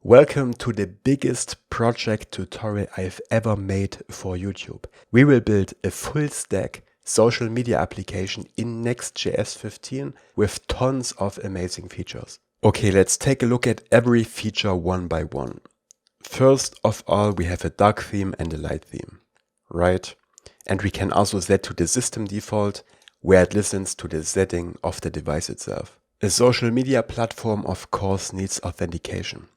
Welcome to the biggest project tutorial I've ever made for YouTube. We will build a full stack social media application in Next.js 15 with tons of amazing features. Okay, let's take a look at every feature one by one. First of all, we have a dark theme and a light theme, right? And we can also set to the system default where it listens to the setting of the device itself. A social media platform, of course, needs authentication.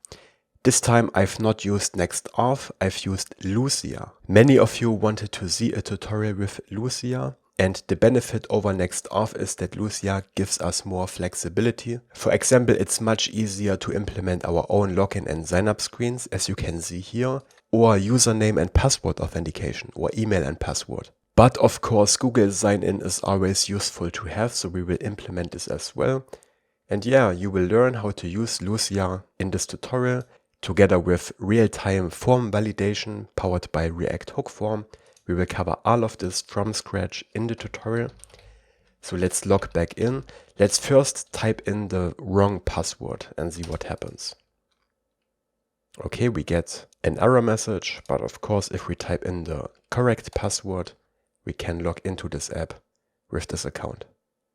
This time I've not used Next.Auth, I've used Lucia. Many of you wanted to see a tutorial with Lucia, and the benefit over Next.Auth is that Lucia gives us more flexibility. For example, it's much easier to implement our own login and sign-up screens, as you can see here, or username and password authentication, or email and password. But of course, Google sign-in is always useful to have, so we will implement this as well. And yeah, you will learn how to use Lucia in this tutorial, together with real-time form validation powered by React Hook Form. We will cover all of this from scratch in the tutorial. So let's log back in. Let's first type in the wrong password and see what happens. Okay, we get an error message, but of course if we type in the correct password, we can log into this app with this account.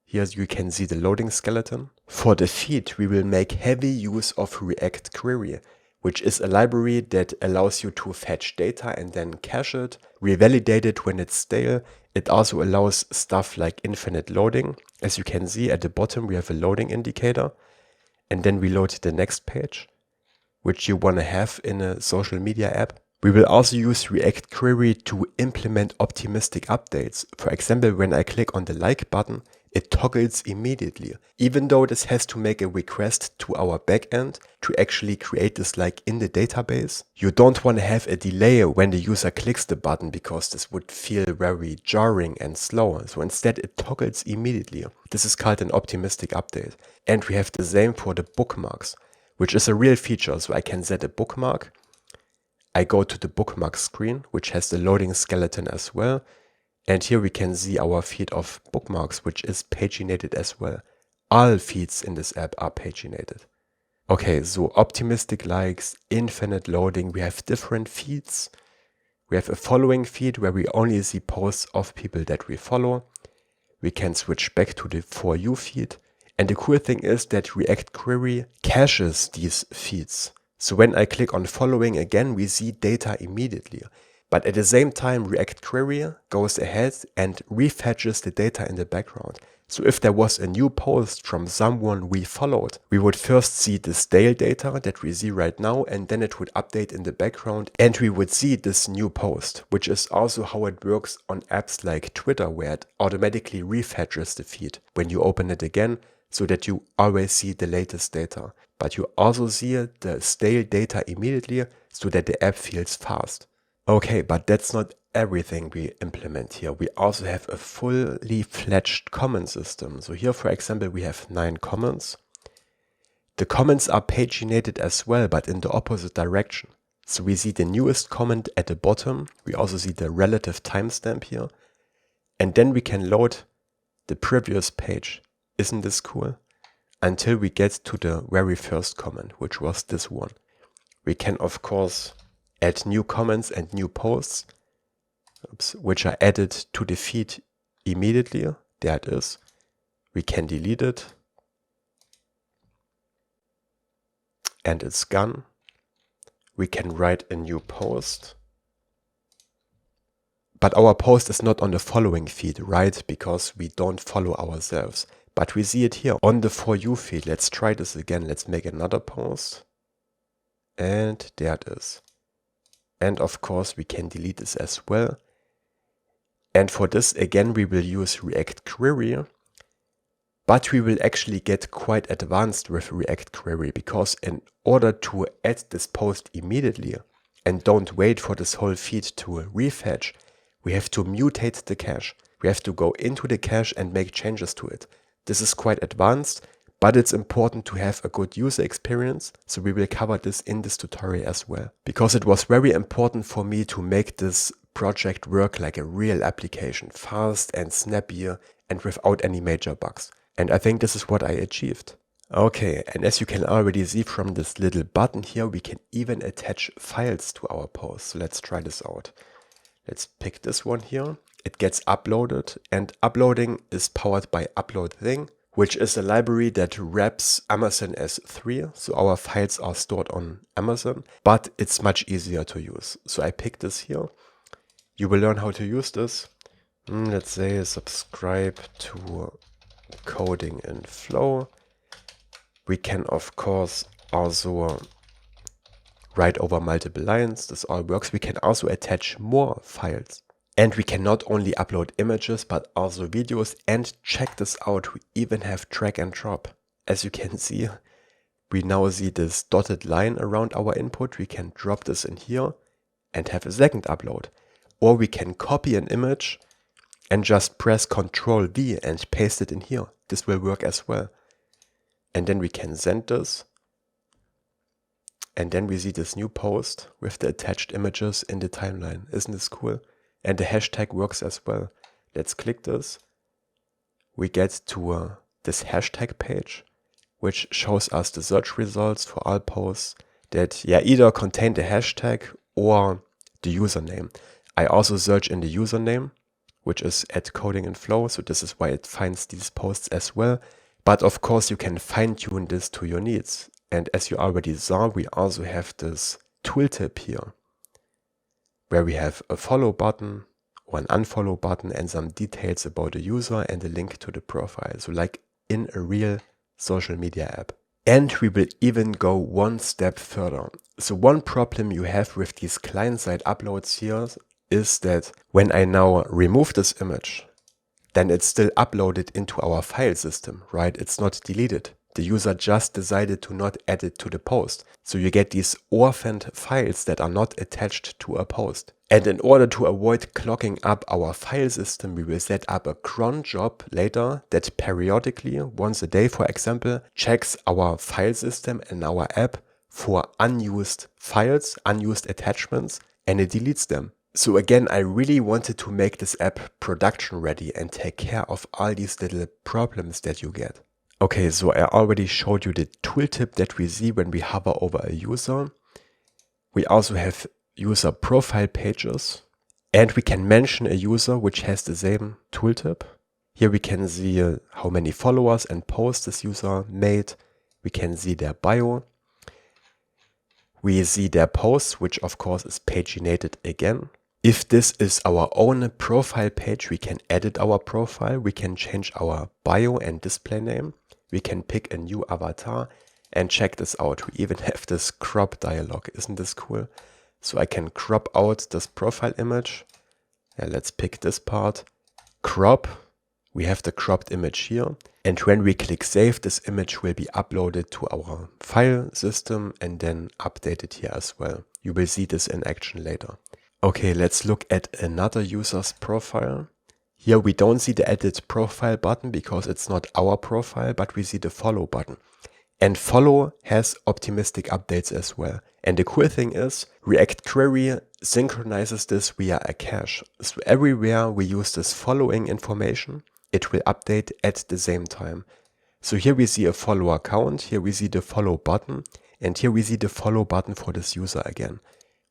Here you can see the loading skeleton. For the feed, we will make heavy use of ReactQuery, which is a library that allows you to fetch data and then cache it, revalidate it when it's stale. It also allows stuff like infinite loading. As you can see at the bottom, we have a loading indicator, and then we load the next page, which you want to have in a social media app. We will also use ReactQuery to implement optimistic updates. For example, when I click on the like button, it toggles immediately, even though this has to make a request to our backend to actually create this like in the database. You don't want to have a delay when the user clicks the button because this would feel very jarring and slow. So instead it toggles immediately. This is called an optimistic update. And we have the same for the bookmarks, which is a real feature. So I can set a bookmark. I go to the bookmark screen, which has the loading skeleton as well. And here we can see our feed of bookmarks, which is paginated as well. All feeds in this app are paginated. Okay, so optimistic likes, infinite loading, we have different feeds. We have a following feed where we only see posts of people that we follow. We can switch back to the For You feed. And the cool thing is that ReactQuery caches these feeds. So when I click on following again, we see data immediately. But at the same time, ReactQuery goes ahead and refetches the data in the background. So if there was a new post from someone we followed, we would first see the stale data that we see right now, and then it would update in the background and we would see this new post, which is also how it works on apps like Twitter, where it automatically refetches the feed when you open it again, so that you always see the latest data. But you also see the stale data immediately, so that the app feels fast. Okay, but that's not everything we implement here. We also have a fully fledged comment system. So here, for example, we have 9 comments. The comments are paginated as well, but in the opposite direction. So we see the newest comment at the bottom. We also see the relative timestamp here. And then we can load the previous page. Isn't this cool? Until we get to the very first comment, which was this one. We can, of course, add new comments and new posts, which are added to the feed immediately. There it is. We can delete it. And it's gone. We can write a new post. But our post is not on the following feed, right? Because we don't follow ourselves. But we see it here on the For You feed. Let's try this again. Let's make another post. And there it is. And of course, we can delete this as well. And for this, again, we will use ReactQuery. But we will actually get quite advanced with ReactQuery, because in order to add this post immediately and don't wait for this whole feed to refetch, we have to mutate the cache. We have to go into the cache and make changes to it. This is quite advanced, but it's important to have a good user experience, so we will cover this in this tutorial as well. Because it was very important for me to make this project work like a real application, fast and snappy and without any major bugs. And I think this is what I achieved. Okay, and as you can already see from this little button here, we can even attach files to our post. So let's try this out. Let's pick this one here. It gets uploaded, and uploading is powered by UploadThing, which is a library that wraps Amazon S3. So our files are stored on Amazon, but it's much easier to use. So I picked this here. You will learn how to use this. Let's say subscribe to Coding in Flow. We can, of course, also write over multiple lines. This all works. We can also attach more files. And we can not only upload images, but also videos. And check this out, we even have drag and drop. As you can see, we now see this dotted line around our input. We can drop this in here and have a second upload. Or we can copy an image and just press Ctrl V and paste it in here. This will work as well. And then we can send this. And then we see this new post with the attached images in the timeline. Isn't this cool? And the hashtag works as well. Let's click this. We get to this hashtag page, which shows us the search results for all posts that either contain the hashtag or the username. I also search in the username, which is @codinginflow. So this is why it finds these posts as well. But of course, you can fine-tune this to your needs. And as you already saw, we also have this tooltip here, where we have a follow button or an unfollow button and some details about the user and a link to the profile. So like in a real social media app. And we will even go one step further. So one problem you have with these client-side uploads here is that when I now remove this image, then it's still uploaded into our file system, right? It's not deleted. The user just decided to not add it to the post. So you get these orphaned files that are not attached to a post. And in order to avoid clogging up our file system, we will set up a cron job later that periodically, once a day for example, checks our file system and our app for unused files, unused attachments, and it deletes them. So again, I really wanted to make this app production ready and take care of all these little problems that you get. Okay, so I already showed you the tooltip that we see when we hover over a user. We also have user profile pages, and we can mention a user which has the same tooltip. Here we can see how many followers and posts this user made. We can see their bio. We see their posts, which of course is paginated again. If this is our own profile page, we can edit our profile. We can change our bio and display name. We can pick a new avatar and check this out. We even have this crop dialog. Isn't this cool? So I can crop out this profile image. Let's pick this part. Crop. We have the cropped image here. And when we click save, this image will be uploaded to our file system and then updated here as well. You will see this in action later. Okay, let's look at another user's profile. Here we don't see the edit profile button because it's not our profile, but we see the follow button. And follow has optimistic updates as well. And the cool thing is ReactQuery synchronizes this via a cache. So everywhere we use this following information, it will update at the same time. So here we see a follower count, here we see the follow button, and here we see the follow button for this user again.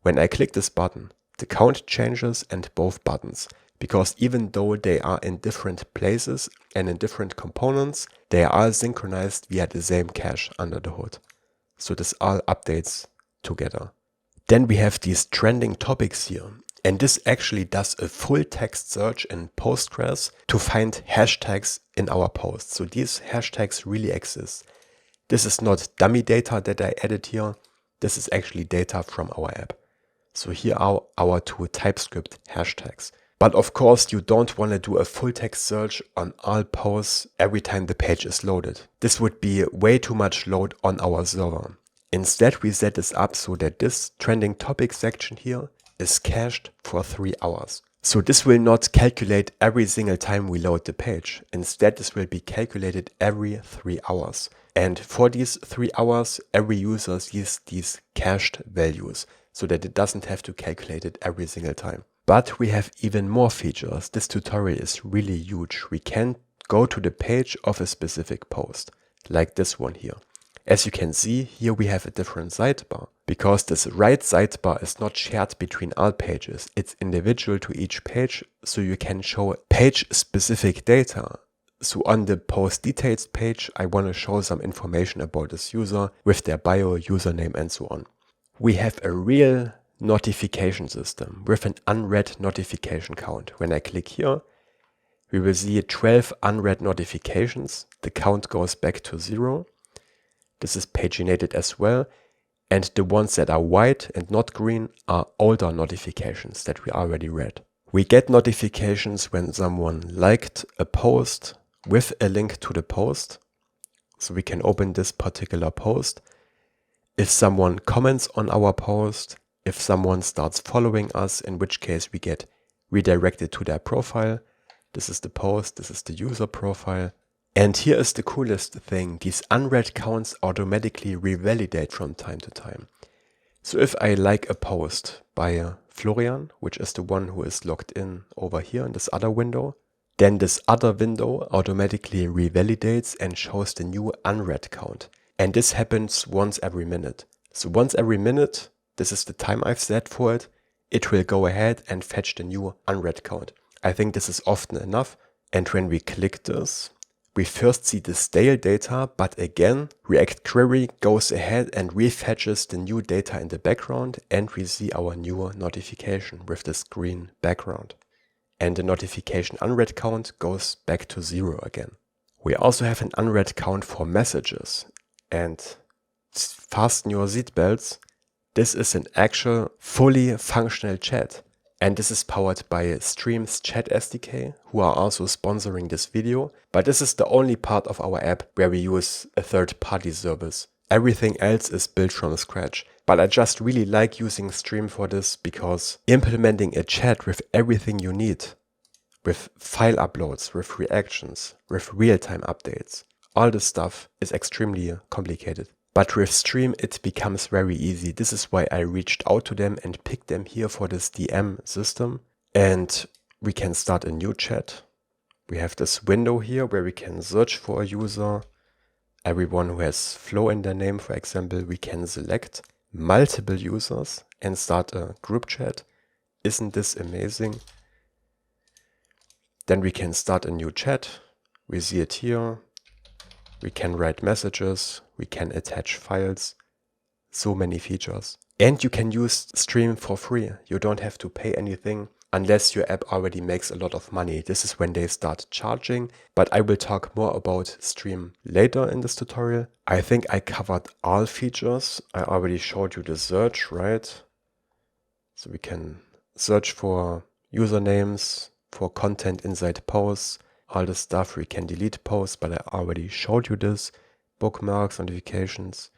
When I click this button, the count changes and both buttons, because even though they are in different places and in different components, they are synchronized via the same cache under the hood. So this all updates together. Then we have these trending topics here. And this actually does a full text search in Postgres to find hashtags in our posts. So these hashtags really exist. This is not dummy data that I added here. This is actually data from our app. So here are our two TypeScript hashtags. But of course, you don't want to do a full text search on all posts every time the page is loaded. This would be way too much load on our server. Instead, we set this up so that this trending topic section here is cached for 3 hours. So this will not calculate every single time we load the page. Instead, this will be calculated every 3 hours. And for these 3 hours, every user sees these cached values so that it doesn't have to calculate it every single time. But we have even more features. This tutorial is really huge. We can go to the page of a specific post. like this one here. As you can see, here we have a different sidebar, because this right sidebar is not shared between all pages. It's individual to each page, so you can show page-specific data. So on the post details page, I want to show some information about this user with their bio, username, and so on. We have a real notification system with an unread notification count. When I click here, we will see 12 unread notifications. The count goes back to 0. This is paginated as well. And the ones that are white and not green are older notifications that we already read. We get notifications when someone liked a post with a link to the post. So we can open this particular post. If someone comments on our post, if someone starts following us, in which case we get redirected to their profile. This is the post, this is the user profile. And here is the coolest thing, these unread counts automatically revalidate from time to time. So if I like a post by Florian, which is the one who is logged in over here in this other window, then this other window automatically revalidates and shows the new unread count. And this happens once every minute. So once every minute, this is the time I've set for it, it will go ahead and fetch the new unread count. I think this is often enough. And when we click this, we first see the stale data, but again, React Query goes ahead and refetches the new data in the background, and we see our new notification with this green background. And the notification unread count goes back to 0 again. We also have an unread count for messages. And fasten your seatbelts, this is an actual fully functional chat. And this is powered by Stream's Chat SDK, who are also sponsoring this video. But this is the only part of our app where we use a third-party service. Everything else is built from scratch. But I just really like using Stream for this, because implementing a chat with everything you need, with file uploads, with reactions, with real-time updates, all this stuff is extremely complicated. But with Stream, it becomes very easy. This is why I reached out to them and picked them here for this DM system. And we can start a new chat. We have this window here where we can search for a user. Everyone who has Flo in their name, for example, we can select multiple users and start a group chat. Isn't this amazing? Then we can start a new chat. We see it here. We can write messages, we can attach files, so many features. And you can use Stream for free. You don't have to pay anything unless your app already makes a lot of money. This is when they start charging, but I will talk more about Stream later in this tutorial. I think I covered all features. I already showed you the search, right? So we can search for usernames, for content inside posts, all the stuff. We can delete posts, but I already showed you this. Bookmarks, notifications.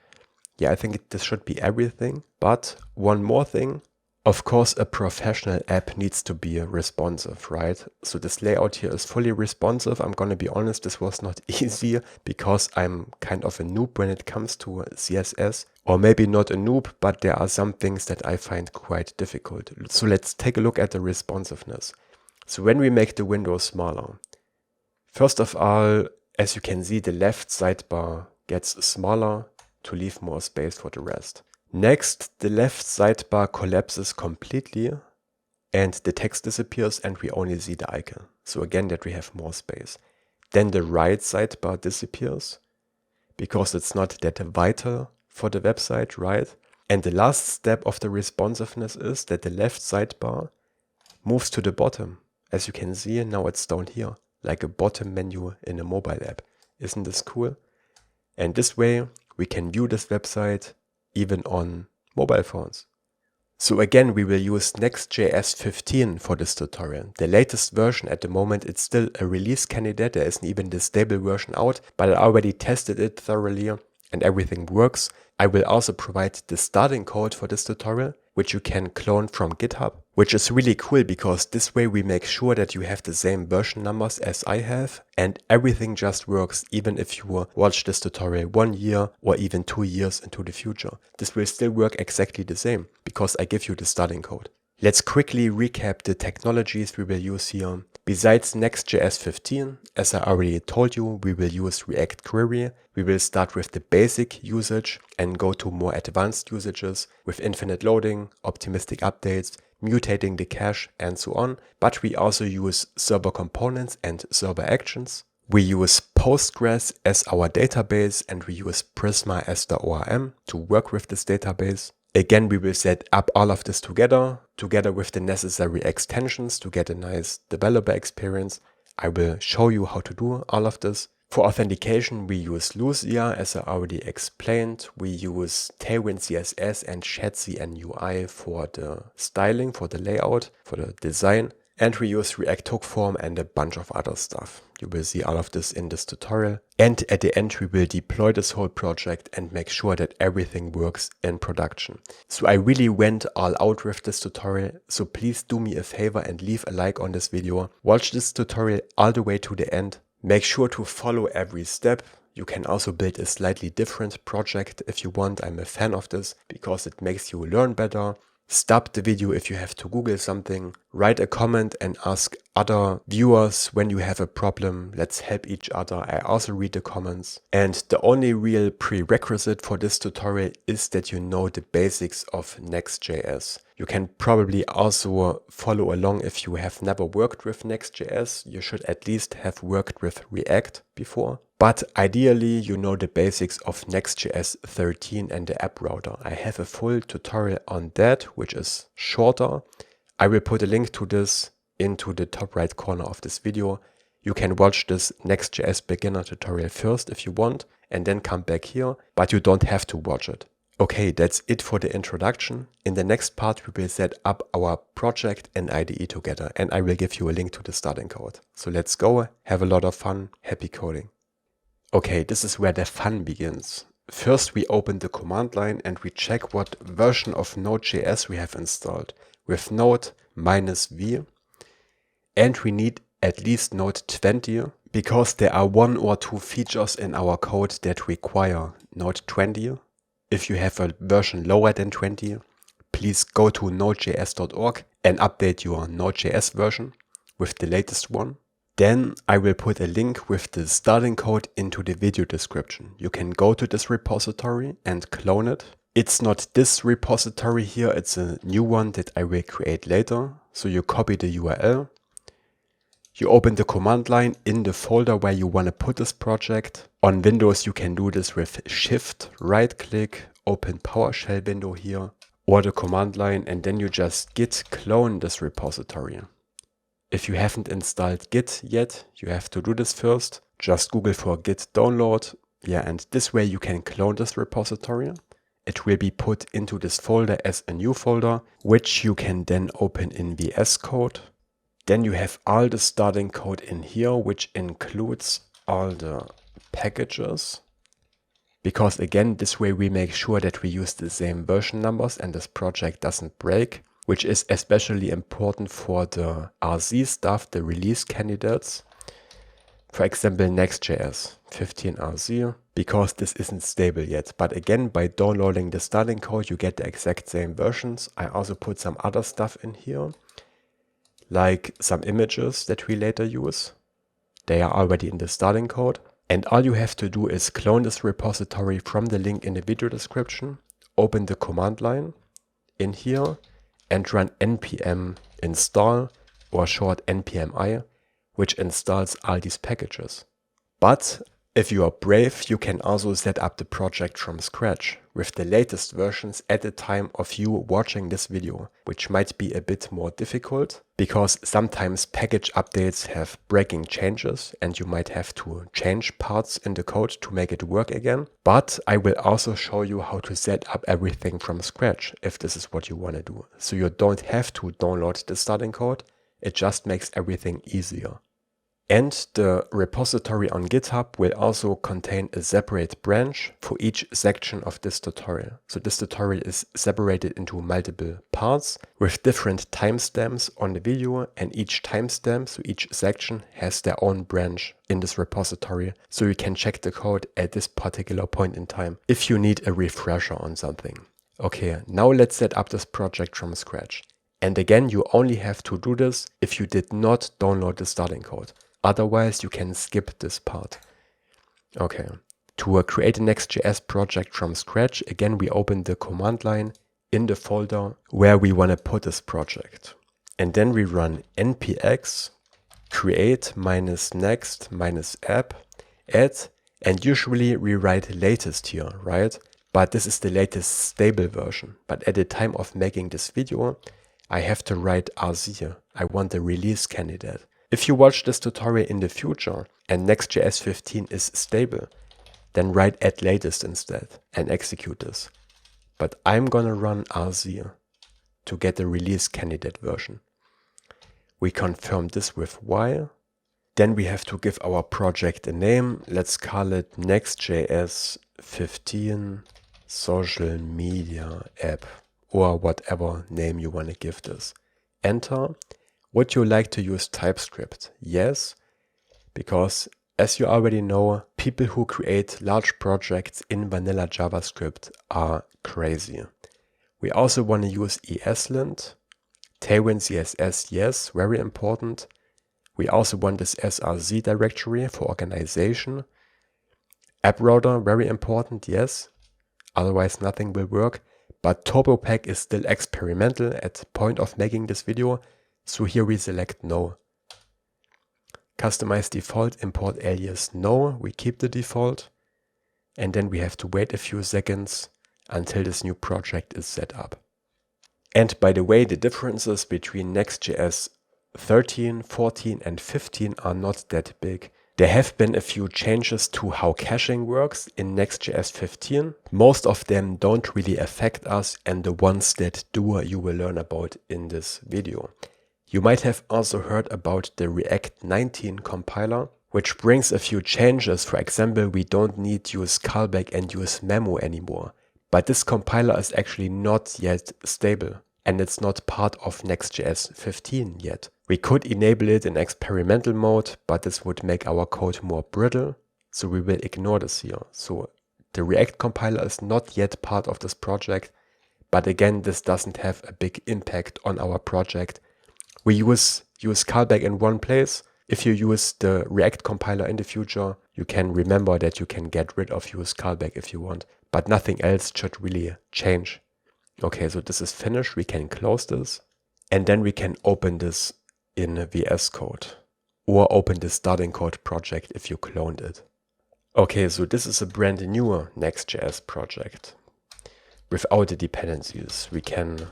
Yeah, I think this should be everything. But one more thing. Of course, a professional app needs to be responsive, right? So this layout here is fully responsive. I'm going to be honest, this was not easy because I'm kind of a noob when it comes to CSS. Or maybe not a noob, but there are some things that I find quite difficult. So let's take a look at the responsiveness. So when we make the window smaller, first of all, as you can see, the left sidebar gets smaller to leave more space for the rest. Next, the left sidebar collapses completely and the text disappears and we only see the icon. So again, that we have more space. Then the right sidebar disappears because it's not that vital for the website, right? And the last step of the responsiveness is that the left sidebar moves to the bottom. As you can see, now it's down here, like a bottom menu in a mobile app. Isn't this cool? And this way, we can view this website even on mobile phones. So again, we will use Next.js 15 for this tutorial. The latest version at the moment, it's still a release candidate. There isn't even the stable version out, but I already tested it thoroughly and everything works. I will also provide the starting code for this tutorial, which you can clone from GitHub, which is really cool because this way we make sure that you have the same version numbers as I have and everything just works even if you watch this tutorial 1 year or even 2 years into the future. This will still work exactly the same because I give you the starting code. Let's quickly recap the technologies we will use here. Besides Next.js 15, as I already told you, we will use ReactQuery. We will start with the basic usage and go to more advanced usages with infinite loading, optimistic updates, mutating the cache, and so on. But we also use server components and server actions. We use Postgres as our database, and we use Prisma as the ORM to work with this database. Again, we will set up all of this together with the necessary extensions to get a nice developer experience. I will show you how to do all of this. For authentication, we use Lucia, as I already explained. We use Tailwind CSS and Shadcn UI for the styling, for the layout, for the design. And we use React Hook Form and a bunch of other stuff. You will see all of this in this tutorial. And at the end, we will deploy this whole project and make sure that everything works in production. So I really went all out with this tutorial. So please do me a favor and leave a like on this video. Watch this tutorial all the way to the end. Make sure to follow every step. You can also build a slightly different project if you want. I'm a fan of this because it makes you learn better. Stop the video if you have to Google something, write a comment and ask other viewers when you have a problem. Let's help each other. I also read the comments. And the only real prerequisite for this tutorial is that you know the basics of Next.js. You can probably also follow along if you have never worked with Next.js. You should at least have worked with React before. But ideally, you know the basics of Next.js 13 and the app router. I have a full tutorial on that, which is shorter. I will put a link to this into the top right corner of this video. You can watch this Next.js beginner tutorial first if you want, and then come back here, but you don't have to watch it. Okay, that's it for the introduction. In the next part, we will set up our project and IDE together, and I will give you a link to the starting code. So let's go, have a lot of fun, happy coding. Okay, this is where the fun begins. First, we open the command line and we check what version of Node.js we have installed with Node -v. And we need at least Node 20 because there are 1 or 2 features in our code that require Node 20. If you have a version lower than 20, please go to nodejs.org and update your Node.js version with the latest one. Then I will put a link with the starting code into the video description. You can go to this repository and clone it. It's not this repository here, it's a new one that I will create later. So you copy the URL. You open the command line in the folder where you want to put this project. On Windows, you can do this with Shift, right click, open PowerShell window here, or the command line, and then you just git clone this repository. If you haven't installed Git yet, you have to do this first. Just Google for Git download. Yeah, and this way you can clone this repository. It will be put into this folder as a new folder, which you can then open in VS Code. Then you have all the starting code in here, which includes all the packages. Because again, this way we make sure that we use the same version numbers and this project doesn't break, which is especially important for the RZ stuff, the release candidates. For example, Next.js 15 RZ, because this isn't stable yet. But again, by downloading the starting code, you get the exact same versions. I also put some other stuff in here, like some images that we later use. They are already in the starting code. And all you have to do is clone this repository from the link in the video description, open the command line in here, and run npm install, or short npmi, which installs all these packages. But if you are brave, you can also set up the project from scratch with the latest versions at the time of you watching this video, which might be a bit more difficult because sometimes package updates have breaking changes and you might have to change parts in the code to make it work again. But I will also show you how to set up everything from scratch if this is what you want to do. So you don't have to download the starting code, it just makes everything easier. And the repository on GitHub will also contain a separate branch for each section of this tutorial. So this tutorial is separated into multiple parts with different timestamps on the video, and each timestamp, so each section, has their own branch in this repository. So you can check the code at this particular point in time if you need a refresher on something. Okay, now let's set up this project from scratch. And again, you only have to do this if you did not download the starting code. Otherwise, you can skip this part. Okay, to create a Next.js project from scratch, again, we open the command line in the folder where we want to put this project. And then we run npx create -next -app add, and usually we write latest here, right? But this is the latest stable version. But at the time of making this video, I have to write RZ. I want the release candidate. If you watch this tutorial in the future and Next.js 15 is stable, then write add latest instead and execute this. But I'm gonna run RZ to get the release candidate version. We confirm this with while. Then we have to give our project a name. Let's call it Next.js 15 social media app, or whatever name you want to give this. Enter. Would you like to use TypeScript? Yes, because as you already know, people who create large projects in vanilla JavaScript are crazy. We also want to use ESLint. Tailwind CSS, yes, very important. We also want this src directory for organization. App router, very important, yes. Otherwise nothing will work. But TurboPack is still experimental at the point of making this video. So here we select no. Customize default, import alias, no. We keep the default. And then we have to wait a few seconds until this new project is set up. And by the way, the differences between Next.js 13, 14 and 15 are not that big. There have been a few changes to how caching works in Next.js 15. Most of them don't really affect us, and the ones that do you will learn about in this video. You might have also heard about the React 19 compiler, which brings a few changes. For example, we don't need use callback and use memo anymore. But this compiler is actually not yet stable, and it's not part of Next.js 15 yet. We could enable it in experimental mode, but this would make our code more brittle, so we will ignore this here. So the React compiler is not yet part of this project, but again, this doesn't have a big impact on our project. We use callback in one place. If you use the React compiler in the future, you can remember that you can get rid of use callback if you want, but nothing else should really change. Okay, so this is finished. We can close this, and then we can open this in VS Code or open the starting code project if you cloned it. Okay, so this is a brand new Next.js project. Without the dependencies, we can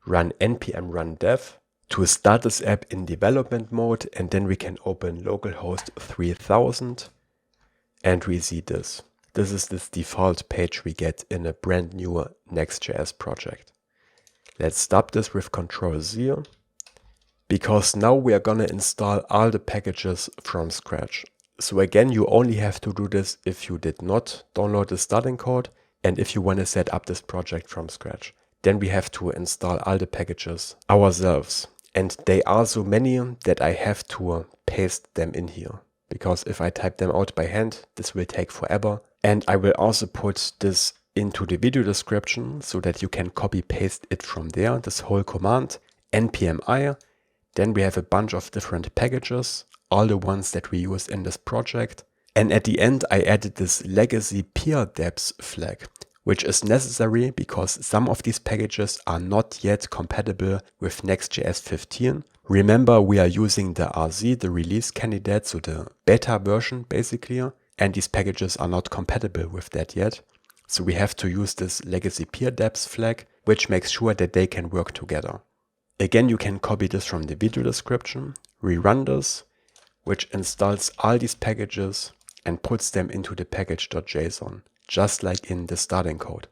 run npm run dev to start this app in development mode, and then we can open localhost 3000 and we see this. This is this default page we get in a brand new Next.js project. Let's stop this with Ctrl-Z, because now we are gonna install all the packages from scratch. So again, you only have to do this if you did not download the starting code and if you want to set up this project from scratch. Then we have to install all the packages ourselves. And they are so many that I have to paste them in here, because if I type them out by hand, this will take forever. And I will also put this into the video description so that you can copy paste it from there, this whole command, npmi. Then we have a bunch of different packages, all the ones that we use in this project. And at the end, I added this legacy-peer-deps flag, which is necessary because some of these packages are not yet compatible with Next.js 15. Remember, we are using the RZ, the release candidate, so the beta version basically, and these packages are not compatible with that yet. So we have to use this legacy-peer-deps flag, which makes sure that they can work together. Again, you can copy this from the video description, rerun this, which installs all these packages and puts them into the package.json, just like in the starting code.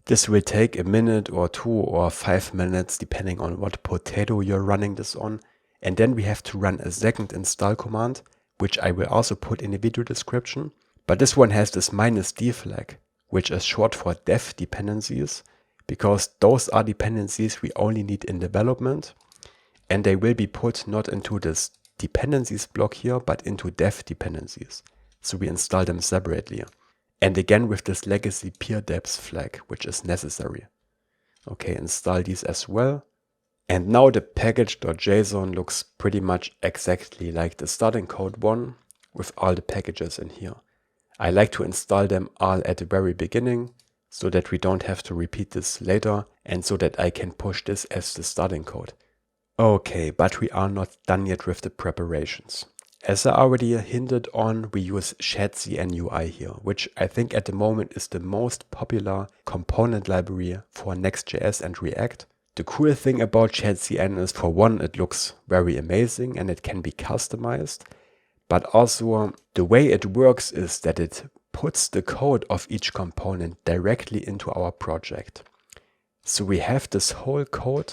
This will take a minute or 2 or 5 minutes, depending on what potato you're running this on. And then we have to run a second install command, which I will also put in the video description. But this one has this -d flag, which is short for dev dependencies, because those are dependencies we only need in development, and they will be put not into this dependencies block here, but into dev dependencies. So we install them separately. And again with this legacy-peer-deps flag, which is necessary. Okay, install these as well. And now the package.json looks pretty much exactly like the starting code one with all the packages in here. I like to install them all at the very beginning so that we don't have to repeat this later and so that I can push this as the starting code. Okay, but we are not done yet with the preparations. As I already hinted on, we use Shadcn UI here, which I think at the moment is the most popular component library for Next.js and React. The cool thing about Shadcn is, for one, it looks very amazing and it can be customized, but also the way it works is that it puts the code of each component directly into our project. So we have this whole code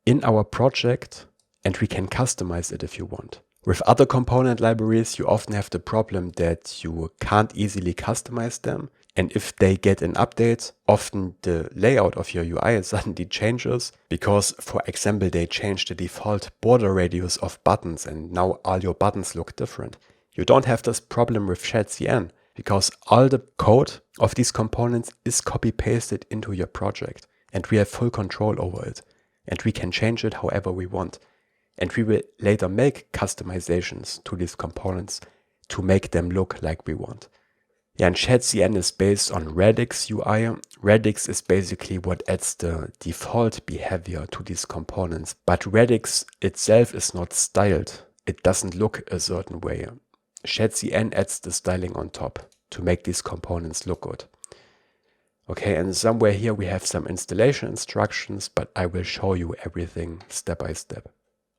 in our project and we can customize it if you want. With other component libraries, you often have the problem that you can't easily customize them. And if they get an update, often the layout of your UI suddenly changes because, for example, they change the default border radius of buttons and now all your buttons look different. You don't have this problem with Shadcn because all the code of these components is copy-pasted into your project and we have full control over it. And we can change it however we want. And we will later make customizations to these components to make them look like we want. Yeah, and Shadcn is based on Radix UI. Radix is basically what adds the default behavior to these components. But Radix itself is not styled. It doesn't look a certain way. Shadcn adds the styling on top to make these components look good. Okay, and somewhere here we have some installation instructions, but I will show you everything step by step.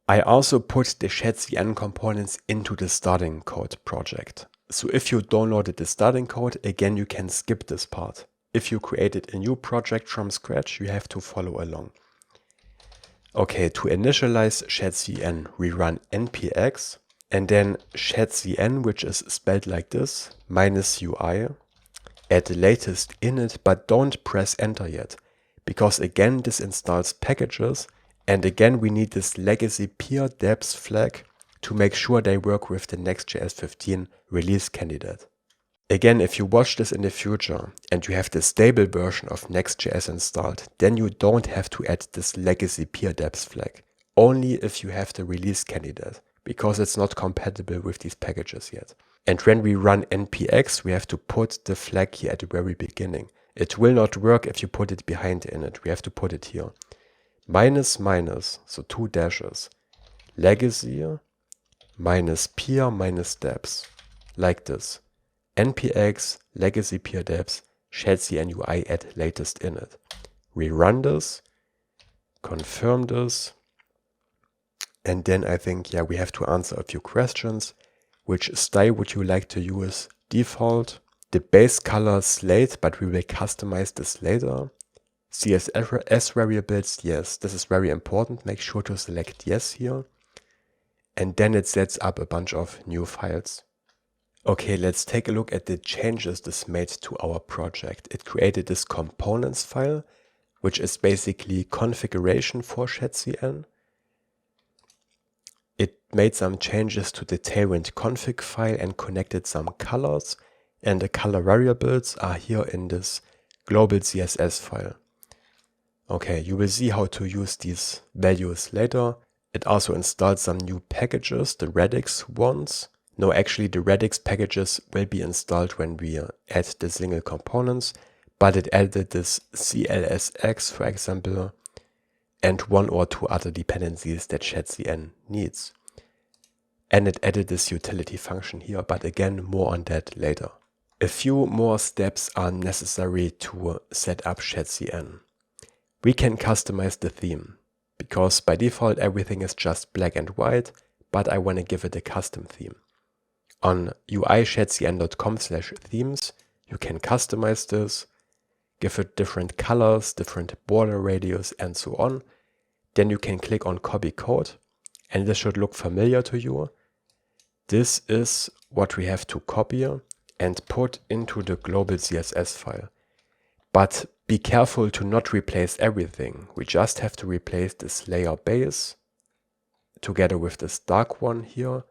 I also put the Shadcn components into the starting code project. So if you downloaded the starting code, again, you can skip this part. If you created a new project from scratch, you have to follow along. Okay, to initialize Shadcn, we run npx and then Shadcn, which is spelled like this, -ui. Add the latest init, but don't press enter yet, because again this installs packages, and again we need this legacy-peer-deps flag to make sure they work with the Next.js 15 release candidate. Again, if you watch this in the future and you have the stable version of Next.js installed, then you don't have to add this legacy-peer-deps flag, only if you have the release candidate, because it's not compatible with these packages yet. And when we run npx, we have to put the flag here at the very beginning. It will not work if you put it behind the init. We have to put it here. --, so 2 dashes, legacy -peer -deps, like this. npx legacy-peer-deps Shadcn UI add latest init. We run this, confirm this, and then I think, yeah, we have to answer a few questions. Which style would you like to use? Default. The base color slate, but we will customize this later. CSS variables, yes, this is very important. Make sure to select yes here. And then it sets up a bunch of new files. Okay, let's take a look at the changes this made to our project. It created this components file, which is basically configuration for Shadcn. It made some changes to the Tailwind config file and connected some colors, and the color variables are here in this global CSS file. Okay, you will see how to use these values later. It also installed some new packages, the Radix ones. No, actually the Radix packages will be installed when we add the single components, but it added this CLSX, for example, and 1 or 2 other dependencies that Shadcn needs. And it added this utility function here, but again, more on that later. A few more steps are necessary to set up Shadcn. We can customize the theme, because by default everything is just black and white, but I want to give it a custom theme. On uishadcn.com/themes, you can customize this, give it different colors, different border radius, and so on. Then you can click on copy code, and this should look familiar to you. This is what we have to copy and put into the global CSS file. But be careful to not replace everything. We just have to replace this layer base together with this dark one here,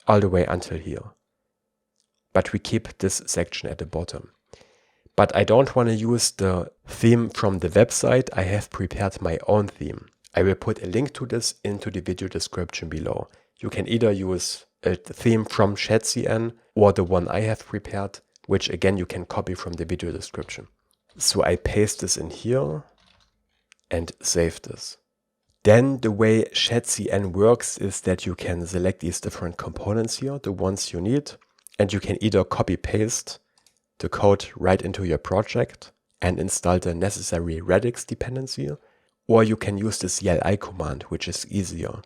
all the way until here. But we keep this section at the bottom. But I don't want to use the theme from the website. I have prepared my own theme. I will put a link to this into the video description below. You can either use a theme from Shadcn or the one I have prepared, which again you can copy from the video description. So I paste this in here and save this. Then the way Shadcn works is that you can select these different components here, the ones you need, and you can either copy paste the code right into your project and install the necessary Radix dependency, or you can use this CLI command, which is easier,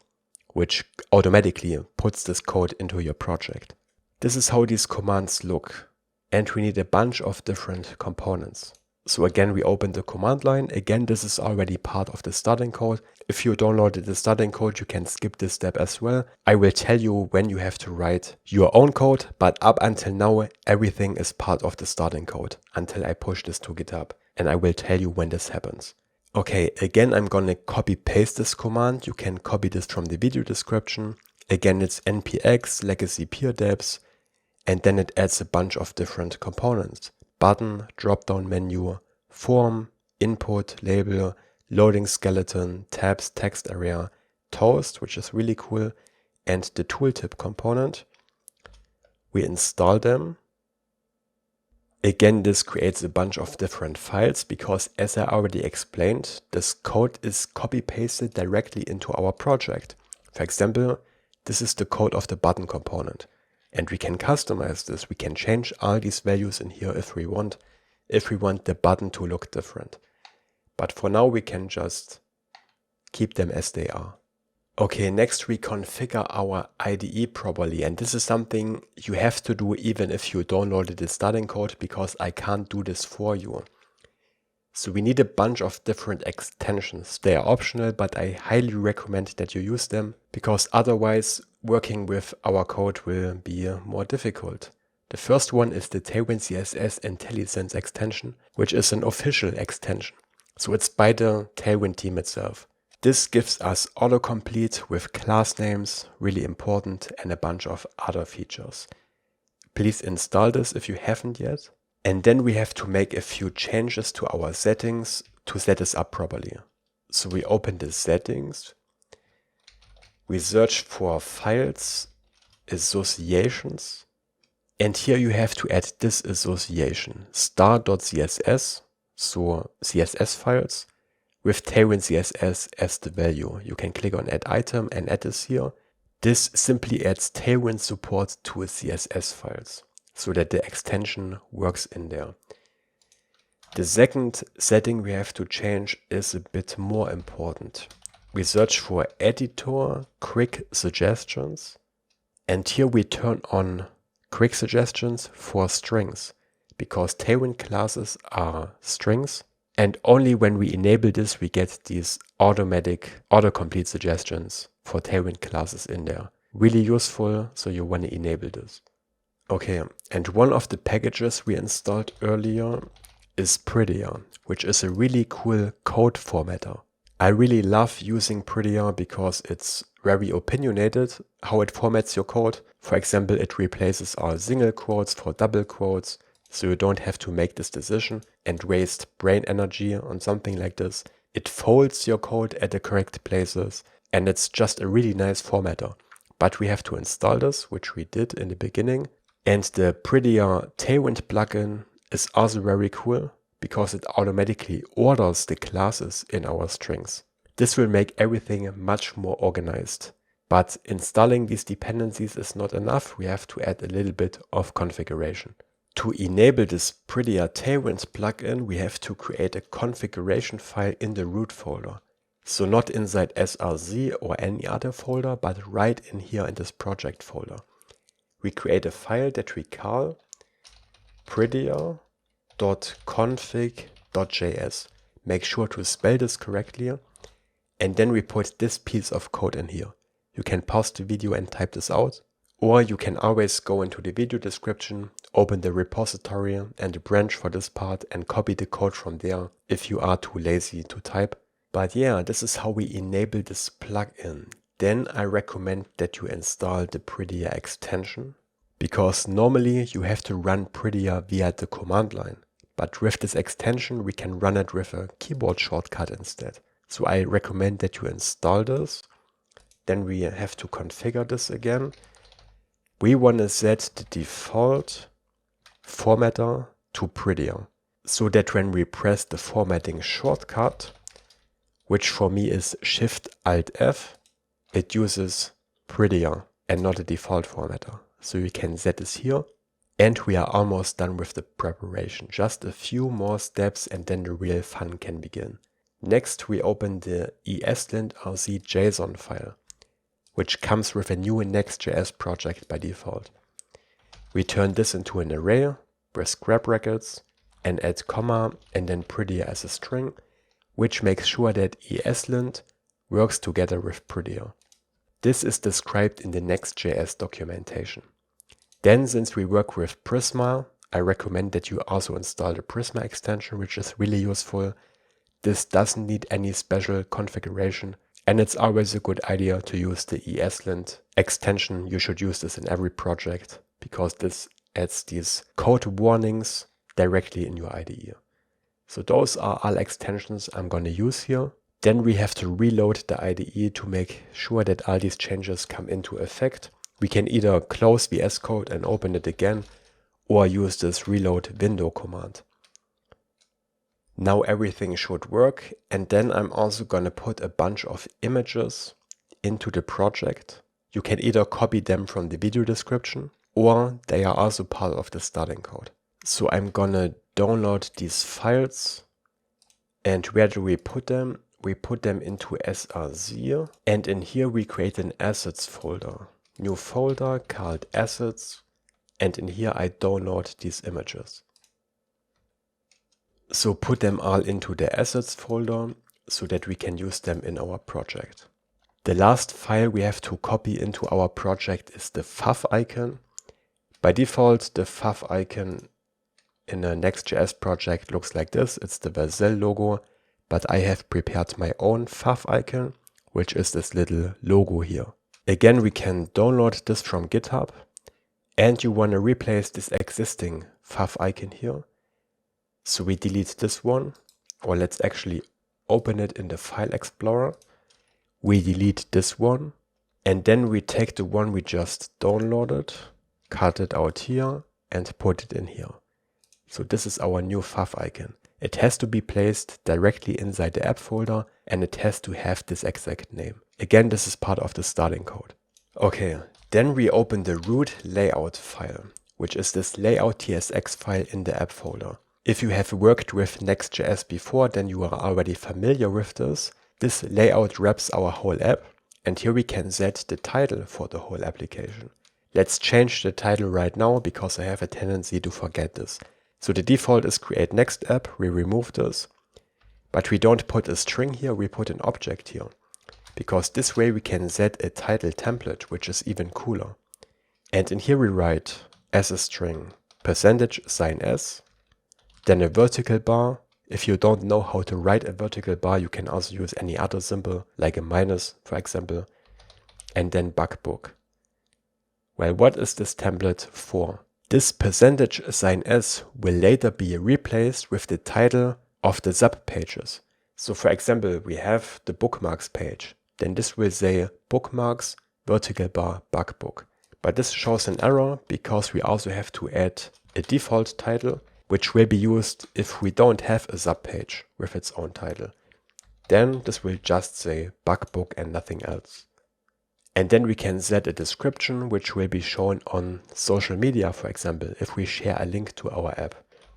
which automatically puts this code into your project. This is how these commands look, and we need a bunch of different components. So again, we open the command line. Again, this is already part of the starting code. If you downloaded the starting code, you can skip this step as well. I will tell you when you have to write your own code, but up until now, everything is part of the starting code until I push this to GitHub, and I will tell you when this happens. Okay, again, I'm gonna copy paste this command. You can copy this from the video description. Again, it's npx legacy-peer-deps, and then it adds a bunch of different components. Button, drop-down menu, form, input, label, loading skeleton, tabs, text area, toast, which is really cool, and the tooltip component. We install them. Again, this creates a bunch of different files because, as I already explained, this code is copy-pasted directly into our project. For example, this is the code of the button component. And we can customize this. We can change all these values in here if we want the button to look different. But for now, we can just keep them as they are. Okay, next we configure our IDE properly. And this is something you have to do even if you downloaded the starting code, because I can't do this for you. So we need a bunch of different extensions. They are optional, but I highly recommend that you use them, because otherwise working with our code will be more difficult. The first one is the Tailwind CSS IntelliSense extension, which is an official extension. So it's by the Tailwind team itself. This gives us autocomplete with class names, really important, and a bunch of other features. Please install this if you haven't yet. And then we have to make a few changes to our settings to set this up properly. So we open the settings. We search for files, associations. And here you have to add this association, star.css, so CSS files, with Tailwind CSS as the value. You can click on add item and add this here. This simply adds Tailwind support to CSS files, so that the extension works in there. The second setting we have to change is a bit more important. We search for editor quick suggestions, and here we turn on quick suggestions for strings, because Tailwind classes are strings, and only when we enable this we get these automatic autocomplete suggestions for Tailwind classes in there. Really useful, so you want to enable this. Okay, and one of the packages we installed earlier is Prettier, which is a really cool code formatter. I really love using Prettier because it's very opinionated how it formats your code. For example, it replaces all single quotes for double quotes, so you don't have to make this decision and waste brain energy on something like this. It folds your code at the correct places, and it's just a really nice formatter. But we have to install this, which we did in the beginning. And the Prettier Tailwind plugin is also very cool because it automatically orders the classes in our strings. This will make everything much more organized. But installing these dependencies is not enough. We have to add a little bit of configuration. To enable this Prettier Tailwind plugin, we have to create a configuration file in the root folder. So not inside src or any other folder, but right in here in this project folder. We create a file that we call prettier.config.js. Make sure to spell this correctly. And then we put this piece of code in here. You can pause the video and type this out. Or you can always go into the video description, open the repository and the branch for this part and copy the code from there if you are too lazy to type. But yeah, this is how we enable this plugin. Then I recommend that you install the Prettier extension, because normally you have to run Prettier via the command line. but with this extension we can run it with a keyboard shortcut instead. So I recommend that you install this. Then we have to configure this again. We want to set the default formatter to Prettier, so that when we press the formatting shortcut, which for me is Shift-Alt-F, it uses Prettier and not a default formatter. So you can set this here. And we are almost done with the preparation. Just a few more steps and then the real fun can begin. Next we open the ESLint.rc JSON file, which comes with a new Next.js project by default. We turn this into an array with square brackets and add comma and then Prettier as a string, which makes sure that ESLint works together with Prettier. This is described in the Next.js documentation. Then, since we work with Prisma, I recommend that you also install the Prisma extension, which is really useful. This doesn't need any special configuration, and it's always a good idea to use the ESLint extension. You should use this in every project because this adds these code warnings directly in your IDE. So those are all extensions I'm going to use here. Then we have to reload the IDE to make sure that all these changes come into effect. We can either close VS Code and open it again, or use this reload window command. Now everything should work, and then I'm also gonna put a bunch of images into the project. You can either copy them from the video description, or they are also part of the starting code. So I'm gonna download these files, and where do we put them? We put them into src, and in here we create an assets folder. New folder called assets, and in here I download these images. So put them all into the assets folder so that we can use them in our project. The last file we have to copy into our project is the fav icon. By default, the fav icon in a Next.js project looks like this. It's the Vercel logo, but I have prepared my own fav icon, which is this little logo here. Again, we can download this from GitHub, and you want to replace this existing fav icon here. So we delete this one, or let's actually open it in the File Explorer. We delete this one, and then we take the one we just downloaded, cut it out here, and put it in here. So this is our new fav icon. It has to be placed directly inside the app folder, and it has to have this exact name. Again, this is part of the starting code. Okay, then we open the root layout file, which is this layout.tsx file in the app folder. If you have worked with Next.js before, then you are already familiar with this. This layout wraps our whole app, and here we can set the title for the whole application. Let's change the title right now because I have a tendency to forget this. So the default is create next app, we remove this, but we don't put a string here, we put an object here. Because this way we can set a title template, which is even cooler. And in here we write as a string %s, then a vertical bar. If you don't know how to write a vertical bar, you can also use any other symbol, like a minus, for example, and then bugbook. Well, what is this template for? This %s will later be replaced with the title of the subpages. So for example, we have the bookmarks page. Then this will say bookmarks vertical bar bugbook. But this shows an error because we also have to add a default title, which will be used if we don't have a subpage with its own title. Then this will just say bugbook and nothing else. And then we can set a description which will be shown on social media, for example, if we share a link to our app.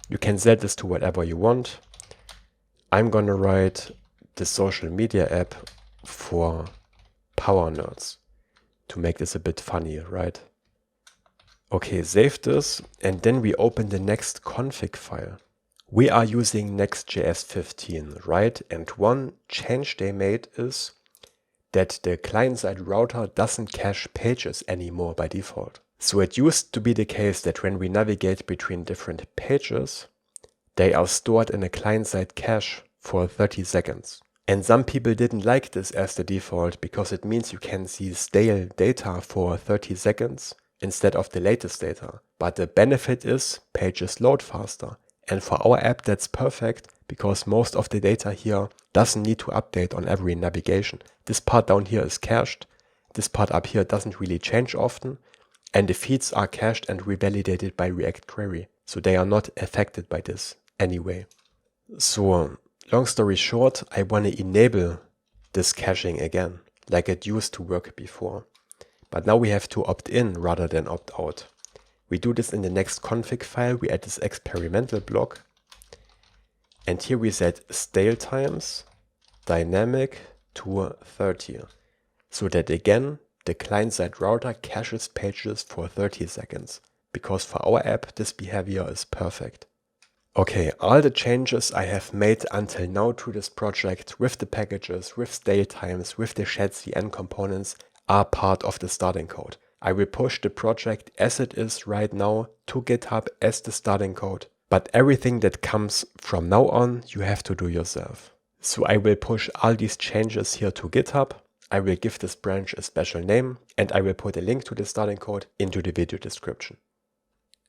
You can set this to whatever you want. I'm gonna write the social media app for power nerds to make this a bit funny, right? Okay, save this, and then we open the next config file. We are using Next.js 15, right? And one change they made is that the client-side router doesn't cache pages anymore by default. So it used to be the case that when we navigate between different pages, they are stored in a client-side cache for 30 seconds. And some people didn't like this as the default because it means you can see stale data for 30 seconds instead of the latest data. But the benefit is pages load faster And for our app, that's perfect because most of the data here doesn't need to update on every navigation. This part down here is cached. This part up here doesn't really change often. And the feeds are cached and revalidated by ReactQuery. So they are not affected by this anyway. So long story short, I want to enable this caching again, like it used to work before. But now we have to opt in rather than opt out. We do this in the next config file. We add this experimental block. And here we set stale times dynamic to 30. So that again, the client-side router caches pages for 30 seconds. Because for our app, this behavior is perfect. Okay, all the changes I have made until now to this project with the packages, with stale times, with the Shadcn components are part of the starting code. I will push the project as it is right now to GitHub as the starting code. But everything that comes from now on, you have to do yourself. So I will push all these changes here to GitHub. I will give this branch a special name and I will put a link to the starting code into the video description.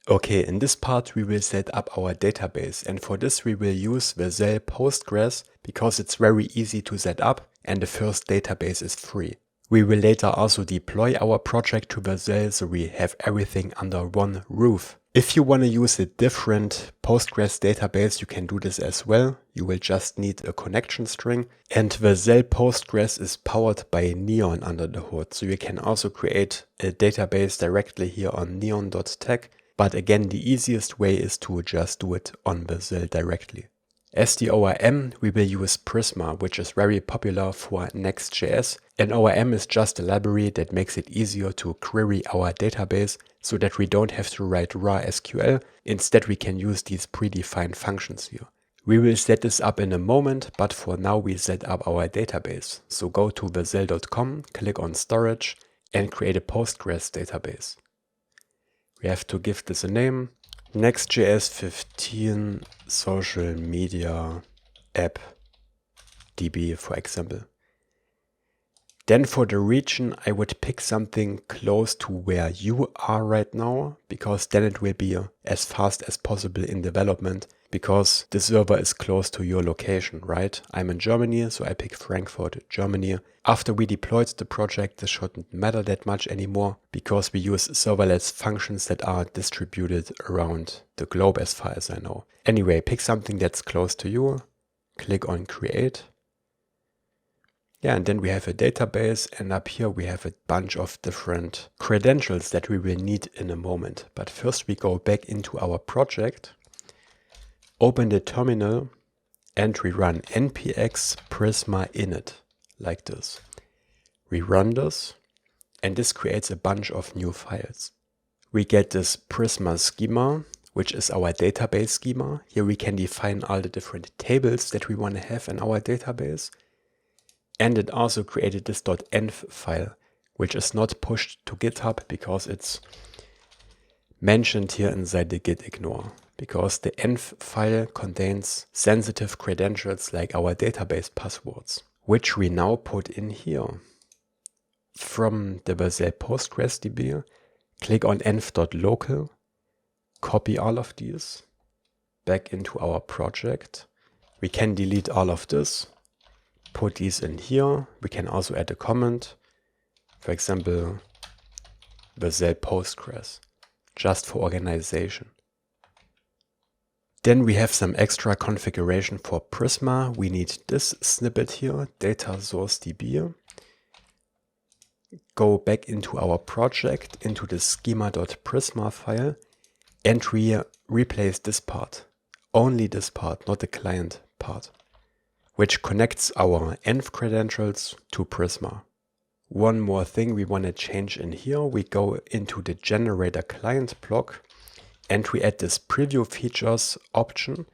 Okay, in this part we will set up our database, and for this we will use Vercel Postgres because it's very easy to set up and the first database is free. We will later also deploy our project to Vercel so we have everything under one roof. If you want to use a different Postgres database, you can do this as well. You will just need a connection string, and Vercel Postgres is powered by Neon under the hood, so you can also create a database directly here on neon.tech. But again, the easiest way is to just do it on Vercel directly. As the ORM, we will use Prisma, which is very popular for Next.js. An ORM is just a library that makes it easier to query our database so that we don't have to write raw SQL. Instead, we can use these predefined functions here. We will set this up in a moment, but for now we set up our database. So go to vercel.com, click on storage and create a Postgres database. We have to give this a name, Next.js 15 social media app DB, for example. Then for the region, I would pick something close to where you are right now, because then it will be as fast as possible in development, because the server is close to your location, right? I'm in Germany, so I pick Frankfurt, Germany. After we deployed the project, this shouldn't matter that much anymore, because we use serverless functions that are distributed around the globe as far as I know. Anyway, pick something that's close to you, click on create. Yeah, and then we have a database, and up here we have a bunch of different credentials that we will need in a moment. But first we go back into our project, open the terminal, and we run npx prisma init, like this. We run this, and this creates a bunch of new files. We get this Prisma schema, which is our database schema. Here we can define all the different tables that we want to have in our database. And it also created this .env file, which is not pushed to GitHub because it's mentioned here inside the git ignore. Because the env file contains sensitive credentials like our database passwords, which we now put in here. From the Vercel Postgres DB, click on env.local, copy all of these back into our project. We can delete all of this. Put these in here. We can also add a comment, for example, Vercel Postgres, just for organization. Then we have some extra configuration for Prisma. We need this snippet here, data source DB. Go back into our project, into the schema.prisma file, and we replace this part. Only this part, not the client part, which connects our env credentials to Prisma. One more thing we want to change in here. We go into the generator client block and we add this preview features option.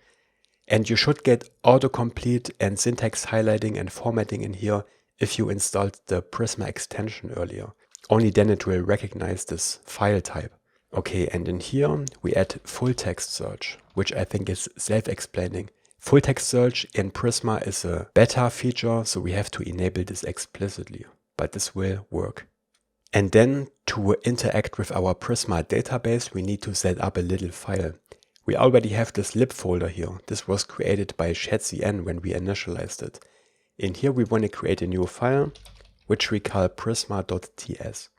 And you should get autocomplete and syntax highlighting and formatting in here if you installed the Prisma extension earlier. Only then it will recognize this file type. Okay, and in here we add full text search, which I think is self-explaining. Full text search in Prisma is a beta feature, so we have to enable this explicitly, but this will work. And then to interact with our Prisma database, we need to set up a little file. We already have this lib folder here. This was created by Shadcn when we initialized it. In here we want to create a new file, which we call prisma.ts.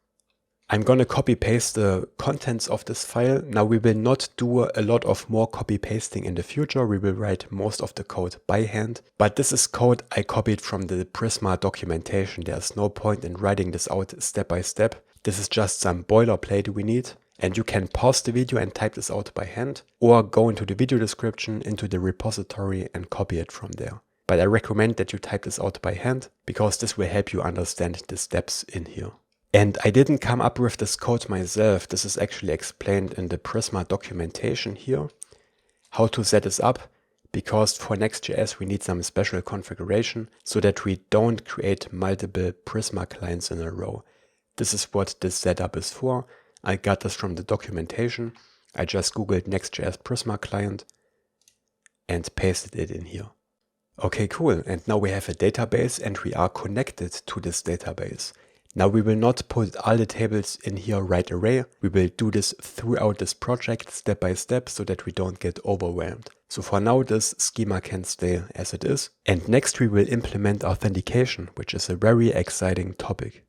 I'm going to copy paste the contents of this file. Now we will not do a lot of more copy pasting in the future. We will write most of the code by hand, but this is code I copied from the Prisma documentation. There's no point in writing this out step by step. This is just some boilerplate we need, and you can pause the video and type this out by hand, or go into the video description into the repository and copy it from there. But I recommend that you type this out by hand because this will help you understand the steps in here. And I didn't come up with this code myself. This is actually explained in the Prisma documentation here, how to set this up, because for Next.js we need some special configuration so that we don't create multiple Prisma clients in a row. This is what this setup is for. I got this from the documentation. I just googled Next.js Prisma client and pasted it in here. Okay, cool. And now we have a database and we are connected to this database. Now we will not put all the tables in here right away. We will do this throughout this project step by step so that we don't get overwhelmed. So for now this schema can stay as it is. And next we will implement authentication, which is a very exciting topic.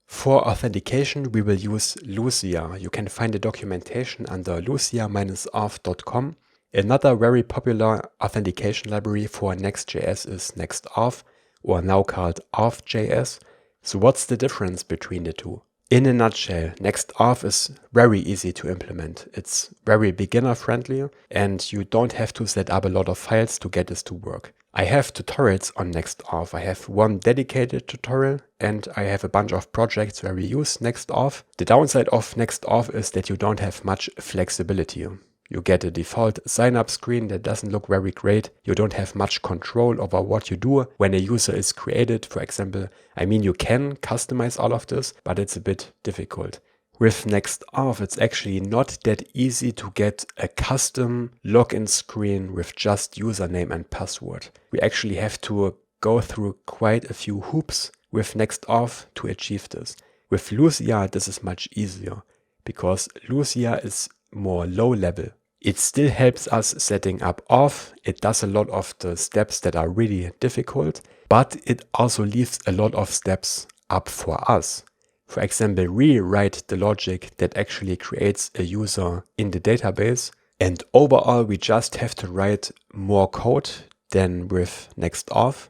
For authentication we will use Lucia. You can find the documentation under lucia-auth.com. Another very popular authentication library for Next.js is Next.auth, or now called Auth.js. So what's the difference between the two? In a nutshell, Next.auth is very easy to implement. It's very beginner friendly and you don't have to set up a lot of files to get this to work. I have tutorials on Next.auth. I have one dedicated tutorial and I have a bunch of projects where we use Next.auth. The downside of Next.auth is that you don't have much flexibility. You get a default sign-up screen that doesn't look very great. You don't have much control over what you do when a user is created, for example. I mean, you can customize all of this, but it's a bit difficult. With Next.auth, it's actually not that easy to get a custom login screen with just username and password. We actually have to go through quite a few hoops with Next.auth to achieve this. With Lucia, this is much easier because Lucia is more low level. It still helps us setting up auth. It does a lot of the steps that are really difficult, but it also leaves a lot of steps up for us. For example, rewrite the logic that actually creates a user in the database. And overall, we just have to write more code than with Next.auth,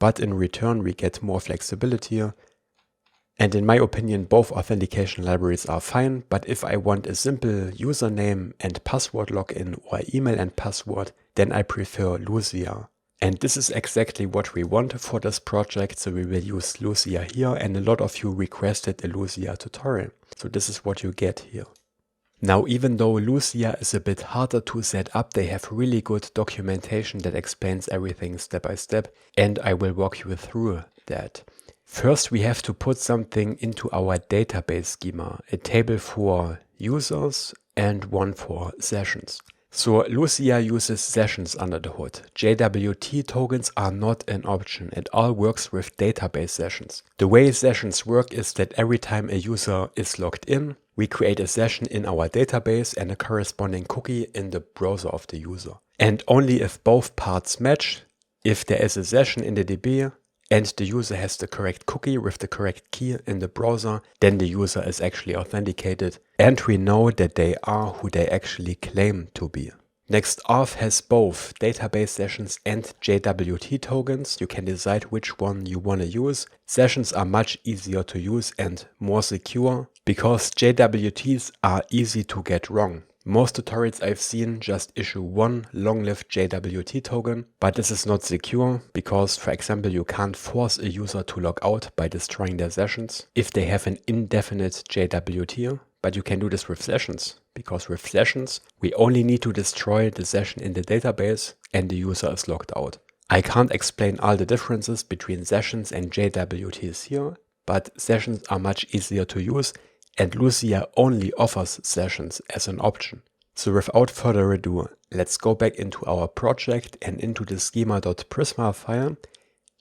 but in return, we get more flexibility. And in my opinion, both authentication libraries are fine, but if I want a simple username and password login or email and password, then I prefer Lucia. And this is exactly what we want for this project, so we will use Lucia here, and a lot of you requested a Lucia tutorial. So this is what you get here. Now, even though Lucia is a bit harder to set up, they have really good documentation that explains everything step by step, and I will walk you through that. First, we have to put something into our database schema, a table for users and one for sessions. So Lucia uses sessions under the hood. JWT tokens are not an option. It all works with database sessions. The way sessions work is that every time a user is logged in, we create a session in our database and a corresponding cookie in the browser of the user. And only if both parts match, if there is a session in the DB, and the user has the correct cookie with the correct key in the browser, then the user is actually authenticated and we know that they are who they actually claim to be. Next.auth has both database sessions and JWT tokens. You can decide which one you want to use. Sessions are much easier to use and more secure because JWTs are easy to get wrong. Most tutorials I've seen just issue one long-lived JWT token, but this is not secure because, for example, you can't force a user to log out by destroying their sessions if they have an indefinite JWT, but you can do this with sessions because with sessions, we only need to destroy the session in the database and the user is logged out. I can't explain all the differences between sessions and JWTs here, but sessions are much easier to use and Lucia only offers sessions as an option. So without further ado, let's go back into our project and into the schema.prisma file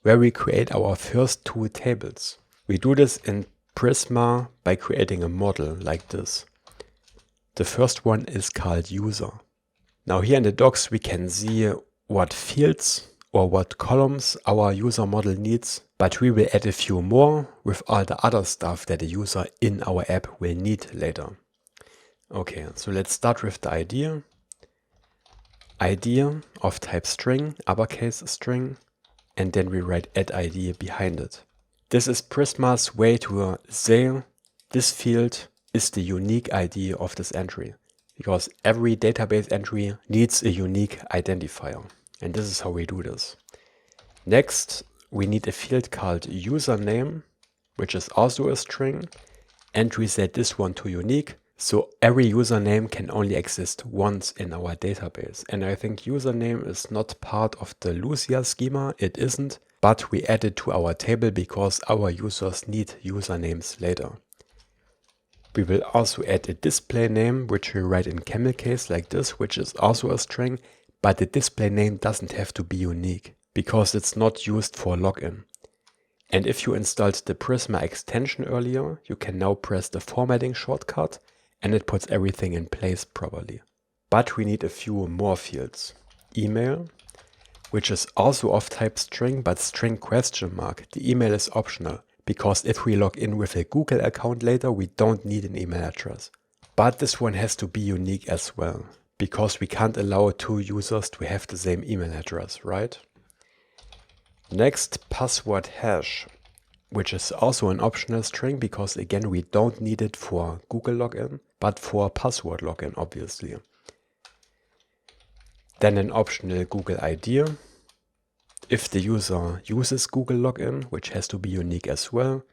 where we create our first two tables. We do this in Prisma by creating a model like this. The first one is called user. Now here in the docs, we can see what fields or what columns our user model needs, but we will add a few more with all the other stuff that the user in our app will need later. Okay, so let's start with the idea. Idea of type string, uppercase string, and then we write add ID behind it. This is Prisma's way to say this field is the unique ID of this entry, because every database entry needs a unique identifier. And this is how we do this. Next, we need a field called username, which is also a string, and we set this one to unique. So every username can only exist once in our database. And I think username is not part of the Lucia schema. It isn't, but we add it to our table because our users need usernames later. We will also add a display name, which we write in camel case like this, which is also a string, but the display name doesn't have to be unique because it's not used for login. And if you installed the Prisma extension earlier, you can now press the formatting shortcut and it puts everything in place properly. But we need a few more fields. Email, which is also of type string, but string question mark. The email is optional, because if we log in with a Google account later, we don't need an email address. But this one has to be unique as well, because we can't allow two users to have the same email address, right? Next, password hash, which is also an optional string, because again, we don't need it for Google login, but for password login, obviously. Then an optional Google ID. If the user uses Google login, which has to be unique as well.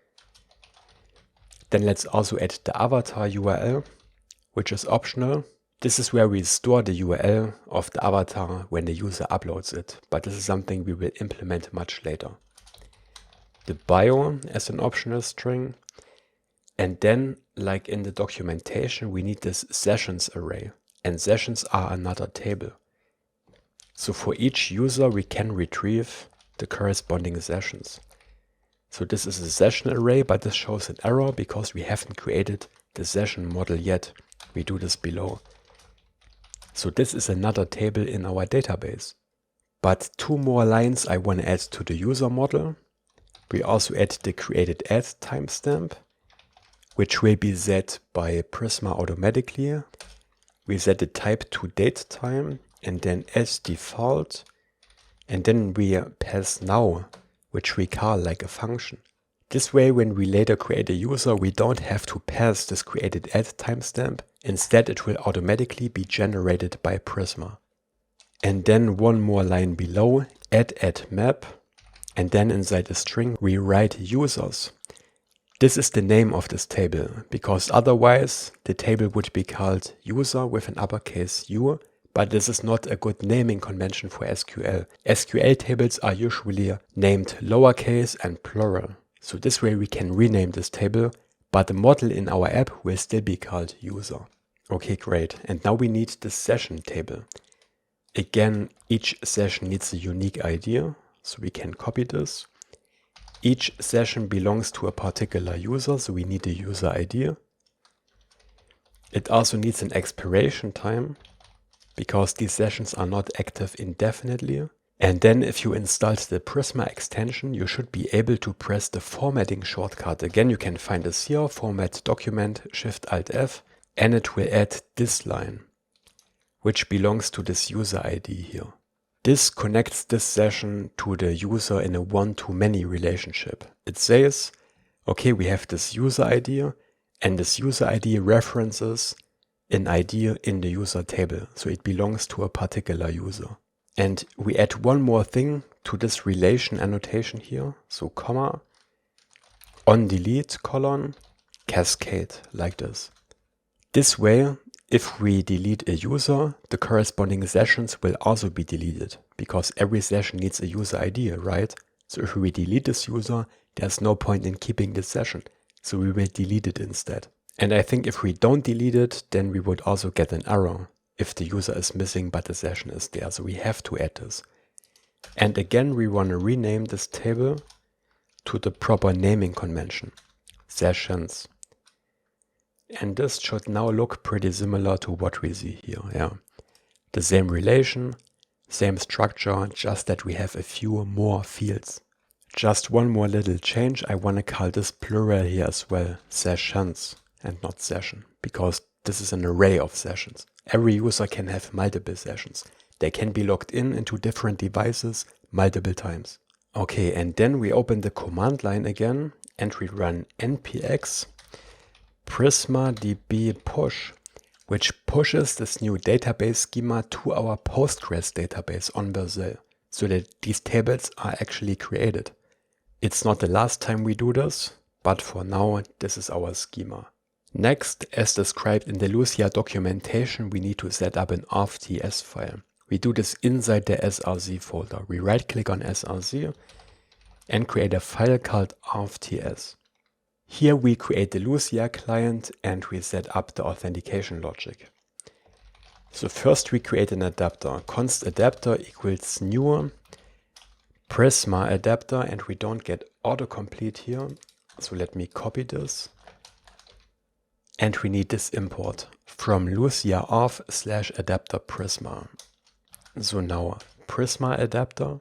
Then let's also add the avatar URL, which is optional. This is where we store the URL of the avatar when the user uploads it, but this is something we will implement much later. The bio as an optional string. And then, like in the documentation, we need this sessions array, and sessions are another table. So for each user, we can retrieve the corresponding sessions. So this is a session array, but this shows an error because we haven't created the session model yet. We do this below. So this is another table in our database. But two more lines I want to add to the user model. We also add the created add timestamp, which will be set by Prisma automatically. We set the type to datetime and then as default, and then we pass now, which we call like a function. This way, when we later create a user, we don't have to pass this created add timestamp. Instead, it will automatically be generated by Prisma. And then one more line below, add map, and then inside the string, we write users. This is the name of this table, because otherwise the table would be called user with an uppercase U, but this is not a good naming convention for SQL. SQL tables are usually named lowercase and plural. So this way we can rename this table, but the model in our app will still be called user. Okay, great. And now we need the session table. Again, each session needs a unique ID, so we can copy this. Each session belongs to a particular user, so we need a user ID. It also needs an expiration time, because these sessions are not active indefinitely. And then if you installed the Prisma extension, you should be able to press the formatting shortcut. Again, you can find this here, format document, Shift-Alt-F, and it will add this line, which belongs to this user ID here. This connects this session to the user in a one-to-many relationship. It says, okay, we have this user ID, and this user ID references an ID in the user table. So it belongs to a particular user. And we add one more thing to this relation annotation here. So comma, on delete, colon, cascade, like this. This way, if we delete a user, the corresponding sessions will also be deleted, because every session needs a user ID, right? So if we delete this user, there's no point in keeping this session. So we will delete it instead. And I think if we don't delete it, then we would also get an error if the user is missing but the session is there. So we have to add this. And again, we want to rename this table to the proper naming convention, sessions. And this should now look pretty similar to what we see here. Yeah. The same relation, same structure, just that we have a few more fields. Just one more little change, I want to call this plural here as well, sessions and not session, because this is an array of sessions. Every user can have multiple sessions. They can be logged in into different devices multiple times. Okay, and then we open the command line again and we run npx Prisma DB push, which pushes this new database schema to our Postgres database on Vercel, so that these tables are actually created. It's not the last time we do this, but for now this is our schema. Next, as described in the Lucia documentation, we need to set up an auth.ts file. We do this inside the src folder. We right click on src and create a file called auth.ts. Here we create the Lucia client and we set up the authentication logic. So first we create an adapter. Const adapter equals new Prisma adapter, and we don't get autocomplete here. So let me copy this. And we need this import from Lucia Auth /adapter Prisma. So now Prisma adapter.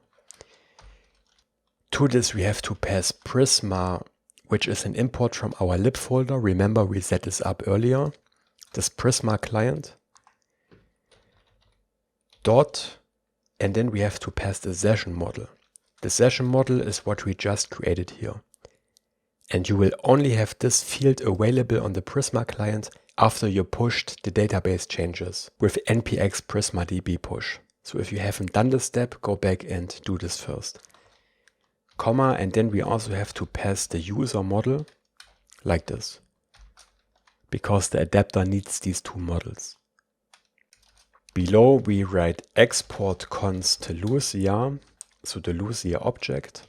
To this we have to pass Prisma, which is an import from our lib folder. Remember, we set this up earlier. This Prisma client dot, and then we have to pass the session model. The session model is what we just created here. And you will only have this field available on the Prisma client after you pushed the database changes with npx Prisma DB push. So if you haven't done this step, go back and do this first. Comma, and then we also have to pass the user model like this, because the adapter needs these two models. Below we write export const Lucia, so the Lucia object,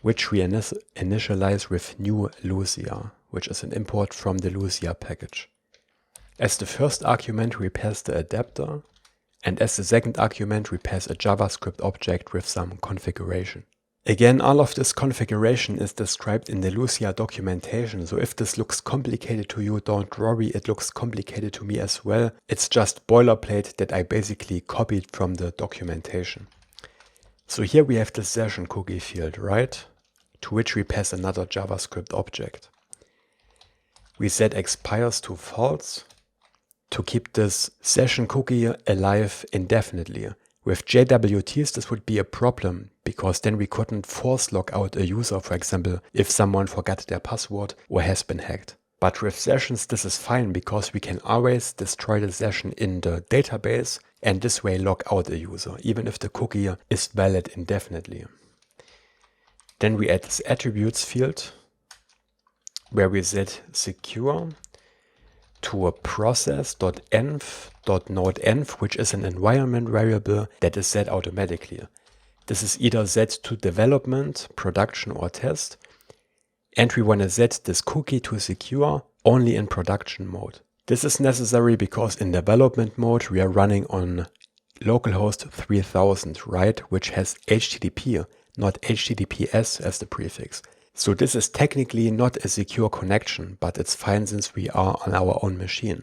which we initialize with new Lucia, which is an import from the Lucia package. As the first argument we pass the adapter, and as the second argument we pass a JavaScript object with some configuration. Again, all of this configuration is described in the Lucia documentation, so if this looks complicated to you, don't worry, it looks complicated to me as well. It's just boilerplate that I basically copied from the documentation. So here we have the session cookie field, right? To which we pass another JavaScript object. We set expires to false to keep this session cookie alive indefinitely. With JWTs, this would be a problem, because then we couldn't force log out a user, for example, if someone forgot their password or has been hacked. But with sessions, this is fine, because we can always destroy the session in the database and this way log out a user, even if the cookie is valid indefinitely. Then we add this attributes field, where we set secure to a process.env.nodeEnv, which is an environment variable that is set automatically. This is either set to development, production, or test. And we want to set this cookie to secure only in production mode. This is necessary because in development mode we are running on localhost 3000, right? Which has HTTP, not HTTPS as the prefix. So this is technically not a secure connection, but it's fine since we are on our own machine.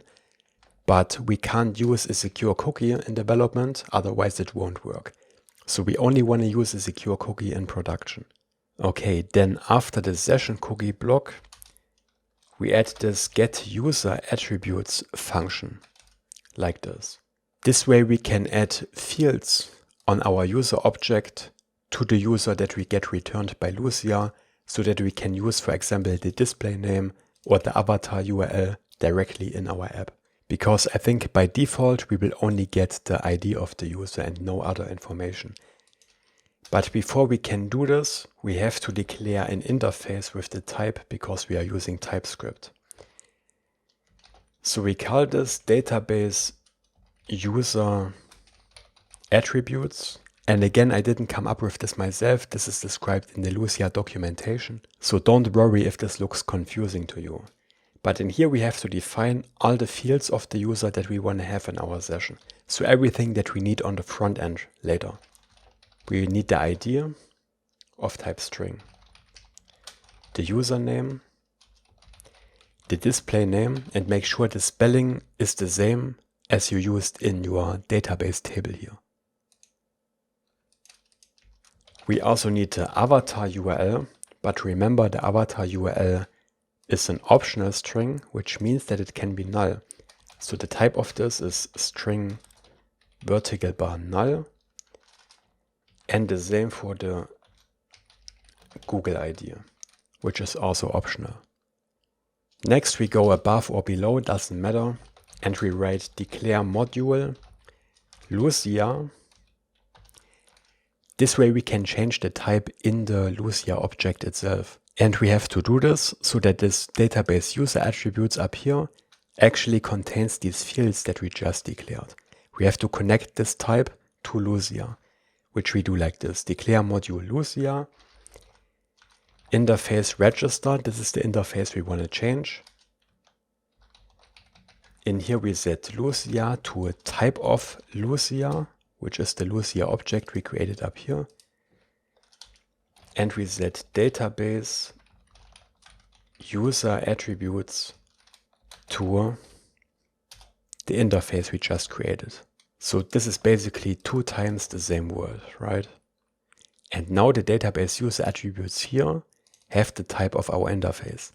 But we can't use a secure cookie in development, otherwise it won't work. So we only want to use a secure cookie in production. Okay, then after the session cookie block, we add this getUserAttributes function, like this. This way we can add fields on our user object to the user that we get returned by Lucia, so that we can use, for example, the display name or the avatar URL directly in our app. Because I think by default we will only get the ID of the user and no other information. But before we can do this, we have to declare an interface with the type, because we are using TypeScript. So we call this database user attributes. And again, I didn't come up with this myself. This is described in the Lucia documentation. So don't worry if this looks confusing to you. But in here we have to define all the fields of the user that we want to have in our session. So everything that we need on the front end later. We need the ID of type string, the username, the display name, and make sure the spelling is the same as you used in your database table here. We also need the avatar URL, but remember the avatar URL is an optional string, which means that it can be null. So the type of this is string vertical bar null, and the same for the Google ID, which is also optional. Next we go above or below, doesn't matter, and we write declare module Lucia. This way we can change the type in the Lucia object itself. And we have to do this so that this database user attributes up here actually contains these fields that we just declared. We have to connect this type to Lucia, which we do like this. Declare module Lucia, interface register, this is the interface we want to change. In here we set Lucia to a type of Lucia, which is the Lucia object we created up here. And we set database user attributes to the interface we just created. So this is basically 2 times the same word, right? And now the database user attributes here have the type of our interface.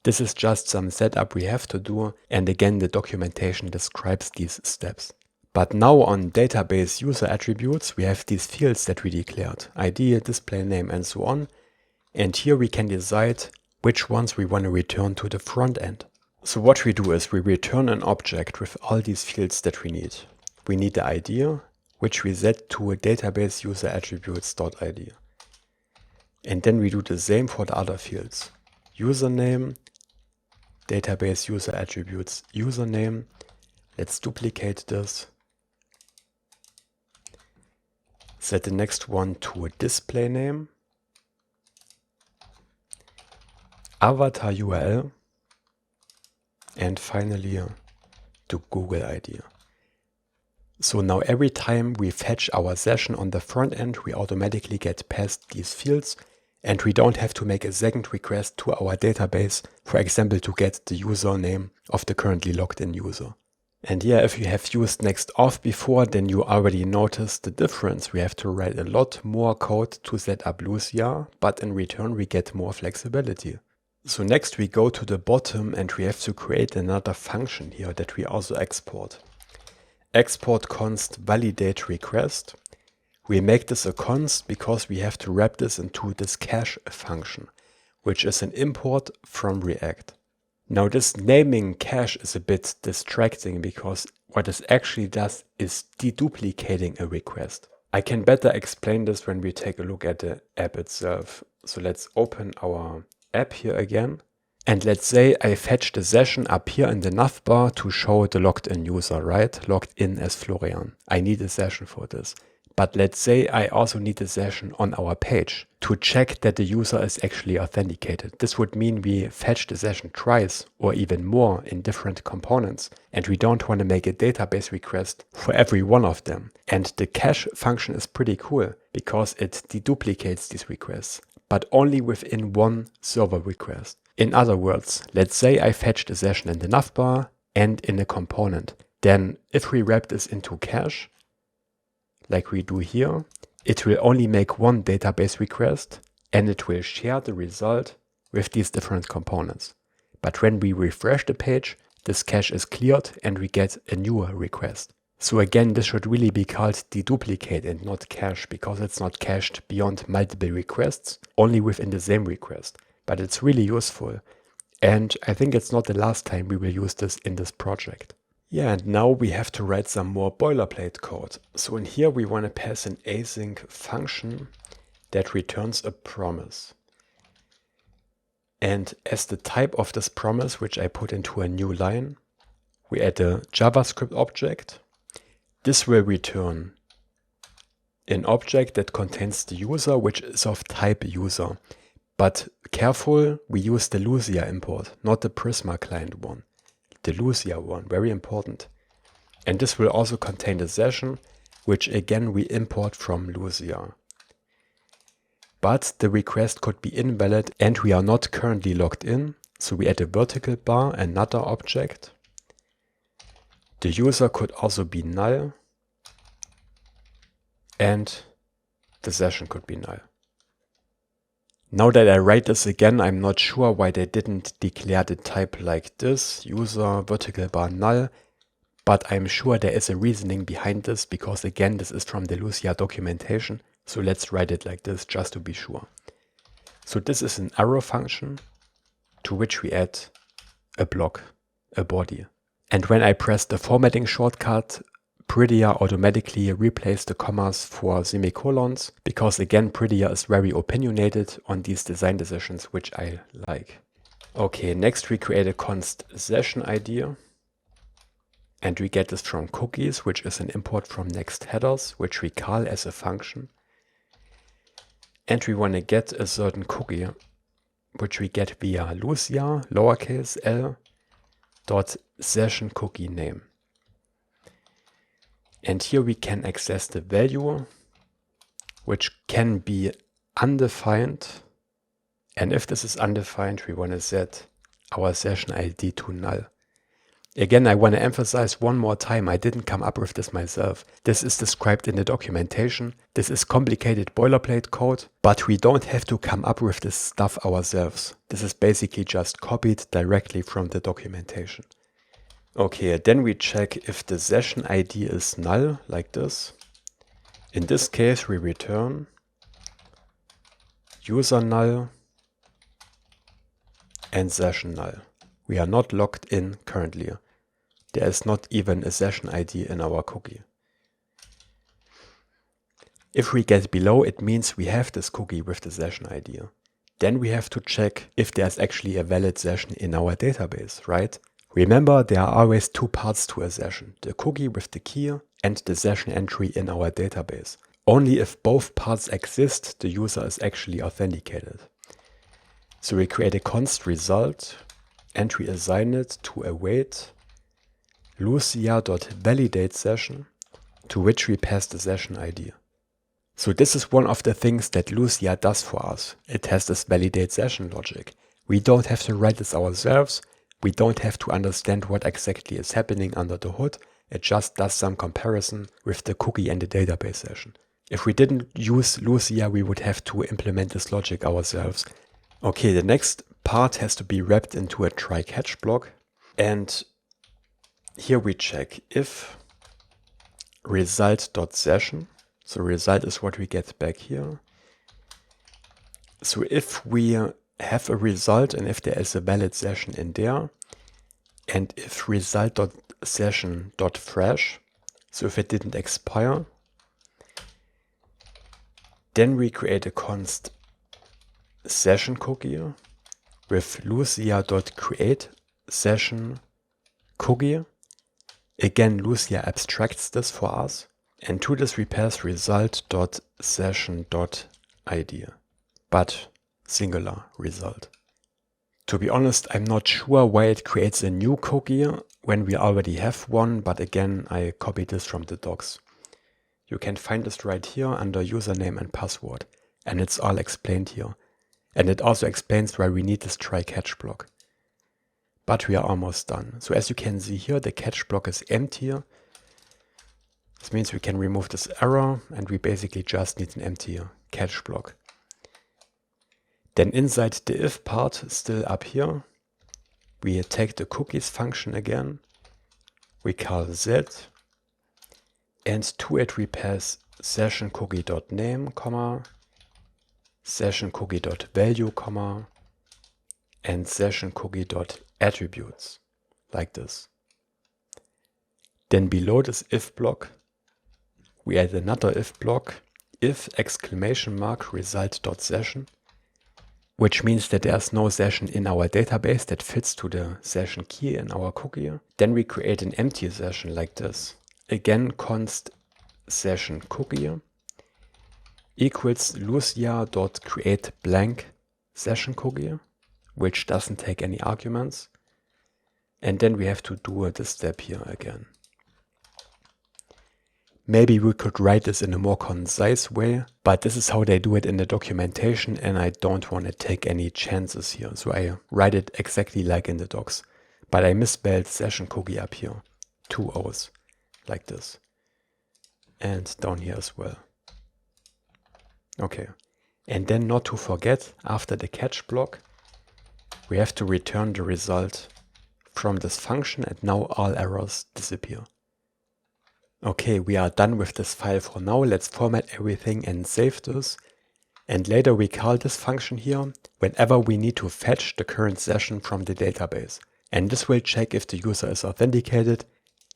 This is just some setup we have to do, and again the documentation describes these steps. But now on database user attributes we have these fields that we declared, ID, display name and so on, and here we can decide which ones we want to return to the front end. So what we do is we return an object with all these fields that we need. We need the ID, which we set to a database user attributes.id. And then we do the same for the other fields. Username, database user attributes username. Let's duplicate this. Set the next one to a display name. Avatar URL. And finally to Google ID. So now every time we fetch our session on the front end, we automatically get past these fields, and we don't have to make a second request to our database, for example, to get the username of the currently logged in user. And yeah, if you have used Next.js before, then you already noticed the difference. We have to write a lot more code to set up Lucia, but in return we get more flexibility. So next we go to the bottom and we have to create another function here that we also export. Export const validate request. We make this a const because we have to wrap this into this cache function, which is an import from React. Now this naming cache is a bit distracting because what this actually does is deduplicating a request. I can better explain this when we take a look at the app itself. So let's open our app here again. And let's say I fetch the session up here in the navbar to show the logged in user, right? Logged in as Florian. I need a session for this. But let's say I also need a session on our page to check that the user is actually authenticated. This would mean we fetch the session twice or even more in different components. And we don't want to make a database request for every one of them. And the cache function is pretty cool because it deduplicates these requests, but only within one server request. In other words, let's say I fetched a session in the navbar and in a component. Then if we wrap this into cache, like we do here, it will only make one database request and it will share the result with these different components. But when we refresh the page, this cache is cleared and we get a new request. So again, this should really be called deduplicate and not cache, because it's not cached beyond multiple requests, only within the same request. But it's really useful. And I think it's not the last time we will use this in this project. Yeah, and now we have to write some more boilerplate code. So in here we want to pass an async function that returns a promise. And as the type of this promise, which I put into a new line, we add a JavaScript object. This will return an object that contains the user, which is of type user. But careful, we use the Lucia import, not the Prisma client one. The Lucia one, very important. And this will also contain the session, which again we import from Lucia. But the request could be invalid and we are not currently logged in. So we add a vertical bar, another object. The user could also be null, and the session could be null. Now that I write this again, I'm not sure why they didn't declare the type like this, user vertical bar null, but I'm sure there is a reasoning behind this, because again, this is from the Lucia documentation. So let's write it like this just to be sure. So this is an arrow function to which we add a block, a body. And when I press the formatting shortcut, Prettier automatically replaced the commas for semicolons, because again, Prettier is very opinionated on these design decisions, which I like. Okay, next we create a const session ID, and we get this from cookies, which is an import from next headers, which we call as a function. And we want to get a certain cookie, which we get via Lucia, lowercase l, dot session cookie name. And here we can access the value, which can be undefined. And if this is undefined, we want to set our session ID to null. Again, I want to emphasize one more time, I didn't come up with this myself. This is described in the documentation. This is complicated boilerplate code, but we don't have to come up with this stuff ourselves. This is basically just copied directly from the documentation. Okay, then we check if the session ID is null, like this. In this case, we return user null and session null. We are not logged in currently. There is not even a session ID in our cookie. If we get below, it means we have this cookie with the session ID. Then we have to check if there's actually a valid session in our database, right? Remember, there are always two parts to a session, the cookie with the key and the session entry in our database. Only if both parts exist, the user is actually authenticated. So we create a const result and we assign it to await Lucia.validate session, to which we pass the session ID. So this is one of the things that Lucia does for us. It has this validate session logic. We don't have to write this ourselves. We don't have to understand what exactly is happening under the hood. It just does some comparison with the cookie and the database session. If we didn't use Lucia, we would have to implement this logic ourselves. Okay, the next part has to be wrapped into a try-catch block. And here we check if result.session. So result is what we get back here. So if we have a result and if there is a valid session in there, and if result.session.fresh, so if it didn't expire, then we create a const session cookie with Lucia.create session cookie. Again, Lucia abstracts this for us, and to this we pass result.session.id, but singular result. To be honest, I'm not sure why it creates a new cookie when we already have one, but again, I copied this from the docs. You can find this right here under username and password, and it's all explained here. And it also explains why we need this try-catch block. But we are almost done. So as you can see here, the catch block is empty. This means we can remove this error, and we basically just need an empty catch block. Then inside the if part, still up here, we take the cookies function again. We call z, and to it we pass session cookie.name, session cookie.value, and session cookie.attributes, like this. Then below this if block, we add another if block, if !result.session, which means that there's no session in our database that fits to the session key in our cookie. Then we create an empty session like this. Again, const session cookie equals Lucia.create blank session cookie, which doesn't take any arguments. And then we have to do this step here again. Maybe we could write this in a more concise way, but this is how they do it in the documentation, and I don't want to take any chances here. So I write it exactly like in the docs, but I misspelled session cookie up here. 2 O's, like this. And down here as well. Okay. And then not to forget, after the catch block, we have to return the result from this function, and now all errors disappear. Okay, we are done with this file for now. Let's format everything and save this. And later we call this function here whenever we need to fetch the current session from the database. And this will check if the user is authenticated.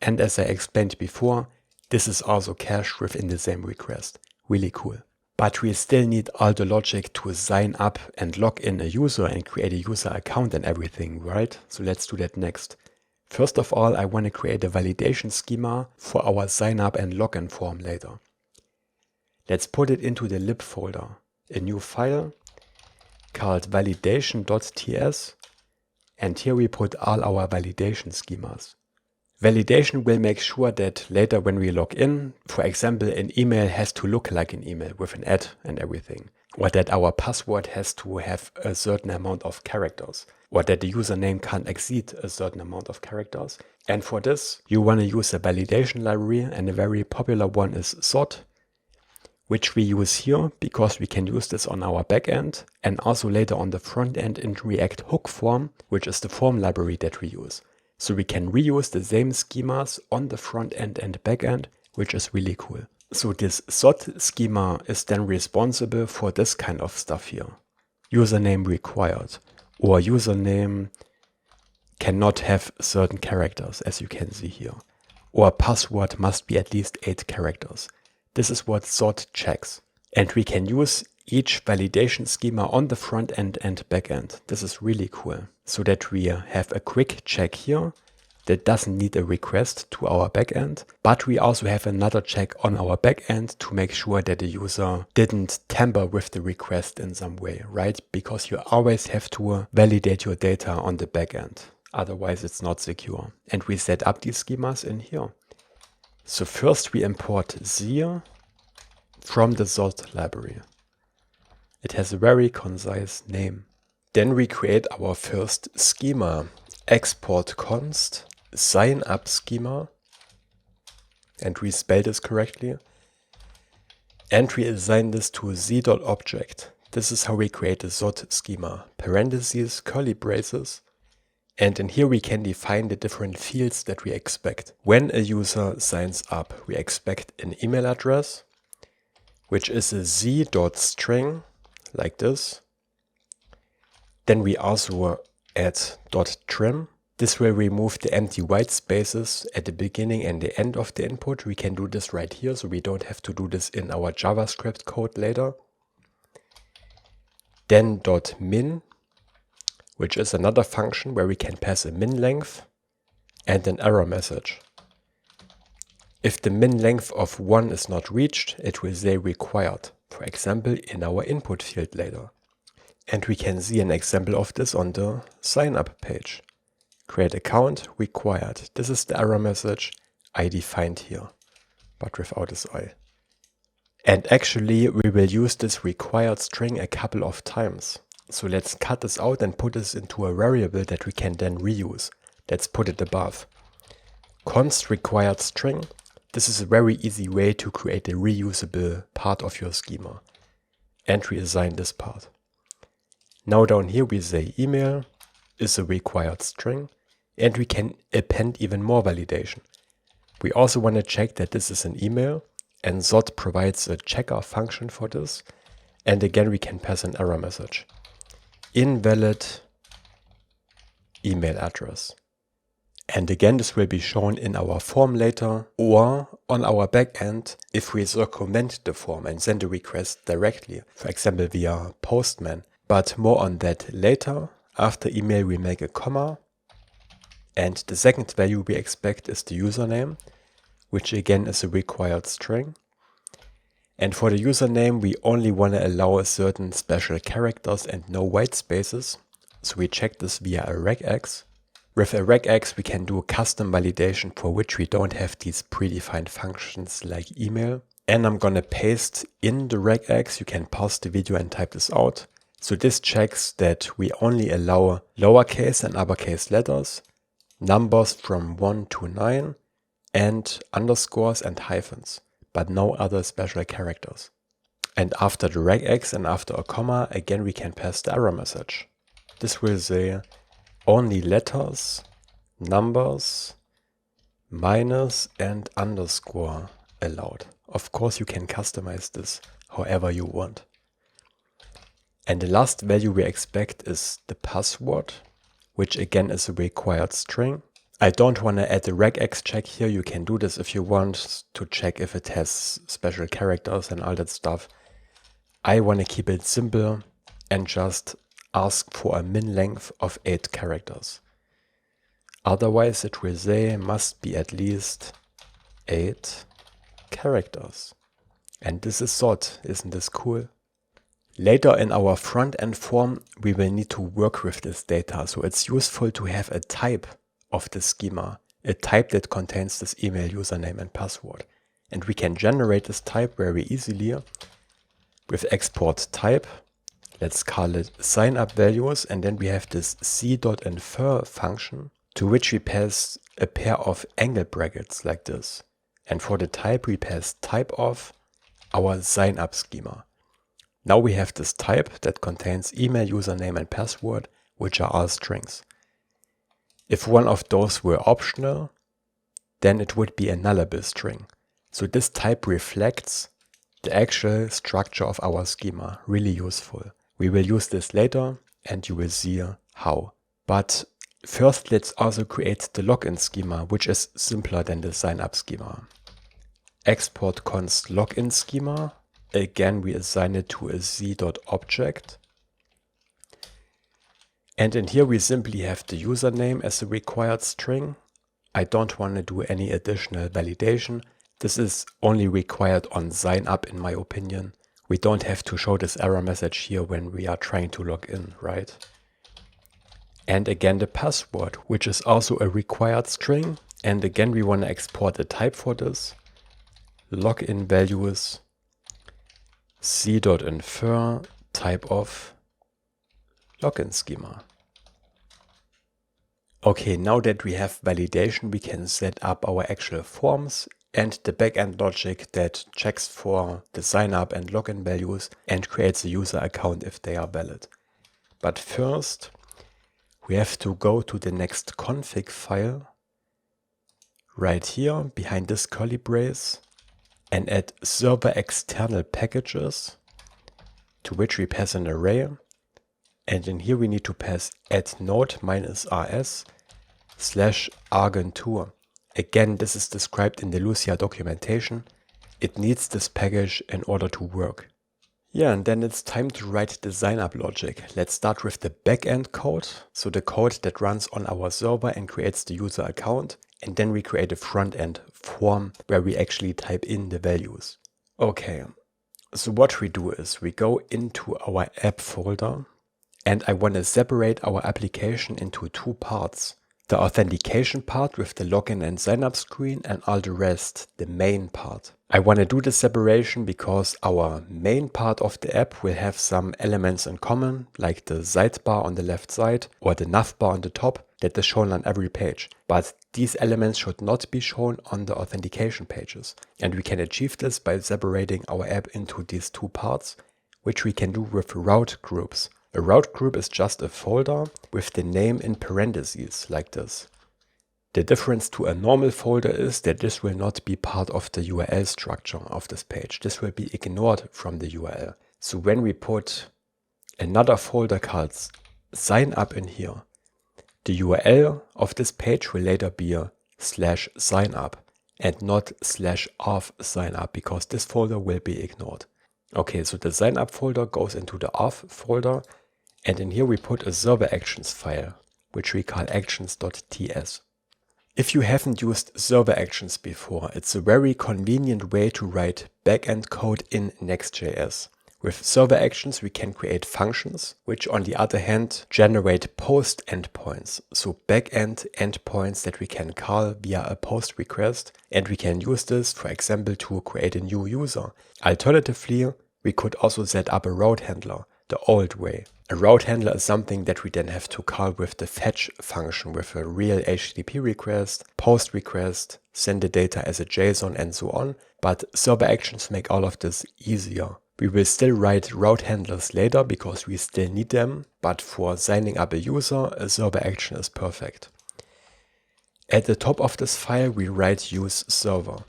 And as I explained before, this is also cached within the same request. Really cool. But we still need all the logic to sign up and log in a user and create a user account and everything, right? So let's do that next. First of all, I want to create a validation schema for our sign up and login form later. Let's put it into the lib folder, a new file called validation.tsx, and here we put all our validation schemas. Validation will make sure that later when we log in, for example, an email has to look like an email with an @ and everything, or that our password has to have a certain amount of characters, or that the username can't exceed a certain amount of characters. And for this, you want to use a validation library, and a very popular one is Zod, which we use here because we can use this on our backend and also later on the front end in React Hook Form, which is the form library that we use. So we can reuse the same schemas on the front end and back end, which is really cool. So this Zod schema is then responsible for this kind of stuff here. Username required, or username cannot have certain characters, as you can see here. Or password must be at least 8 characters. This is what Zod checks. And we can use each validation schema on the front end and back end. This is really cool. So that we have a quick check here that doesn't need a request to our backend, but we also have another check on our backend to make sure that the user didn't tamper with the request in some way, right? Because you always have to validate your data on the backend. Otherwise it's not secure. And we set up these schemas in here. So first we import Z from the Zod library. It has a very concise name. Then we create our first schema, export const sign up schema, and we spell this correctly. And we assign this to z.object. This is how we create a Zod schema, parentheses, curly braces. And in here we can define the different fields that we expect. When a user signs up, we expect an email address, which is a z.string, like this. Then we also add .trim. This will remove the empty white spaces at the beginning and the end of the input. We can do this right here, so we don't have to do this in our JavaScript code later. Then .min, which is another function where we can pass a min length and an error message. If the min length of 1 is not reached, it will say required, for example, in our input field later. And we can see an example of this on the sign up page. Create account required. This is the error message I defined here, but without this I. And actually we will use this required string a couple of times. So let's cut this out and put this into a variable that we can then reuse. Let's put it above. Const required string. This is a very easy way to create a reusable part of your schema. And we assign this part. Now down here we say email is a required string, and we can append even more validation. We also want to check that this is an email, and Zod provides a checker function for this. And again we can pass an error message. Invalid email address. And again this will be shown in our form later, or on our backend if we circumvent the form and send a request directly, for example via Postman. But more on that later. After email we make a comma, and the second value we expect is the username, which again is a required string. And for the username we only want to allow certain special characters and no white spaces, so we check this via a regex. With a regex we can do a custom validation for which we don't have these predefined functions like email. And I'm gonna paste in the regex. You can pause the video and type this out. So this checks that we only allow lowercase and uppercase letters, numbers from 1 to 9, and underscores and hyphens, but no other special characters. And after the regex and after a comma, again we can pass the error message. This will say only letters, numbers, minus and underscore allowed. Of course you can customize this however you want. And the last value we expect is the password, which again is a required string. I don't want to add a regex check here. You can do this if you want to check if it has special characters and all that stuff. I want to keep it simple and just ask for a min length of 8 characters. Otherwise it will say must be at least 8 characters. And this is Zod. Isn't this cool? Later in our front-end form, we will need to work with this data. So it's useful to have a type of the schema, a type that contains this email username and password. And we can generate this type very easily with export type. Let's call it sign up values. And then we have this c.infer function to which we pass a pair of angle brackets like this. And for the type, we pass type of our sign up schema. Now we have this type that contains email, username and password, which are all strings. If one of those were optional, then it would be a nullable string. So this type reflects the actual structure of our schema. Really useful. We will use this later and you will see how. But first let's also create the login schema, which is simpler than the sign up schema. Export const login schema. Again, we assign it to a z.object. And in here we simply have the username as a required string. I don't want to do any additional validation. This is only required on sign up in my opinion. We don't have to show this error message here when we are trying to log in, right? And again the password, which is also a required string. And again we want to export a type for this. Login values c.infer type of login schema. Okay, now that we have validation, we can set up our actual forms and the backend logic that checks for the sign up and login values and creates a user account if they are valid. But first, we have to go to the next config file right here behind this curly brace and add server external packages to which we pass an array. And in here we need to pass add node -rs /argon2. Again, this is described in the Lucia documentation. It needs this package in order to work. Yeah, and then it's time to write the sign up logic. Let's start with the backend code. So the code that runs on our server and creates the user account. And then we create a front-end form where we actually type in the values. Okay, so what we do is we go into our app folder and I want to separate our application into 2 parts. The authentication part with the login and sign up screen and all the rest, the main part. I want to do the separation because our main part of the app will have some elements in common, like the sidebar on the left side or the navbar on the top that is shown on every page. But these elements should not be shown on the authentication pages. And we can achieve this by separating our app into these 2 parts, which we can do with route groups. A route group is just a folder with the name in parentheses, like this. The difference to a normal folder is that this will not be part of the URL structure of this page. This will be ignored from the URL. So when we put another folder called sign up in here, the URL of this page will later be a /signup and not /auth signup because this folder will be ignored. Okay, so the sign up folder goes into the auth folder. And in here we put a server actions file, which we call actions.ts. If you haven't used server actions before, it's a very convenient way to write backend code in Next.js. With server actions, we can create functions, which on the other hand generate post endpoints. So backend endpoints that we can call via a post request. And we can use this, for example, to create a new user. Alternatively, we could also set up a route handler the old way. A route handler is something that we then have to call with the fetch function with a real HTTP request, post request, send the data as a JSON and so on, but server actions make all of this easier. We will still write route handlers later because we still need them, but for signing up a user, a server action is perfect. At the top of this file, we write use server.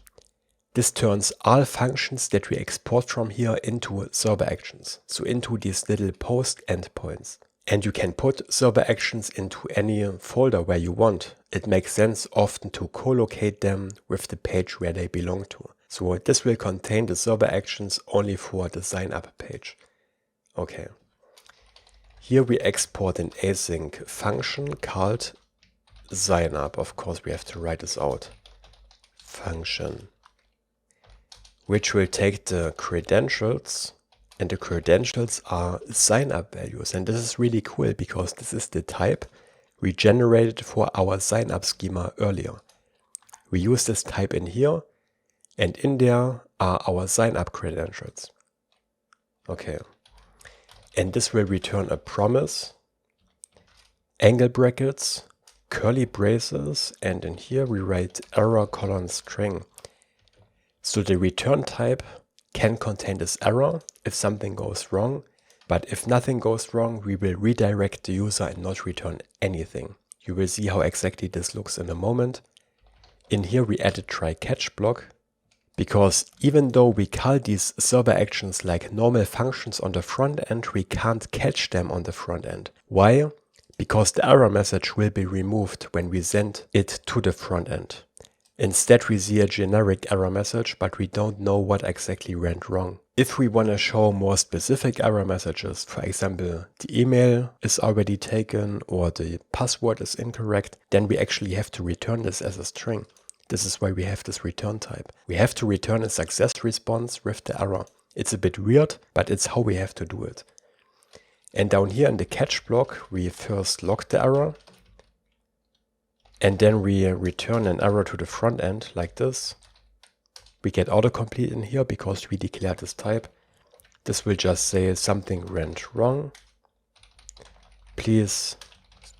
This turns all functions that we export from here into server actions, so into these little post endpoints. And you can put server actions into any folder where you want. It makes sense often to co-locate them with the page where they belong to. So this will contain the server actions only for the sign up page. Okay. Here we export an async function called sign up. Of course, we have to write this out. Function, which will take the credentials, and the credentials are sign up values. And this is really cool because this is the type we generated for our sign up schema earlier. We use this type in here, and in there are our sign up credentials. Okay. And this will return a promise, angle brackets, curly braces, and in here we write error : string. So the return type can contain this error if something goes wrong, but if nothing goes wrong, we will redirect the user and not return anything. You will see how exactly this looks in a moment. In here we added try catch block, because even though we call these server actions like normal functions on the front end, we can't catch them on the front end. Why? Because the error message will be removed when we send it to the front end. Instead, we see a generic error message, but we don't know what exactly went wrong. If we want to show more specific error messages, for example, the email is already taken or the password is incorrect, then we actually have to return this as a string. This is why we have this return type. We have to return a success response with the error. It's a bit weird, but it's how we have to do it. And down here in the catch block, we first log the error. And then we return an error to the front end like this. We get autocomplete in here because we declared this type. This will just say something went wrong. Please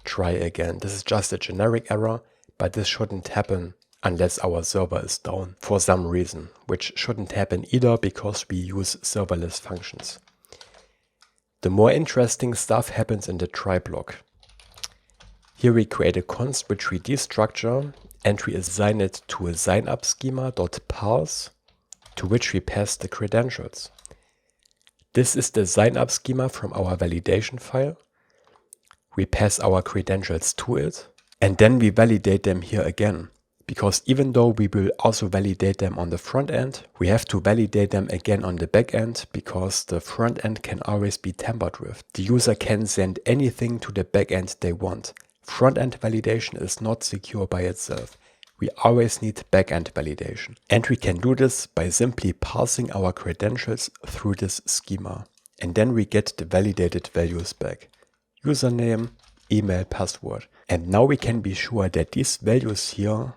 try again. This is just a generic error, but this shouldn't happen unless our server is down for some reason, which shouldn't happen either because we use serverless functions. The more interesting stuff happens in the try block. Here we create a const which we destructure and we assign it to a signup schema.parse, to which we pass the credentials. This is the signup schema from our validation file. We pass our credentials to it, and then we validate them here again. Because even though we will also validate them on the front end, we have to validate them again on the back end because the front end can always be tampered with. The user can send anything to the back end they want. Front-end validation is not secure by itself. We always need back-end validation. And we can do this by simply parsing our credentials through this schema. And then we get the validated values back. Username, email, password. And now we can be sure that these values here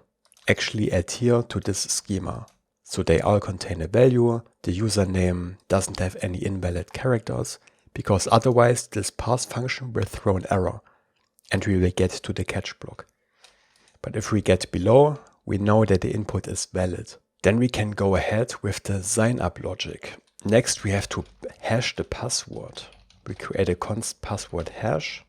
actually adhere to this schema. So they all contain a value. The username doesn't have any invalid characters, because otherwise this parse function will throw an error. And we will get to the catch block. But if we get below, we know that the input is valid. Then we can go ahead with the sign up logic. Next, we have to hash the password. We create a const password hash.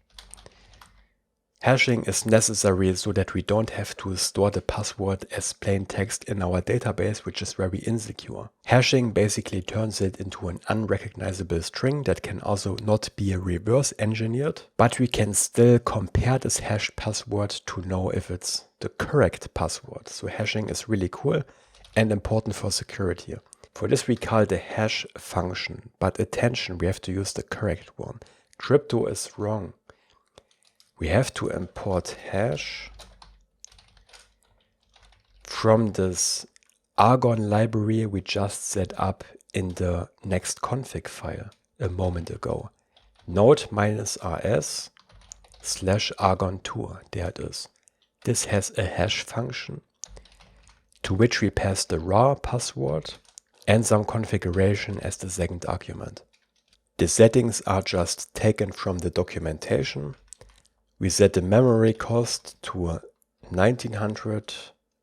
Hashing is necessary so that we don't have to store the password as plain text in our database, which is very insecure. Hashing basically turns it into an unrecognizable string that can also not be reverse engineered, but we can still compare this hashed password to know if it's the correct password. So hashing is really cool and important for security. For this we call the hash function, but attention, we have to use the correct one. Crypto is wrong. We have to import hash from this Argon library we just set up in the next config file a moment ago. node-rs/argon2, there it is. This has a hash function to which we pass the raw password and some configuration as the second argument. The settings are just taken from the documentation. We set the memory cost to 1900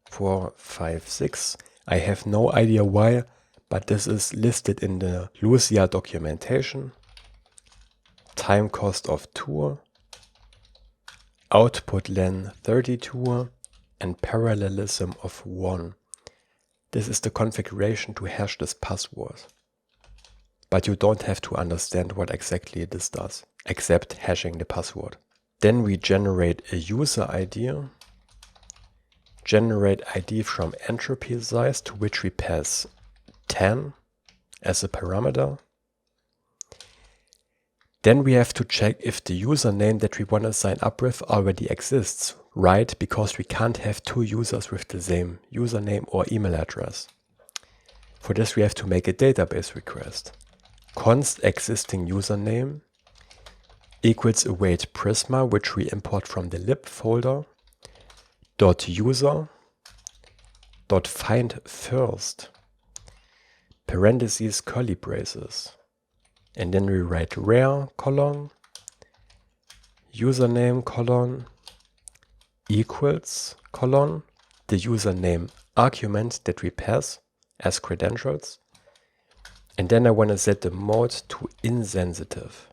456. I have no idea why, but this is listed in the Lucia documentation. Time cost of 2, output len 32, and parallelism of 1. This is the configuration to hash this password. But you don't have to understand what exactly this does, except hashing the password. Then we generate a user ID. Generate ID from entropy size, to which we pass 10 as a parameter. Then we have to check if the username that we want to sign up with already exists, right? Because we can't have two users with the same username or email address. For this we have to make a database request. Const existing username equals await Prisma, which we import from the lib folder, .user, .find first, parentheses, curly braces. And then we write where, colon, username, colon, equals, colon, the username argument that we pass as credentials. And then I want to set the mode to insensitive.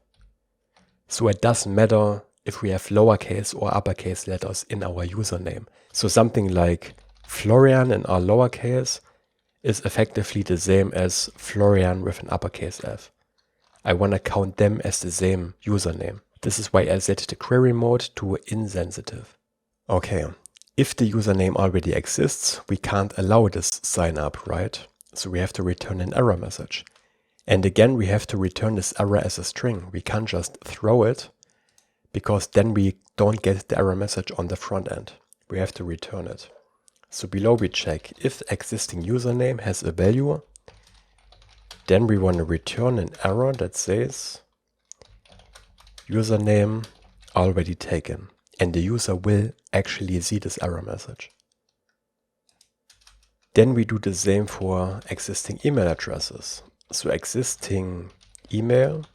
So it doesn't matter if we have lowercase or uppercase letters in our username. So something like Florian in our lowercase is effectively the same as Florian with an uppercase F. I want to count them as the same username. This is why I set the query mode to insensitive. Okay, if the username already exists, we can't allow this sign up, right? So we have to return an error message. And again, we have to return this error as a string. We can't just throw it, because then we don't get the error message on the front end. We have to return it. So below we check if existing username has a value. Then we want to return an error that says username already taken. And the user will actually see this error message. Then we do the same for existing email addresses. So existing email,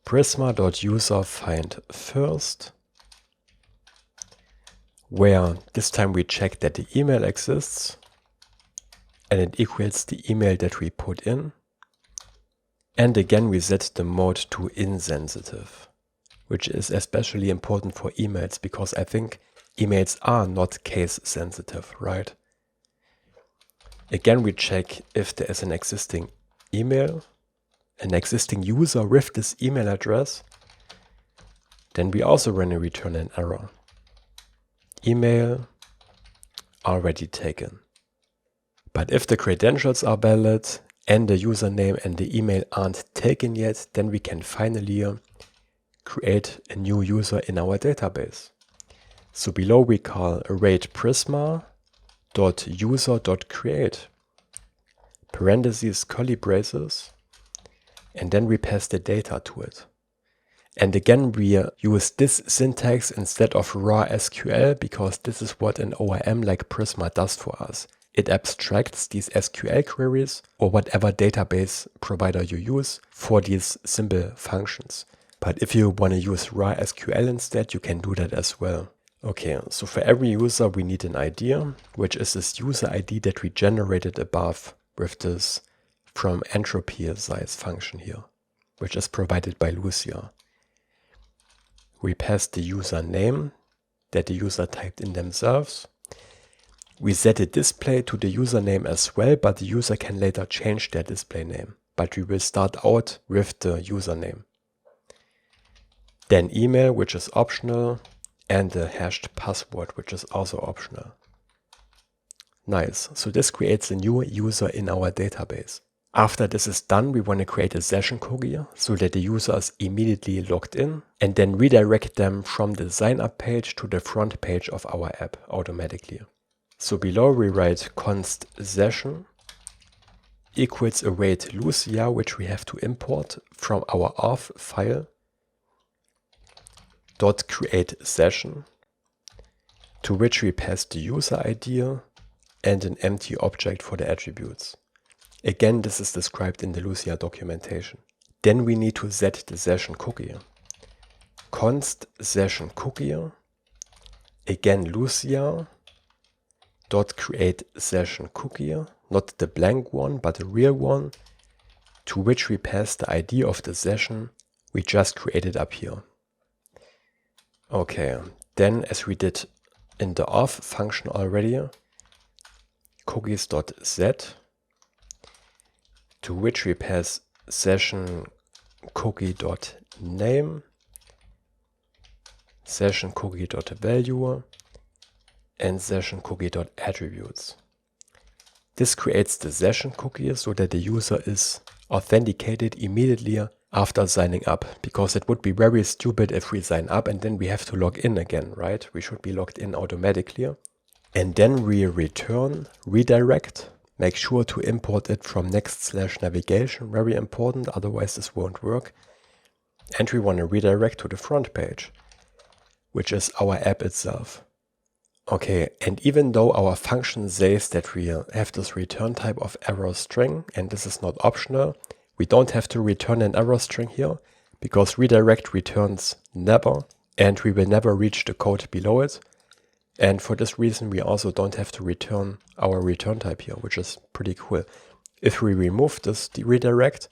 prisma.user find first, where this time we check that the email exists and it equals the email that we put in. And again we set the mode to insensitive, which is especially important for emails because I think emails are not case sensitive, right? Again, we check if there is an existing email, an existing user with this email address. Then we also want to return an error. Email already taken. But if the credentials are valid and the username and the email aren't taken yet, then we can finally create a new user in our database. So below we call await Prisma.user.create, parentheses, curly braces, and then we pass the data to it. And again, we use this syntax instead of raw SQL because this is what an ORM like Prisma does for us. It abstracts these SQL queries or whatever database provider you use for these simple functions. But if you want to use raw SQL instead, you can do that as well. Okay, so for every user we need an ID, which is this user ID that we generated above with this from entropy size function here, which is provided by Lucia. We pass the user name that the user typed in themselves. We set a display to the username as well, but the user can later change their display name. But we will start out with the username. Then email, which is optional, and the hashed password, which is also optional. Nice. So this creates a new user in our database. After this is done, we want to create a session cookie so that the user is immediately logged in and then redirect them from the sign up page to the front page of our app automatically. So below we write const session equals await Lucia, which we have to import from our auth file, dot create session, to which we pass the user ID and an empty object for the attributes. Again, this is described in the Lucia documentation. Then we need to set the session cookie. Const session cookie, again Lucia dot create session cookie, not the blank one, but a real one, to which we pass the ID of the session we just created up here. Okay, then as we did in the auth function already, cookies.set, to which we pass session cookie.name, session cookie.value, and session cookie.attributes. This creates the session cookie so that the user is authenticated immediately after signing up, because it would be very stupid if we sign up and then we have to log in again, right? We should be logged in automatically. And then we return redirect. Make sure to import it from next/navigation, very important, otherwise this won't work. And we want to redirect to the front page, which is our app itself. Okay, and even though our function says that we have this return type of error string, and this is not optional, we don't have to return an error string here, because redirect returns never, and we will never reach the code below it. And for this reason, we also don't have to return our return type here, which is pretty cool. If we remove this redirect,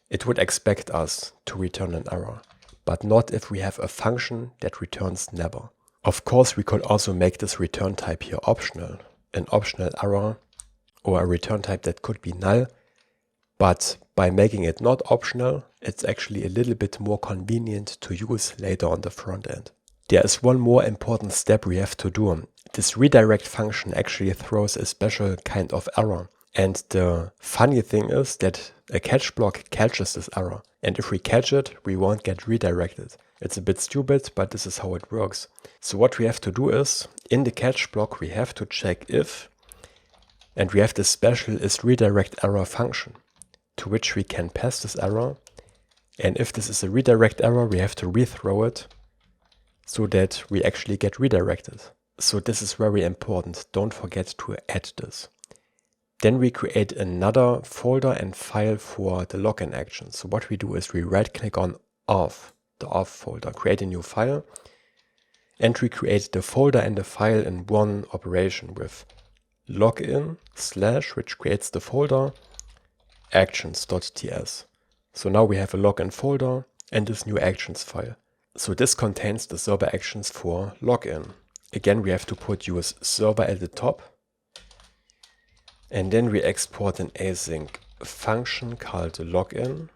it would expect us to return an error, but not if we have a function that returns never. Of course, we could also make this return type here optional, an optional error or a return type that could be null. But by making it not optional, it's actually a little bit more convenient to use later on the front end. There is one more important step we have to do. This redirect function actually throws a special kind of error. And the funny thing is that a catch block catches this error. And if we catch it, we won't get redirected. It's a bit stupid, but this is how it works. So what we have to do is, in the catch block, we have to check if, and we have this special isRedirectError function, to which we can pass this error. And if this is a redirect error, we have to rethrow it so that we actually get redirected. So this is very important. Don't forget to add this. Then we create another folder and file for the login action. So what we do is we right click on auth, the auth folder, create a new file, and we create the folder and the file in one operation with login / which creates the folder actions.ts. So now we have a login folder and this new actions file. So this contains the server actions for login. Again, we have to put use server at the top. And then we export an async function called login,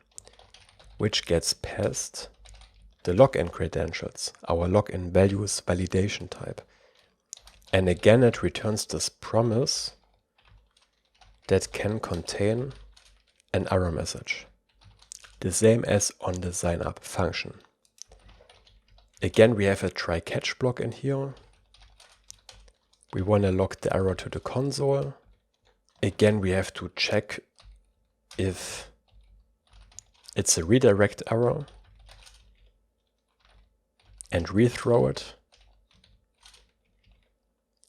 which gets passed the login credentials, our login values validation type. And again, it returns this promise that can contain an error message, the same as on the sign up function. Again, we have a try catch block in here. We want to log the error to the console. Again, we have to check if it's a redirect error and rethrow it.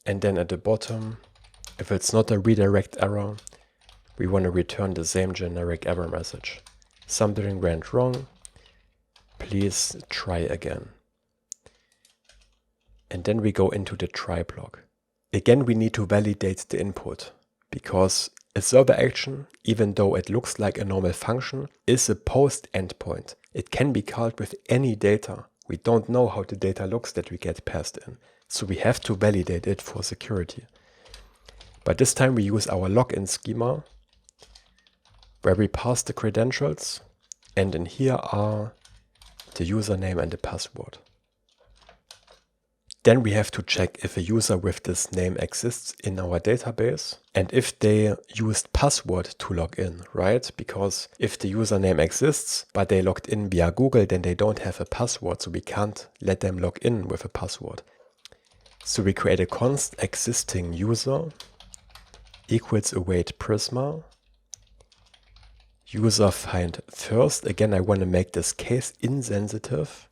And then at the bottom, if it's not a redirect error, we want to return the same generic error message. Something went wrong. Please try again. And then we go into the try block. Again, we need to validate the input, because a server action, even though it looks like a normal function, is a post endpoint. It can be called with any data. We don't know how the data looks that we get passed in. So we have to validate it for security. But this time we use our login schema, where we pass the credentials, and in here are the username and the password. Then we have to check if a user with this name exists in our database and if they used password to log in, right? Because if the username exists, but they logged in via Google, then they don't have a password, so we can't let them log in with a password. So we create a const existing user equals await Prisma, user find first. Again, I want to make this case insensitive,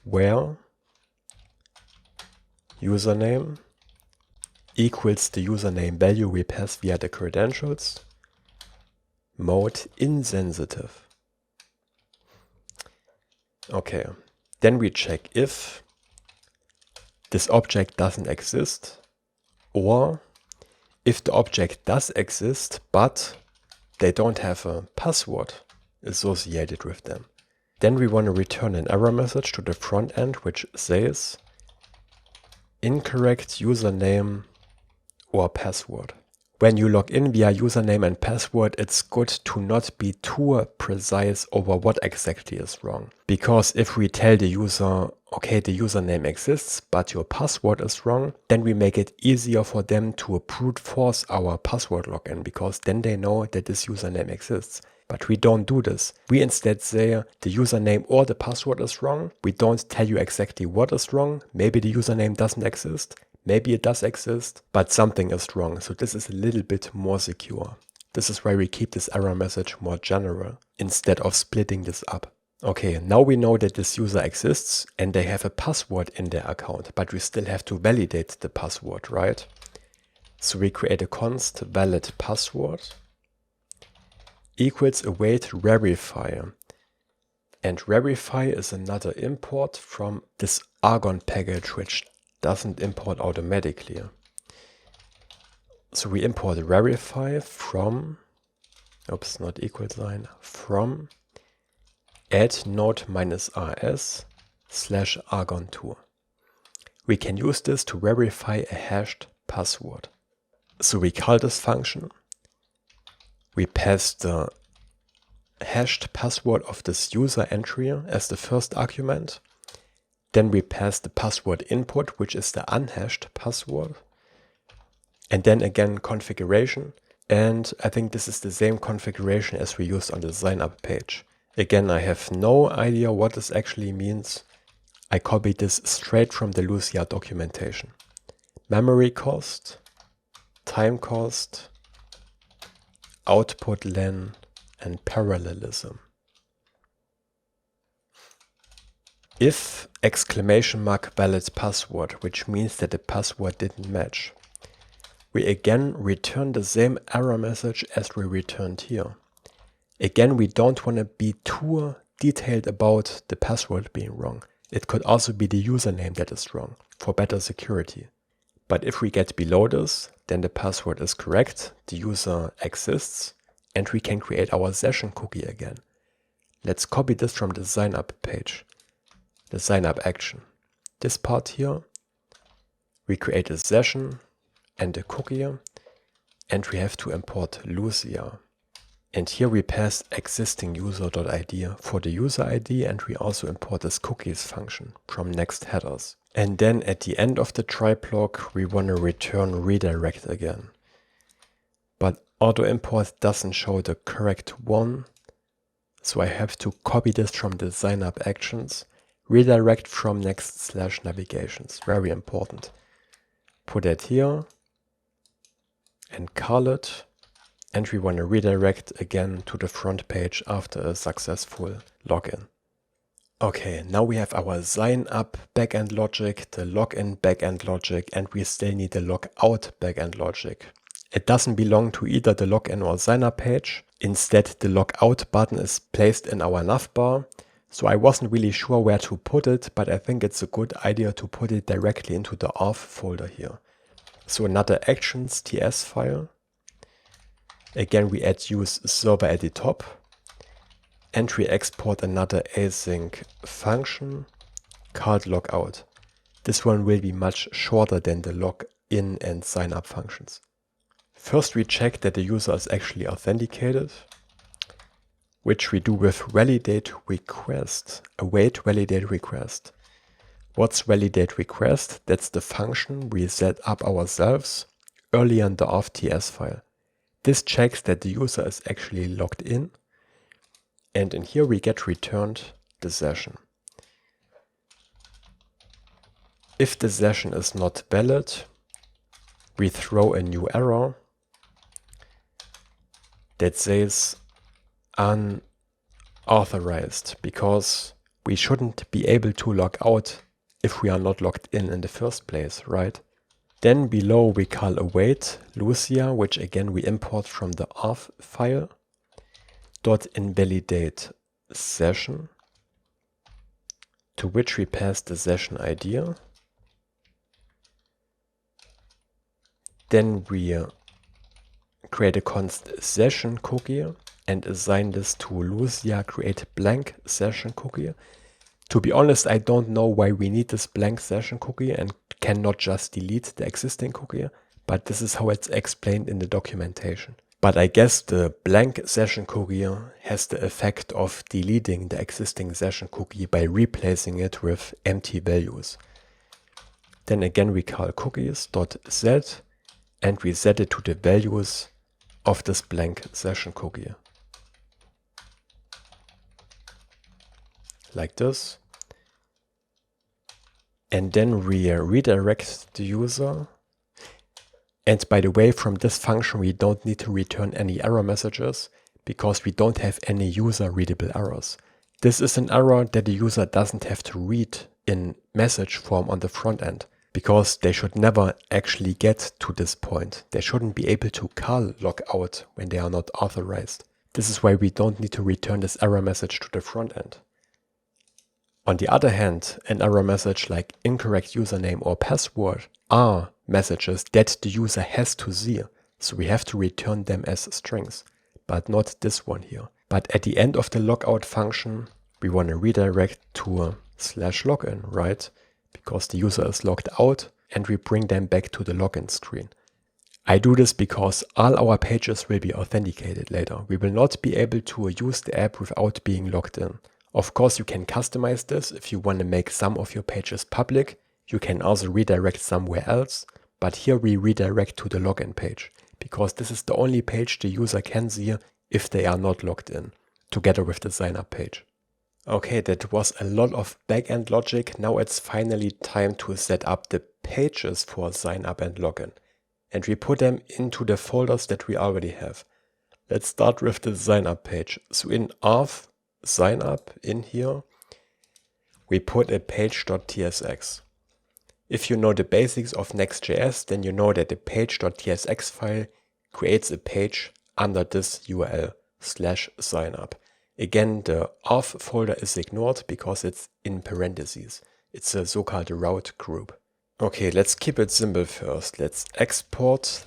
where username equals the username value we pass via the credentials, mode insensitive. Okay, then we check if this object doesn't exist, or if the object does exist, but they don't have a password associated with them. Then we want to return an error message to the front end, which says incorrect username or password. When you log in via username and password, it's good to not be too precise over what exactly is wrong. Because if we tell the user, okay, the username exists, but your password is wrong, then we make it easier for them to brute force our password login, because then they know that this username exists. But we don't do this. We instead say the username or the password is wrong. We don't tell you exactly what is wrong. Maybe the username doesn't exist. Maybe it does exist, but something is wrong. So this is a little bit more secure. This is why we keep this error message more general instead of splitting this up. Okay, now we know that this user exists and they have a password in their account, but we still have to validate the password, right? So we create a const valid password equals await verify. And verify is another import from this Argon package, which doesn't import automatically. So we import verify from, oops, not equal sign, from add node -rs / argon2. We can use this to verify a hashed password. So we call this function. We pass the hashed password of this user entry as the first argument. Then we pass the password input, which is the unhashed password. And then again configuration. And I think this is the same configuration as we used on the sign up page. Again, I have no idea what this actually means. I copied this straight from the Lucia documentation. Memory cost, time cost, output len, and parallelism. If valid password, which means that the password didn't match, we again return the same error message as we returned here. Again, we don't want to be too detailed about the password being wrong. It could also be the username that is wrong for better security. But if we get below this, then the password is correct, the user exists, and we can create our session cookie again. Let's copy this from the sign up page. The sign up action. This part here, we create a session and a cookie, and we have to import Lucia. And here we pass existing user.id for the user ID, and we also import this cookies function from next headers. And then at the end of the try block, we want to return redirect again. But auto import doesn't show the correct one, so I have to copy this from the sign up actions. Redirect from next/navigations, very important. Put it here and call it, and we want to redirect again to the front page after a successful login. Okay, now we have our sign up backend logic, the login backend logic, and we still need the logout backend logic. It doesn't belong to either the login or sign up page. Instead, the logout button is placed in our navbar. So I wasn't really sure where to put it, but I think it's a good idea to put it directly into the auth folder here. So another actions.ts file. Again, we add use server at the top. And we export another async function called logout. This one will be much shorter than the login and sign up functions. First, we check that the user is actually authenticated, which we do with validate request, await validate request. What's validate request? That's the function we set up ourselves earlier in the auth.ts file. This checks that the user is actually logged in, and in here we get returned the session. If the session is not valid, we throw a new error that says unauthorized, because we shouldn't be able to log out if we are not logged in the first place, right? Then below we call await Lucia, which again we import from the auth file, dot invalidate session, to which we pass the session ID. Then we create a const session cookie and assign this to Lucia create blank session cookie. To be honest, I don't know why we need this blank session cookie and cannot just delete the existing cookie, but this is how it's explained in the documentation. But I guess the blank session cookie has the effect of deleting the existing session cookie by replacing it with empty values. Then again we call cookies.set and we set it to the values of this blank session cookie. Like this. And then we redirect the user. And by the way, from this function, we don't need to return any error messages because we don't have any user readable errors. This is an error that the user doesn't have to read in message form on the front end because they should never actually get to this point. They shouldn't be able to call logout when they are not authorized. This is why we don't need to return this error message to the front end. On the other hand, an error message like incorrect username or password are messages that the user has to see. So we have to return them as strings, but not this one here. But at the end of the logout function, we want to redirect to /login, right? Because the user is logged out and we bring them back to the login screen. I do this because all our pages will be authenticated later. We will not be able to use the app without being logged in. Of course, you can customize this if you want to make some of your pages public. You can also redirect somewhere else, but here we redirect to the login page because this is the only page the user can see if they are not logged in, together with the sign up page. Okay, that was a lot of backend logic. Now it's finally time to set up the pages for sign up and login. And we put them into the folders that we already have. Let's start with the sign up page. So in auth sign up in here, we put a page.tsx. If you know the basics of Next.js, then you know that the page.tsx file creates a page under this URL /signup. Again, the auth folder is ignored because it's in parentheses. It's a so-called route group. Okay, let's keep it simple first. Let's export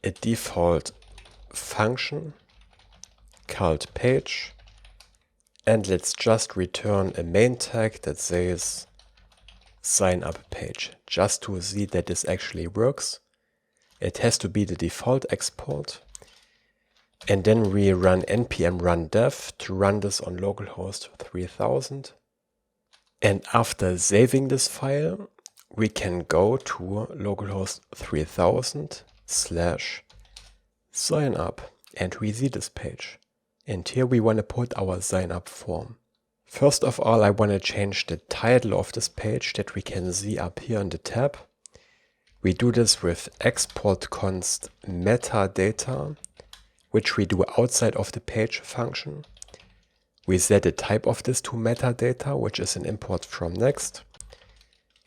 a default function called page. And let's just return a main tag that says sign up page, just to see that this actually works. It has to be the default export. And then we run npm run dev to run this on localhost 3000. And after saving this file, we can go to localhost 3000 /signup and we see this page. And here we want to put our sign up form. First of all, I want to change the title of this page that we can see up here in the tab. We do this with export const metadata, which we do outside of the page function. We set the type of this to metadata, which is an import from Next.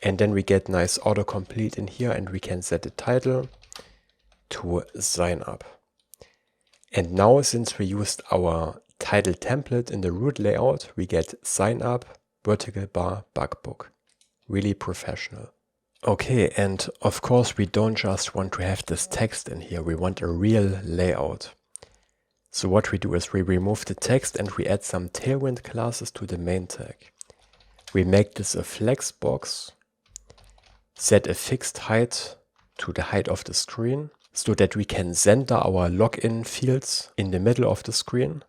And then we get nice autocomplete in here and we can set the title to sign up. And now, since we used our title template in the root layout, we get sign up, vertical bar, bug book. Really professional. Okay, and of course we don't just want to have this text in here, we want a real layout. So what we do is we remove the text and we add some Tailwind classes to the main tag. We make this a flex box, set a fixed height to the height of the screen, so that we can center our login fields in the middle of the screen.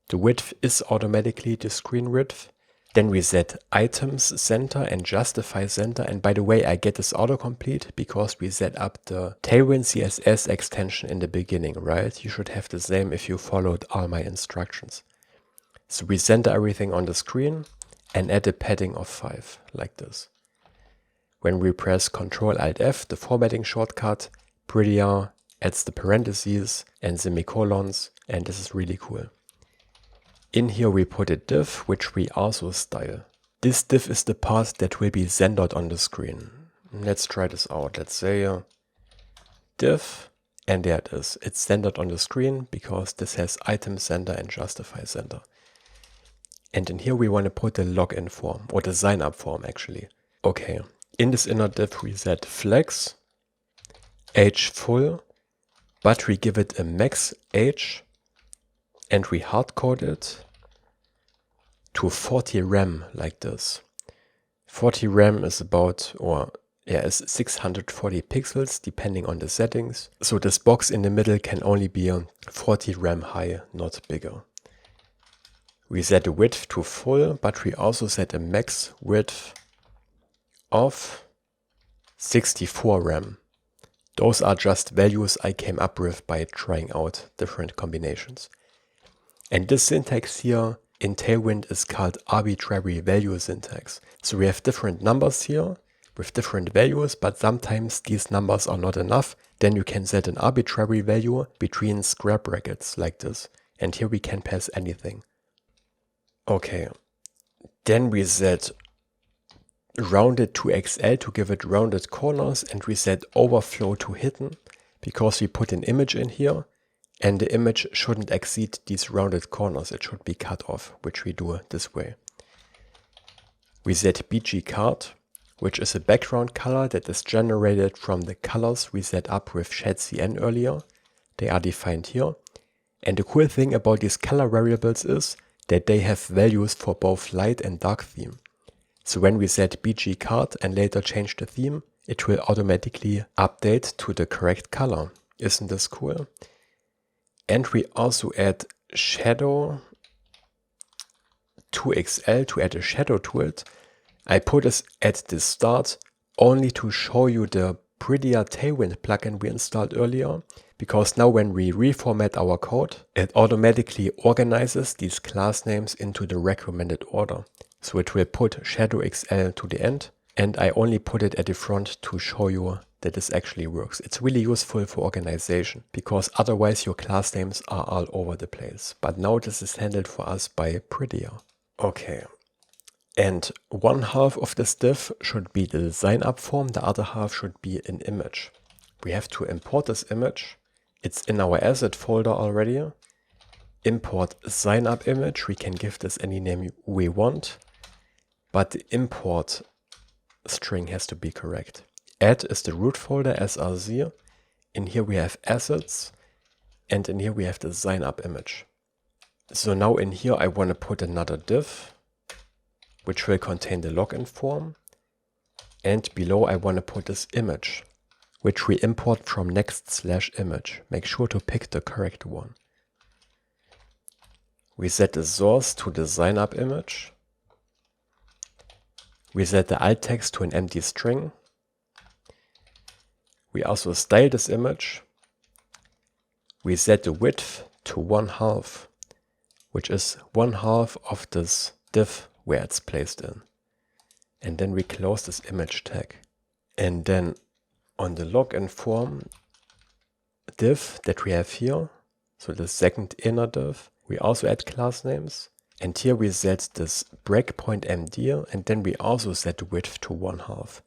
The width is automatically the screen width. Then we set items center and justify center. And by the way, I get this autocomplete because we set up the Tailwind CSS extension in the beginning, right? You should have the same if you followed all my instructions. So we center everything on the screen and add a padding of 5, like this. When we press Ctrl-Alt-F, the formatting shortcut, Prettier adds the parentheses and semicolons, and this is really cool. In here we put a div, which we also style. This div is the part that will be centered on the screen. Let's try this out. Let's say div, and there it is. It's centered on the screen because this has item center and justify center. And in here we want to put the login form, or the sign up form actually. Okay, in this inner div we set flex, age full, but we give it a max age, and we hardcode it to 40 RAM like this. 40 RAM is about, is 640 pixels depending on the settings. So this box in the middle can only be 40 RAM high, not bigger. We set the width to full, but we also set a max width of 64 RAM. Those are just values I came up with by trying out different combinations. And this syntax here in Tailwind is called arbitrary value syntax. So we have different numbers here with different values, but sometimes these numbers are not enough. Then you can set an arbitrary value between square brackets like this. And here we can pass anything. Okay, then we set rounded to XL to give it rounded corners, and we set overflow to hidden because we put an image in here. And the image shouldn't exceed these rounded corners. It should be cut off, which we do this way. We set BG card, which is a background color that is generated from the colors we set up with Shadcn earlier. They are defined here. And the cool thing about these color variables is that they have values for both light and dark theme. So when we set BG card and later change the theme, it will automatically update to the correct color. Isn't this cool? And we also add shadow to XL to add a shadow to it. I put this at the start only to show you the Prettier Tailwind plugin we installed earlier, because now when we reformat our code, it automatically organizes these class names into the recommended order. So it will put shadow XL to the end, and I only put it at the front to show you that this actually works. It's really useful for organization because otherwise your class names are all over the place. But now this is handled for us by Prettier. Okay. And one half of this div should be the sign up form. The other half should be an image. We have to import this image. It's in our asset folder already. Import sign up image. We can give this any name we want, but the import string has to be correct. Add is the root folder src. In here we have assets, and in here we have the sign up image. So now in here I want to put another div, which will contain the login form. And below I want to put this image, which we import from next/image. Make sure to pick the correct one. We set the source to the sign up image. We set the alt text to an empty string. We also style this image. We set the width to 1/2, which is 1/2 of this div where it's placed in. And then we close this image tag. And then on the login form div that we have here, so the second inner div, we also add class names. And here we set this breakpoint MD, and then we also set the width to 1/2.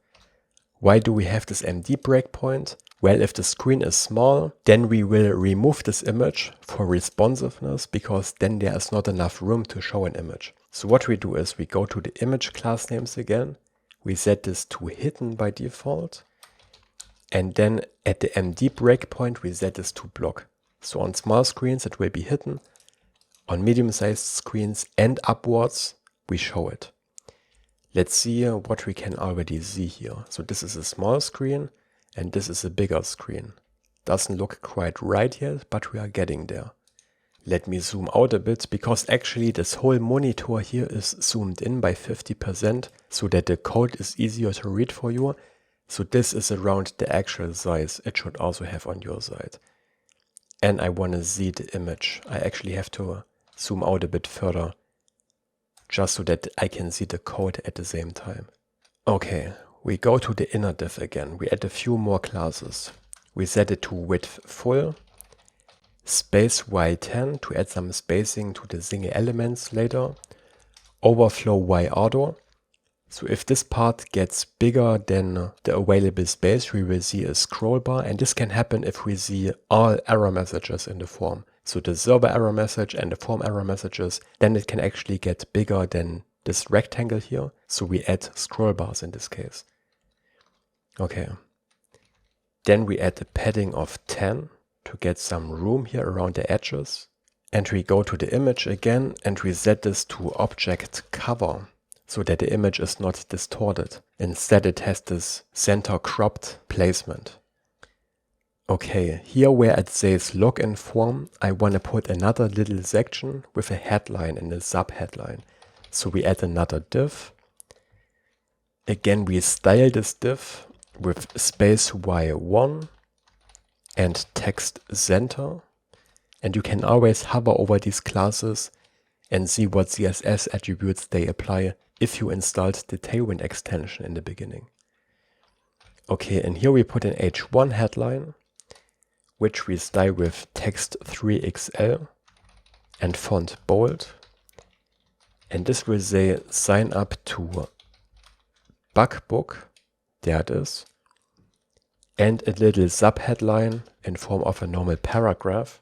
Why do we have this MD breakpoint? Well, if the screen is small, then we will remove this image for responsiveness, because then there is not enough room to show an image. So what we do is we go to the image class names again. We set this to hidden by default. And then at the MD breakpoint, we set this to block. So on small screens, it will be hidden. On medium-sized screens and upwards, we show it. Let's see what we can already see here. So this is a small screen and this is a bigger screen. Doesn't look quite right yet, but we are getting there. Let me zoom out a bit, because actually this whole monitor here is zoomed in by 50% so that the code is easier to read for you. So this is around the actual size it should also have on your side. And I want to see the image. I actually have to zoom out a bit further, just so that I can see the code at the same time. Okay, we go to the inner div again. We add a few more classes. We set it to width full, space y10 to add some spacing to the single elements later, overflow y auto, So if this part gets bigger than the available space, we will see a scroll bar, and this can happen if we see all error messages in the form. So the server error message and the form error messages, then it can actually get bigger than this rectangle here. So we add scroll bars in this case. Okay. Then we add a padding of 10 to get some room here around the edges. And we go to the image again and we set this to object cover, so that the image is not distorted. Instead, it has this center cropped placement. Okay, here where it says login form, I want to put another little section with a headline and a sub-headline. So we add another div. Again, we style this div with space y1 and text center. And you can always hover over these classes and see what CSS attributes they apply if you installed the Tailwind extension in the beginning. Okay, and here we put an h1 headline, which we style with text 3XL and font bold. And this will say sign up to bug book, there it is, and a little subheadline in form of a normal paragraph,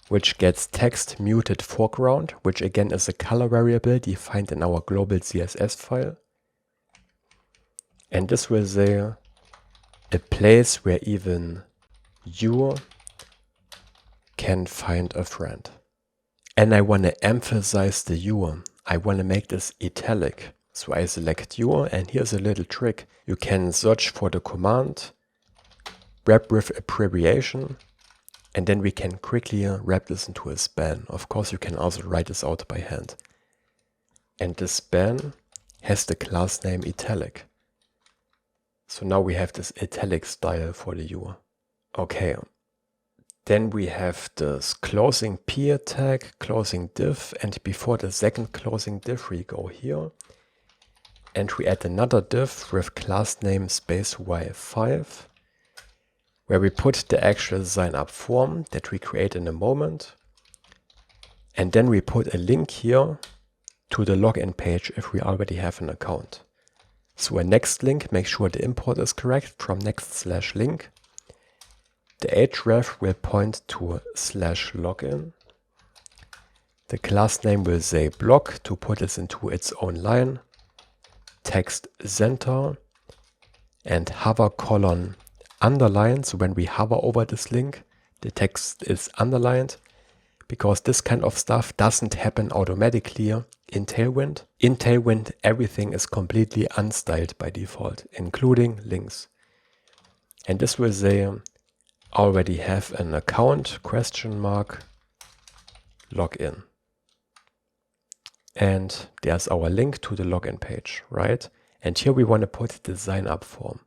which gets text muted foreground, which again is a color variable defined in our global CSS file. And this will say a place where even you can find a friend. And I want to emphasize the you. I want to make this italic. So I select you, and here's a little trick. You can search for the command, wrap with abbreviation, and then we can quickly wrap this into a span. Of course, you can also write this out by hand. And the span has the class name italic. So now we have this italic style for the U. Okay. Then we have this closing peer tag, closing div, and before the second closing div we go here. And we add another div with class name space y5, where we put the actual sign up form that we create in a moment. And then we put a link here to the login page if we already have an account. So a next link, make sure the import is correct from next/link. The href will point to /login. The class name will say block to put this into its own line. Text center and hover : underline. So when we hover over this link, the text is underlined, because this kind of stuff doesn't happen automatically in Tailwind. In Tailwind, everything is completely unstyled by default, including links. And this will say already have an account ? Login. And there's our link to the login page, right? And here we want to put the sign up form.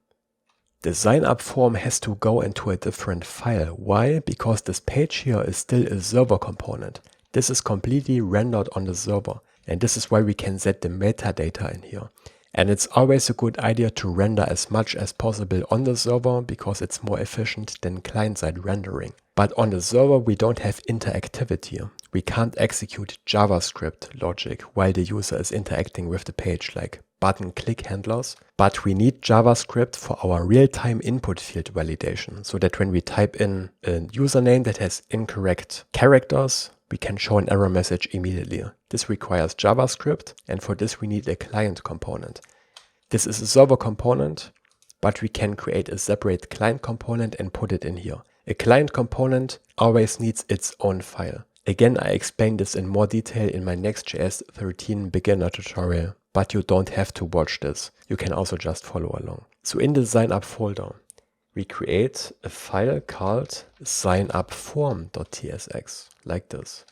The sign up form has to go into a different file. Why? Because this page here is still a server component. This is completely rendered on the server. And this is why we can set the metadata in here. And it's always a good idea to render as much as possible on the server, because it's more efficient than client-side rendering. But on the server, we don't have interactivity. We can't execute JavaScript logic while the user is interacting with the page, like button click handlers. But we need JavaScript for our real-time input field validation, so that when we type in a username that has incorrect characters, we can show an error message immediately. This requires JavaScript, and for this we need a client component. This is a server component, but we can create a separate client component and put it in here. A client component always needs its own file. Again, I explained this in more detail in my Next.js 13 beginner tutorial, but you don't have to watch this. You can also just follow along. So in the sign up folder, we create a file called signupform.tsx, like this.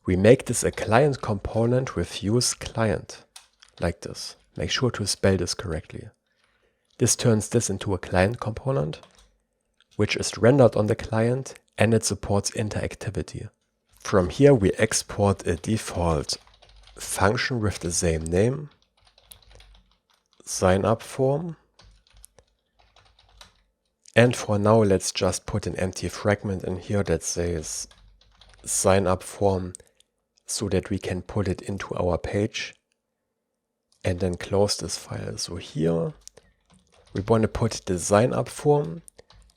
We make this a client component with useClient, like this. Make sure to spell this correctly. This turns this into a client component, which is rendered on the client, and it supports interactivity. From here we export a default function with the same name, signupform. And for now, let's just put an empty fragment in here that says signupform, so that we can put it into our page and then close this file. So here we want to put the sign up form,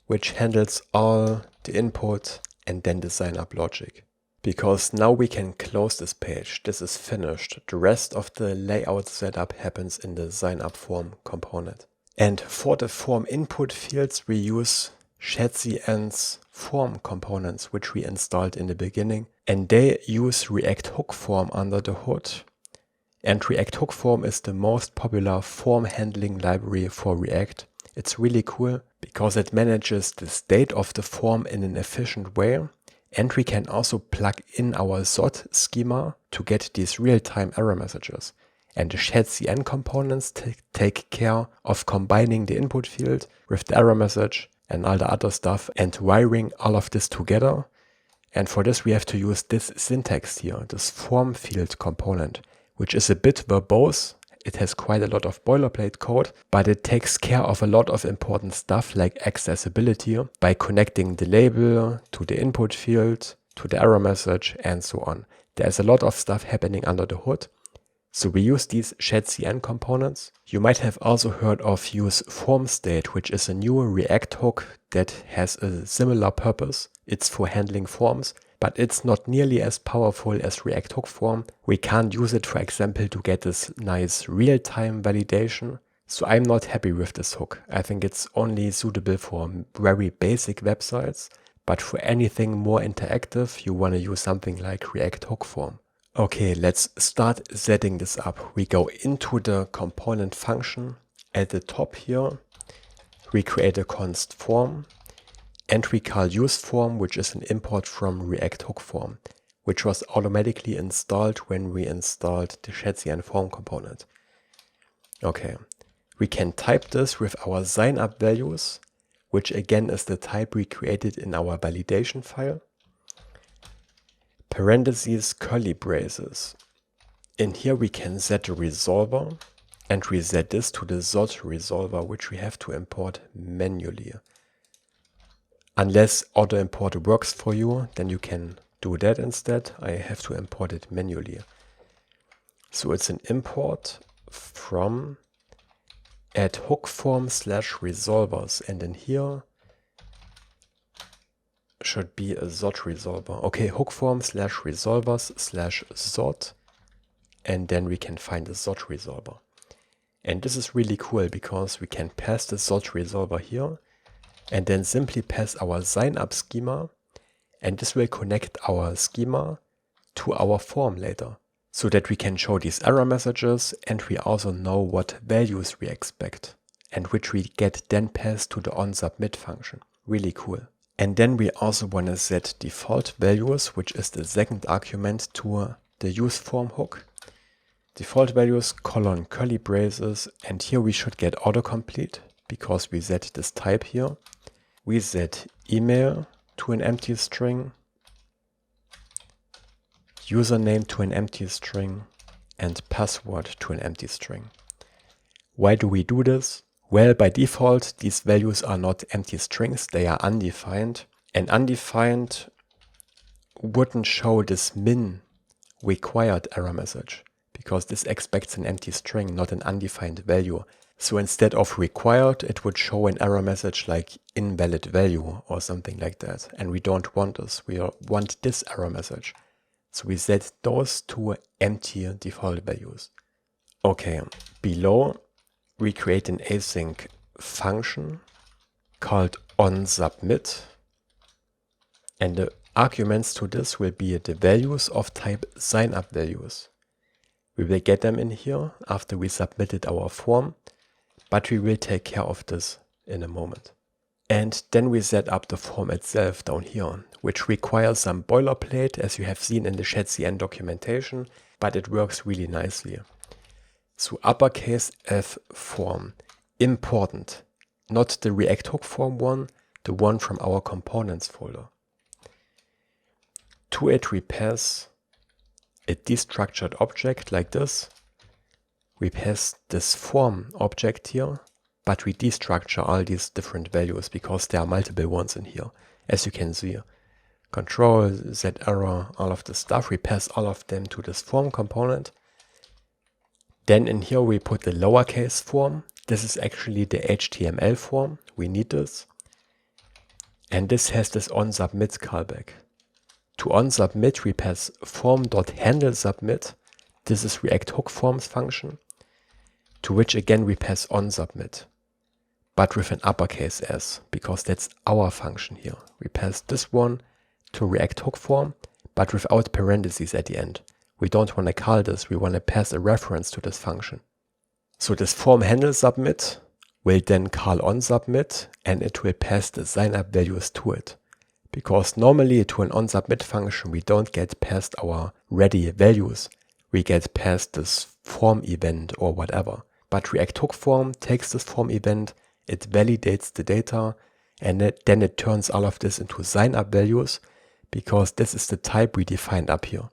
which handles all the input and then the sign up logic. Because now we can close this page. This is finished. The rest of the layout setup happens in the sign up form component. And for the form input fields, we use Shadcn's form components, which we installed in the beginning. And they use React Hook Form under the hood. And React Hook Form is the most popular form handling library for React. It's really cool because it manages the state of the form in an efficient way. And we can also plug in our Zod schema to get these real-time error messages. And the Shadcn components take care of combining the input field with the error message and all the other stuff and wiring all of this together. And for this we have to use this syntax here, this form field component, which is a bit verbose. It has quite a lot of boilerplate code, but it takes care of a lot of important stuff like accessibility by connecting the label to the input field, to the error message, and so on. There's a lot of stuff happening under the hood. So we use these Shadcn components. You might have also heard of useFormState, which is a new React hook that has a similar purpose. It's for handling forms, but it's not nearly as powerful as React Hook Form. We can't use it, for example, to get this nice real-time validation. So I'm not happy with this hook. I think it's only suitable for very basic websites, but for anything more interactive, you want to use something like React Hook Form. Okay, let's start setting this up. We go into the component function. At the top here, we create a const form. And we call useForm, which is an import from React Hook Form, which was automatically installed when we installed the Shadcn form component. Okay, we can type this with our sign up values, which again is the type we created in our validation file. Parentheses, curly braces. In here we can set a resolver, and we set this to the Zod resolver, which we have to import manually. Unless auto import works for you, then you can do that instead. I have to import it manually. So it's an import from add hook form /resolvers, and in here should be a Zod resolver. Okay, hook form /resolvers /Zod, and then we can find a Zod resolver. And this is really cool because we can pass the Zod resolver here and then simply pass our sign up schema, and this will connect our schema to our form later so that we can show these error messages, and we also know what values we expect and which we get then passed to the onSubmit function. Really cool. And then we also want to set default values, which is the second argument to the useForm hook. Default values colon curly braces, and here we should get autocomplete because we set this type here. We set email to an empty string, username to an empty string, and password to an empty string. Why do we do this? Well, by default, these values are not empty strings, they are undefined. And undefined wouldn't show this min required error message because this expects an empty string, not an undefined value. So instead of required, it would show an error message like invalid value or something like that. And we don't want this. We want this error message. So we set those two empty default values. Okay, below we create an async function called onSubmit. And the arguments to this will be the values of type signup values. We will get them in here after we submitted our form, but we will take care of this in a moment. And then we set up the form itself down here, which requires some boilerplate as you have seen in the Shadcn documentation, but it works really nicely. So uppercase F form, important, not the React Hook Form one, the one from our components folder. To it we pass a destructured object like this. We pass this form object here, but we destructure all these different values because there are multiple ones in here. As you can see, control, set error, all of this stuff, we pass all of them to this form component. Then in here we put the lowercase form. This is actually the HTML form. We need this. And this has this onSubmit callback. To onSubmit, we pass form.handleSubmit. This is React Hook Forms function, to which again we pass onSubmit, but with an uppercase S, because that's our function here. We pass this one to React Hook Form, but without parentheses at the end. We don't want to call this, we want to pass a reference to this function. So this form handle submit will then call onSubmit, and it will pass the sign-up values to it. Because normally to an onSubmit function, we don't get past our ready values. We get past this form event or whatever. But React Hook Form takes this form event, it validates the data, and then it turns all of this into sign-up values, because this is the type we defined up here.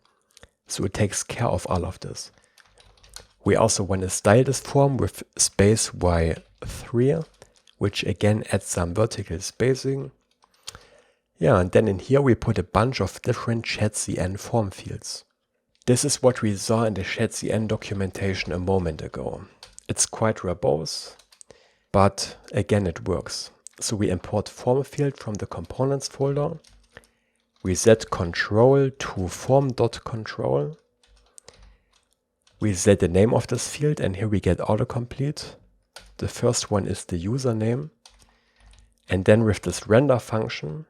So it takes care of all of this. We also want to style this form with space y3, which again adds some vertical spacing. Yeah, and then in here we put a bunch of different Shadcn form fields. This is what we saw in the Shadcn documentation a moment ago. It's quite verbose, but again it works. So we import form field from the components folder. We set control to form.control. We set the name of this field, and here we get autocomplete. The first one is the username. And then with this render function,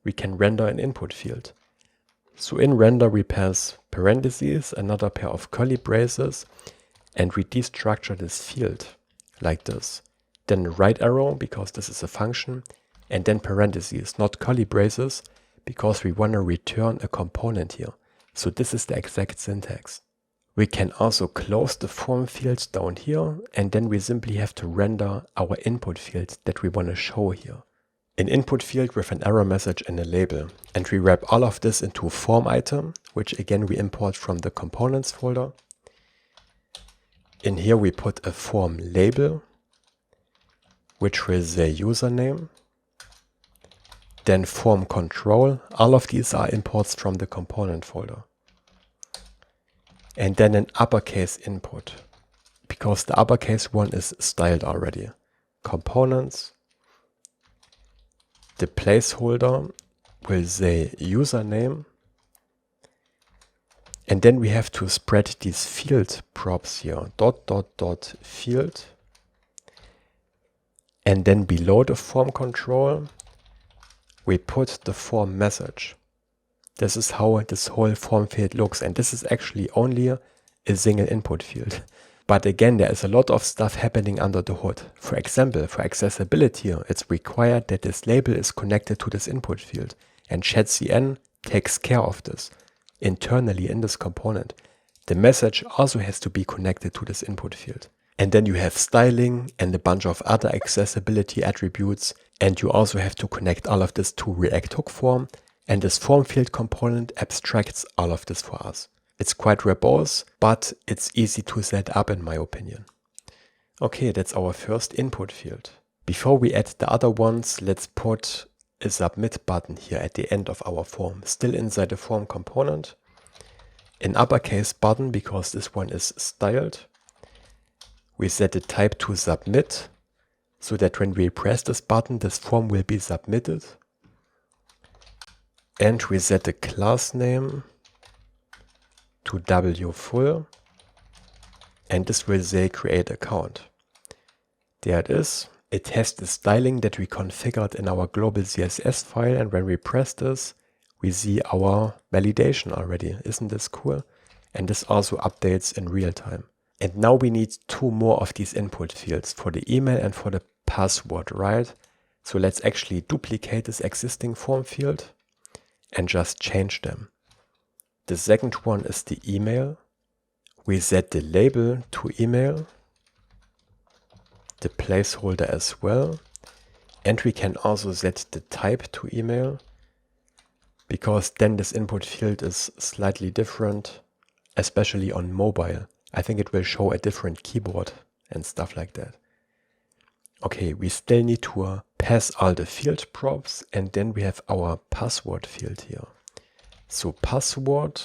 we can render an input field. So in render we pass parentheses, another pair of curly braces, and we destructure this field like this. Then right arrow, because this is a function, and then parentheses, not curly braces, because we want to return a component here. So this is the exact syntax. We can also close the form fields down here, and then we simply have to render our input field that we want to show here. An input field with an error message and a label. And we wrap all of this into a form item, which again we import from the components folder. In here we put a form label, which will say username. Then form control. All of these are imports from the component folder. And then an uppercase input, because the uppercase one is styled already. Components. The placeholder will say username. And then we have to spread these field props here. ... field. And then below the form control, we put the form message. This is how this whole form field looks, and this is actually only a single input field. But again, there is a lot of stuff happening under the hood. For example, for accessibility, it's required that this label is connected to this input field, and Shadcn takes care of this internally in this component. The message also has to be connected to this input field. And then you have styling and a bunch of other accessibility attributes, and you also have to connect all of this to React Hook Form. And this form field component abstracts all of this for us. It's quite verbose, but it's easy to set up in my opinion. Okay, that's our first input field. Before we add the other ones, let's put a submit button here at the end of our form, still inside the form component. An uppercase button, because this one is styled. We set the type to submit, so that when we press this button, this form will be submitted. And we set the class name to wfull, and this will say create account. There it is. It has the styling that we configured in our global CSS file, and when we press this, we see our validation already. Isn't this cool? And this also updates in real time. And now we need two more of these input fields for the email and for the password, right? So let's actually duplicate this existing form field and just change them. The second one is the email. We set the label to email, the placeholder as well, and we can also set the type to email, because then this input field is slightly different, especially on mobile. I think it will show a different keyboard and stuff like that. Okay, we still need to pass all the field props, and then we have our password field here. So password,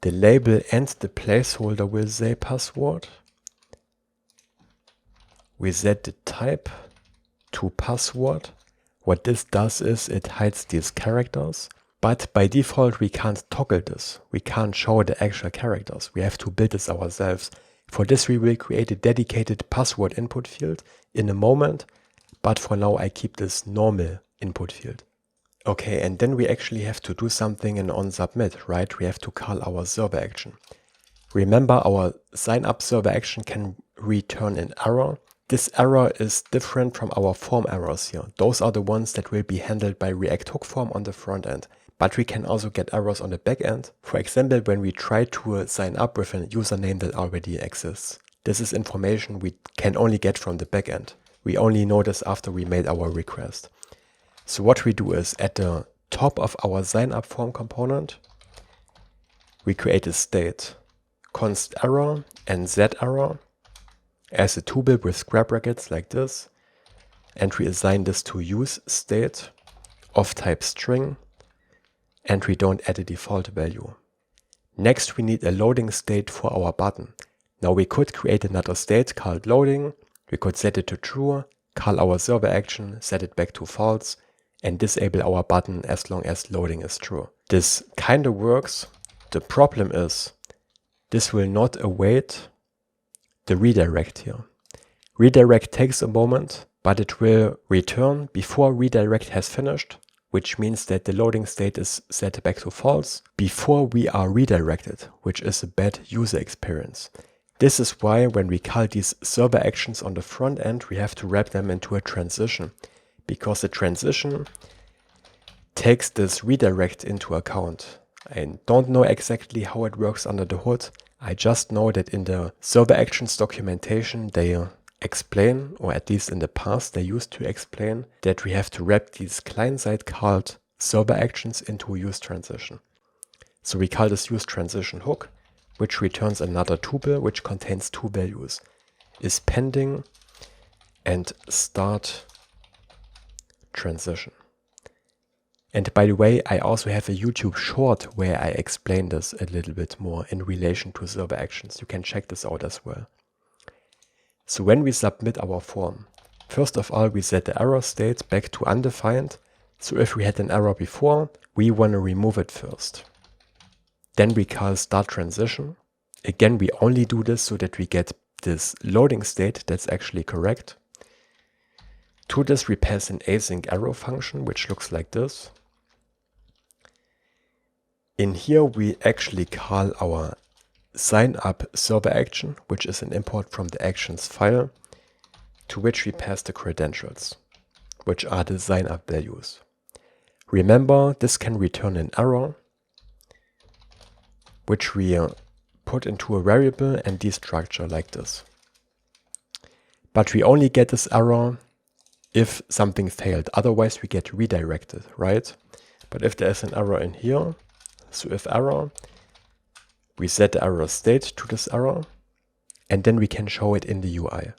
The label and the placeholder will say password. We set the type to password. What this does is it hides these characters, but by default we can't toggle this. We can't show the actual characters. We have to build this ourselves. For this we will create a dedicated password input field in a moment, but for now I keep this normal input field. Okay, and then we actually have to do something in onSubmit, right? We have to call our server action. Remember, our sign up server action can return an error. This error is different from our form errors here. Those are the ones that will be handled by React Hook Form on the front end. But we can also get errors on the back end. For example, when we try to sign up with a username that already exists. This is information we can only get from the back end. We only know this after we made our request. So what we do is at the top of our sign up form component, we create a state, const error and set error as a tuple with square brackets like this. And we assign this to use state of type string, and we don't add a default value. Next, we need a loading state for our button. Now we could create another state called loading. We could set it to true, call our server action, set it back to false, and disable our button as long as loading is true. This kind of works. The problem is this will not await the redirect here. Redirect takes a moment, but it will return before redirect has finished, which means that the loading state is set back to false before we are redirected, which is a bad user experience. This is why when we call these server actions on the front end, we have to wrap them into a transition, because the transition takes this redirect into account. I don't know exactly how it works under the hood. I just know that in the server actions documentation, they explain, or at least in the past, they used to explain that we have to wrap these client-side called server actions into use transition. So we call this use transition hook, which returns another tuple which contains two values, is pending and start transition. And by the way, I also have a YouTube short where I explain this a little bit more in relation to server actions. You can check this out as well. So when we submit our form, first of all, we set the error state back to undefined. So if we had an error before, we want to remove it first. Then we call start transition. Again, we only do this so that we get this loading state that's actually correct. To this, we pass an async arrow function, which looks like this. In here, we actually call our sign up server action, which is an import from the actions file, to which we pass the credentials, which are the sign up values. Remember, this can return an error, which we put into a variable and destructure like this. But we only get this error if something failed, otherwise we get redirected, right? But if there's an error in here, so if error, we set the error state to this error, and then we can show it in the UI.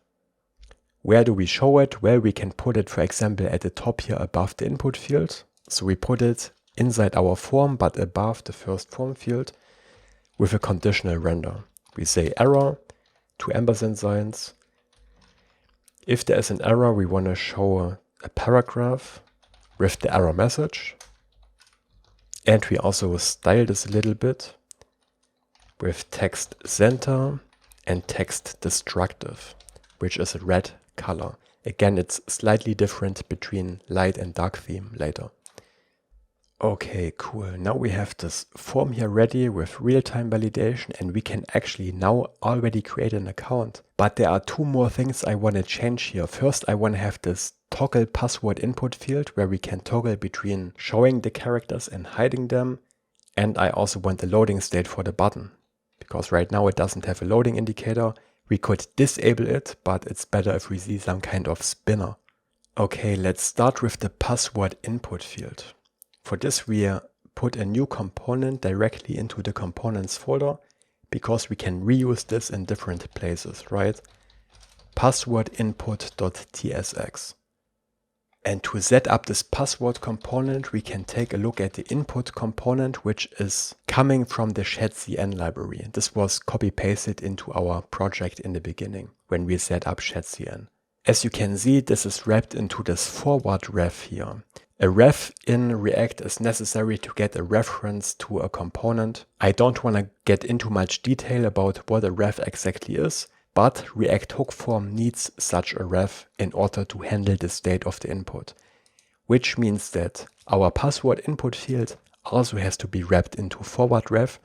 Where do we show it? Well, we can put it, for example, at the top here above the input field. So we put it inside our form, but above the first form field with a conditional render. We say error, 2 ampersand signs. If there is an error, we want to show a paragraph with the error message. And we also style this a little bit with text center and text destructive, which is a red color. Again, it's slightly different between light and dark theme later. Okay, cool. Now we have this form here ready with real-time validation, and we can actually now already create an account. But there are two more things I want to change here. First, I want to have this toggle password input field where we can toggle between showing the characters and hiding them. And I also want the loading state for the button, because right now it doesn't have a loading indicator. We could disable it, but it's better if we see some kind of spinner. Okay, let's start with the password input field. For this, we put a new component directly into the components folder, because we can reuse this in different places, right? Password input.tsx. And to set up this password component, we can take a look at the input component, which is coming from the Shadcn library. This was copy-pasted into our project in the beginning when we set up Shadcn. As you can see, this is wrapped into this forward ref here. A ref in React is necessary to get a reference to a component. I don't want to get into much detail about what a ref exactly is, but React Hook Form needs such a ref in order to handle the state of the input, which means that our password input field also has to be wrapped into forward ref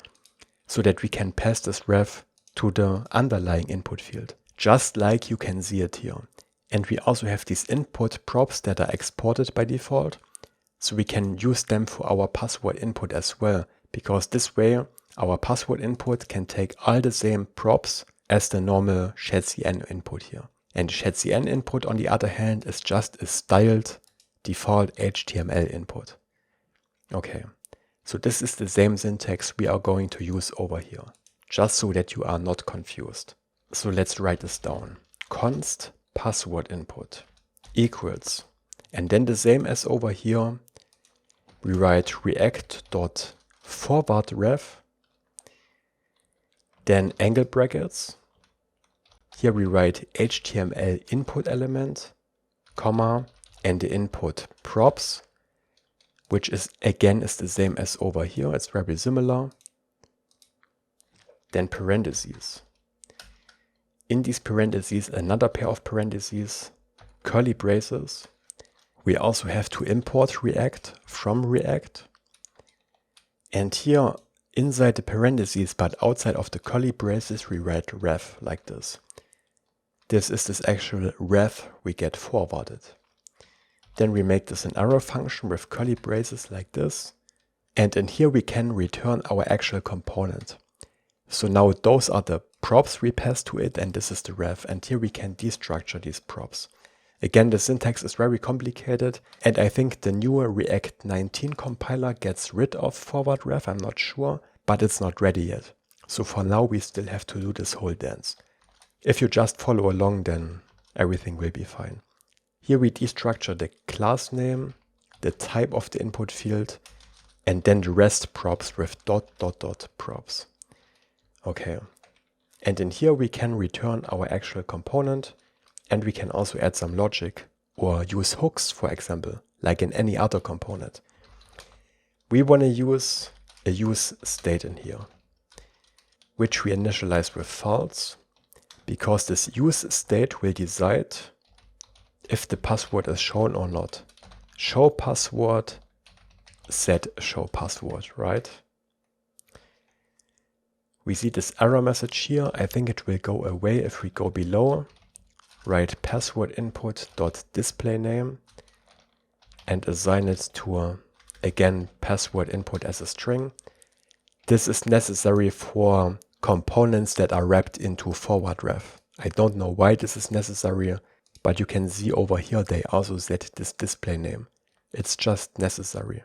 so that we can pass this ref to the underlying input field, just like you can see it here. And we also have these input props that are exported by default, so we can use them for our password input as well, because this way our password input can take all the same props as the normal Shadcn input here. And Shadcn input, on the other hand, is just a styled default HTML input. Okay, so this is the same syntax we are going to use over here, just so that you are not confused. So let's write this down. Const password input equals, and then the same as over here, we write react.forwardRef, then angle brackets. Here we write HTML input element, comma, and the input props, which is again is the same as over here. It's very similar. Then parentheses. In these parentheses, another pair of parentheses, curly braces. We also have to import React from React. And here inside the parentheses, but outside of the curly braces, we write ref like this. This is this actual ref we get forwarded. Then we make this an arrow function with curly braces like this. And in here we can return our actual component. So now those are the props we pass to it, and this is the ref. And here we can destructure these props. Again, the syntax is very complicated, and I think the newer React 19 compiler gets rid of forward ref, I'm not sure, but it's not ready yet. So for now we still have to do this whole dance. If you just follow along, then everything will be fine. Here we destructure the class name, the type of the input field, and then the rest props with ... props. Okay. And in here we can return our actual component, and we can also add some logic or use hooks, for example, like in any other component. We want to use a use state in here, which we initialize with false, because this use state will decide if the password is shown or not. Show password, set show password, right? We see this error message here. I think it will go away if we go below, write password input dot display name, and assign it to again password input as a string. This is necessary for components that are wrapped into forward ref. I don't know why this is necessary, but you can see over here they also set this display name. It's just necessary.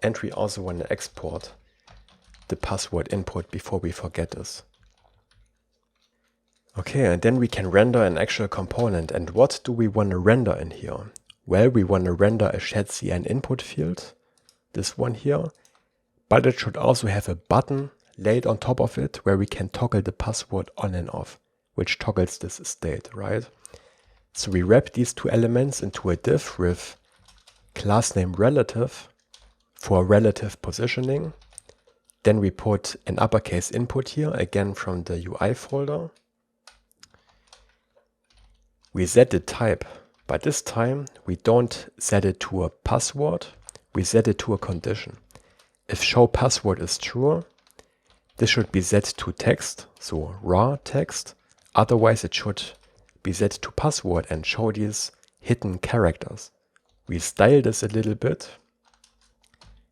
And we also want to export the password input before we forget this. Okay, and then we can render an actual component. And what do we want to render in here? Well, we want to render a Shadcn input field, this one here, but it should also have a button laid on top of it where we can toggle the password on and off, which toggles this state, right? So we wrap these two elements into a div with class name relative for relative positioning. Then we put an uppercase input here, again from the UI folder. We set the type, but this time we don't set it to a password, we set it to a condition. If show password is true, this should be set to text, so raw text. Otherwise it should be set to password and show these hidden characters. We style this a little bit.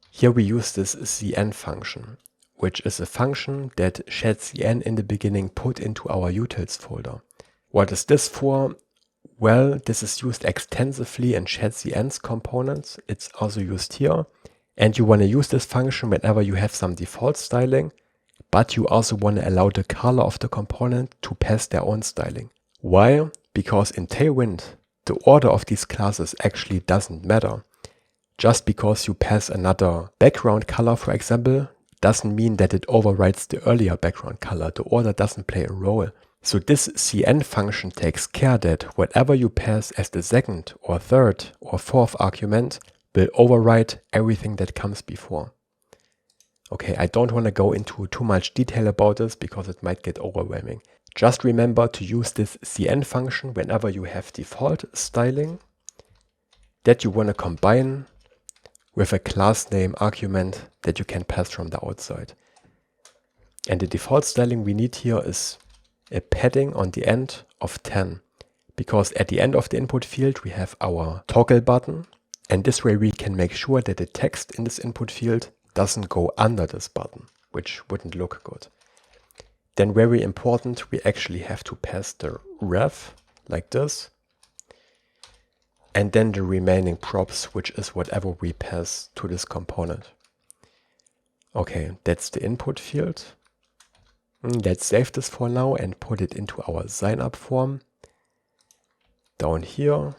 Here we use this cn function, which is a function that Shadcn in the beginning put into our utils folder. What is this for? Well, this is used extensively in Shadcn's components. It's also used here. And you want to use this function whenever you have some default styling, but you also want to allow the color of the component to pass their own styling. Why? Because in Tailwind, The order of these classes actually doesn't matter. Just because you pass another background color, for example, doesn't mean that it overrides the earlier background color. The order doesn't play a role. So this cn function takes care that whatever you pass as the second or third or fourth argument will override everything that comes before. Okay, I don't want to go into too much detail about this because it might get overwhelming. Just remember to use this cn function whenever you have default styling that you want to combine with a class name argument that you can pass from the outside. And the default styling we need here is a padding on the end of 10, because at the end of the input field we have our toggle button, and this way we can make sure that the text in this input field doesn't go under this button, which wouldn't look good. Then very important, we actually have to pass the ref like this, and then the remaining props, which is whatever we pass to this component. Okay, that's the input field. Let's save this for now and put it into our sign up form. Down here,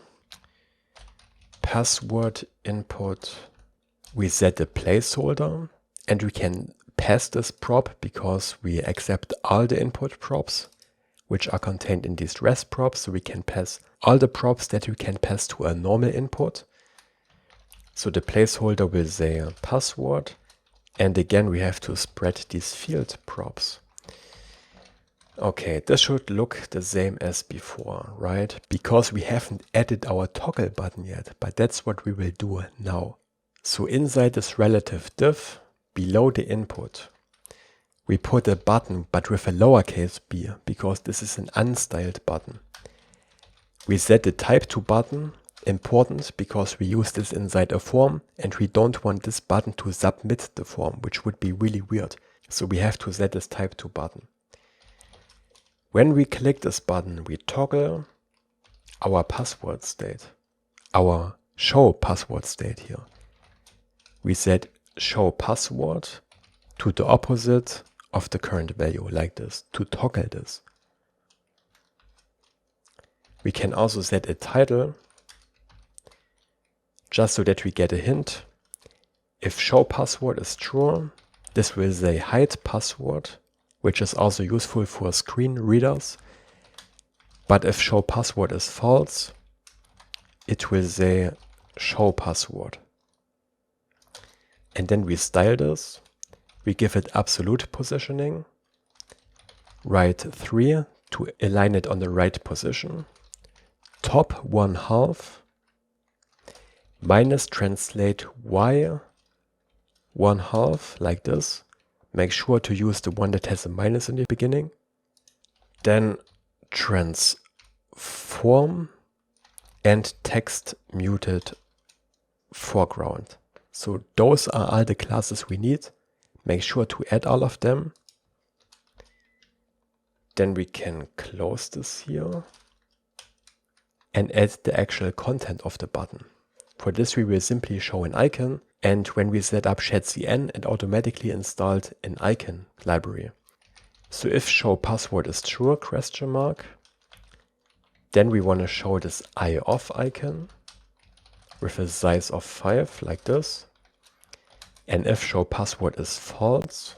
password input, we set a placeholder, and we can pass this prop because we accept all the input props which are contained in these rest props. So we can pass all the props that we can pass to a normal input. So the placeholder will say password, and again we have to spread these field props. Okay, this should look the same as before, right? Because we haven't added our toggle button yet, but that's what we will do now. So inside this relative div, below the input, we put a button but with a lowercase b, because this is an unstyled button. We set the type to button, important because we use this inside a form and we don't want this button to submit the form, which would be really weird. So we have to set this type to button. When we click this button, we toggle our password state, our show password state here. We set show password to the opposite of the current value, like this, to toggle this. We can also set a title, just so that we get a hint. If show password is true, this will say hide password, which is also useful for screen readers. But if show password is false, it will say show password. And then we style this. We give it absolute positioning, right 3 to align it on the right position, top 1/2, minus translate y 1/2 like this. Make sure to use the one that has a minus in the beginning. Then transform and text muted foreground. So those are all the classes we need. Make sure to add all of them. Then we can close this here and add the actual content of the button. For this we will simply show an icon, and when we set up Shadcn, it automatically installed an icon library. So if show password is true, question mark, then we want to show this eye off icon with a size of 5 like this. And if show password is false,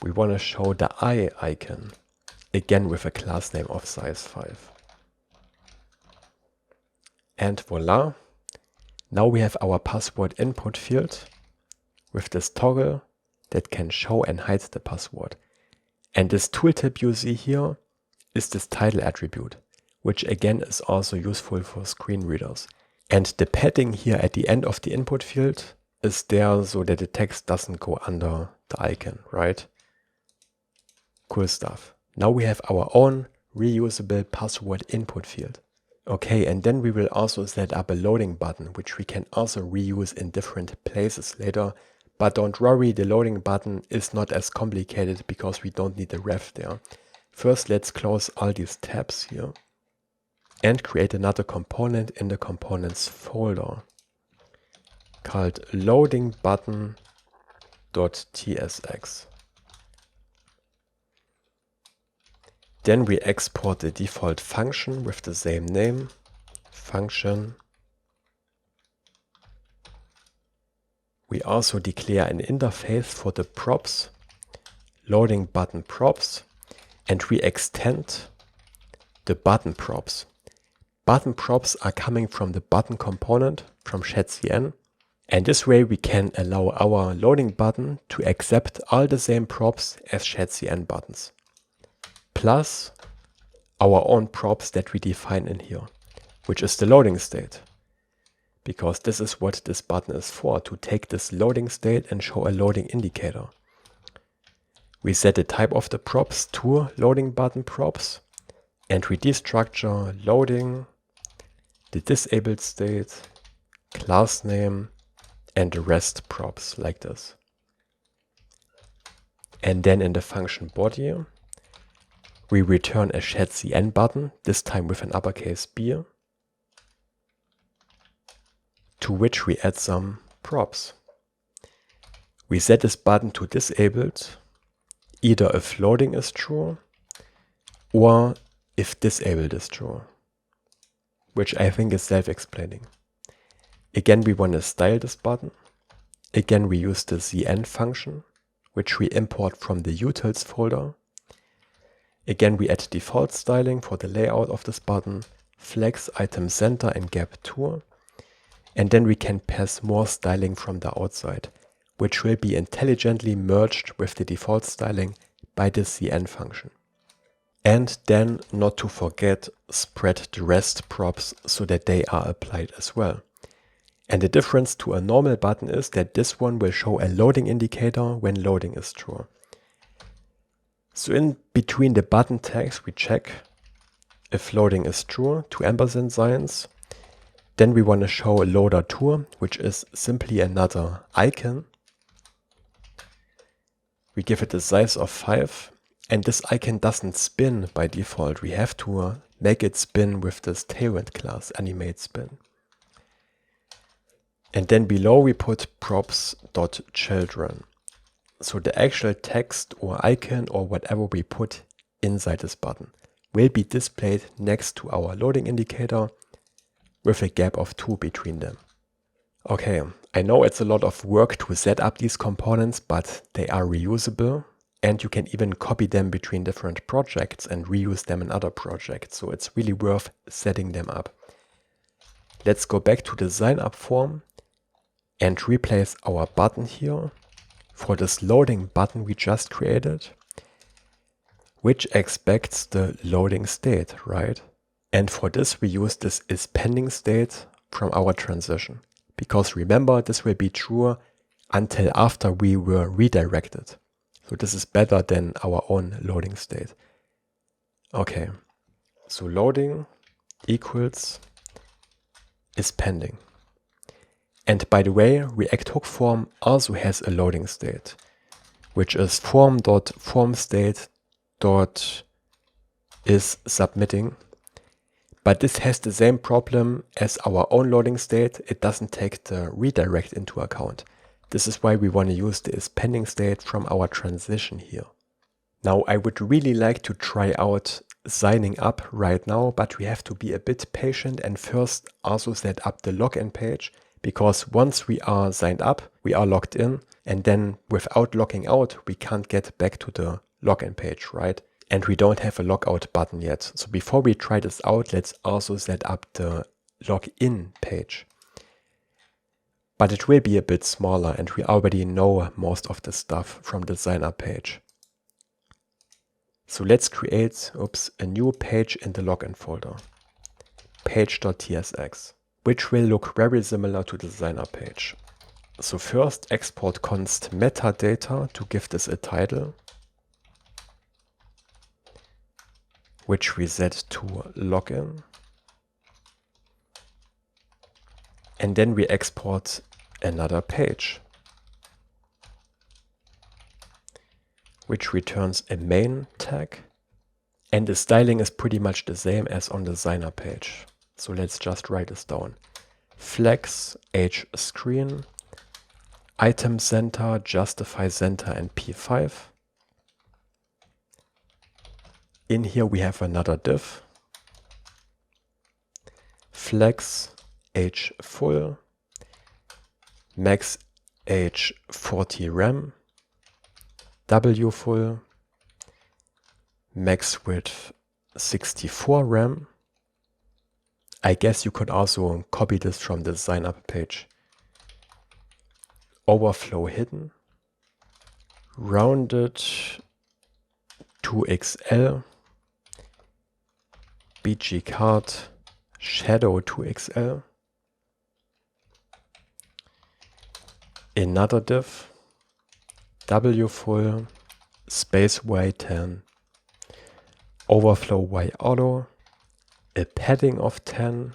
we want to show the eye icon, again with a class name of size 5. And voila, now we have our password input field with this toggle that can show and hide the password. And this tooltip you see here is this title attribute, which again is also useful for screen readers. And the padding here at the end of the input field is there so that the text doesn't go under the icon, right? Cool stuff. Now we have our own reusable password input field. Okay, and then we will also set up a loading button, which we can also reuse in different places later. But don't worry, the loading button is not as complicated because we don't need a ref there. First, let's close all these tabs here and create another component in the components folder called loading button.tsx. Then we export the default function with the same name function. We also declare an interface for the props, loading button props, and we extend the button props. Button props are coming from the button component from Shadcn, and this way we can allow our loading button to accept all the same props as Shadcn buttons, plus our own props that we define in here, which is the loading state. Because this is what this button is for, to take this loading state and show a loading indicator. We set the type of the props to loading button props, and we destructure loading, the disabled state, class name, and the rest props like this. And then in the function body, we return a Shadcn button, this time with an uppercase B, to which we add some props. We set this button to disabled, either if loading is true or if disabled is true, which I think is self-explaining. Again, we want to style this button. Again, we use the cn function, which we import from the utils folder. Again, we add default styling for the layout of this button, flex, item center, and gap 2. And then we can pass more styling from the outside, which will be intelligently merged with the default styling by the cn function. And then, not to forget, spread the rest props so that they are applied as well. And the difference to a normal button is that this one will show a loading indicator when loading is true. So in between the button tags, we check if loading is true to ampersand signs. Then we want to show a loader2, which is simply another icon. We give it a size of 5, and this icon doesn't spin by default. We have to make it spin with this Tailwind class, animate spin. And then below we put props.children. So the actual text or icon or whatever we put inside this button will be displayed next to our loading indicator with a gap of 2 between them. Okay, I know it's a lot of work to set up these components, but they are reusable, and you can even copy them between different projects and reuse them in other projects, so it's really worth setting them up. Let's go back to the sign up form and replace our button here for this loading button we just created, which expects the loading state, right? And for this we use this is pending state from our transition, because remember, this will be true until after we were redirected. So this is better than our own loading state. Okay, so loading equals is pending. And by the way, React Hook Form also has a loading state, which is form.formState.isSubmitting. But this has the same problem as our own loading state. It doesn't take the redirect into account. This is why we want to use the isPending state from our transition here. Now I would really like to try out signing up right now, but we have to be a bit patient and first also set up the login page, because once we are signed up, we are logged in, and then without logging out, we can't get back to the login page, right? And we don't have a logout button yet. So before we try this out, let's also set up the login page. But it will be a bit smaller, and we already know most of the stuff from the sign up page. So let's create a new page in the login folder, page.tsx, which will look very similar to the sign up page. So first export const metadata to give this a title, which we set to login. And then we export another page, which returns a main tag. And the styling is pretty much the same as on the sign up page. So let's just write this down. Flex, H screen, item center, justify center, and P5. In here we have another div. flex age full, max age 40 rem, w full, max width 64 rem. I guess you could also copy this from the sign up page. Overflow hidden, rounded 2XL, BG card, shadow 2XL, another div, W full, space Y10, overflow Y auto, a padding of 10,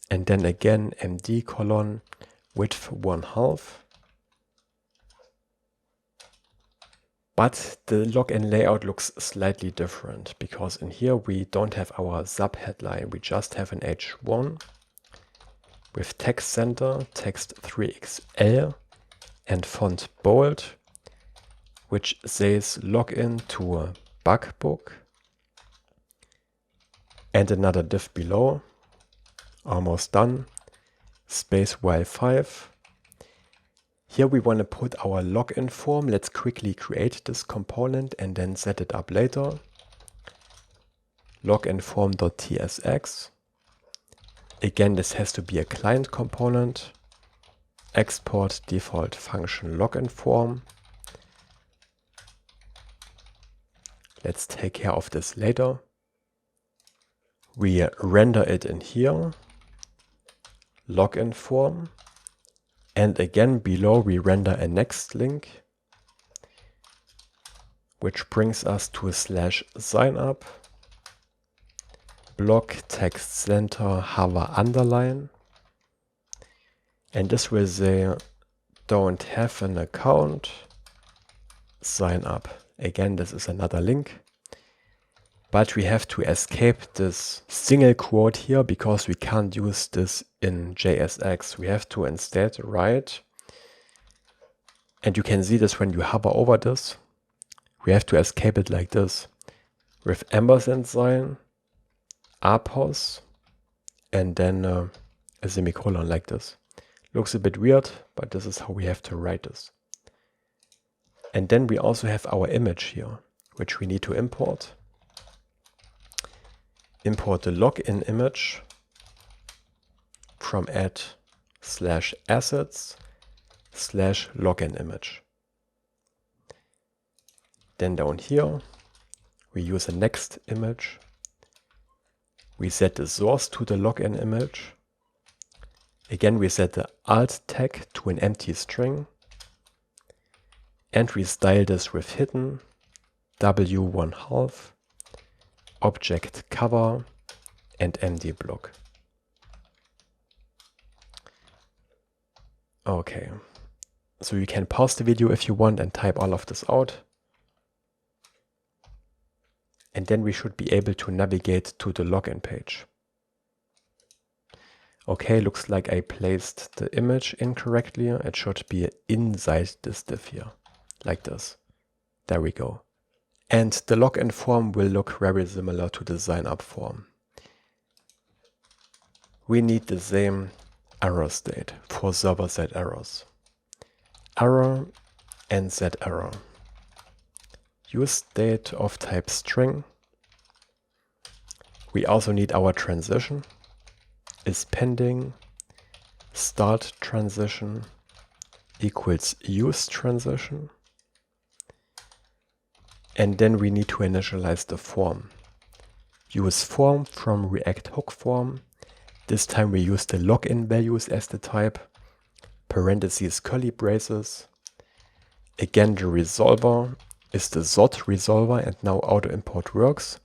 and then again MD colon width 1/2. But the login layout looks slightly different because in here we don't have our sub headline, we just have an H1 with text center, text 3XL, and font bold, which says login to a bug book, and another div below, almost done, space Y5. Here we want to put our login form. Let's quickly create this component and then set it up later. Login form.tsx. Again, this has to be a client component. Export default function login form. Let's take care of this later. We render it in here. Login form. And again, below we render a next link, which brings us to a /signup, block text center hover underline. And this will say, don't have an account, sign up. Again, this is another link. But we have to escape this single quote here because we can't use this in JSX. We have to instead write, and you can see this when you hover over this, we have to escape it like this, with ampersand sign, apos, and then a semicolon like this. Looks a bit weird, but this is how we have to write this. And then we also have our image here, which we need to import. Import the login image from add/assets/login image. Then down here, we use a next image. We set the source to the login image. Again, we set the alt tag to an empty string. And we style this with hidden, w1/2, object cover, and MD block. Okay, so you can pause the video if you want and type all of this out. And then we should be able to navigate to the login page. Okay, looks like I placed the image incorrectly. It should be inside this div here, like this. There we go. And the login form will look very similar to the sign up form. We need the same error state for server-side errors. Error and set error. Use state of type string. We also need our transition. Is pending start transition equals use transition. And then we need to initialize the form. Use form from React Hook Form. This time we use the login values as the type, parentheses, curly braces. Again, the resolver is the Zod resolver, and now auto import works.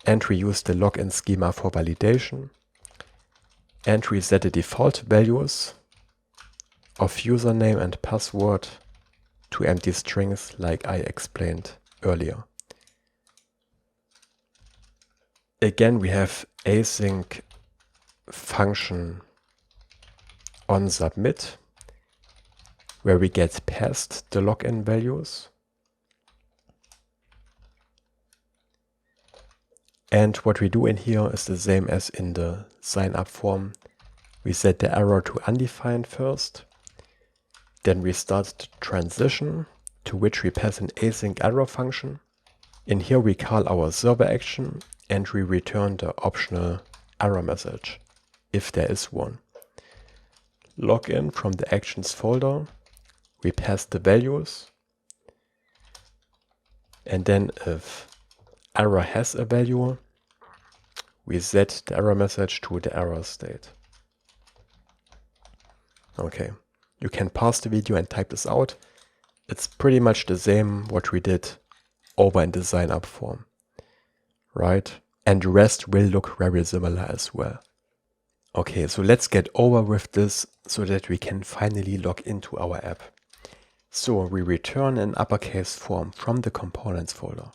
And we use the login schema for validation. And we set the default values of username and password to empty strings like I explained earlier. Again, we have async function on submit, where we get passed the login values. And what we do in here is the same as in the sign up form. We set the error to undefined first. Then we start the transition, to which we pass an async error function. In here we call our server action and we return the optional error message, if there is one. Login from the actions folder. We pass the values. And then if error has a value, we set the error message to the error state. Okay, you can pause the video and type this out. It's pretty much the same what we did over in the sign up form, right? And the rest will look very similar as well. Okay, so let's get over with this so that we can finally log into our app. So we return an uppercase form from the components folder.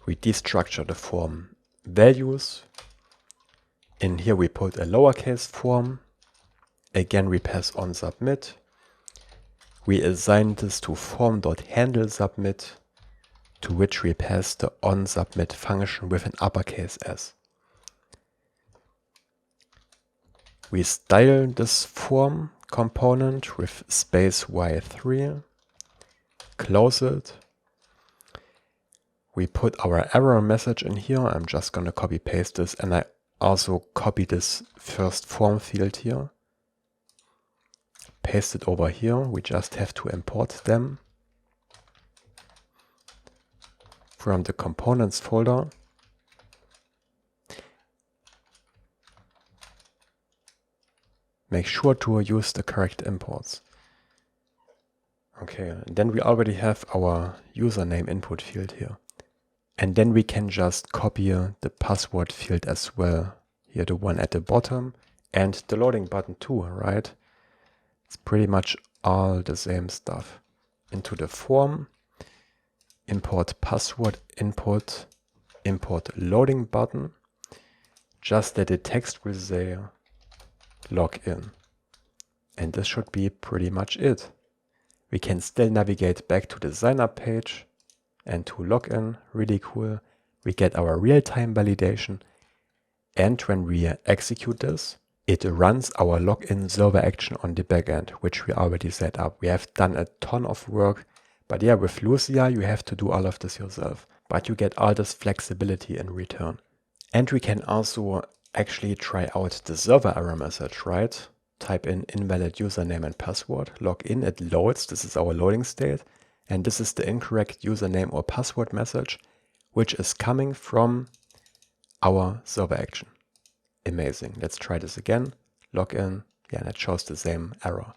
We destructure the form values. In here we put a lowercase form. Again, we pass on submit. We assign this to form.handleSubmit, to which we pass the onSubmit function with an uppercase S. We style this form component with space y3, close it. We put our error message in here. I'm just going to copy paste this, and I also copy this first form field here. Paste it over here. We just have to import them from the components folder. Make sure to use the correct imports. Okay, and then we already have our username input field here. And then we can just copy the password field as well. Here, the one at the bottom, and the loading button too, right? It's pretty much all the same stuff. Into the form, import password input, import loading button, just that the text will say login. And this should be pretty much it. We can still navigate back to the sign up page and to login, really cool. We get our real-time validation. And when we execute this, it runs our login server action on the backend, which we already set up. We have done a ton of work, but yeah, with Lucia, you have to do all of this yourself, but you get all this flexibility in return. And we can also actually try out the server error message, right? Type in invalid username and password, log in, it loads. This is our loading state. And this is the incorrect username or password message, which is coming from our server action. Amazing. Let's try this again. Log in. Yeah, and it shows the same error.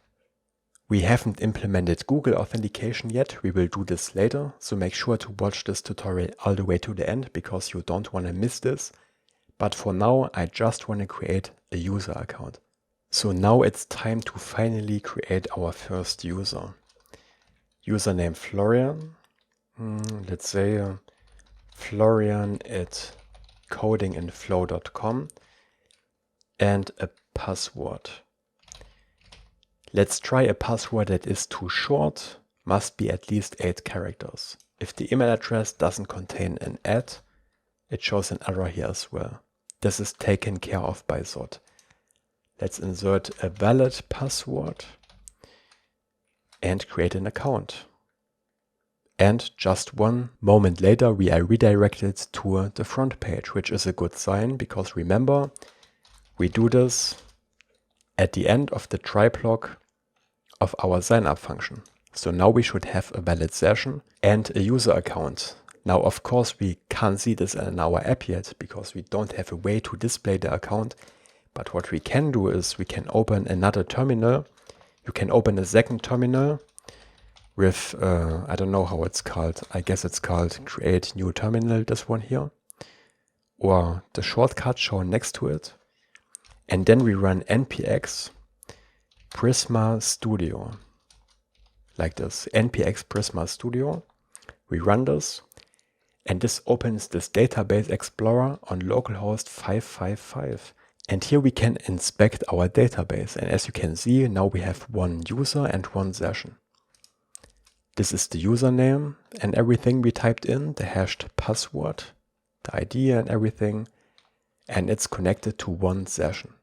We haven't implemented Google authentication yet. We will do this later. So make sure to watch this tutorial all the way to the end because you don't want to miss this. But for now, I just want to create a user account. So now it's time to finally create our first user. Username Florian. Let's say florian@codinginflow.com. And a password. Let's try a password that is too short, must be at least 8 characters. If the email address doesn't contain an @ it shows an error here as well. This is taken care of by Zod. Let's insert a valid password and create an account. And just one moment later, we are redirected to the front page, which is a good sign because remember, we do this at the end of the try block of our sign up function. So now we should have a valid session and a user account. Now, of course, we can't see this in our app yet because we don't have a way to display the account. But what we can do is we can open another terminal. You can open a second terminal with, I don't know how it's called. I guess it's called create new terminal, this one here. Or the shortcut shown next to it. And then we run npx Prisma Studio. Like this, npx Prisma Studio. We run this. And this opens this database explorer on localhost 555. And here we can inspect our database. And as you can see, now we have one user and one session. This is the username and everything we typed in, the hashed password, the ID and everything, and it's connected to one session.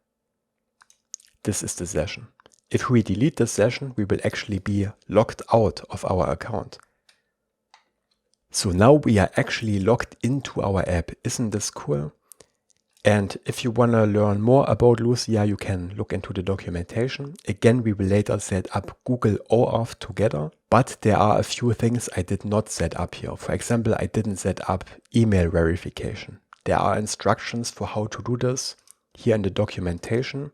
This is the session. If we delete the session, we will actually be logged out of our account. So now we are actually logged into our app. Isn't this cool? And if you want to learn more about Lucia, you can look into the documentation. Again, we will later set up Google OAuth together, but there are a few things I did not set up here. For example, I didn't set up email verification. There are instructions for how to do this here in the documentation.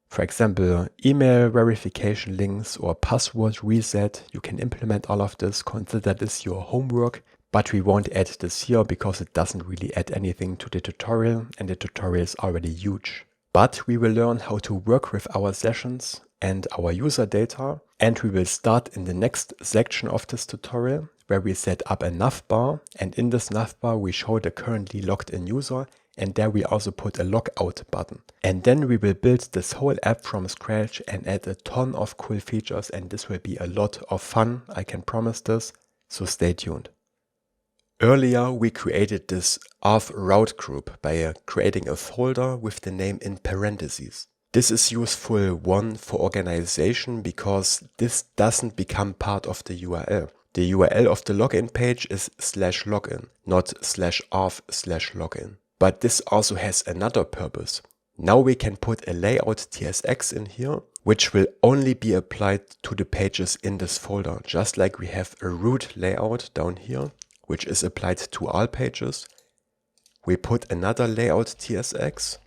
For example, email verification links or password reset. You can implement all of this, consider this your homework. But we won't add this here because it doesn't really add anything to the tutorial and the tutorial is already huge. But we will learn how to work with our sessions and our user data, and we will start in the next section of this tutorial where we set up a navbar, and in this navbar we show the currently logged in user, and there we also put a logout button. And then we will build this whole app from scratch and add a ton of cool features, and this will be a lot of fun, I can promise this, so stay tuned. Earlier, we created this auth route group by creating a folder with the name in parentheses. This is useful, one, for organization because this doesn't become part of the URL. The URL of the login page is /login, not /auth/login. But this also has another purpose. Now we can put a layout.tsx in here, which will only be applied to the pages in this folder, just like we have a root layout down here, which is applied to all pages. We put another layout.tsx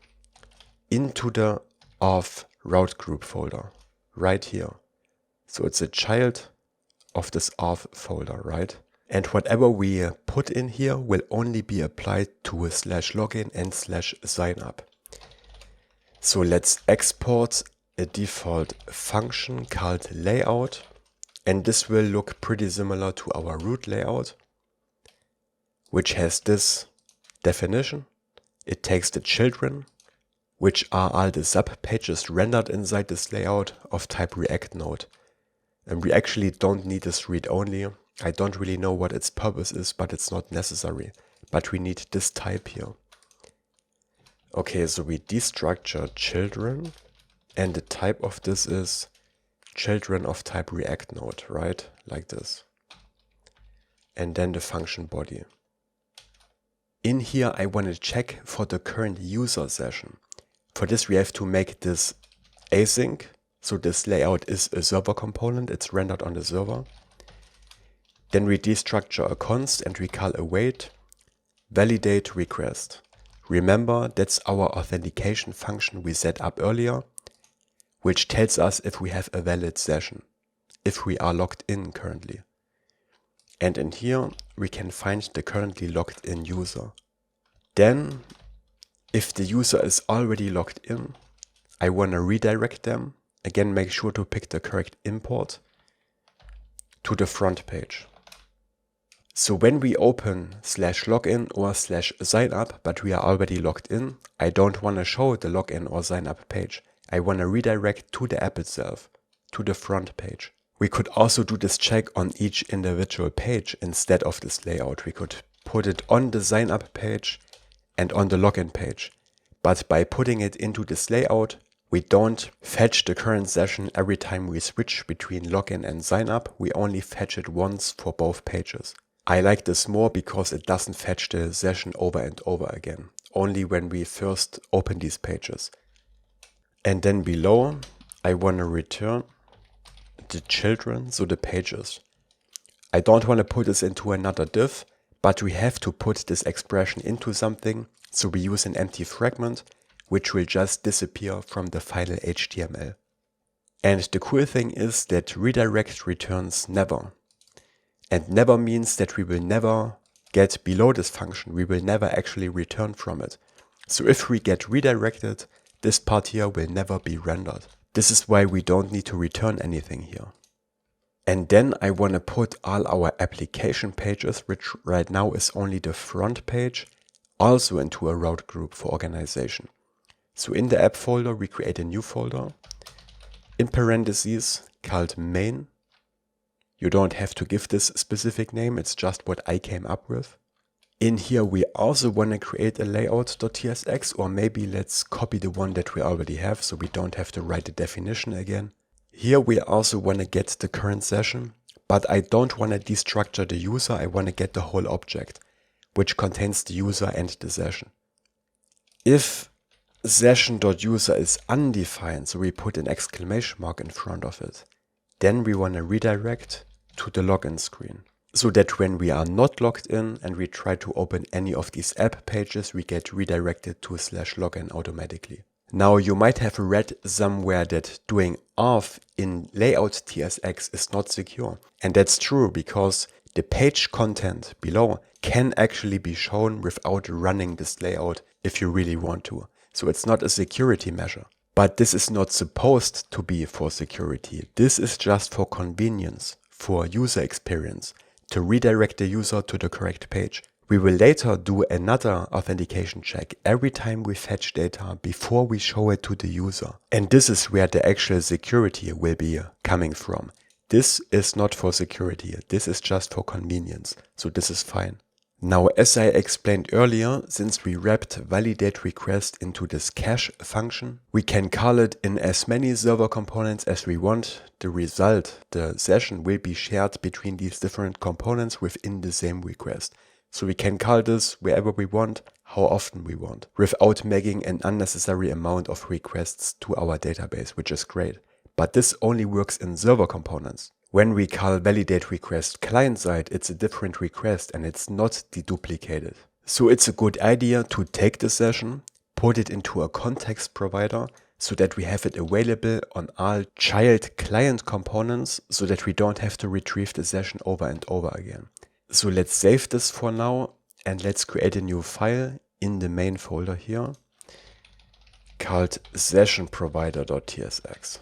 into the auth route group folder right here. So it's a child of this auth folder, right? And whatever we put in here will only be applied to /login and /signup. So let's export a default function called layout, and this will look pretty similar to our root layout, which has this definition. It takes the children, which are all the sub pages rendered inside this layout of type React node. And we actually don't need this read only. I don't really know what its purpose is, but it's not necessary. But we need this type here. Okay, so we destructure children, and the type of this is children of type React node, right? Like this. And then the function body. In here, I want to check for the current user session. For this, we have to make this async. So this layout is a server component. It's rendered on the server. Then we destructure a const and we call await validate request. Remember, that's our authentication function we set up earlier, which tells us if we have a valid session, if we are logged in currently. And in here, we can find the currently logged in user. Then, if the user is already logged in, I want to redirect them. Again, make sure to pick the correct import to the front page. So when we open /login or /signup, but we are already logged in, I don't want to show the login or sign up page. I want to redirect to the app itself, to the front page. We could also do this check on each individual page instead of this layout. We could put it on the sign up page and on the login page. But by putting it into this layout, we don't fetch the current session every time we switch between login and sign up. We only fetch it once for both pages. I like this more because it doesn't fetch the session over and over again, only when we first open these pages. And then below, I want to return the children, so the pages. I don't want to put this into another div, but we have to put this expression into something, so we use an empty fragment, which will just disappear from the final HTML. And the cool thing is that redirect returns never. And never means that we will never get below this function. We will never actually return from it. So if we get redirected, this part here will never be rendered. This is why we don't need to return anything here. And then I want to put all our application pages, which right now is only the front page, also into a route group for organization. So in the app folder, we create a new folder, in parentheses called main. You don't have to give this specific name, it's just what I came up with. In here, we also want to create a layout.tsx, or maybe let's copy the one that we already have so we don't have to write the definition again. Here we also want to get the current session, but I don't want to destructure the user. I want to get the whole object, which contains the user and the session. If session.user is undefined, so we put an exclamation mark in front of it, then we want to redirect to the login screen, so that when we are not logged in and we try to open any of these app pages, we get redirected to /login automatically. Now you might have read somewhere that doing auth in layout.tsx is not secure. And that's true, because the page content below can actually be shown without running this layout if you really want to. So it's not a security measure. But this is not supposed to be for security. This is just for convenience, for user experience, to redirect the user to the correct page. We will later do another authentication check every time we fetch data before we show it to the user. And this is where the actual security will be coming from. This is not for security, this is just for convenience, so this is fine. Now, as I explained earlier, since we wrapped validate request into this cache function, we can call it in as many server components as we want. The result, the session, will be shared between these different components within the same request. So we can call this wherever we want, how often we want, without making an unnecessary amount of requests to our database, which is great. But this only works in server components. When we call validate request client side, it's a different request and it's not deduplicated. So it's a good idea to take the session, put it into a context provider so that we have it available on all child client components so that we don't have to retrieve the session over and over again. So let's save this for now and let's create a new file in the main folder here called SessionProvider.tsx.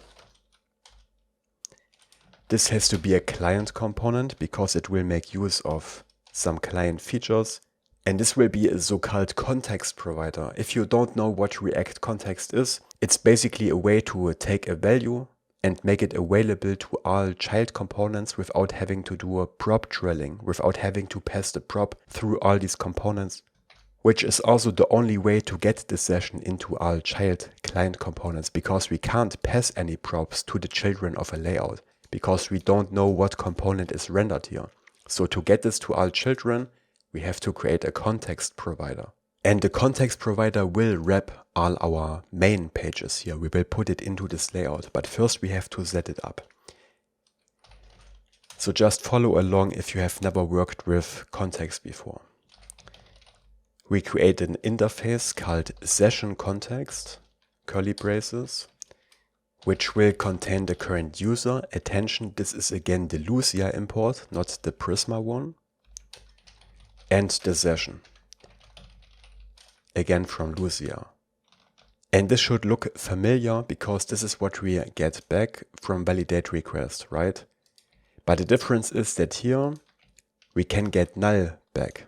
This has to be a client component because it will make use of some client features. And this will be a so-called context provider. If you don't know what React context is, it's basically a way to take a value and make it available to all child components without having to do a prop drilling, without having to pass the prop through all these components, which is also the only way to get the session into all child client components, because we can't pass any props to the children of a layout, because we don't know what component is rendered here. So to get this to all children, we have to create a context provider. And the context provider will wrap all our main pages here. We will put it into this layout, but first we have to set it up. So just follow along if you have never worked with context before. We create an interface called session context, curly braces, which will contain the current user. Attention, this is again the Lucia import, not the Prisma one. And the session, again from Lucia. And this should look familiar because this is what we get back from validate request, right? But the difference is that here we can get null back.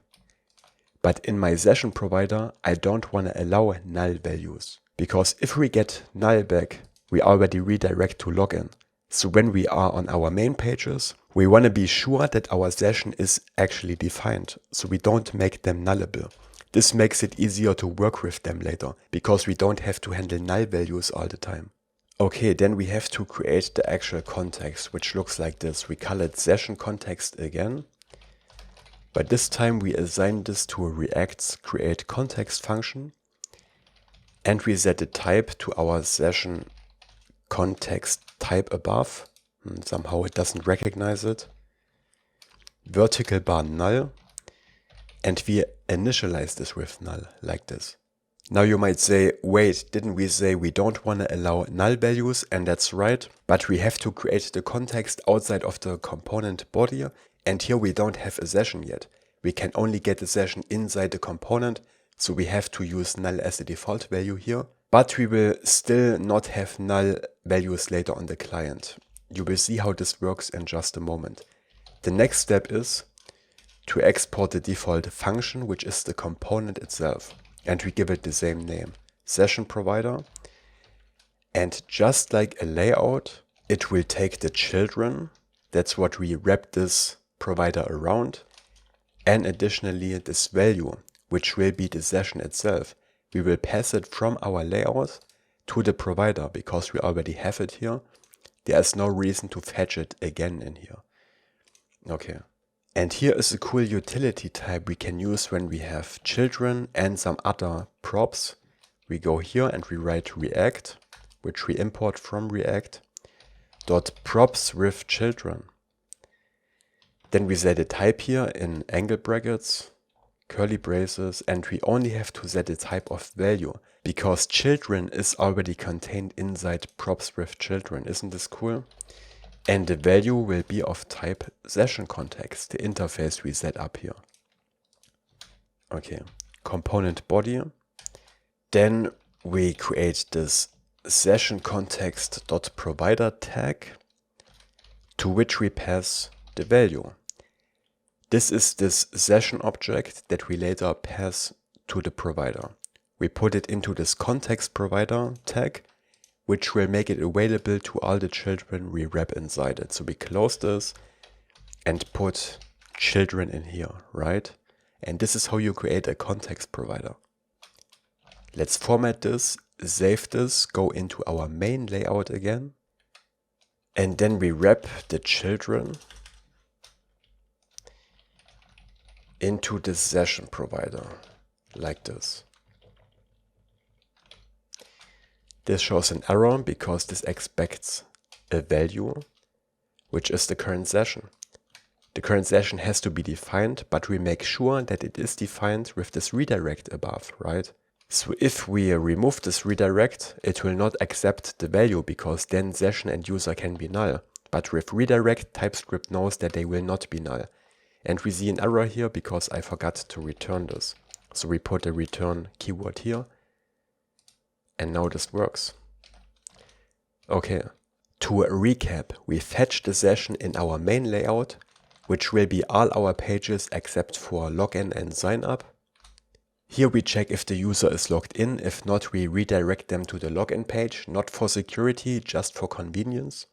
But in my session provider, I don't want to allow null values, because if we get null back, we already redirect to login. So when we are on our main pages, we want to be sure that our session is actually defined, so we don't make them nullable. This makes it easier to work with them later, because we don't have to handle null values all the time. Okay, then we have to create the actual context, which looks like this. We call it session context again, but this time we assign this to a React's create context function, and we set a type to our session context type above. Somehow it doesn't recognize it. Vertical bar null, and we initialize this with null like this. Now you might say, wait, didn't we say we don't want to allow null values? And that's right, but we have to create the context outside of the component body, and here we don't have a session yet. We can only get a session inside the component, so we have to use null as the default value here. But we will still not have null values later on the client. You will see how this works in just a moment. The next step is to export the default function, which is the component itself. And we give it the same name, SessionProvider. And just like a layout, it will take the children. That's what we wrap this provider around. And additionally, this value, which will be the session itself, we will pass it from our layout to the provider because we already have it here. There is no reason to fetch it again in here. Okay. And here is a cool utility type we can use when we have children and some other props. We go here and we write React, which we import from React, dot props with children. Then we set a type here in angle brackets, curly braces, and we only have to set a type of value because children is already contained inside props with children. Isn't this cool? And the value will be of type session context, the interface we set up here. Okay, component body. Then we create this session context.provider tag to which we pass the value. This is this session object that we later pass to the provider. We put it into this context provider tag, which will make it available to all the children we wrap inside it. So we close this and put children in here, right? And this is how you create a context provider. Let's format this, save this, go into our main layout again. And then we wrap the children into the session provider, like this. This shows an error because this expects a value, which is the current session. The current session has to be defined, but we make sure that it is defined with this redirect above, right? So if we remove this redirect, it will not accept the value because then session and user can be null. But with redirect, TypeScript knows that they will not be null. And we see an error here because I forgot to return this. So we put a return keyword here. And now this works. Okay, to recap, we fetch the session in our main layout, which will be all our pages except for login and sign up. Here we check if the user is logged in. If not, we redirect them to the login page, not for security, just for convenience.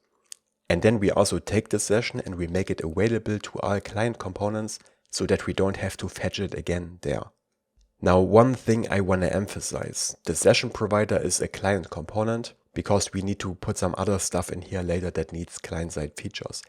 And then we also take the session and we make it available to all client components so that we don't have to fetch it again there. Now, one thing I want to emphasize, the session provider is a client component because we need to put some other stuff in here later that needs client-side features.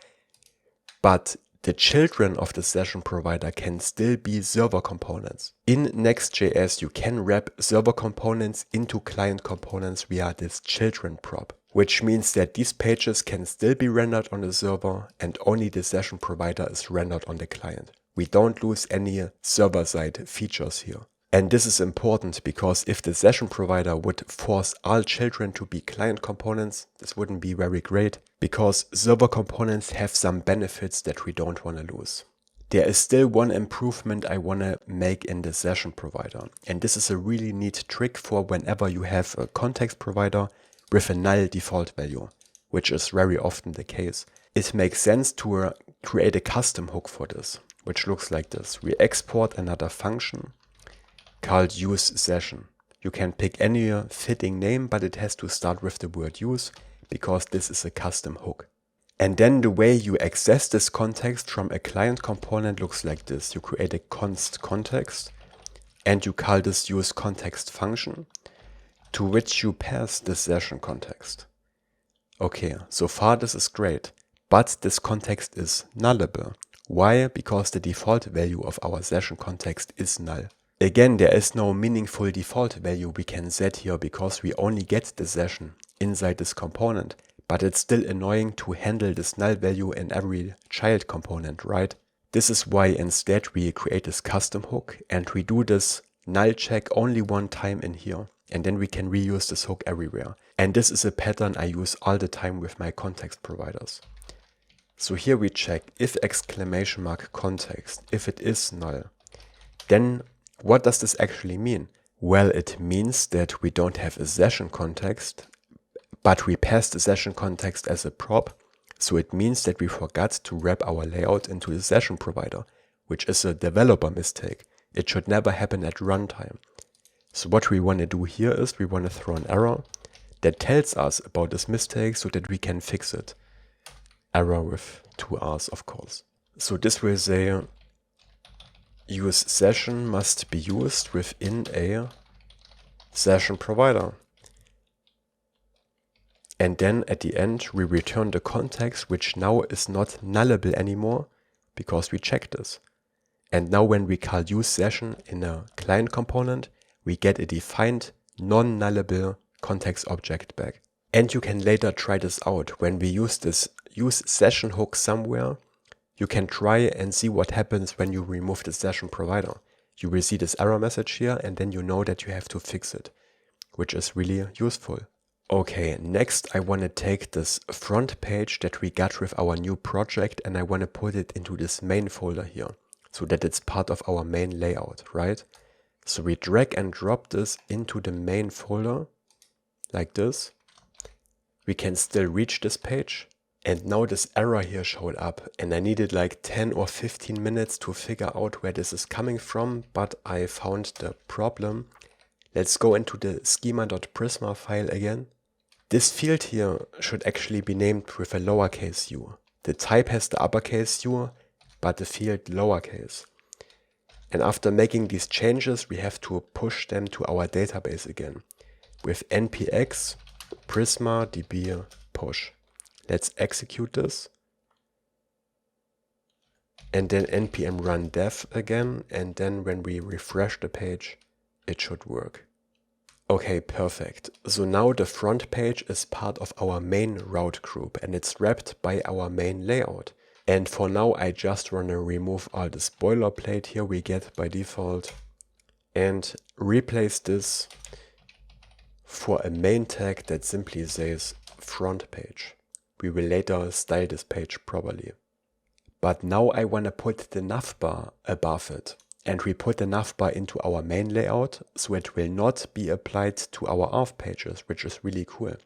But the children of the session provider can still be server components. In Next.js, you can wrap server components into client components via this children prop, which means that these pages can still be rendered on the server and only the session provider is rendered on the client. We don't lose any server-side features here. And this is important because if the session provider would force all children to be client components, this wouldn't be very great because server components have some benefits that we don't want to lose. There is still one improvement I want to make in the session provider. And this is a really neat trick for whenever you have a context provider with a null default value, which is very often the case. It makes sense to create a custom hook for this, which looks like this. We export another function called useSession. You can pick any fitting name, but it has to start with the word use because this is a custom hook. And then the way you access this context from a client component looks like this. You create a const context and you call this useContext function to which you pass the session context. Okay, so far this is great, but this context is nullable. Why? Because the default value of our session context is null. Again, there is no meaningful default value we can set here because we only get the session inside this component, but it's still annoying to handle this null value in every child component, right? This is why instead we create this custom hook and we do this null check only one time in here, and then we can reuse this hook everywhere. And this is a pattern I use all the time with my context providers. So here we check if exclamation mark context, if it is null, then what does this actually mean? Well, it means that we don't have a session context, but we pass the session context as a prop. So it means that we forgot to wrap our layout into the session provider, which is a developer mistake. It should never happen at runtime. So what we want to do here is we want to throw an error that tells us about this mistake so that we can fix it. Error with 2 R's, of course. So this will say use session must be used within a session provider. And then at the end, we return the context, which now is not nullable anymore because we checked this. And now when we call use session in a client component, we get a defined non-nullable context object back. And you can later try this out. When we use this use session hook somewhere, you can try and see what happens when you remove the session provider. You will see this error message here, and then you know that you have to fix it, which is really useful. Okay, next I want to take this front page that we got with our new project and I want to put it into this main folder here so that it's part of our main layout, right? So we drag and drop this into the main folder like this. We can still reach this page. And now this error here showed up and I needed like 10 or 15 minutes to figure out where this is coming from, but I found the problem. Let's go into the schema.prisma file again. This field here should actually be named with a lowercase u. The type has the uppercase u, but the field lowercase. And after making these changes, we have to push them to our database again with npx prisma db push. Let's execute this. And then npm run dev again. And then when we refresh the page, it should work. Okay, perfect. So now the front page is part of our main route group and it's wrapped by our main layout. And for now, I just want to remove all this boilerplate here we get by default and replace this for a main tag that simply says front page. We will later style this page properly. But now I want to put the navbar above it. And we put the navbar into our main layout, so it will not be applied to our auth pages, which is really cool.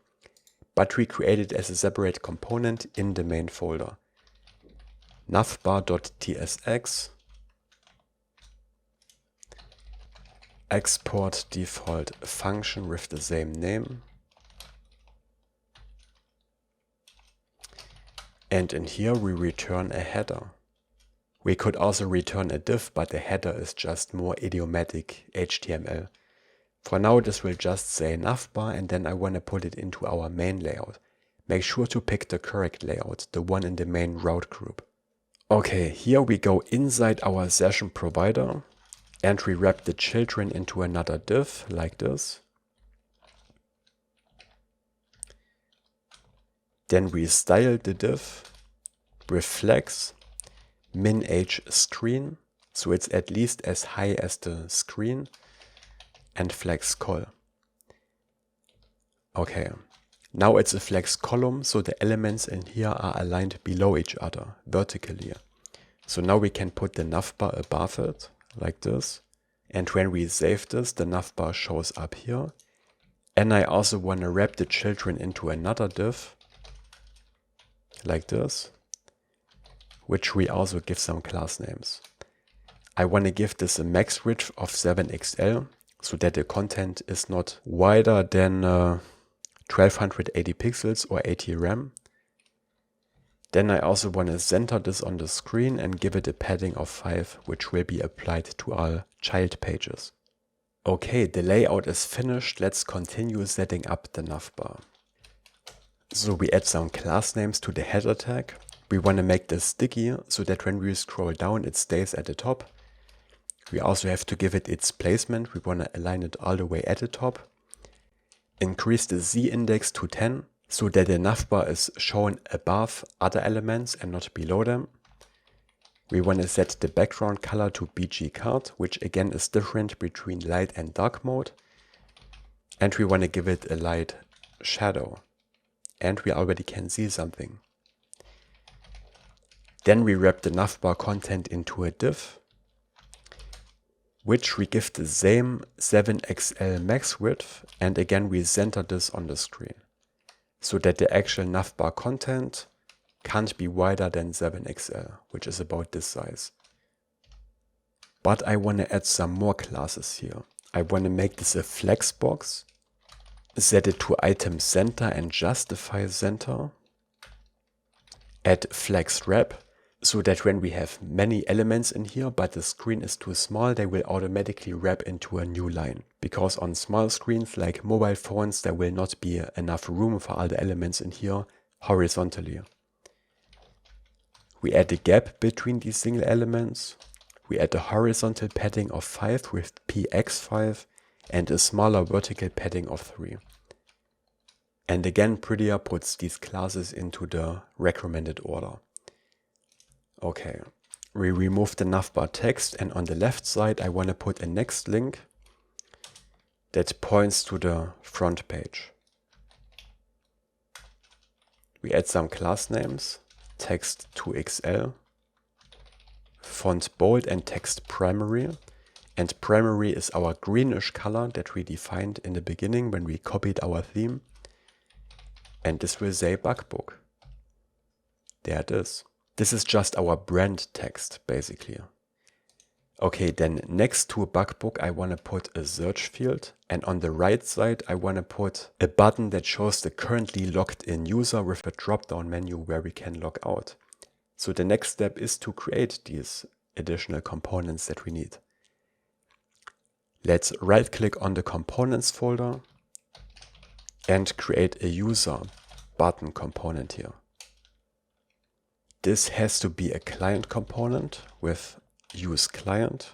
But we create it as a separate component in the main folder. Navbar.tsx, export default function with the same name. And in here we return a header. We could also return a div, but the header is just more idiomatic HTML. For now, this will just say navbar, and then I want to put it into our main layout. Make sure to pick the correct layout, the one in the main route group. Okay, here we go inside our session provider, and we wrap the children into another div, like this. Then we style the div with flex min age screen, so it's at least as high as the screen, and flex col. Okay, now it's a flex column, so the elements in here are aligned below each other, vertically. So now we can put the navbar above it, like this, and when we save this, the navbar shows up here. And I also want to wrap the children into another div, like this, which we also give some class names. I want to give this a max width of 7XL so that the content is not wider than 1280 pixels or 80 RAM. Then I also want to center this on the screen and give it a padding of 5, which will be applied to all child pages. Okay, the layout is finished. Let's continue setting up the navbar. So we add some class names to the header tag. We want to make this sticky so that when we scroll down, it stays at the top. We also have to give it its placement. We want to align it all the way at the top. Increase the Z index to 10 so that the navbar is shown above other elements and not below them. We want to set the background color to BG card, which again is different between light and dark mode. And we want to give it a light shadow. And we already can see something. Then we wrap the navbar content into a div, which we give the same 7XL max width, and again we center this on the screen, so that the actual navbar content can't be wider than 7XL, which is about this size. But I want to add some more classes here. I want to make this a flex box, set it to item center and justify center, add flex wrap. so that when we have many elements in here, but the screen is too small, they will automatically wrap into a new line. Because on small screens like mobile phones, there will not be enough room for all the elements in here horizontally. We add a gap between these single elements. We add a horizontal padding of 5 with px5 and a smaller vertical padding of 3. And again, Prettier puts these classes into the recommended order. Okay, we remove the navbar text, and on the left side I want to put a next link that points to the front page. We add some class names, text 2XL, font bold and text primary. And primary is our greenish color that we defined in the beginning when we copied our theme. And this will say bug book. There it is. This is just our brand text, basically. Okay, then next to bug book, I want to put a search field. And on the right side, I want to put a button that shows the currently logged in user with a drop-down menu where we can log out. So the next step is to create these additional components that we need. Let's right-click on the components folder and create a user button component here. This has to be a client component with useClient.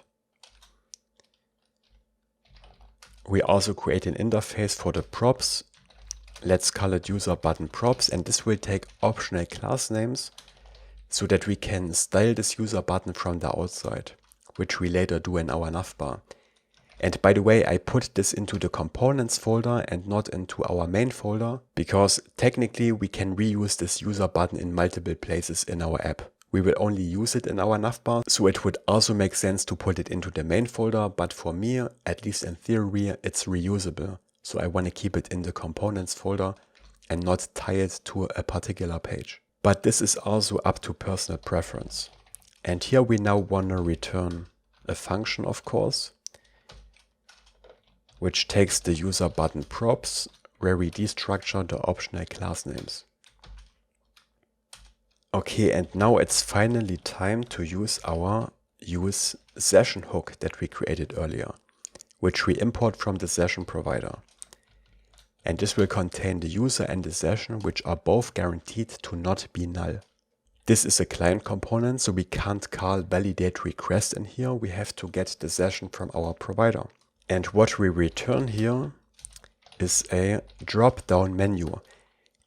We also create an interface for the props. Let's call it user button props, and this will take optional class names so that we can style this user button from the outside, which we later do in our navbar. And by the way, I put this into the components folder and not into our main folder, because technically we can reuse this user button in multiple places in our app. We will only use it in our navbar, so it would also make sense to put it into the main folder, but for me, at least in theory, it's reusable. So I want to keep it in the components folder and not tie it to a particular page. But this is also up to personal preference. And here we now want to return a function, of course, which takes the user button props, where we destructure the optional class names. Okay, and now it's finally time to use our use session hook that we created earlier, which we import from the SessionProvider. And this will contain the user and the session, which are both guaranteed to not be null. This is a client component, so we can't call validate request in here. We have to get the session from our provider. And what we return here is a drop-down menu.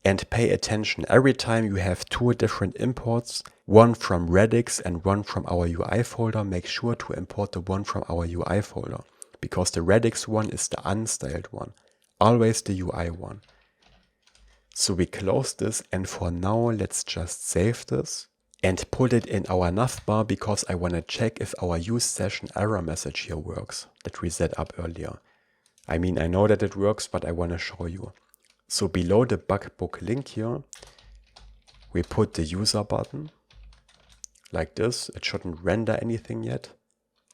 And pay attention, every time you have two different imports, one from Redux and one from our UI folder, make sure to import the one from our UI folder, because the Redux one is the unstyled one, always the UI one. So we close this, and for now let's just save this and put it in our navbar, because I want to check if our use session error message here works that we set up earlier. I mean, I know that it works, but I want to show you. So below the bug book link here, we put the user button like this. It shouldn't render anything yet.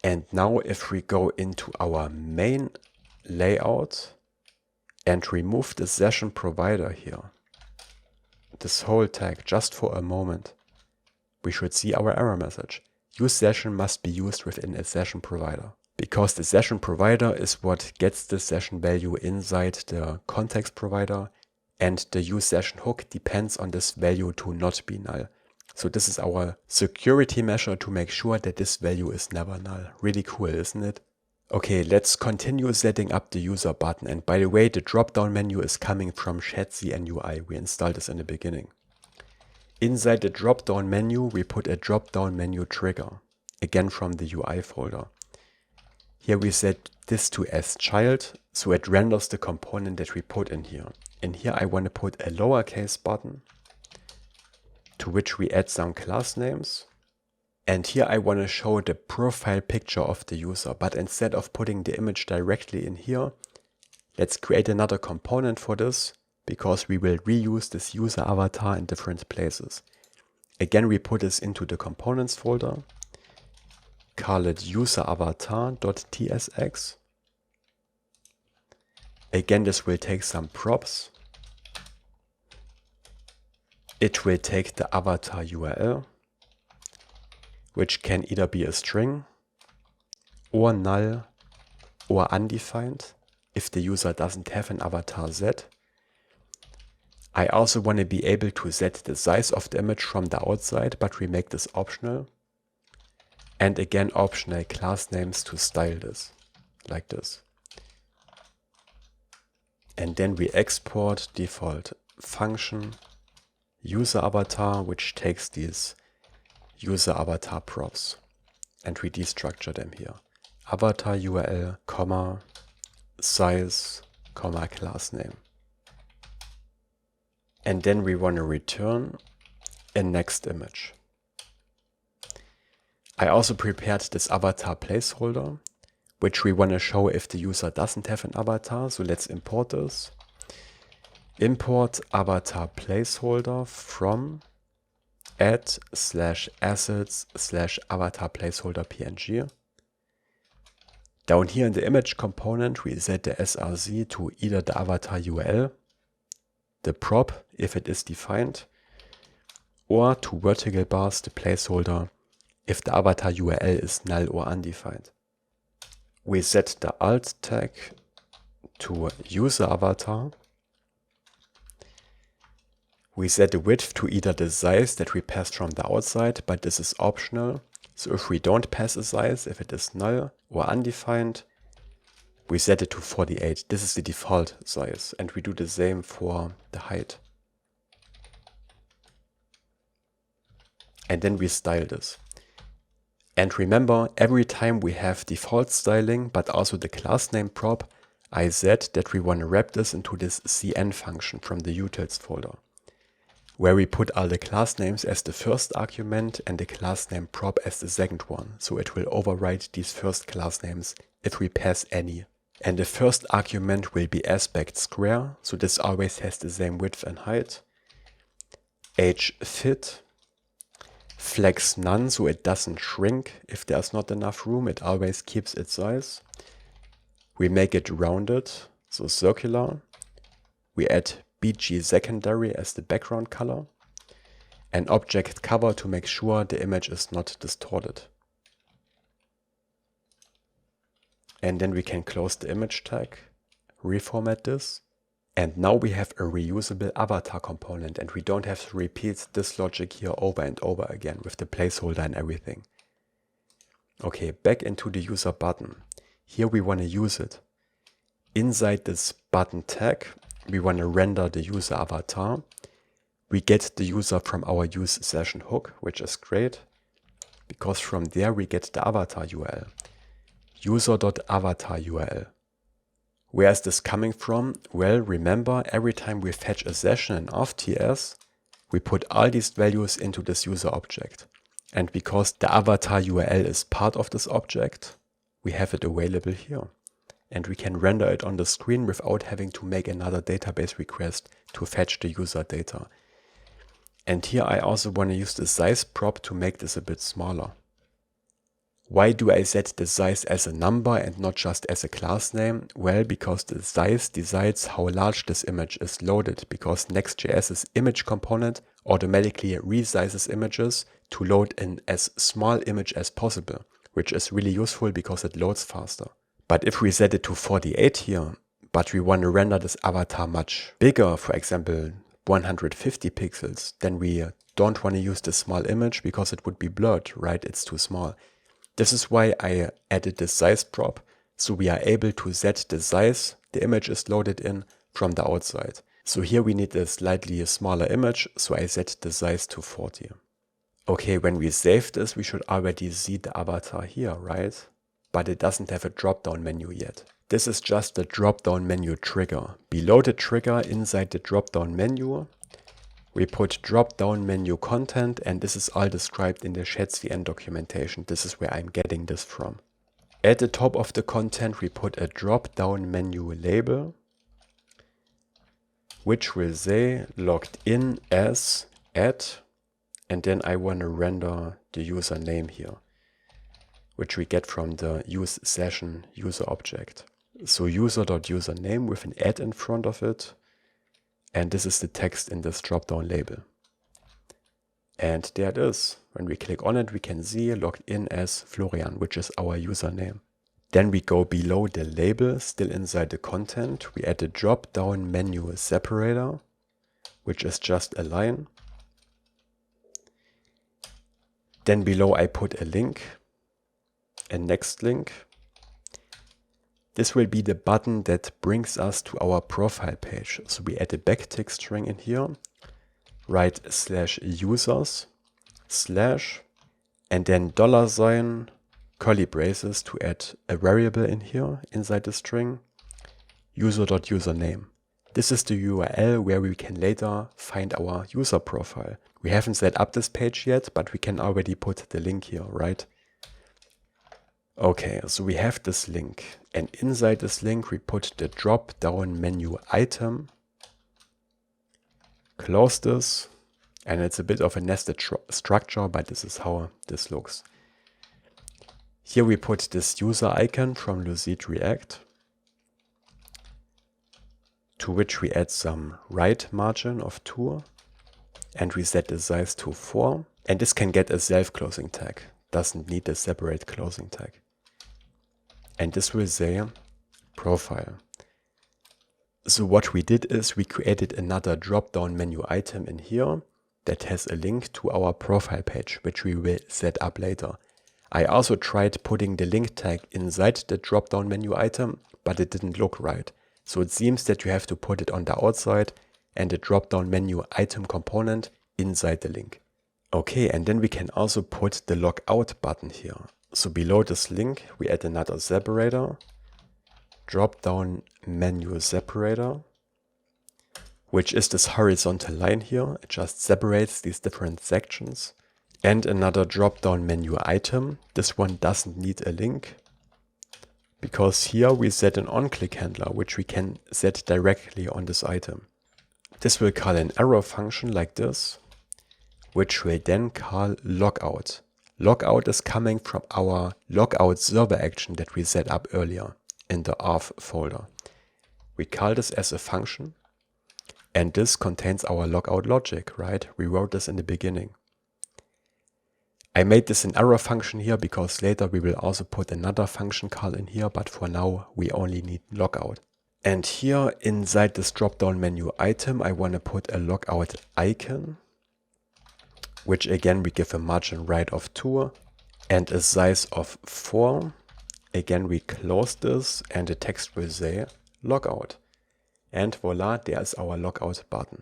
And now if we go into our main layout and remove the SessionProvider here, this whole tag just for a moment, we should see our error message. Use session must be used within a SessionProvider. Because the SessionProvider is what gets the session value inside the context provider, and the use session hook depends on this value to not be null. So this is our security measure to make sure that this value is never null. Really cool, isn't it? Okay, let's continue setting up the user button. And by the way, the drop-down menu is coming from Shadcn UI. We installed this in the beginning. Inside the drop-down menu, we put a drop-down menu trigger, again from the UI folder. Here we set this to as child, so it renders the component that we put in here. In here I want to put a lowercase button, to which we add some class names. And here I want to show the profile picture of the user, but instead of putting the image directly in here, let's create another component for this, because we will reuse this user avatar in different places. Again, we put this into the components folder. Call it useravatar.tsx. Again, this will take some props. It will take the avatar URL. which can either be a string or null or undefined if the user doesn't have an avatar set. I also want to be able to set the size of the image from the outside, but we make this optional. And again, optional class names to style this, like this. And then we export default function user avatar, which takes these user avatar props. And we destructure them here. Avatar URL, comma, size, comma, class name. And then we want to return a next image. I also prepared this avatar placeholder, which we want to show if the user doesn't have an avatar. So let's import this. Import avatar placeholder from add/assets/avatar placeholder png. Down here in the image component, we set the src to either the avatar URL, the prop if it is defined, or to vertical bars the placeholder if the avatar URL is null or undefined. We set the alt tag to user avatar. We set the width to either the size that we passed from the outside, but this is optional. So if we don't pass a size, if it is null or undefined, we set it to 48. This is the default size, and we do the same for the height. And then we style this. And remember, every time we have default styling, but also the class name prop, I said that we want to wrap this into this cn function from the utils folder, where we put all the class names as the first argument and the class name prop as the second one. So it will override these first class names if we pass any. And the first argument will be aspect square, so this always has the same width and height. Age fit. Flex none, so it doesn't shrink. If there's not enough room, it always keeps its size. We make it rounded, so circular. We add BG secondary as the background color. And object cover to make sure the image is not distorted. And then we can close the image tag, reformat this. And now we have a reusable avatar component, and we don't have to repeat this logic here over and over again with the placeholder and everything. Okay, back into the user button. Here we want to use it. Inside this button tag, we want to render the user avatar. We get the user from our use session hook, which is great, because from there we get the avatar URL. User.avatar URL. Where is this coming from? Well, remember, every time we fetch a session in Auth2, we put all these values into this user object. And because the avatar URL is part of this object, we have it available here. And we can render it on the screen without having to make another database request to fetch the user data. And here I also want to use the size prop to make this a bit smaller. Why do I set the size as a number and not just as a class name? Well, because the size decides how large this image is loaded, because Next.js's image component automatically resizes images to load in as small image as possible, which is really useful because it loads faster. But if we set it to 48 here, but we want to render this avatar much bigger, for example 150 pixels, then we don't want to use this small image because it would be blurred, right? It's too small. This is why I added the size prop, so we are able to set the size the image is loaded in from the outside. So here we need a slightly smaller image, so I set the size to 40. Okay, when we save this, we should already see the avatar here, right? But it doesn't have a drop-down menu yet. This is just the drop-down menu trigger. Below the trigger, inside the drop-down menu, we put drop-down menu content, and this is all described in the Shadcn documentation. This is where I'm getting this from. At the top of the content, we put a drop-down menu label, which will say logged in as @ and then I want to render the username here, which we get from the use session user object. So user.username with an @ in front of it. And this is the text in this drop-down label. And there it is. When we click on it, we can see logged in as Florian, which is our username. Then we go below the label, still inside the content. We add a drop-down menu separator, which is just a line. Then below I put a link, a next link. This will be the button that brings us to our profile page. So we add a backtick string in here, write /users/ and then $, curly braces to add a variable in here inside the string, user.username. This is the URL where we can later find our user profile. We haven't set up this page yet, but we can already put the link here, right? Okay, so we have this link, and inside this link we put the drop-down menu item, close this, and it's a bit of a nested structure, but this is how this looks. Here we put this user icon from Lucid React, to which we add some right margin of 2, and we set the size to 4, and this can get a self-closing tag, doesn't need a separate closing tag. And this will say profile. So what we did is we created another drop-down menu item in here that has a link to our profile page, which we will set up later. I also tried putting the link tag inside the drop-down menu item, but it didn't look right. So it seems that you have to put it on the outside and the drop-down menu item component inside the link. Okay, and then we can also put the logout button here. So below this link, we add another separator, drop-down menu separator, which is this horizontal line here. It just separates these different sections. And another drop-down menu item. This one doesn't need a link, because here we set an on-click handler, which we can set directly on this item. This will call an arrow function like this, which will then call logout. Logout is coming from our logout server action that we set up earlier in the auth folder. We call this as a function, and this contains our logout logic, right? We wrote this in the beginning. I made this an arrow function here because later we will also put another function call in here, but for now we only need logout. And here inside this drop-down menu item, I want to put a logout icon, which again we give a margin right of 2 and a size of 4. Again we close this and the text will say logout. And voila, there's our logout button.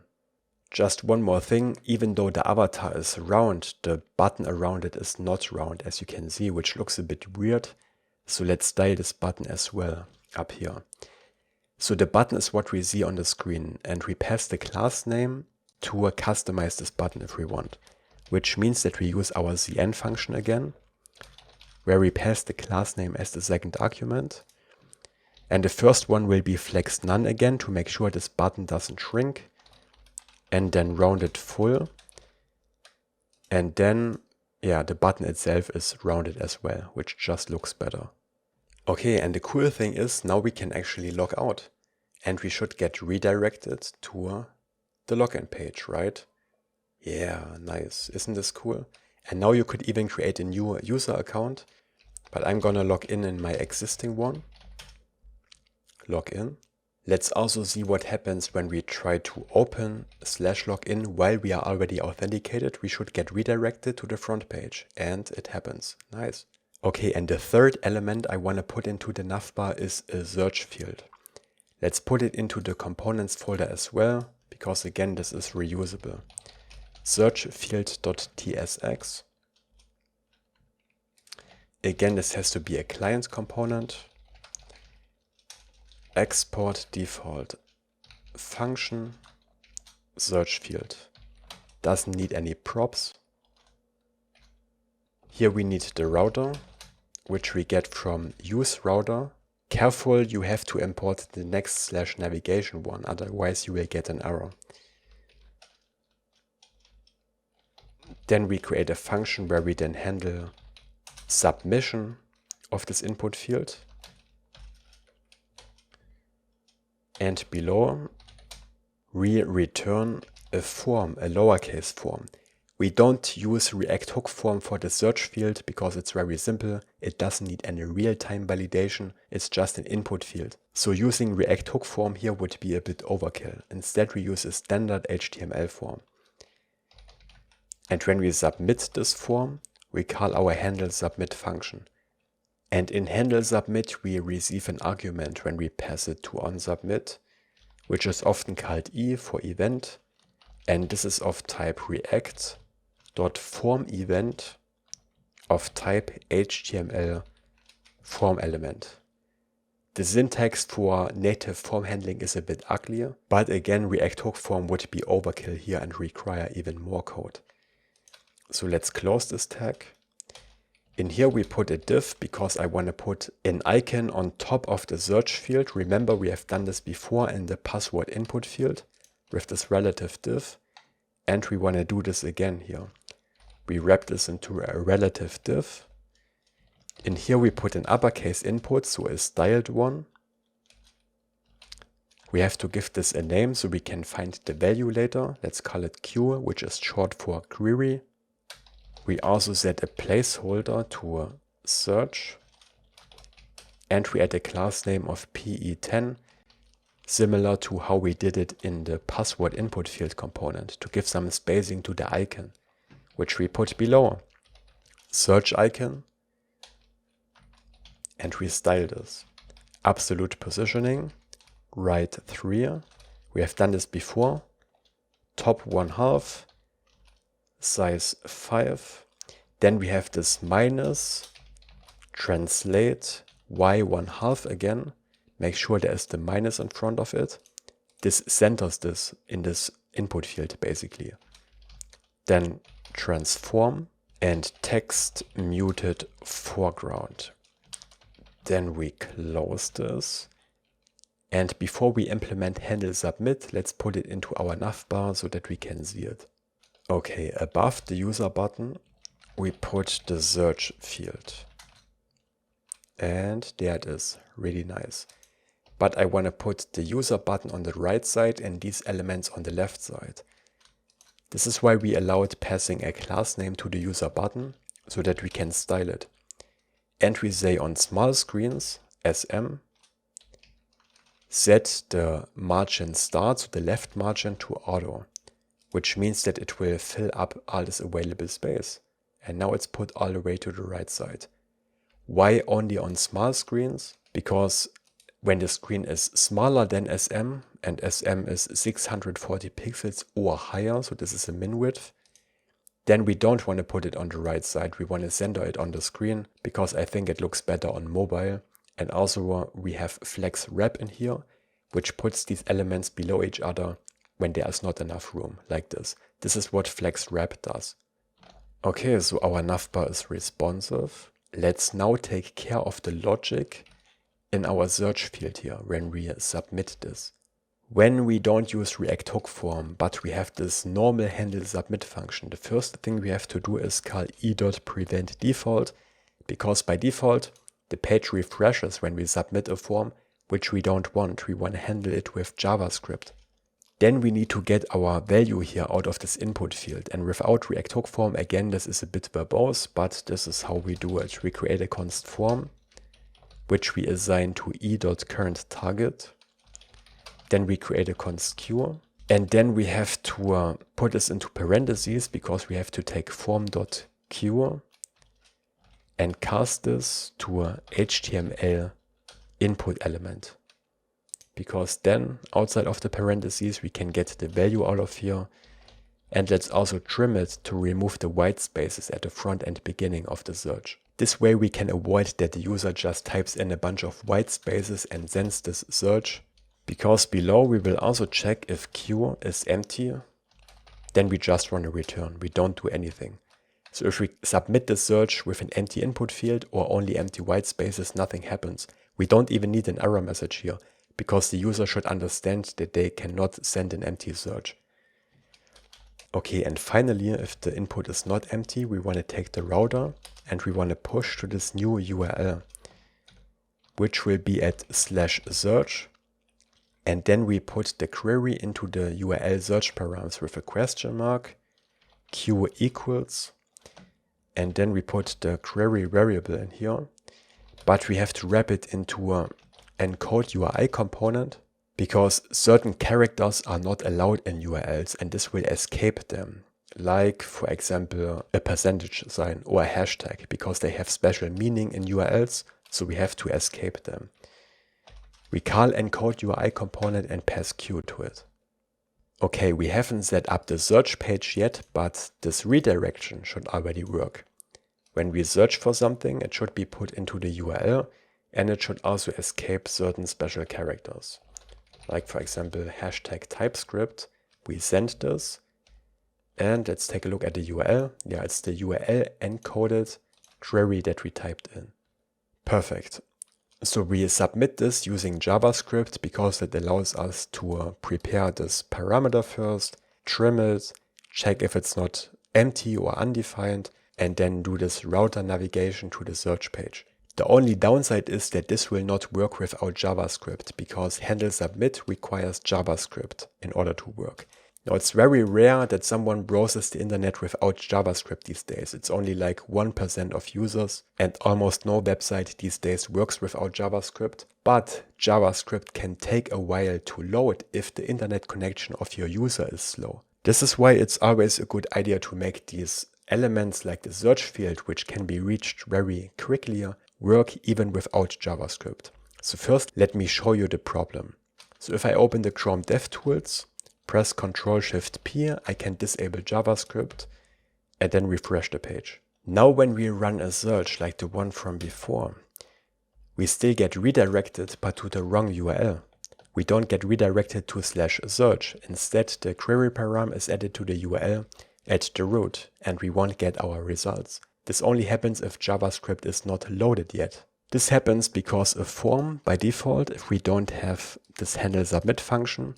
Just one more thing, even though the avatar is round, the button around it is not round, as you can see, which looks a bit weird. So let's style this button as well up here. So the button is what we see on the screen, and we pass the class name to customize this button if we want. Which means that we use our cn function again, where we pass the class name as the second argument. And the first one will be flex none again to make sure this button doesn't shrink. And then rounded full. And then, yeah, the button itself is rounded as well, which just looks better. Okay, and the cool thing is now we can actually log out. And we should get redirected to the login page, right? Yeah, nice. Isn't this cool? And now you could even create a new user account, but I'm gonna log in my existing one. Log in. Let's also see what happens when we try to open /login while we are already authenticated. We should get redirected to the front page, and it happens. Nice. Okay, and the third element I want to put into the navbar is a search field. Let's put it into the components folder as well, because again this is reusable. Search field.tsx. Again, this has to be a client component. Export default function search field. Doesn't need any props. Here we need the router, which we get from use router. Careful, you have to import the next/navigation one, otherwise you will get an error. Then we create a function where we then handle submission of this input field. And below we return a form, a lowercase form, We don't use React Hook Form for the search field because it's very simple. It doesn't need any real-time validation. It's just an input field. So using React Hook Form here would be a bit overkill. Instead, we use a standard HTML form. And when we submit this form, we call our handle submit function. And in handle submit, we receive an argument when we pass it to onSubmit, which is often called e for event. And this is of type React.formEvent of type HTML form element. The syntax for native form handling is a bit uglier, but again, React Hook Form would be overkill here and require even more code. So let's close this tag. In here we put a div because I want to put an icon on top of the search field. Remember, we have done this before in the password input field with this relative div. And we want to do this again here. We wrap this into a relative div. In here we put an uppercase input, so a styled one. We have to give this a name so we can find the value later. Let's call it Q, which is short for query. We also set a placeholder to search. And we add a class name of PE10. Similar to how we did it in the password input field component to give some spacing to the icon, which we put below. Search icon. And we style this. Absolute positioning, right 3. We have done this before. Top 1/2, size 5. Then we have this minus, translate, y 1/2 again. Make sure there is the minus in front of it. This centers this in this input field basically. Then transform and text muted foreground. Then we close this. And before we implement handle submit, let's put it into our navbar so that we can see it. Okay, above the user button, we put the search field. And there it is, really nice. But I want to put the user button on the right side and these elements on the left side. This is why we allowed passing a class name to the user button so that we can style it. And we say on small screens, SM, set the margin start, so the left margin, to auto, which means that it will fill up all this available space. And now it's put all the way to the right side. Why only on small screens? Because when the screen is smaller than SM, and SM is 640 pixels or higher, so this is a min width, then we don't want to put it on the right side. We want to center it on the screen because I think it looks better on mobile. And also we have flex wrap in here, which puts these elements below each other when there is not enough room, like this. This is what flex wrap does. Okay, so our navbar is responsive. Let's now take care of the logic in our search field here when we submit this. When we don't use React Hook Form, but we have this normal handle submit function, the first thing we have to do is call e.preventDefault, because by default, the page refreshes when we submit a form, which we don't want. We want to handle it with JavaScript. Then we need to get our value here out of this input field. And without React Hook Form, again, this is a bit verbose, but this is how we do it. We create a const form, which we assign to e.currentTarget. Then we create a const q. And then we have to put this into parentheses because we have to take form.q and cast this to a HTML input element. Because then outside of the parentheses, we can get the value out of here. And let's also trim it to remove the white spaces at the front and beginning of the search. This way we can avoid that the user just types in a bunch of white spaces and sends this search. Because below we will also check if Q is empty, then we just run a return. We don't do anything. So if we submit the search with an empty input field or only empty white spaces, nothing happens. We don't even need an error message here, because the user should understand that they cannot send an empty search. Okay, and finally, if the input is not empty, we want to take the router and we want to push to this new URL, which will be at /search. And then we put the query into the URL search params with a question mark. q equals, and then we put the query variable in here, but we have to wrap it into a encode URI component because certain characters are not allowed in URLs and this will escape them. Like, for example, a percentage sign or a hashtag, because they have special meaning in URLs, so we have to escape them. We call encode URI component and pass q to it. Okay, we haven't set up the search page yet, but this redirection should already work. When we search for something, it should be put into the URL, and it should also escape certain special characters. Like, for example, hashtag TypeScript. We send this, and let's take a look at the URL. Yeah, it's the URL encoded query that we typed in. Perfect. So we submit this using JavaScript because it allows us to prepare this parameter first, trim it, check if it's not empty or undefined, and then do this router navigation to the search page. The only downside is that this will not work without JavaScript because handle submit requires JavaScript in order to work. Now, it's very rare that someone browses the internet without JavaScript these days. It's only like 1% of users, and almost no website these days works without JavaScript. But JavaScript can take a while to load if the internet connection of your user is slow. This is why it's always a good idea to make these elements like the search field, which can be reached very quickly, work even without JavaScript. So first, let me show you the problem. So if I open the Chrome DevTools, press Ctrl+Shift+P, I can disable JavaScript and then refresh the page. Now when we run a search like the one from before, we still get redirected but to the wrong URL. We don't get redirected to /search. Instead, the query param is added to the URL at the root and we won't get our results. This only happens if JavaScript is not loaded yet. This happens because a form by default, if we don't have this handle submit function,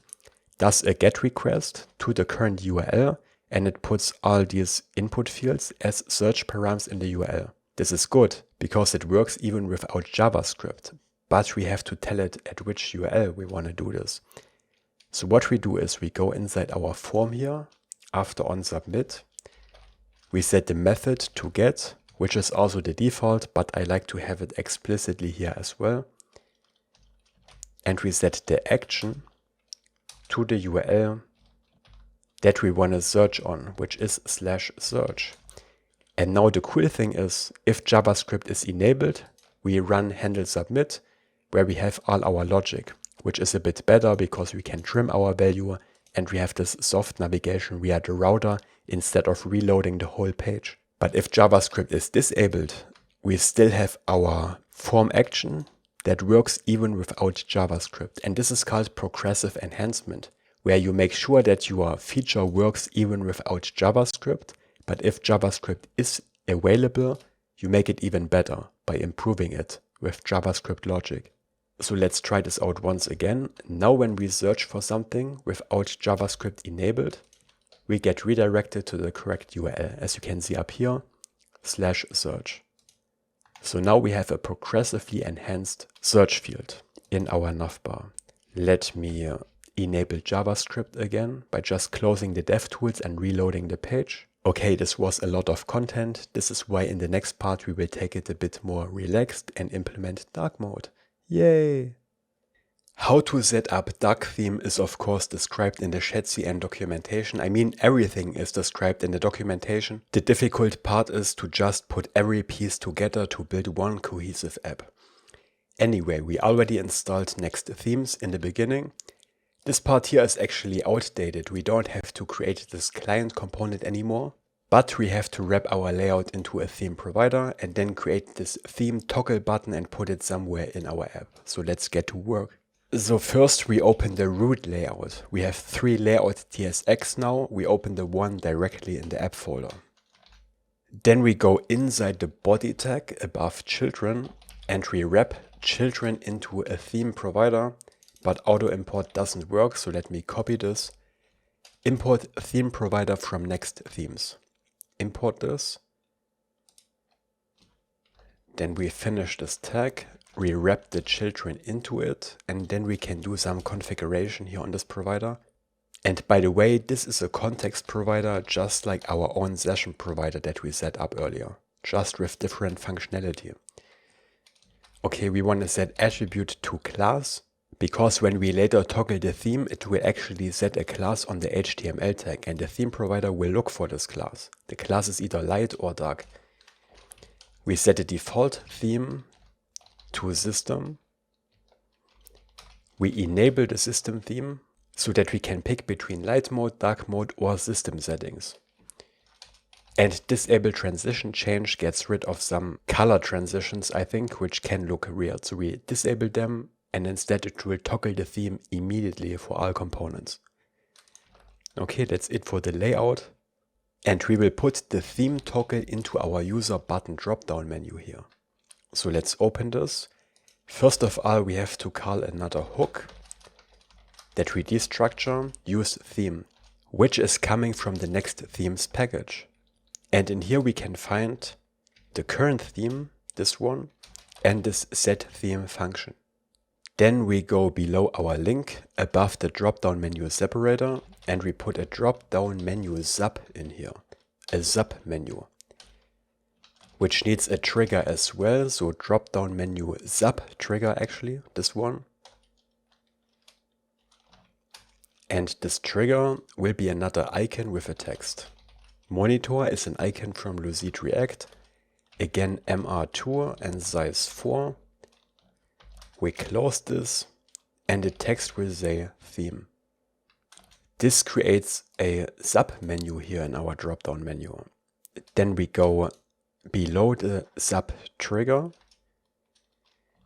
does a GET request to the current URL and it puts all these input fields as search params in the URL. This is good because it works even without JavaScript, but we have to tell it at which URL we want to do this. So what we do is we go inside our form here, after onSubmit, we set the method to get, which is also the default, but I like to have it explicitly here as well. And we set the action to the URL that we want to search on, which is /search. And now the cool thing is, if JavaScript is enabled, we run handle submit, where we have all our logic, which is a bit better because we can trim our value and we have this soft navigation via the router instead of reloading the whole page. But if JavaScript is disabled, we still have our form action that works even without JavaScript. And this is called progressive enhancement, where you make sure that your feature works even without JavaScript. But if JavaScript is available, you make it even better by improving it with JavaScript logic. So let's try this out once again. Now when we search for something without JavaScript enabled, we get redirected to the correct URL, as you can see up here, /search. So now we have a progressively enhanced search field in our navbar. Let me enable JavaScript again by just closing the DevTools and reloading the page. Okay, this was a lot of content. This is why in the next part we will take it a bit more relaxed and implement dark mode. Yay! How to set up dark theme is of course described in the Shadcn documentation. I mean, everything is described in the documentation. The difficult part is to just put every piece together to build one cohesive app. Anyway, we already installed Next themes in the beginning. This part here is actually outdated. We don't have to create this client component anymore, but we have to wrap our layout into a theme provider and then create this theme toggle button and put it somewhere in our app. So let's get to work. So first we open the root layout. We have 3 layout.tsx now. We open the one directly in the app folder. Then we go inside the body tag above children and we wrap children into a theme provider, but auto import doesn't work. So let me copy this. Import theme provider from Next themes. Import this. Then we finish this tag. We wrap the children into it and then we can do some configuration here on this provider. And by the way, this is a context provider just like our own session provider that we set up earlier, just with different functionality. Okay, we want to set attribute to class, because when we later toggle the theme, it will actually set a class on the HTML tag, and the theme provider will look for this class. The class is either light or dark. We set the default theme to system. We enable the system theme so that we can pick between light mode, dark mode, or system settings. And disable transition change gets rid of some color transitions, I think, which can look weird. So we disable them, and instead it will toggle the theme immediately for all components. Okay, that's it for the layout. And we will put the theme toggle into our user button drop-down menu here. So let's open this. First of all, we have to call another hook that we destructure useTheme, which is coming from the next themes package. And in here we can find the current theme, this one, and this setTheme function. Then we go below our link above the drop-down menu separator, and we put a drop-down menu sub in here, a sub menu, which needs a trigger as well. So drop-down menu sub trigger, actually, this one. And this trigger will be another icon with a text. Monitor is an icon from Lucia React. Again, MR2 and size 4. We close this, and the text will say theme. This creates a sub menu here in our drop-down menu. Then we go below the sub trigger,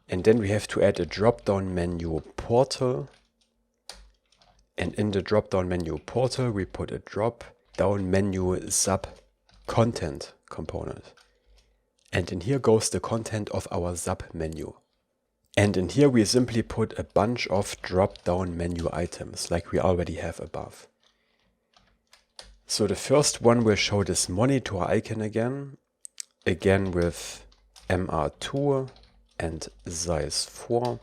and then we have to add a drop-down menu portal. And in the drop-down menu portal, we put a drop-down menu sub content component. And in here goes the content of our sub menu. And in here we simply put a bunch of drop-down menu items like we already have above. So the first one will show this monitor icon again with MR2 and size 4.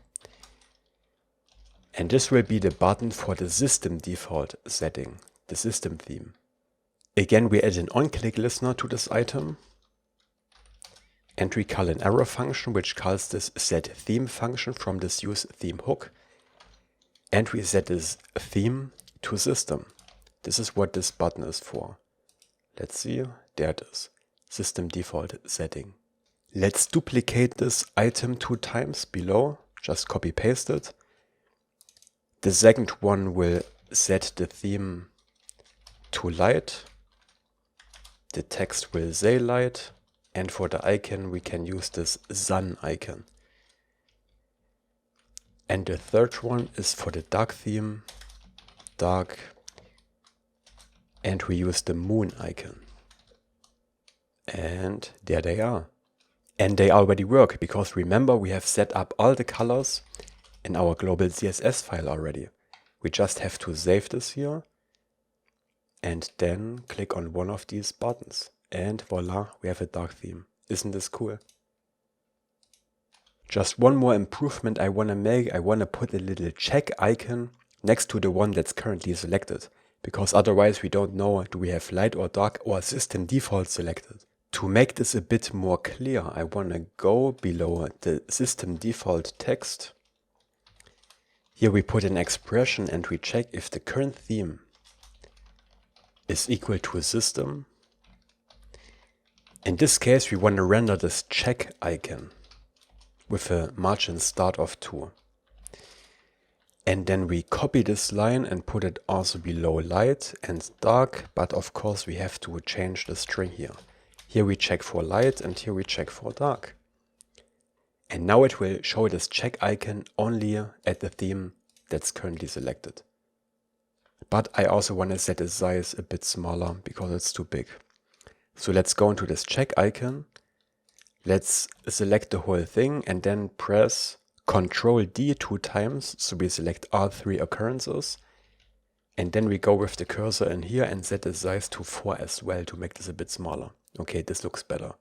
And this will be the button for the system default setting, the system theme. Again, we add an on-click listener to this item. And we call an arrow function, which calls this setTheme function from this useTheme hook. And we set this theme to system. This is what this button is for. Let's see, there it is, system default setting. Let's duplicate this item 2 times below, just copy paste it. The second one will set the theme to light. The text will say light. And for the icon, we can use this sun icon. And the third one is for the dark theme, dark. And we use the moon icon. And there they are. And they already work, because remember, we have set up all the colors in our global CSS file already. We just have to save this here and then click on one of these buttons. And voila, we have a dark theme. Isn't this cool? Just one more improvement I want to make. I want to put a little check icon next to the one that's currently selected, because otherwise we don't know, do we have light or dark or system default selected. To make this a bit more clear, I want to go below the system default text. Here we put an expression and we check if the current theme is equal to a system. In this case, we want to render this check icon with a margin start of 2. And then we copy this line and put it also below light and dark, but of course we have to change the string here. Here we check for light and here we check for dark. And now it will show this check icon only at the theme that's currently selected. But I also want to set the size a bit smaller because it's too big. So let's go into this check icon. Let's select the whole thing and then press Ctrl D 2 times. So we select all 3 occurrences. And then we go with the cursor in here and set the size to 4 as well to make this a bit smaller. Okay, this looks better.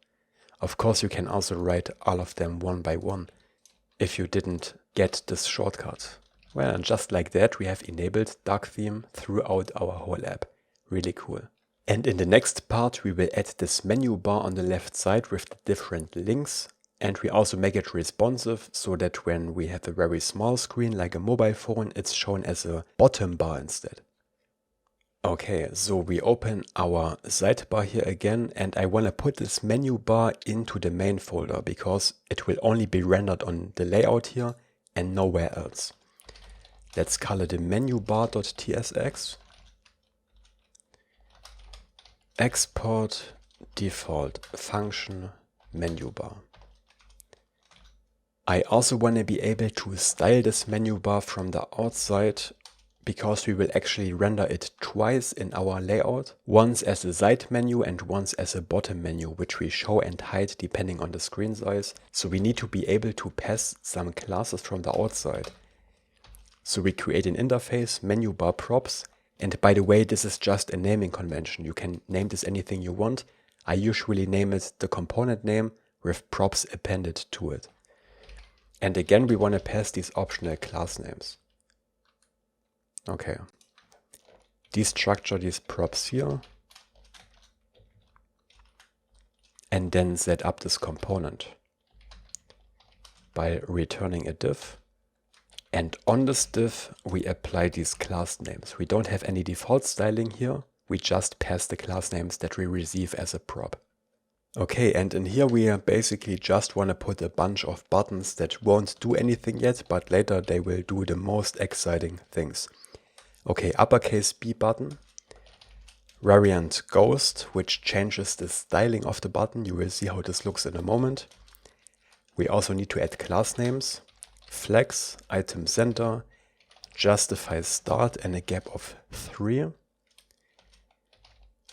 Of course, you can also write all of them one by one if you didn't get this shortcut. Well, and just like that, we have enabled dark theme throughout our whole app. Really cool. And in the next part, we will add this menu bar on the left side with the different links. And we also make it responsive so that when we have a very small screen like a mobile phone, it's shown as a bottom bar instead. Okay, so we open our sidebar here again, and I want to put this menu bar into the main folder because it will only be rendered on the layout here and nowhere else. Let's call it the menu bar.tsx. Export default function menu bar. I also want to be able to style this menu bar from the outside because we will actually render it twice in our layout, once as a side menu and once as a bottom menu, which we show and hide depending on the screen size. So we need to be able to pass some classes from the outside. So we create an interface, menu bar props, and by the way, this is just a naming convention. You can name this anything you want. I usually name it the component name with props appended to it. And again, we want to pass these optional class names. Okay. Destructure these props here. And then set up this component by returning a div. And on this div, we apply these class names. We don't have any default styling here. We just pass the class names that we receive as a prop. Okay, and in here we basically just want to put a bunch of buttons that won't do anything yet, but later they will do the most exciting things. Okay, uppercase B button, variant ghost, which changes the styling of the button. You will see how this looks in a moment. We also need to add class names, flex, item center, justify start and a gap of 3.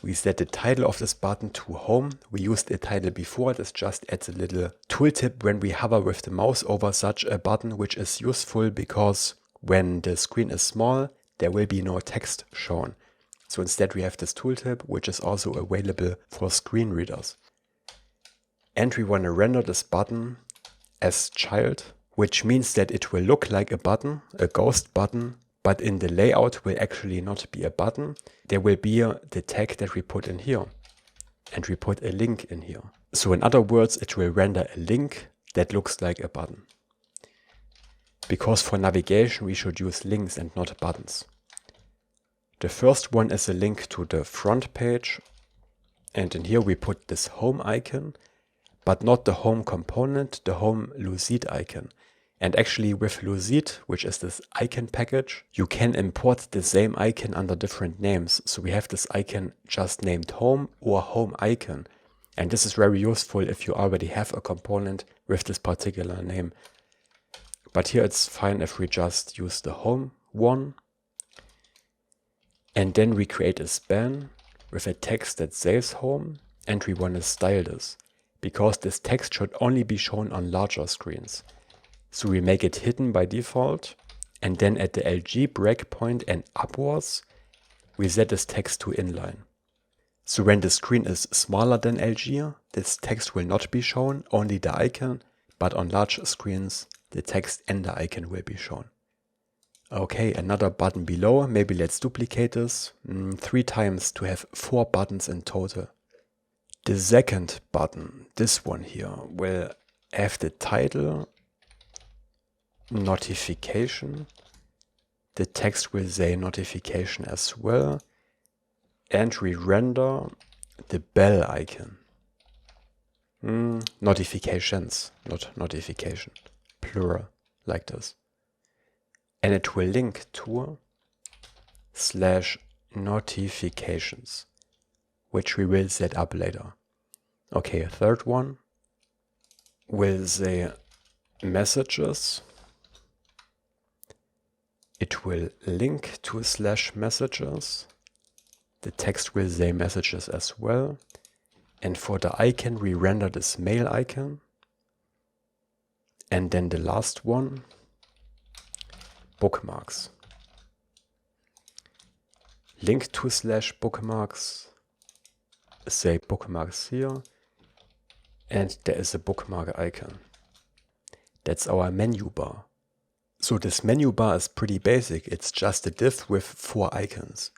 We set the title of this button to home. We used a title before. This just adds a little tooltip when we hover with the mouse over such a button, which is useful because when the screen is small, there will be no text shown. So instead we have this tooltip, which is also available for screen readers. And we want to render this button as child, which means that it will look like a button, a ghost button, but in the layout will actually not be a button. There will be the tag that we put in here, and we put a link in here. So in other words, it will render a link that looks like a button. Because for navigation, we should use links and not buttons. The first one is a link to the front page, and in here we put this home icon, but not the home component, the home Lucid icon. And actually with Lucid, which is this icon package, you can import the same icon under different names. So we have this icon just named home or home icon. And this is very useful if you already have a component with this particular name. But here it's fine if we just use the home one. And then we create a span with a text that says home, and we want to style this, because this text should only be shown on larger screens. So we make it hidden by default, and then at the LG breakpoint and upwards, we set this text to inline. So when the screen is smaller than LG, this text will not be shown, only the icon, but on large screens, the text and the icon will be shown. Okay, another button below. Maybe let's duplicate this 3 times to have 4 buttons in total. The second button, this one here, will have the title, notification. The text will say notification as well. And we render the bell icon. Notifications, not notification. Plural, like this. And it will link to /notifications, which we will set up later. Okay, a third one will say messages. It will link to /messages. The text will say messages as well. And for the icon, we render this mail icon. And then the last one, bookmarks. Link to /bookmarks, say bookmarks here, and there is a bookmark icon. That's our menu bar. So this menu bar is pretty basic. It's just a div with 4 icons.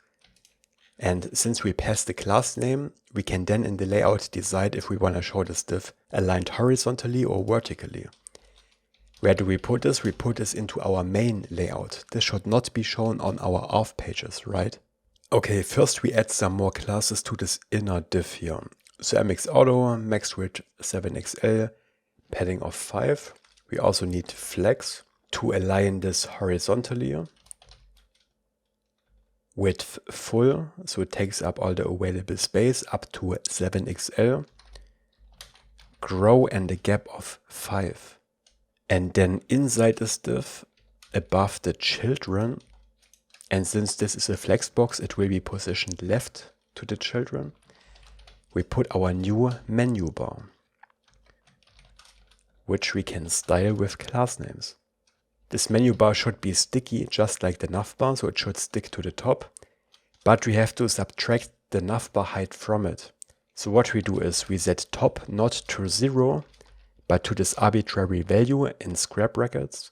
And since we passed the class name, we can then in the layout decide if we want to show this div aligned horizontally or vertically. Where do we put this? We put this into our main layout. This should not be shown on our auth pages, right? Okay, first we add some more classes to this inner div here. So mxauto, maxwidth 7xl, padding of 5. We also need flex to align this horizontally. Width full, so it takes up all the available space up to 7xl. Grow and a gap of 5. And then inside this div, above the children, and since this is a flex box, it will be positioned left to the children, we put our new menu bar, which we can style with class names. This menu bar should be sticky just like the navbar, so it should stick to the top, but we have to subtract the navbar height from it. So what we do is we set top not to 0, but to this arbitrary value in square brackets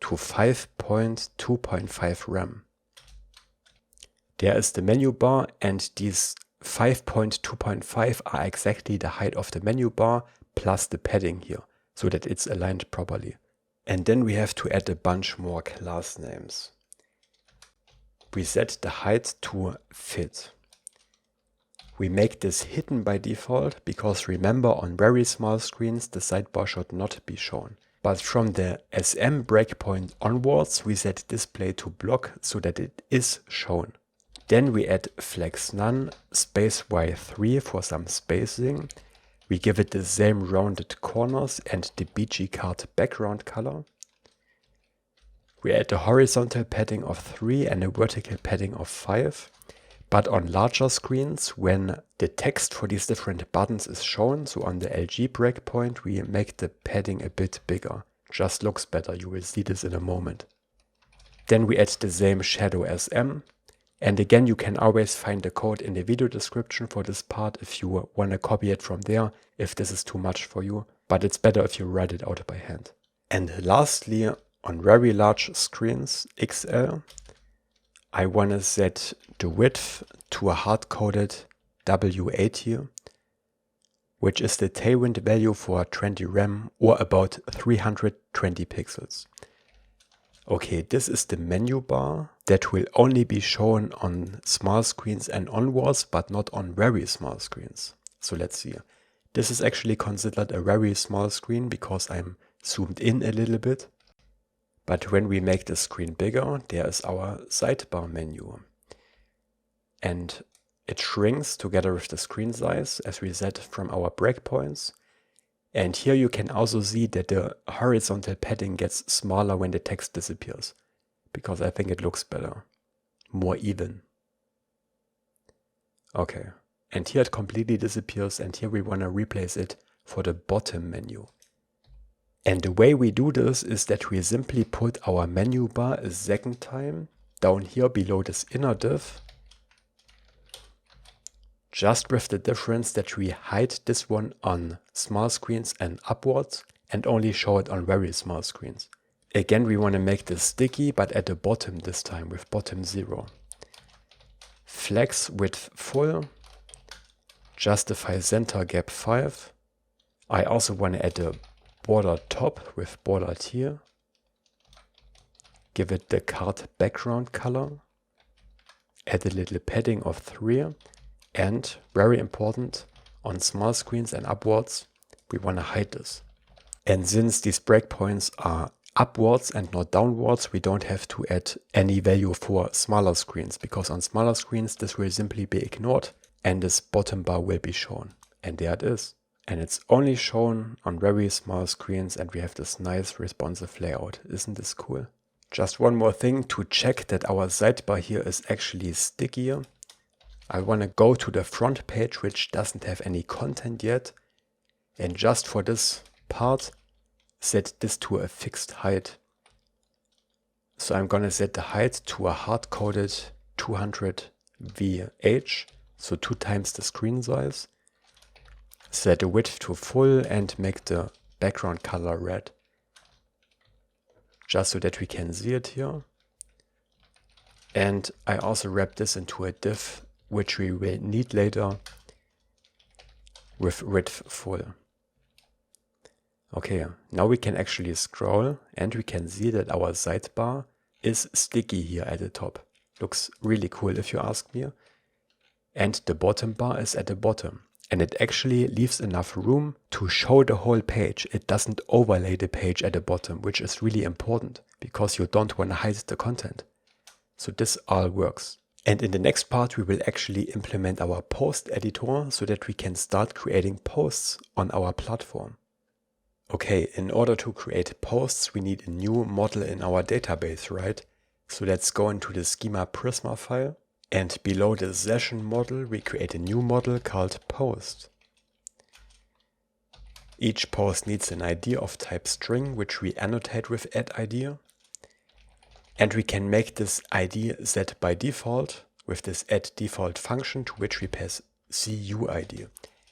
to 5.2.5 rem. There is the menu bar, and these 5.2.5 are exactly the height of the menu bar plus the padding here, so that it's aligned properly. And then we have to add a bunch more class names. We set the height to fit. We make this hidden by default because remember, on very small screens the sidebar should not be shown. But from the SM breakpoint onwards we set display to block so that it is shown. Then we add flex none space y3 for some spacing. We give it the same rounded corners and the BG card background color. We add a horizontal padding of 3 and a vertical padding of 5. But on larger screens, when the text for these different buttons is shown, so on the LG breakpoint, we make the padding a bit bigger. Just looks better, you will see this in a moment. Then we add the same shadow SM. And again, you can always find the code in the video description for this part if you want to copy it from there, if this is too much for you. But it's better if you write it out by hand. And lastly, on very large screens, XL, I want to set the width to a hard-coded W80, which is the Tailwind value for 20 rem or about 320 pixels. Okay, this is the menu bar that will only be shown on small screens and onwards, but not on very small screens. So let's see. This is actually considered a very small screen because I'm zoomed in a little bit. But when we make the screen bigger, there is our sidebar menu. And it shrinks together with the screen size as we set from our breakpoints. And here you can also see that the horizontal padding gets smaller when the text disappears, because I think it looks better, more even. Okay, and here it completely disappears, and here we want to replace it for the bottom menu. And the way we do this is that we simply put our menu bar a second time down here below this inner div, just with the difference that we hide this one on small screens and upwards and only show it on very small screens. Again, we want to make this sticky, but at the bottom this time with bottom 0. Flex width full, justify center gap 5. I also want to add a border top with border tier. Give it the card background color. Add a little padding of 3. And, very important, on small screens and upwards, we want to hide this. And since these breakpoints are upwards and not downwards, we don't have to add any value for smaller screens, because on smaller screens this will simply be ignored and this bottom bar will be shown. And there it is. And it's only shown on very small screens, and we have this nice responsive layout. Isn't this cool? Just one more thing to check that our sidebar here is actually stickier. I want to go to the front page, which doesn't have any content yet, and just for this part set this to a fixed height. So I'm gonna set the height to a hard-coded 200 VH, so 2 times the screen size. Set the width to full and make the background color red. just so that we can see it here. And I also wrap this into a div, which we will need later with width full. Okay, now we can actually scroll and we can see that our sidebar is sticky here at the top. Looks really cool if you ask me. And the bottom bar is at the bottom. And it actually leaves enough room to show the whole page. It doesn't overlay the page at the bottom, which is really important because you don't want to hide the content. So this all works. And in the next part, we will actually implement our post editor so that we can start creating posts on our platform. Okay, in order to create posts, we need a new model in our database, right? So let's go into the schema Prisma file. And below the session model, we create a new model called post. Each post needs an ID of type string, which we annotate with add_id. And we can make this ID set by default with this add_default function, to which we pass CUID,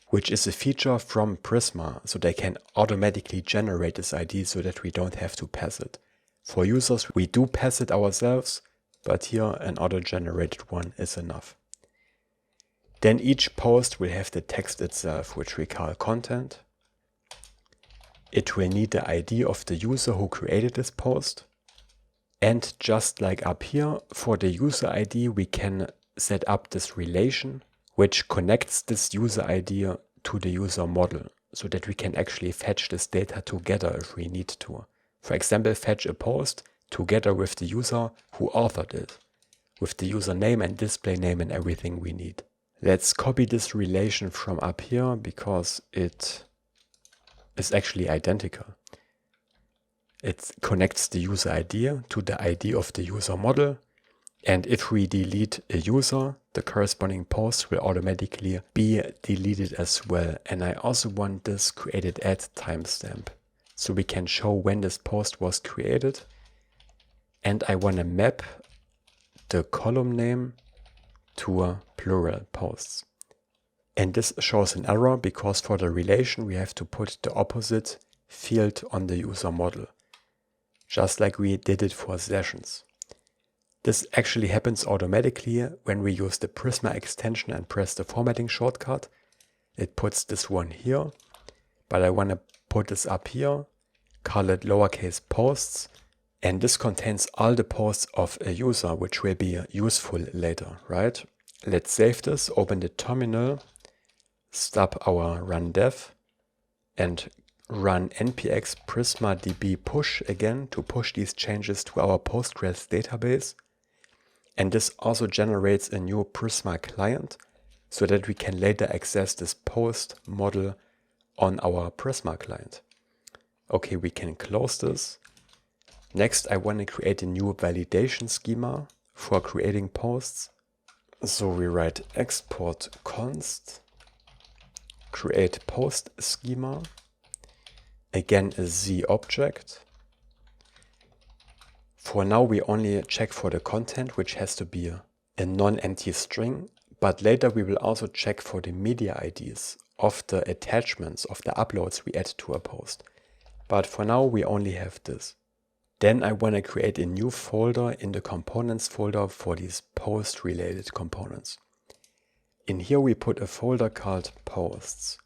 which is a feature from Prisma, so they can automatically generate this ID so that we don't have to pass it. For users, we do pass it ourselves, but here an auto-generated one is enough. Then each post will have the text itself, which we call content. It will need the ID of the user who created this post. And just like up here, for the user ID, we can set up this relation, which connects this user ID to the user model, so that we can actually fetch this data together if we need to. For example, fetch a post together with the user who authored it, with the username and display name and everything we need. Let's copy this relation from up here because it is actually identical. It connects the user ID to the ID of the user model. And if we delete a user, the corresponding post will automatically be deleted as well. And I also want this created at timestamp, so we can show when this post was created. And I want to map the column name to plural posts. And this shows an error because for the relation we have to put the opposite field on the user model, just like we did it for sessions. This actually happens automatically when we use the Prisma extension and press the formatting shortcut. It puts this one here, but I want to put this up here, call it lowercase posts. And this contains all the posts of a user, which will be useful later, right? Let's save this, open the terminal, stop our run dev, and run npx prisma db push again to push these changes to our Postgres database. And this also generates a new Prisma client so that we can later access this post model on our Prisma client. Okay, we can close this. Next, I want to create a new validation schema for creating posts. So we write export const, create post schema, again a z object. For now, we only check for the content, which has to be a non-empty string, but later we will also check for the media IDs of the attachments of the uploads we add to a post. But for now, we only have this. Then I want to create a new folder in the components folder for these post-related components. In here we put a folder called posts.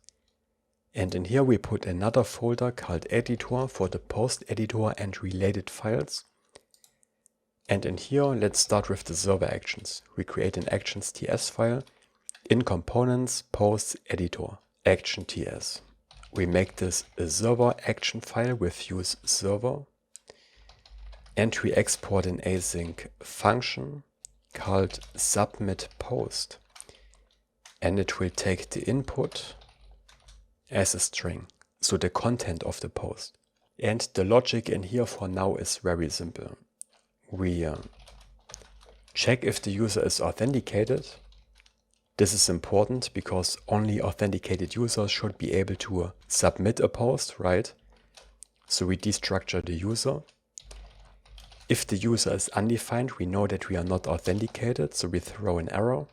And in here we put another folder called editor for the post editor and related files. And in here, let's start with the server actions. We create an actions.ts file in components posts editor action.ts. We make this a server action file with use server. And we export an async function called submit post. And it will take the input as a string, so the content of the post. And the logic in here for now is very simple. We check if the user is authenticated. This is important because only authenticated users should be able to submit a post, right? So we destructure the user. If the user is undefined, we know that we are not authenticated, so we throw an error.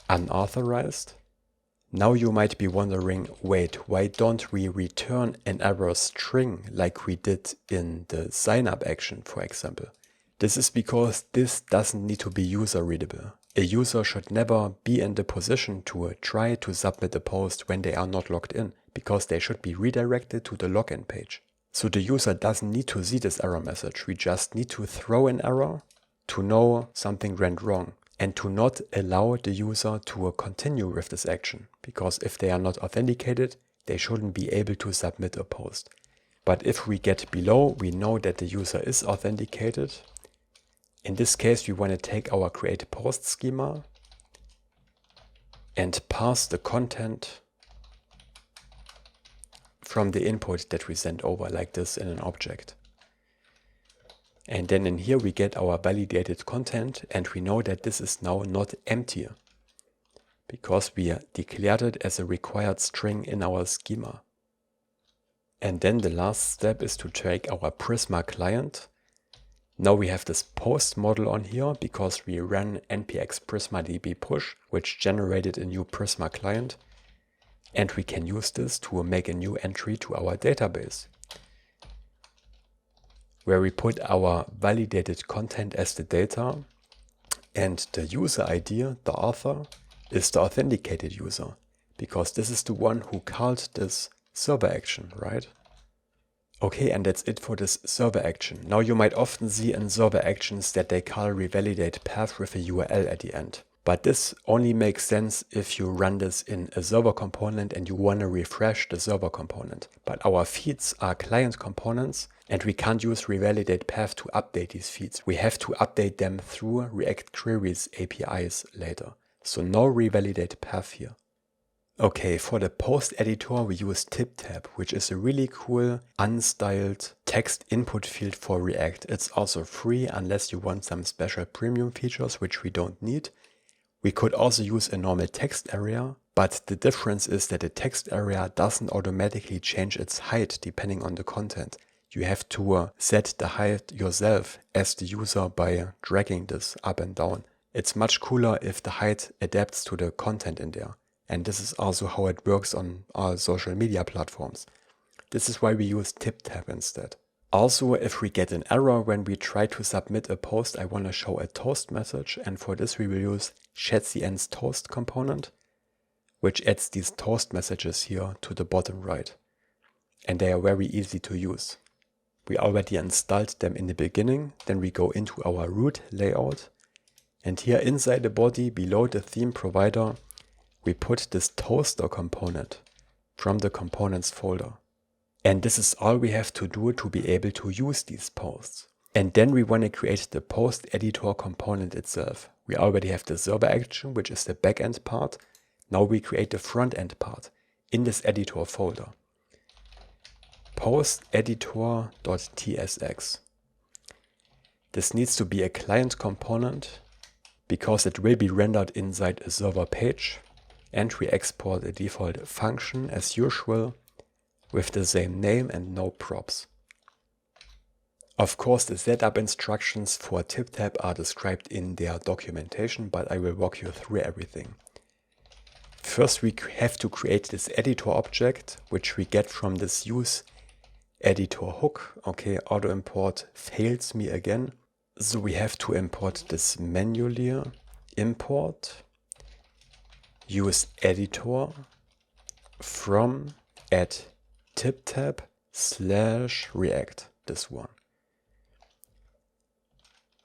Unauthorized. Now you might be wondering, wait, why don't we return an error string like we did in the sign up action, for example? This is because this doesn't need to be user readable. A user should never be in the position to try to submit a post when they are not logged in, because they should be redirected to the login page. So the user doesn't need to see this error message. We just need to throw an error to know something went wrong and to not allow the user to continue with this action, because if they are not authenticated, they shouldn't be able to submit a post. But if we get below, we know that the user is authenticated. In this case, we want to take our create post schema and pass the content from the input that we sent over like this in an object. And then in here we get our validated content, and we know that this is now not empty because we declared it as a required string in our schema. And then the last step is to take our Prisma client. Now we have this post model on here because we ran npx Prisma DB push, which generated a new Prisma client. And we can use this to make a new entry to our database, where we put our validated content as the data, and the user ID, the author, is the authenticated user, because this is the one who called this server action, right? Okay, and that's it for this server action. Now you might often see in server actions that they call revalidate path with a URL at the end. But this only makes sense if you run this in a server component and you want to refresh the server component. But our feeds are client components, and we can't use revalidate path to update these feeds. We have to update them through React Queries APIs later. So no revalidate path here. Okay, for the post editor we use TipTap, which is a really cool unstyled text input field for React. It's also free unless you want some special premium features, which we don't need. We could also use a normal text area, but the difference is that the text area doesn't automatically change its height depending on the content. You have to set the height yourself as the user by dragging this up and down. It's much cooler if the height adapts to the content in there. And this is also how it works on all social media platforms. This is why we use TipTap instead. Also, if we get an error when we try to submit a post, I want to show a toast message, and for this we will use Shadcn's toast component, which adds these toast messages here to the bottom right. And they are very easy to use. We already installed them in the beginning, then we go into our root layout, and here inside the body below the theme provider, we put this toaster component from the components folder. And this is all we have to do to be able to use these posts. And then we want to create the post editor component itself. We already have the server action, which is the backend part. Now we create the front end part in this editor folder. Post editor.tsx. This needs to be a client component because it will be rendered inside a server page. And we export a default function as usual, with the same name and no props. Of course, the setup instructions for TipTap are described in their documentation, but I will walk you through everything. First, we have to create this editor object, which we get from this use editor hook. Okay, auto import fails me again. So we have to import this manually. Import use editor from at TipTap/React, this one.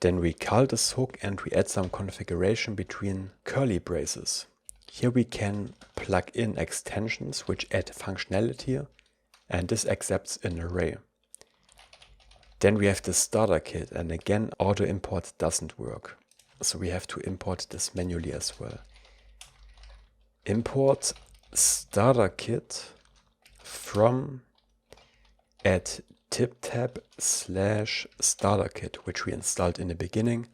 Then we call this hook and we add some configuration between curly braces. Here we can plug in extensions which add functionality, and this accepts an array. Then we have the starter kit, and again auto import doesn't work. So we have to import this manually as well. Import starter kit from at TipTap/starterkit, which we installed in the beginning,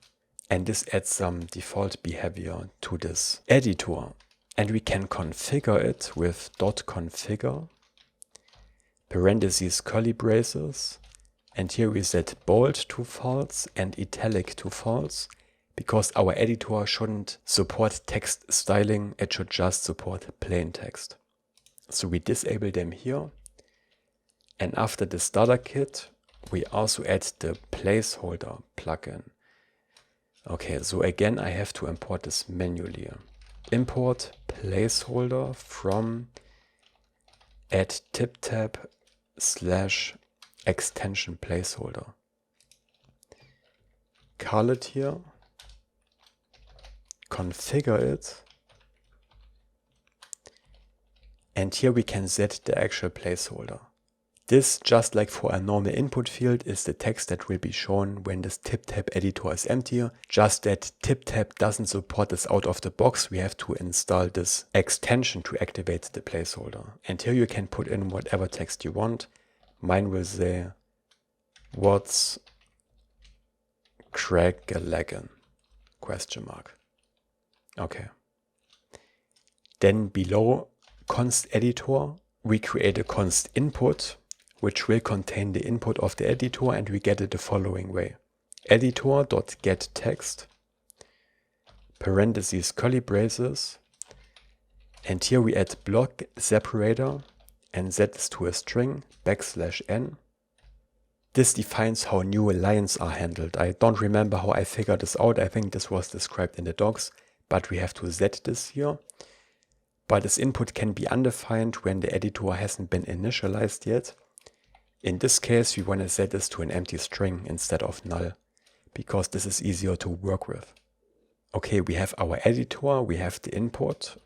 and this adds some default behavior to this editor, and we can configure it with .configure parentheses curly braces, and here we set bold to false and italic to false, because our editor shouldn't support text styling, it should just support plain text. So we disable them here. And after the starter kit, we also add the placeholder plugin. Okay, so again, I have to import this manually. Import placeholder from add TipTap / extension placeholder. Call it here, configure it, and here we can set the actual placeholder. This, just like for a normal input field, is the text that will be shown when this TipTap editor is empty. Just that TipTap doesn't support this out of the box. We have to install this extension to activate the placeholder. And here you can put in whatever text you want. Mine will say, what's crackalackin? ? Okay. Then below const editor, we create a const input, which will contain the input of the editor, and we get it the following way. Editor.getText, parentheses, curly braces, and here we add block separator and set this to a string, \n. This defines how new lines are handled. I don't remember how I figured this out. I think this was described in the docs, but we have to set this here. But this input can be undefined when the editor hasn't been initialized yet. In this case, we want to set this to an empty string instead of null, because this is easier to work with. Okay, we have our editor, we have the input,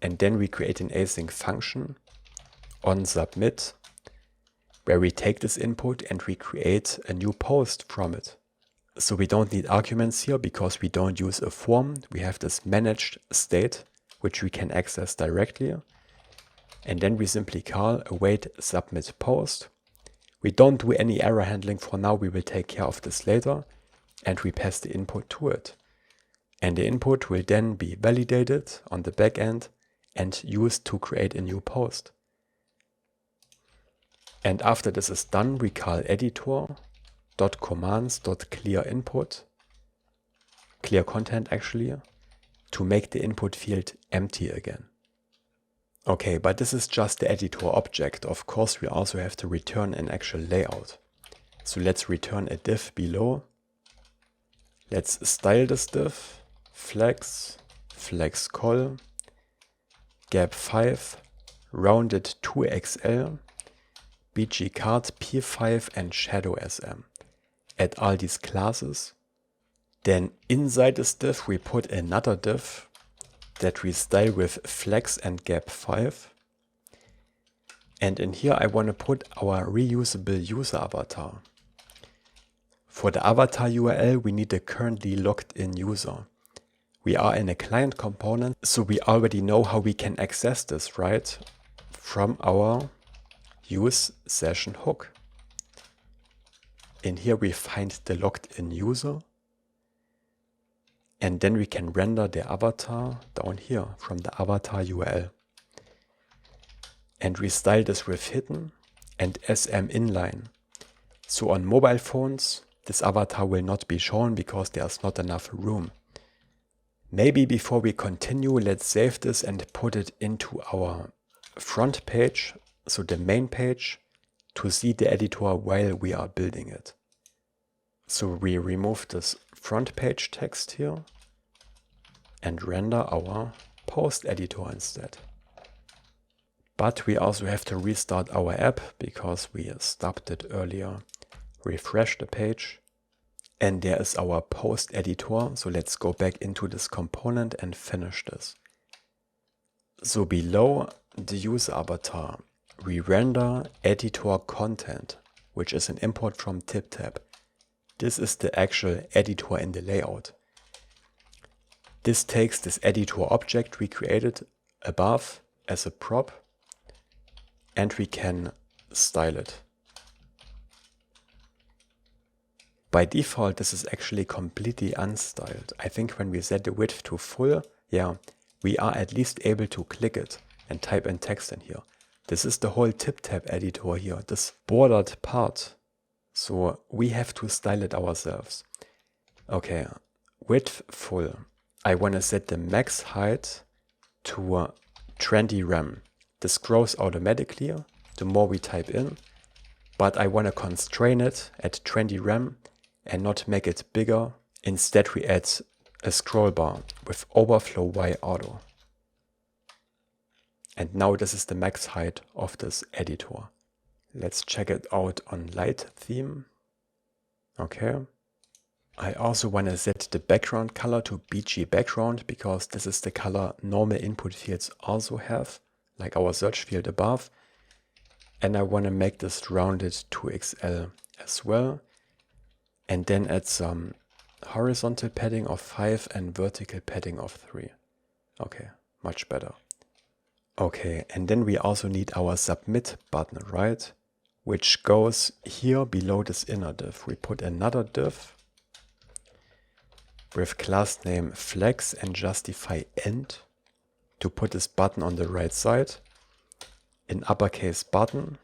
and then we create an async function on submit, where we take this input and we create a new post from it. So we don't need arguments here because we don't use a form. We have this managed state, which we can access directly. And then we simply call await submit post. We don't do any error handling for now. We will take care of this later. And we pass the input to it. And the input will then be validated on the back end and used to create a new post. And after this is done, we call editor.commands.clearInput, clear content actually, to make the input field empty again. Okay, but this is just the editor object. Of course, we also have to return an actual layout. So let's return a div below. Let's style this div, flex col, gap 5, rounded 2XL, BG card P5 and shadow SM. Add all these classes. Then inside this div we put another div that we style with flex and gap 5. And in here I want to put our reusable user avatar. For the avatar URL we need a currently logged in user. We are in a client component, so we already know how we can access this, right? From our use session hook. In here we find the logged in user. And then we can render the avatar down here from the avatar URL. And we style this with hidden and SM inline. So on mobile phones, this avatar will not be shown because there's not enough room. Maybe before we continue, let's save this and put it into our front page, so the main page, to see the editor while we are building it. So we remove this front page text here and render our post editor instead. But we also have to restart our app because we stopped it earlier. Refresh the page and there is our post editor. So let's go back into this component and finish this. So below the user avatar, we render editor content, which is an import from TipTap. This is the actual editor in the layout. This takes this editor object we created above as a prop and we can style it. By default, this is actually completely unstyled. I think when we set the width to full, yeah, we are at least able to click it and type in text in here. This is the whole TipTap editor here, this bordered part. So we have to style it ourselves. Okay, width full, I want to set the max height to 20 rem. This grows automatically the more we type in, but I want to constrain it at 20 rem and not make it bigger. Instead, we add a scroll bar with overflow Y auto. And now this is the max height of this editor. Let's check it out on light theme. Okay. I also want to set the background color to BG background because this is the color normal input fields also have, like our search field above. And I want to make this rounded to XL as well. And then add some horizontal padding of 5 and vertical padding of 3. Okay, much better. Okay, and then we also need our submit button, right? Which goes here below this inner div. We put another div with class name flex and justify end to put this button on the right side in uppercase button.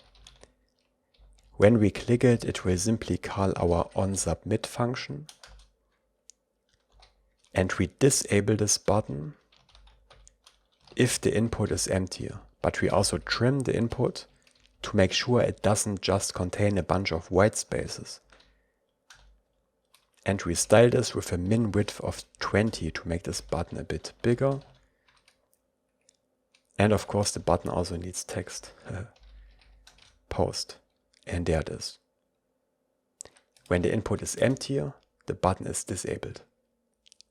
When we click it, it will simply call our onSubmit function. And we disable this button if the input is empty. But we also trim the input to make sure it doesn't just contain a bunch of white spaces. And we style this with a min width of 20 to make this button a bit bigger. And of course the button also needs text. Post. And there it is. When the input is empty, the button is disabled.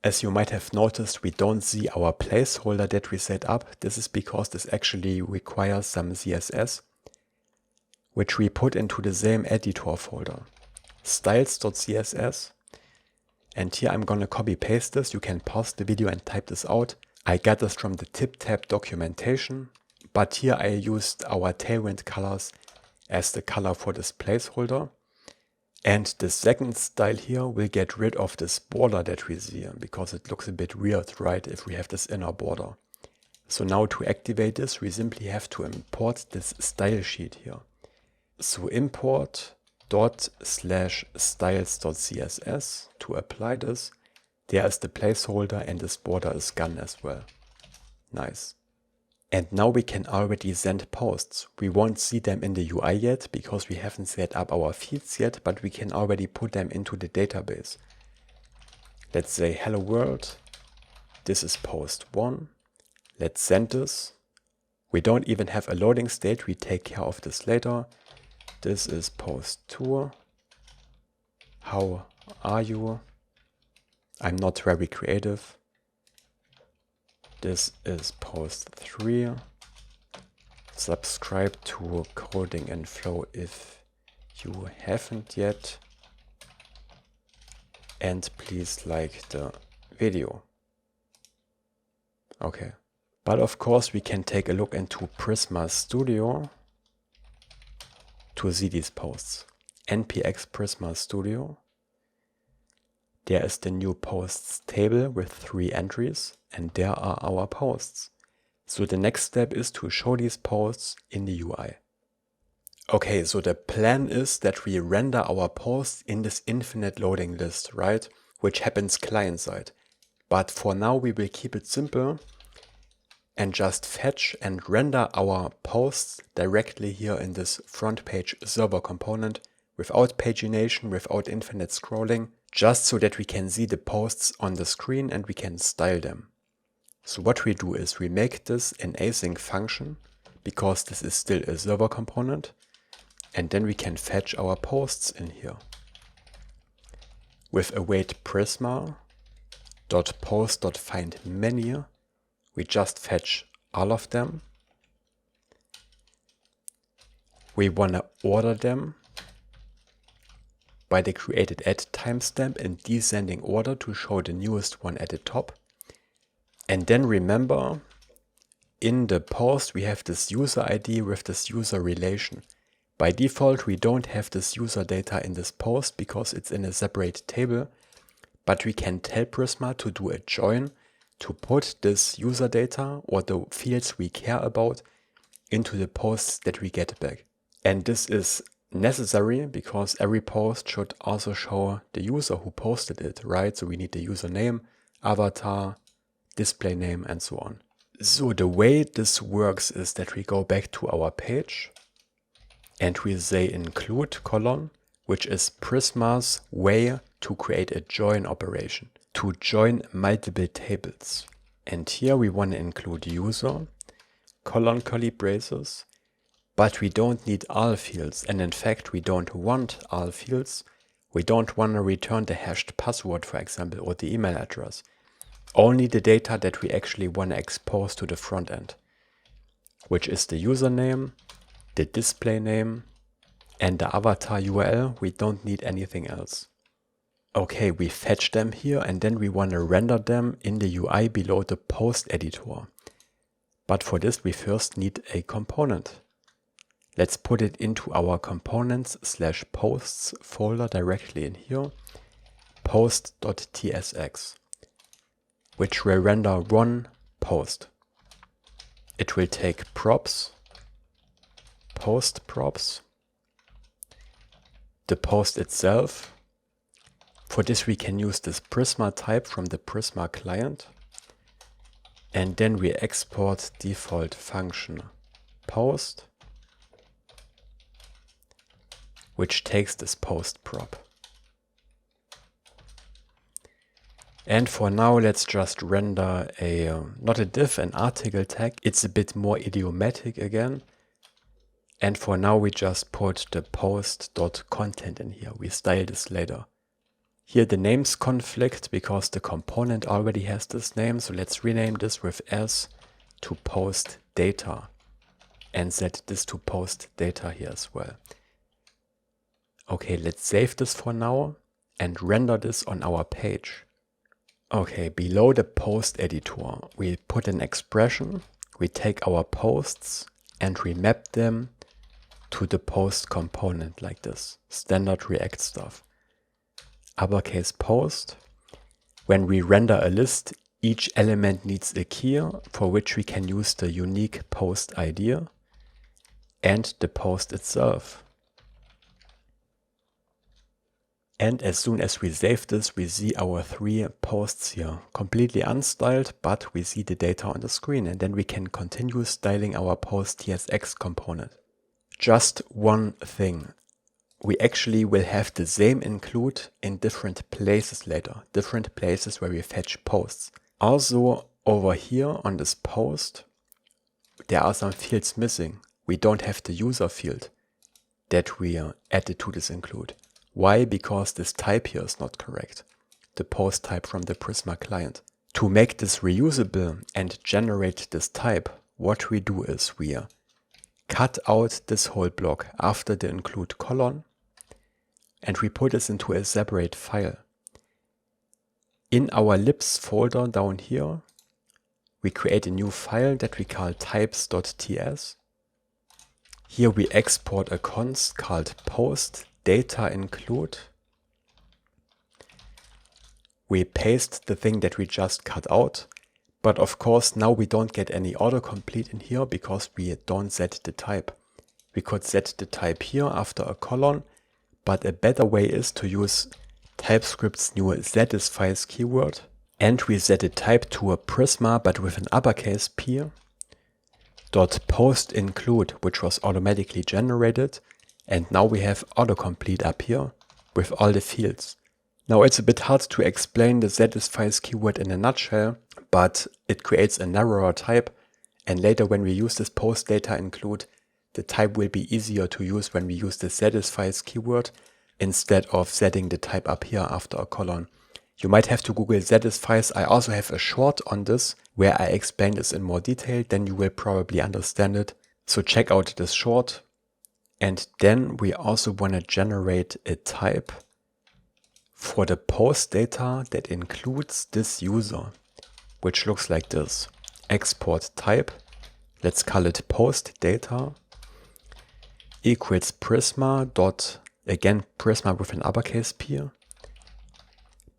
As you might have noticed, we don't see our placeholder that we set up. This is because this actually requires some CSS, which we put into the same editor folder, styles.css. And here I'm gonna copy paste this. You can pause the video and type this out. I got this from the TipTap documentation, but here I used our Tailwind colors as the color for this placeholder. And the second style here will get rid of this border that we see because it looks a bit weird, right, if we have this inner border. So now to activate this, we simply have to import this style sheet here. So import ./styles.css to apply this. There is the placeholder and this border is gone as well. Nice. And now we can already send posts. We won't see them in the UI yet because we haven't set up our feeds yet, but we can already put them into the database. Let's say hello world. This is post 1. Let's send this. We don't even have a loading state. We take care of this later. This is post 2. How are you? I'm not very creative. This is post 3. Subscribe to Coding and Flow if you haven't yet. And please like the video. Okay. But of course we can take a look into Prisma Studio to see these posts. npx Prisma Studio. There is the new posts table with 3 entries, and there are our posts. So the next step is to show these posts in the UI. Okay, so the plan is that we render our posts in this infinite loading list, right? Which happens client side. But for now we will keep it simple and just fetch and render our posts directly here in this front page server component without pagination, without infinite scrolling, just so that we can see the posts on the screen and we can style them. So what we do is we make this an async function because this is still a server component, and then we can fetch our posts in here. With await prisma.post.findMany, we just fetch all of them. We want to order them by the created at timestamp in descending order to show the newest one at the top. And then remember, in the post we have this user ID with this user relation. By default we don't have this user data in this post because it's in a separate table, but we can tell Prisma to do a join to put this user data or the fields we care about into the posts that we get back. And this is necessary because every post should also show the user who posted it, right? So we need the username, avatar, display name, and so on. So the way this works is that we go back to our page and we say include colon, which is Prisma's way to create a join operation, to join multiple tables. And here we want to include user, colon curly braces, but we don't need all fields. And in fact, we don't want all fields. We don't want to return the hashed password, for example, or the email address. Only the data that we actually want to expose to the front end, which is the username, the display name, and the avatar URL. We don't need anything else. Okay, we fetch them here and then we want to render them in the UI below the post editor. But for this, we first need a component. Let's put it into our components/posts folder directly in here, post.tsx, which will render one post. It will take props, post props, the post itself. For this we can use this Prisma type from the Prisma client. And then we export default function post, which takes this post prop. And for now, let's just render not a div, an article tag. It's a bit more idiomatic again. And for now, we just put the post.content in here. We style this later. Here the names conflict because the component already has this name. So let's rename this with s to post data and set this to post data here as well. Okay, let's save this for now and render this on our page. Okay, below the post editor, we put an expression. We take our posts and we map them to the post component like this. Standard React stuff. Uppercase post. When we render a list, each element needs a key for which we can use the unique post ID and the post itself. And as soon as we save this, we see our 3 posts here, completely unstyled, but we see the data on the screen. And then we can continue styling our post.tsx component. Just one thing. We actually will have the same include in different places later, different places where we fetch posts. Also over here on this post, there are some fields missing. We don't have the user field that we added to this include. Why? Because this type here is not correct. The post type from the Prisma client. To make this reusable and generate this type, what we do is we cut out this whole block after the include colon and we put this into a separate file. In our libs folder down here, we create a new file that we call types.ts. Here we export a const called post data include. We paste the thing that we just cut out, but of course now we don't get any autocomplete in here because we don't set the type. We could set the type here after a colon, but a better way is to use TypeScript's new satisfies keyword, and we set a type to a Prisma but with an uppercase P dot post include, which was automatically generated. And now we have autocomplete up here with all the fields. Now it's a bit hard to explain the satisfies keyword in a nutshell, but it creates a narrower type. And later when we use this post data include, the type will be easier to use when we use the satisfies keyword instead of setting the type up here after a colon. You might have to Google satisfies. I also have a short on this where I explain this in more detail, then you will probably understand it. So check out this short. And then we also want to generate a type for the post data that includes this user, which looks like this. Export type, let's call it post data, equals Prisma dot, again Prisma with an uppercase P,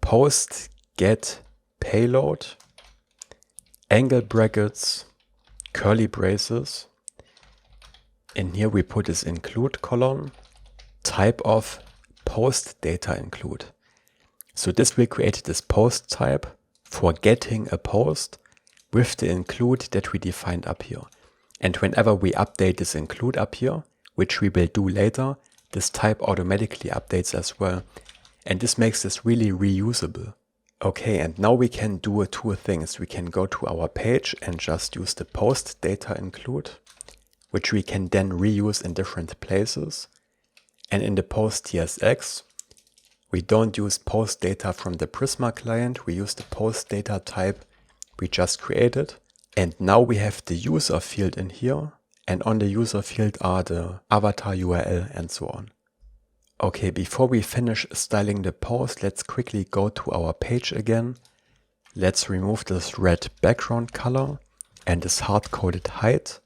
post get payload, angle brackets, curly braces. In here we put this include colon, type of post data include. So this will create this post type for getting a post with the include that we defined up here. And whenever we update this include up here, which we will do later, this type automatically updates as well. And this makes this really reusable. Okay, and now we can do two things. We can go to our page and just use the post data include, which we can then reuse in different places. And in the post TSX, we don't use post data from the Prisma client. We use the post data type we just created. And now we have the user field in here. And on the user field are the avatar URL and so on. Okay, before we finish styling the post, let's quickly go to our page again. Let's remove this red background color and this hard-coded height.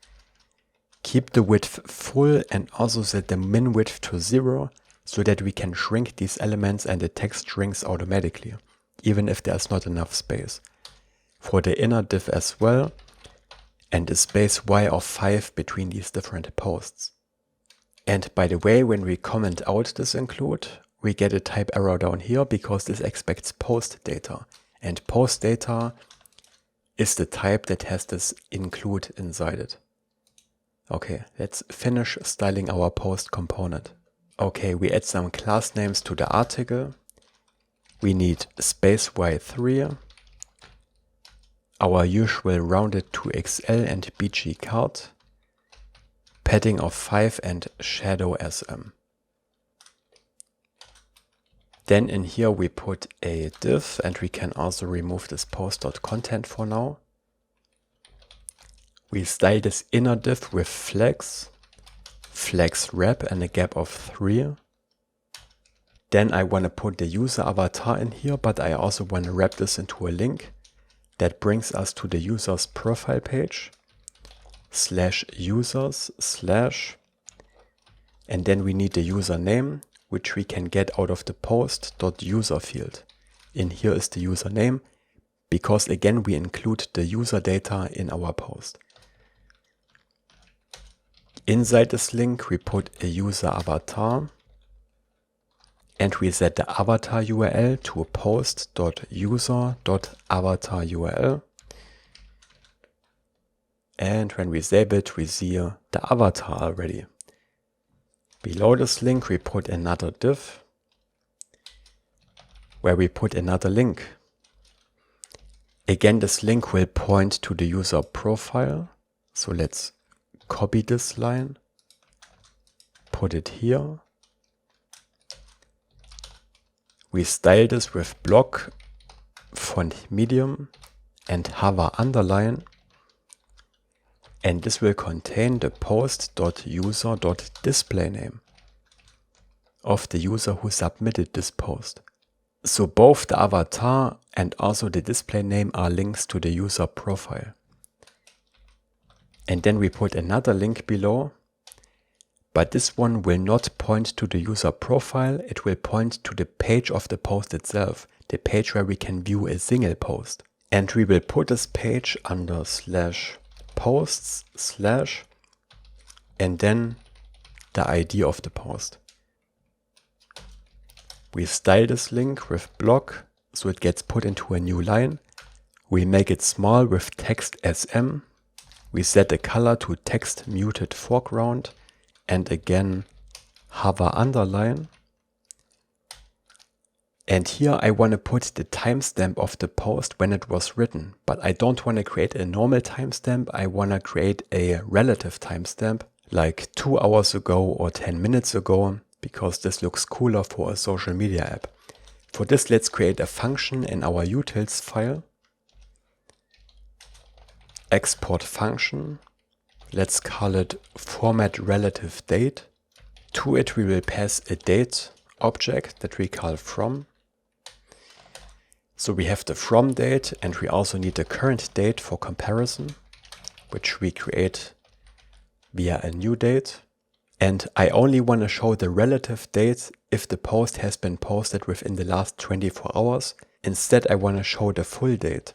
Keep the width full and also set the min width to 0 so that we can shrink these elements and the text shrinks automatically, even if there's not enough space. For the inner div as well, and the space Y of 5 between these different posts. And by the way, when we comment out this include, we get a type error down here because this expects post data. And post data is the type that has this include inside it. Okay, let's finish styling our post component. Okay, we add some class names to the article. We need space Y3, our usual rounded to XL and BG card, padding of 5 and shadow SM. Then in here we put a div and we can also remove this post.content for now. We style this inner div with flags wrap and a gap of 3. Then I want to put the user avatar in here, but I also want to wrap this into a link that brings us to the user's profile page. /users/ and then we need the username, which we can get out of the post.user field. In here is the username, because again we include the user data in our post. Inside this link we put a user avatar and we set the avatar URL to post.user.avatar URL. And when we save it, we see the avatar already. Below this link, we put another div where we put another link. Again, this link will point to the user profile. So let's copy this line, put it here. We style this with block, font medium, and hover underline. And this will contain the post.user.displayName of the user who submitted this post. So both the avatar and also the display name are links to the user profile. And then we put another link below, but this one will not point to the user profile, it will point to the page of the post itself, the page where we can view a single post. And we will put this page under /posts/ and then the ID of the post. We style this link with block so it gets put into a new line. We make it small with text SM. We set the color to text muted foreground and again hover underline. And here I want to put the timestamp of the post when it was written, but I don't want to create a normal timestamp. I want to create a relative timestamp like 2 hours ago or 10 minutes ago, because this looks cooler for a social media app. For this, let's create a function in our utils file. Export function. Let's call it format relative date. To it we will pass a date object that we call from. So we have the from date and we also need the current date for comparison, which we create via a new date. And I only want to show the relative date if the post has been posted within the last 24 hours. Instead, I want to show the full date.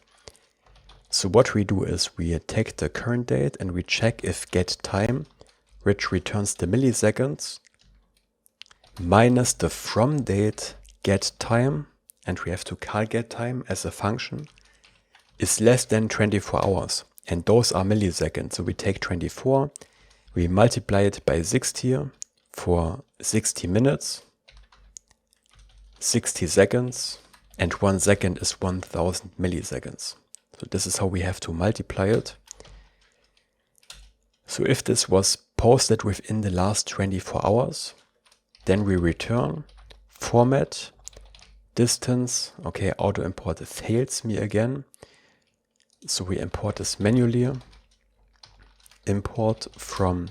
So what we do is we take the current date and we check if getTime, which returns the milliseconds, minus the from date get time, and we have to call get time as a function, is less than 24 hours. And those are milliseconds. So we take 24, we multiply it by 60 for 60 minutes, 60 seconds, and 1 second is 1000 milliseconds. So this is how we have to multiply it. So if this was posted within the last 24 hours, then we return format distance. Okay, auto import fails me again. So we import this manually. Import from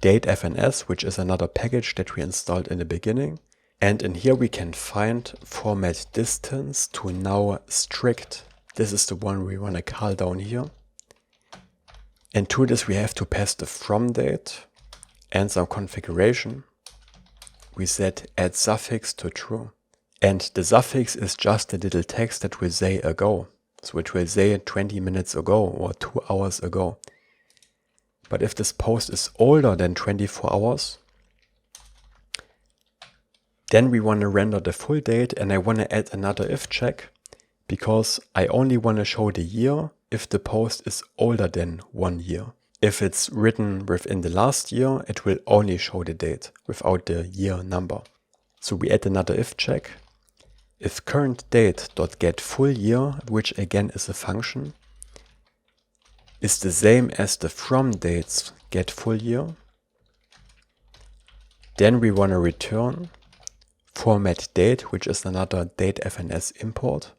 datefns, which is another package that we installed in the beginning. And in here we can find format distance to now strict. This is the one we want to call down here. And to this we have to pass the from date and some configuration. We set add suffix to true. And the suffix is just a little text that will say ago. So it will say 20 minutes ago or 2 hours ago. But if this post is older than 24 hours, then we want to render the full date, and I want to add another if check because I only want to show the year if the post is older than 1 year. If it's written within the last year, it will only show the date without the year number. So we add another if check. If current date.get full year, which again is a function, is the same as the from dates get full year, then we want to return format date, which is another datefns import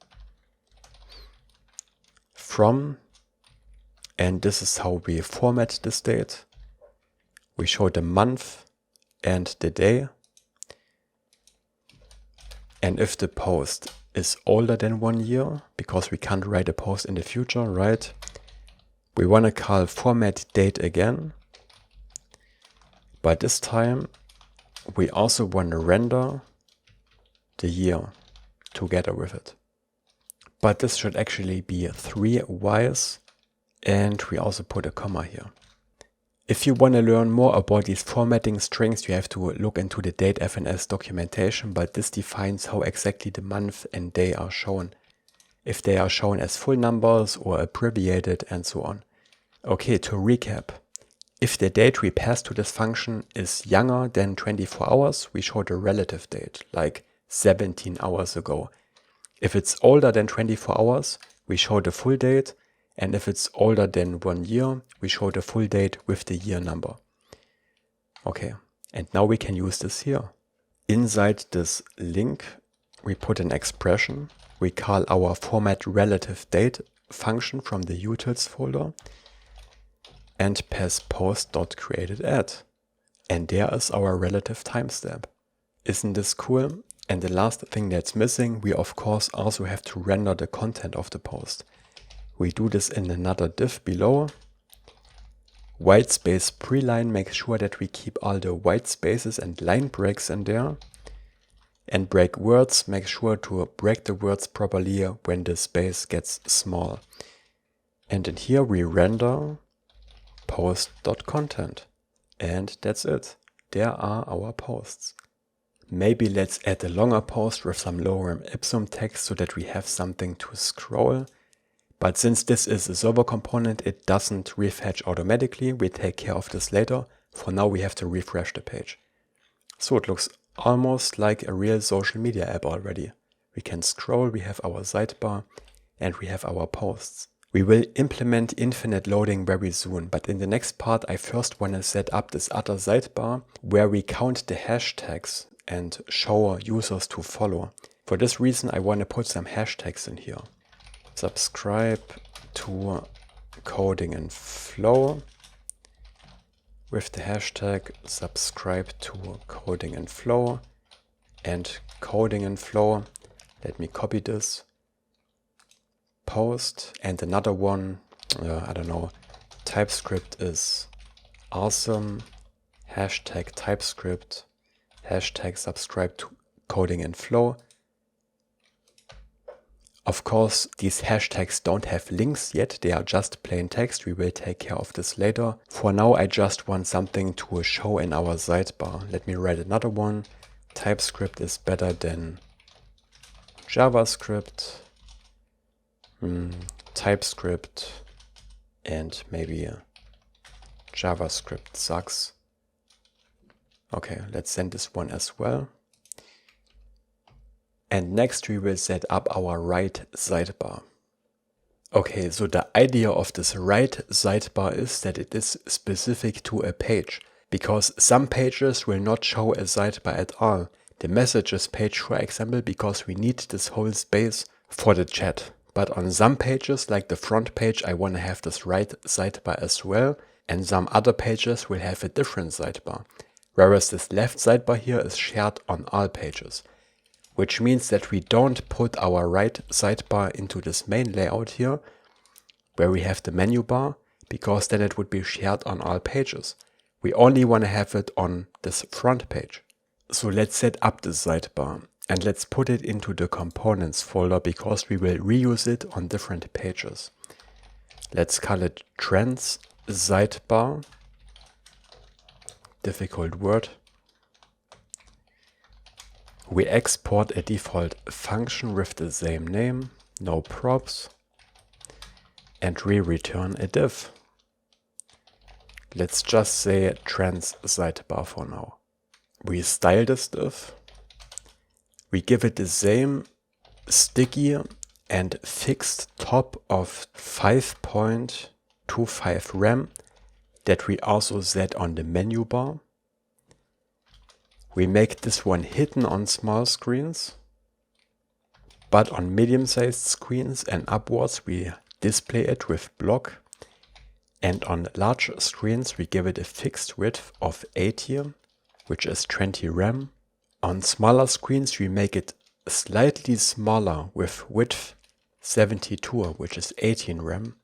from, and this is how we format this date. We show the month and the day. And if the post is older than 1 year, because we can't write a post in the future, right? We want to call format date again. But this time we also want to render the year together with it. But this should actually be 3 Ys, and we also put a comma here. If you want to learn more about these formatting strings, you have to look into the datefns documentation, but this defines how exactly the month and day are shown. If they are shown as full numbers or abbreviated and so on. Okay, to recap. If the date we pass to this function is younger than 24 hours, we show the relative date, like 17 hours ago. If it's older than 24 hours, we show the full date. And if it's older than 1 year, we show the full date with the year number. Okay, and now we can use this here. Inside this link, we put an expression. We call our format relative date function from the utils folder and pass post.createdAdd. And there is our relative timestamp. Isn't this cool? And the last thing that's missing, we of course also have to render the content of the post. We do this in another div below. Whitespace preline makes sure that we keep all the white spaces and line breaks in there. And break words makes sure to break the words properly when the space gets small. And in here we render post.content. And that's it. There are our posts. Maybe let's add a longer post with some lorem ipsum text so that we have something to scroll. But since this is a server component, it doesn't refetch automatically. We take care of this later. For now, we have to refresh the page. So it looks almost like a real social media app already. We can scroll, we have our sidebar, and we have our posts. We will implement infinite loading very soon, but in the next part, I first want to set up this other sidebar where we count the hashtags and show users to follow. For this reason, I want to put some hashtags in here. Subscribe to Coding and Flow with the hashtag subscribe to Coding and Flow and Coding and Flow. Let me copy this. Post and another one, I don't know, TypeScript is awesome, hashtag TypeScript, hashtag subscribe to Coding and Flow. Of course, these hashtags don't have links yet, they are just plain text. We will take care of this later. For now, I just want something to show in our sidebar. Let me write another one TypeScript is better than JavaScript. TypeScript and maybe JavaScript sucks. Okay, let's send this one as well. And next we will set up our right sidebar. Okay, so the idea of this right sidebar is that it is specific to a page, because some pages will not show a sidebar at all. The messages page, for example, because we need this whole space for the chat. But on some pages, like the front page, I want to have this right sidebar as well, and some other pages will have a different sidebar. Whereas this left sidebar here is shared on all pages, which means that we don't put our right sidebar into this main layout here, where we have the menu bar, because then it would be shared on all pages. We only want to have it on this front page. So let's set up the sidebar and let's put it into the components folder, because we will reuse it on different pages. Let's call it trends sidebar. Difficult word. We export a default function with the same name, no props, and we return a div. Let's just say trends sidebar for now. We style this div. We give it the same sticky and fixed top of 5.25 rem that we also set on the menu bar. We make this one hidden on small screens, but on medium-sized screens and upwards we display it with block, and on large screens we give it a fixed width of 80, which is 20 rem. On smaller screens we make it slightly smaller with width 72, which is 18 rem.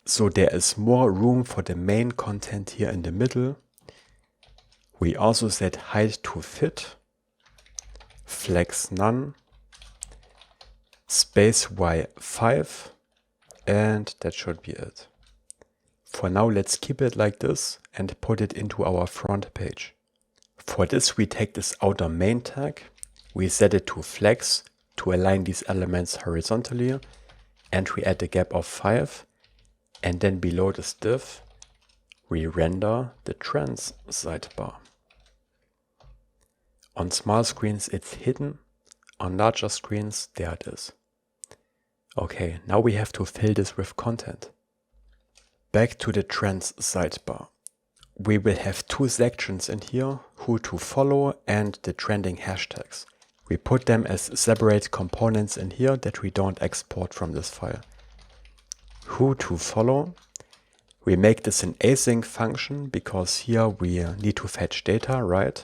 So there is more room for the main content here in the middle. We also set height to fit, flex none, space Y5, and that should be it. For now, let's keep it like this and put it into our front page. For this, we take this outer main tag, we set it to flex to align these elements horizontally, and we add a gap of 5, and then below this div, we render the trends sidebar. On small screens it's hidden, on larger screens there it is. Okay, now we have to fill this with content. Back to the trends sidebar. We will have two sections in here, who to follow and the trending hashtags. We put them as separate components in here that we don't export from this file. Who to follow. We make this an async function because here we need to fetch data, right?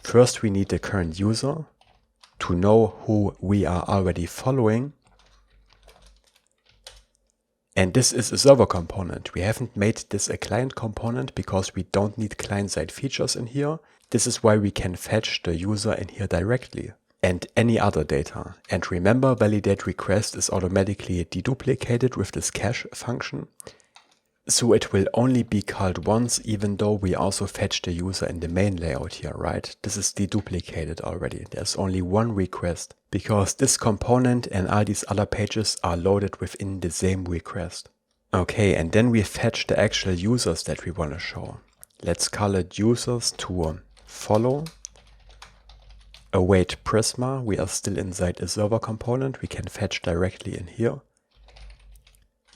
First we need the current user to know who we are already following. And this is a server component. We haven't made this a client component because we don't need client-side features in here. This is why we can fetch the user in here directly and any other data. And remember, validate request is automatically deduplicated with this cache function. So it will only be called once, even though we also fetch the user in the main layout here, right? This is deduplicated already. There's only one request because this component and all these other pages are loaded within the same request. Okay, and then we fetch the actual users that we want to show. Let's call it users to follow. Await Prisma. We are still inside a server component. We can fetch directly in here.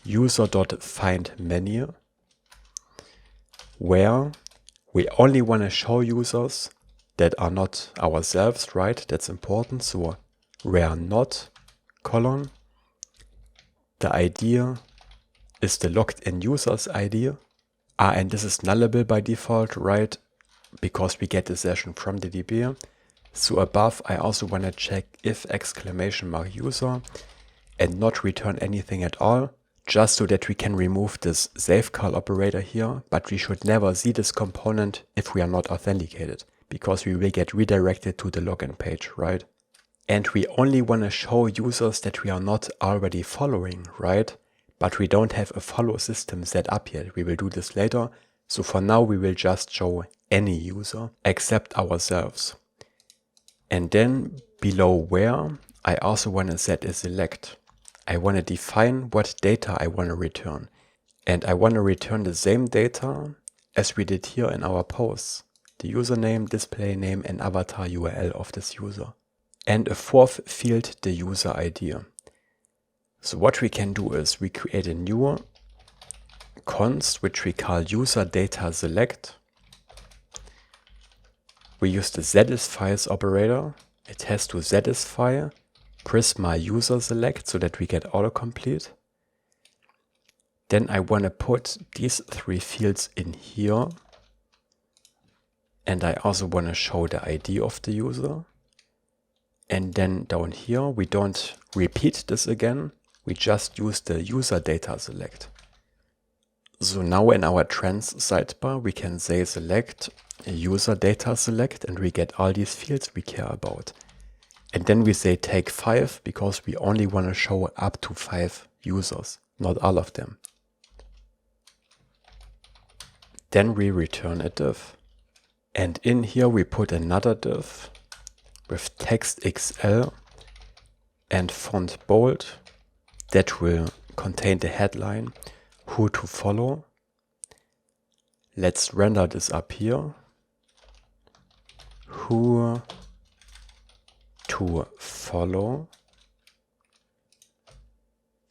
User.findMenu, where we only want to show users that are not ourselves, right? That's important. So where not, colon, the ID is the logged in user's ID. And this is nullable by default, right? Because we get the session from the DB. So above, I also want to check if !user and not return anything at all, just so that we can remove this safecall operator here, but we should never see this component if we are not authenticated, because we will get redirected to the login page, right? And we only want to show users that we are not already following, right? But we don't have a follow system set up yet. We will do this later. So for now, we will just show any user except ourselves. And then below where, I also want to set a select. I want to define what data I want to return. And I want to return the same data as we did here in our posts. The username, display name, and avatar URL of this user. And a fourth field, the user ID. So what we can do is we create a new const which we call user data select. We use the satisfies operator. It has to satisfy Prisma user select so that we get autocomplete. Then I want to put these three fields in here. And I also want to show the ID of the user. And then down here, we don't repeat this again. We just use the user data select. So now in our trends sidebar, we can say select a user data select and we get all these fields we care about. And then we say take 5 because we only want to show up to 5 users, not all of them. Then we return a div. And in here we put another div with text XL and font bold that will contain the headline, who to follow. Let's render this up here. Who to follow.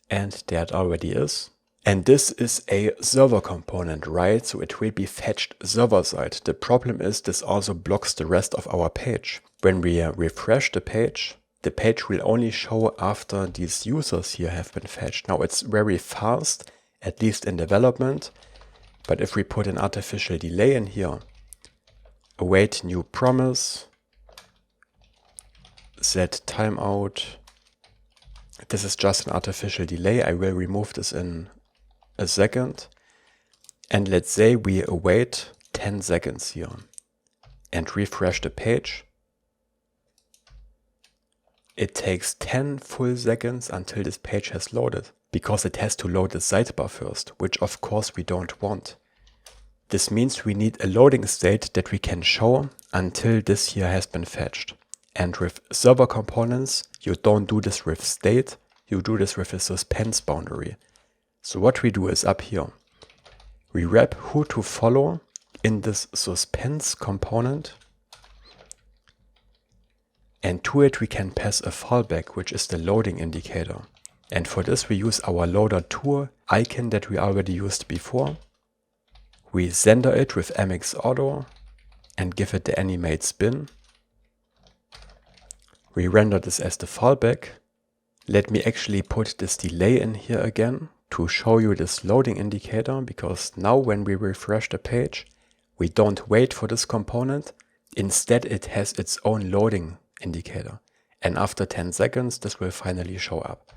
And there it already is. And this is a server component, right? So it will be fetched server side. The problem is this also blocks the rest of our page. When we refresh the page will only show after these users here have been fetched. Now it's very fast, at least in development. But if we put an artificial delay in here, await new promise, set timeout. This is just an artificial delay. I will remove this in a second. And let's say we await 10 seconds here and refresh the page. It takes 10 full seconds until this page has loaded because it has to load the sidebar first, which of course we don't want. This means we need a loading state that we can show until this here has been fetched. And with server components, you don't do this with state, you do this with a suspense boundary. So what we do is up here, we wrap who to follow in this suspense component. And to it we can pass a fallback, which is the loading indicator. And for this we use our loader2 icon that we already used before. We render it with MX Auto and give it the animate spin. We render this as the fallback. Let me actually put this delay in here again to show you this loading indicator, because now when we refresh the page, we don't wait for this component. Instead, it has its own loading indicator. And after 10 seconds, this will finally show up.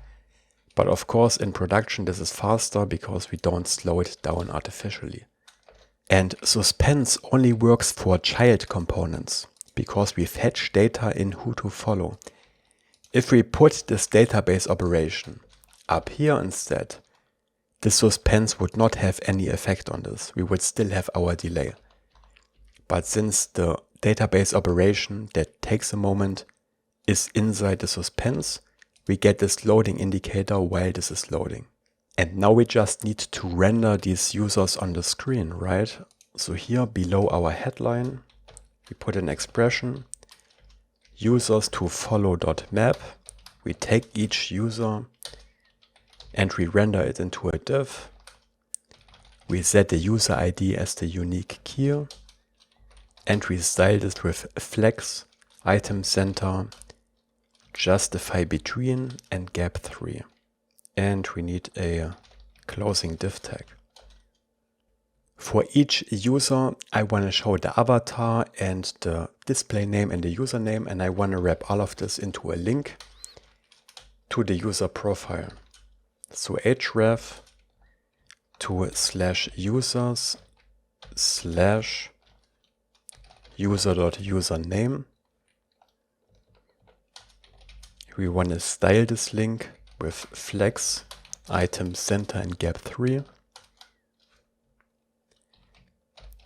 But of course, in production, this is faster because we don't slow it down artificially. And Suspense only works for child components because we fetch data in who to follow. If we put this database operation up here instead, the Suspense would not have any effect on this. We would still have our delay. But since the database operation that takes a moment is inside the Suspense, we get this loading indicator while this is loading. And now we just need to render these users on the screen, right? So here below our headline, we put an expression, users to follow.map. We take each user and we render it into a div. We set the user ID as the unique key and we style this with flex, item center, justify between and gap 3. And we need a closing div tag. For each user, I want to show the avatar and the display name and the username, and I want to wrap all of this into a link to the user profile. So href to /users /user.username. We want to style this link with flex, item center and gap 3.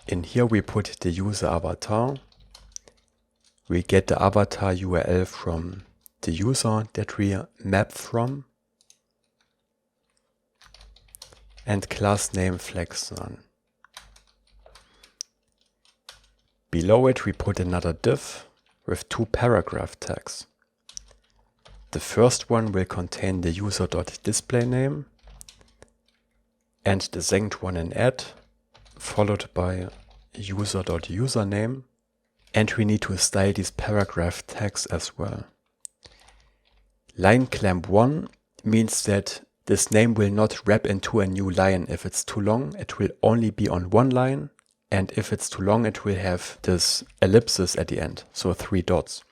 In here we put the user avatar. We get the avatar URL from the user that we map from, and class name flex none. Below it we put another div with 2 paragraph tags. The first one will contain the user.displayName and the second one an add, followed by user.username, and we need to style these paragraph tags as well. Line clamp 1 means that this name will not wrap into a new line. If it's too long, it will only be on one line, and if it's too long, it will have this ellipsis at the end, so 3 dots.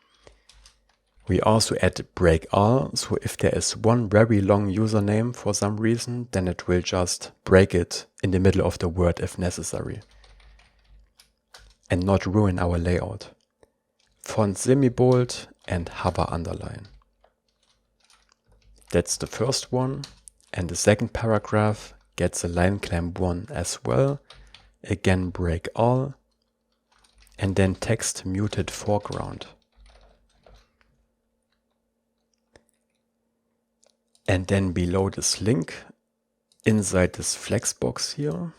We also add break R, so if there is one very long username for some reason, then it will just break it in the middle of the word if necessary, and not ruin our layout. Font semi-bold and hover underline. That's the first one, and the second paragraph gets a line clamp 1 as well. Again break all, and then text muted foreground. And then below this link, inside this flex box here,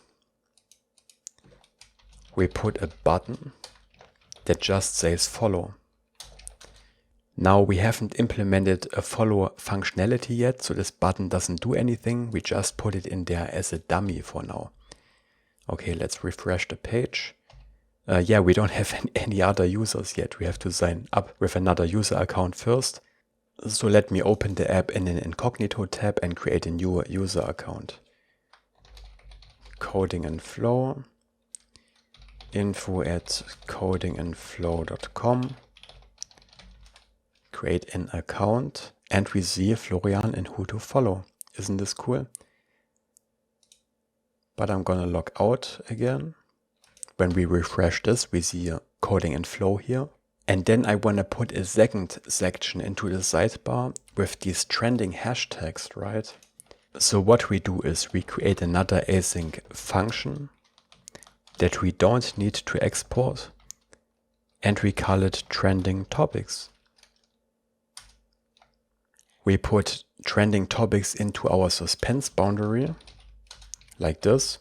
we put a button that just says follow. Now we haven't implemented a follow functionality yet, so this button doesn't do anything. We just put it in there as a dummy for now. Okay, let's refresh the page. Yeah, we don't have any other users yet. We have to sign up with another user account first. So let me open the app in an incognito tab and create a new user account. Coding and Flow, info@codingandflow.com. Create an account, and we see Florian and who to follow. Isn't this cool? But I'm gonna log out again. When we refresh this, we see Coding and Flow here. And then I wanna put a second section into the sidebar with these trending hashtags, right? So what we do is we create another async function that we don't need to export, and we call it trending topics. We put trending topics into our suspense boundary, like this.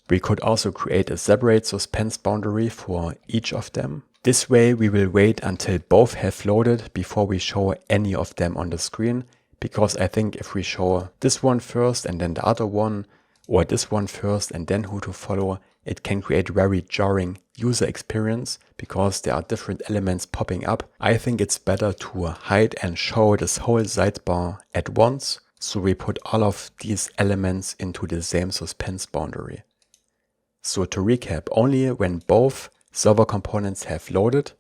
We could also create a separate suspense boundary for each of them. This way we will wait until both have loaded before we show any of them on the screen, because I think if we show this one first and then the other one, or this one first and then who to follow, it can create very jarring user experience because there are different elements popping up. I think it's better to hide and show this whole sidebar at once. So we put all of these elements into the same suspense boundary. So to recap, only when both server components have loaded,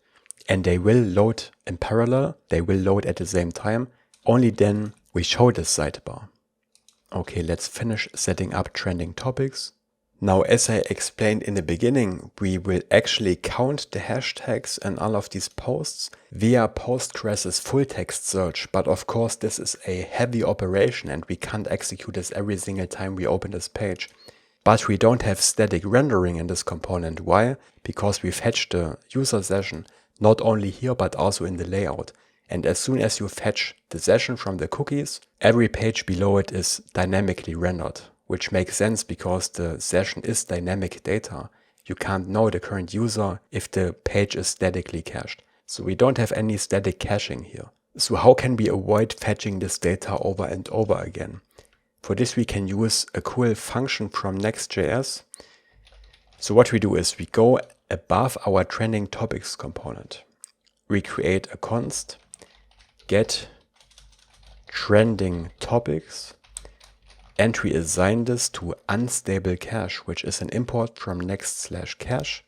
and they will load in parallel, they will load at the same time, only then we show this sidebar. Okay, let's finish setting up trending topics. Now, as I explained in the beginning, we will actually count the hashtags and all of these posts via Postgres' full text search. But of course, this is a heavy operation and we can't execute this every single time we open this page. But we don't have static rendering in this component. Why? Because we fetch the user session not only here, but also in the layout. And as soon as you fetch the session from the cookies, every page below it is dynamically rendered, which makes sense because the session is dynamic data. You can't know the current user if the page is statically cached. So we don't have any static caching here. So how can we avoid fetching this data over and over again? For this we can use a cool function from Next.js. So what we do is we go above our trending topics component. We create a const get trending topics, and we assign this to unstable cache, which is an import from next/cache.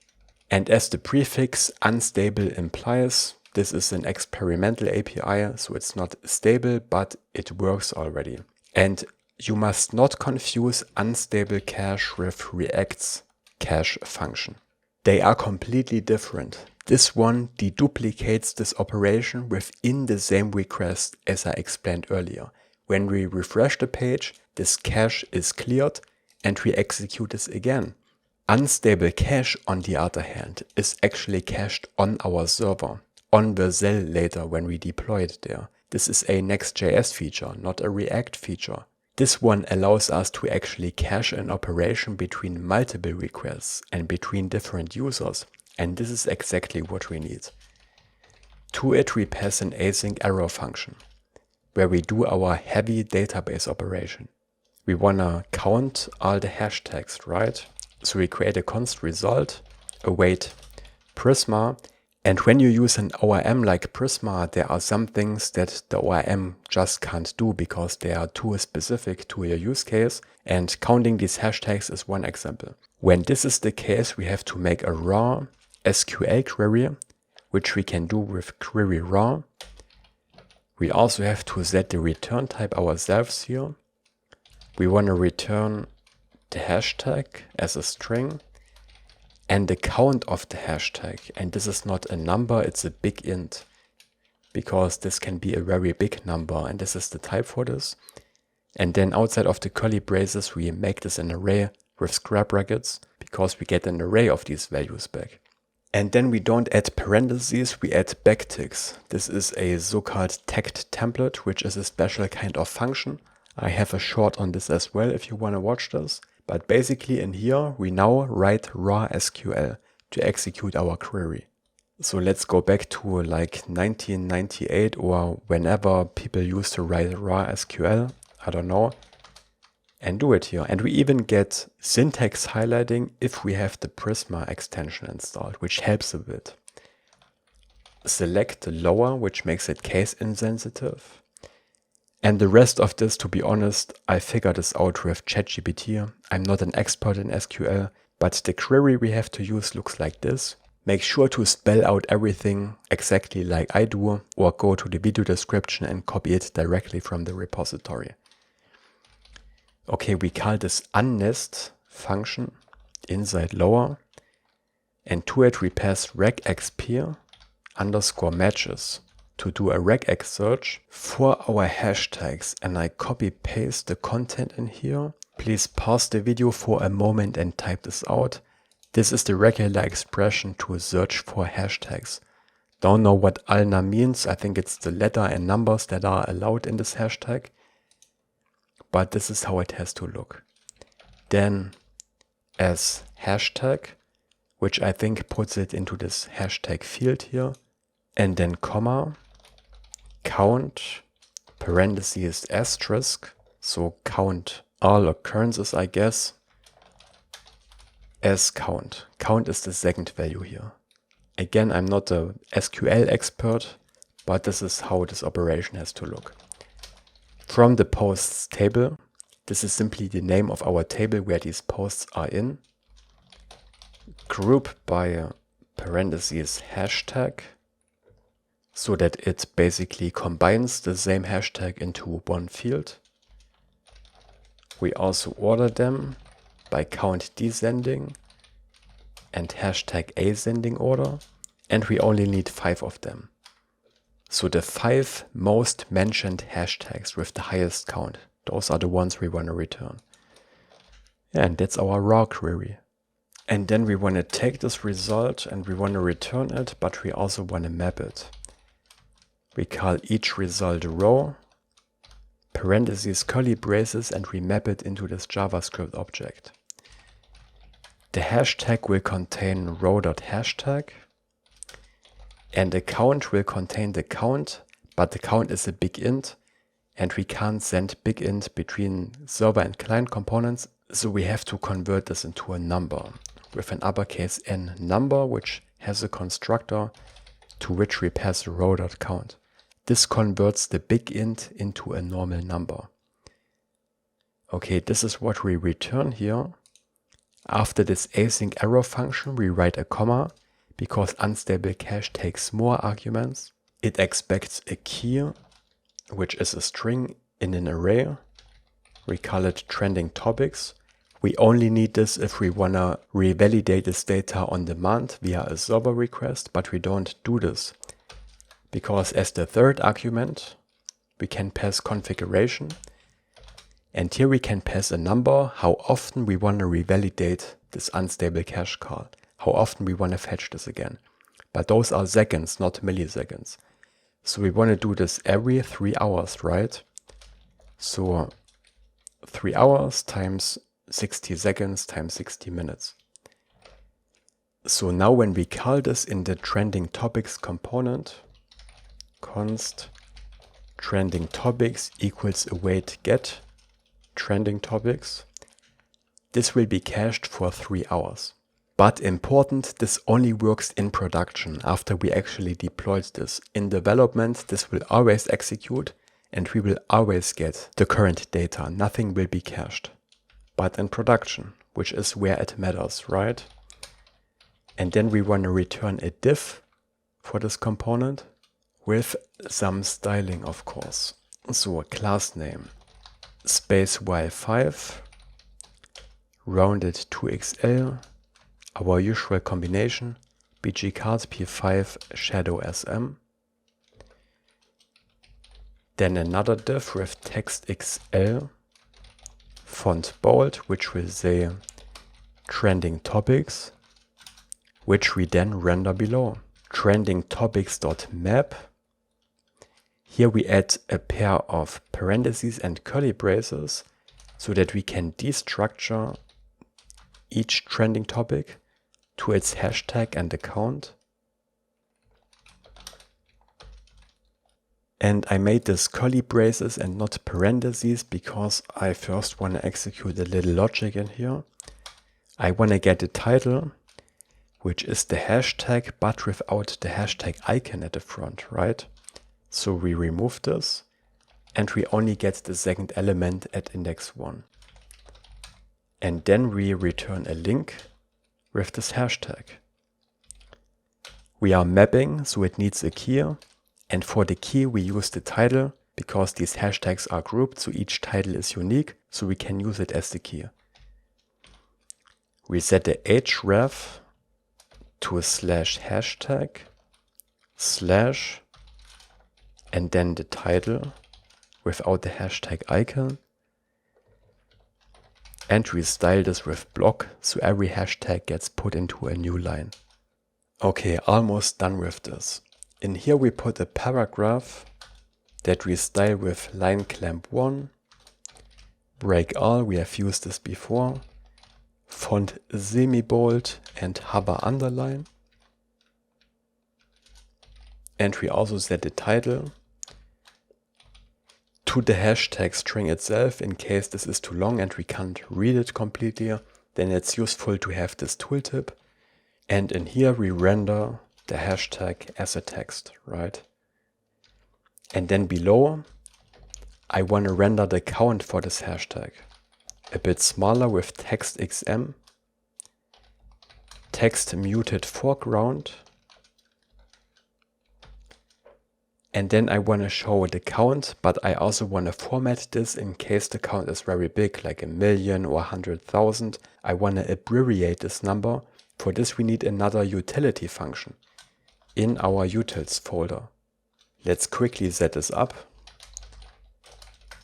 And as the prefix unstable implies, this is an experimental API, so it's not stable, but it works already. And you must not confuse unstable cache with React's cache function. They are completely different. This one deduplicates this operation within the same request as I explained earlier. When we refresh the page, this cache is cleared and we execute this again. Unstable cache, on the other hand, is actually cached on our server. on Vercel later when we deploy it there. This is a Next.js feature, not a React feature. This one allows us to actually cache an operation between multiple requests and between different users. And this is exactly what we need. To it we pass an async arrow function, where we do our heavy database operation. We wanna count all the hashtags, right? So we create a const result, await Prisma, and when you use an ORM like Prisma, there are some things that the ORM just can't do because they are too specific to your use case, and counting these hashtags is one example. When this is the case, we have to make a raw SQL query, which we can do with query raw. We also have to set the return type ourselves here. We want to return the hashtag as a string and the count of the hashtag. And this is not a number, it's a big int, because this can be a very big number, and this is the type for this. And then outside of the curly braces, we make this an array with square brackets, because we get an array of these values back. And then we don't add parentheses, we add backticks. This is a so-called tagged template, which is a special kind of function. I have a short on this as well if you want to watch this. But basically in here, we now write raw SQL to execute our query. So let's go back to like 1998 or whenever people used to write raw SQL, I don't know, and do it here. And we even get syntax highlighting if we have the Prisma extension installed, which helps a bit. Select the lower, which makes it case insensitive. And the rest of this, to be honest, I figured this out with ChatGPT. I'm not an expert in SQL, but the query we have to use looks like this. Make sure to spell out everything exactly like I do, or go to the video description and copy it directly from the repository. Okay, we call this unnest function inside lower, and to it we pass regexp underscore matches to do a regex search for our hashtags, and I copy paste the content in here. Please pause the video for a moment and type this out. This is the regular expression to search for hashtags. Don't know what ALNA means. I think it's the letter and numbers that are allowed in this hashtag. But this is how it has to look. Then as hashtag, which I think puts it into this hashtag field here, and then comma, count, parentheses asterisk, so count all occurrences, I guess, as count. Count is the second value here. Again, I'm not a SQL expert, but this is how this operation has to look. From the posts table, this is simply the name of our table where these posts are in. Group by parentheses hashtag, so that it basically combines the same hashtag into one field. We also order them by count descending and hashtag ascending order, and we only need 5 of them. So the 5 most mentioned hashtags with the highest count, those are the ones we want to return. And that's our raw query. And then we want to take this result and we want to return it, but we also want to map it. We call each result row, parentheses curly braces, and we map it into this JavaScript object. The hashtag will contain row.hashtag, and the count will contain the count, but the count is a big int, and we can't send big int between server and client components, so we have to convert this into a number with an uppercase N number, which has a constructor to which we pass a row.count. This converts the big int into a normal number. Okay, this is what we return here. After this async arrow function, we write a comma, because unstable cache takes more arguments. It expects a key, which is a string in an array. We call it trending topics. We only need this if we want to revalidate this data on demand via a server request, but we don't do this, because as the third argument, we can pass configuration. And here we can pass a number, how often we want to revalidate this unstable cache call, how often we want to fetch this again. but those are seconds, not milliseconds. So we want to do this every 3 hours, right? So 3 hours times 60 seconds times 60 minutes. So now when we call this in the trending topics component, const trending topics equals await get trending topics, this will be cached for 3 hours. But important, this only works in production after we actually deployed this. In development, this will always execute and we will always get the current data. Nothing will be cached. But in production, which is where it matters, right? And then we want to return a div for this component with some styling, of course. So a class name, space y5, rounded 2xl, our usual combination, bgcard p5 shadow sm. Then another div with text xl, font bold, which will say trending topics, which we then render below. Trending topics.map. Here we add a pair of parentheses and curly braces so that we can destructure each trending topic to its hashtag and account. And I made this curly braces and not parentheses because I first want to execute a little logic in here. I want to get a title, which is the hashtag, but without the hashtag icon at the front, right? So we remove this and we only get the second element at index 1. And then we return a link with this hashtag. We are mapping, so it needs a key. And for the key, we use the title because these hashtags are grouped, so each title is unique, so we can use it as the key. We set the href to a /hashtag / and then the title without the hashtag icon. And we style this with block, so every hashtag gets put into a new line. Okay, almost done with this. In here we put a paragraph that we style with line clamp 1, break all, we have used this before, font semi-bold and hover underline. And we also set the title to the hashtag string itself in case this is too long and we can't read it completely. Then it's useful to have this tooltip. And in here we render the hashtag as a text, right? And then below, I want to render the count for this hashtag. A bit smaller with text xm, text muted foreground. And then I want to show the count, but I also want to format this in case the count is very big, like 1,000,000 or 100,000. I want to abbreviate this number. For this we need another utility function in our utils folder. Let's quickly set this up.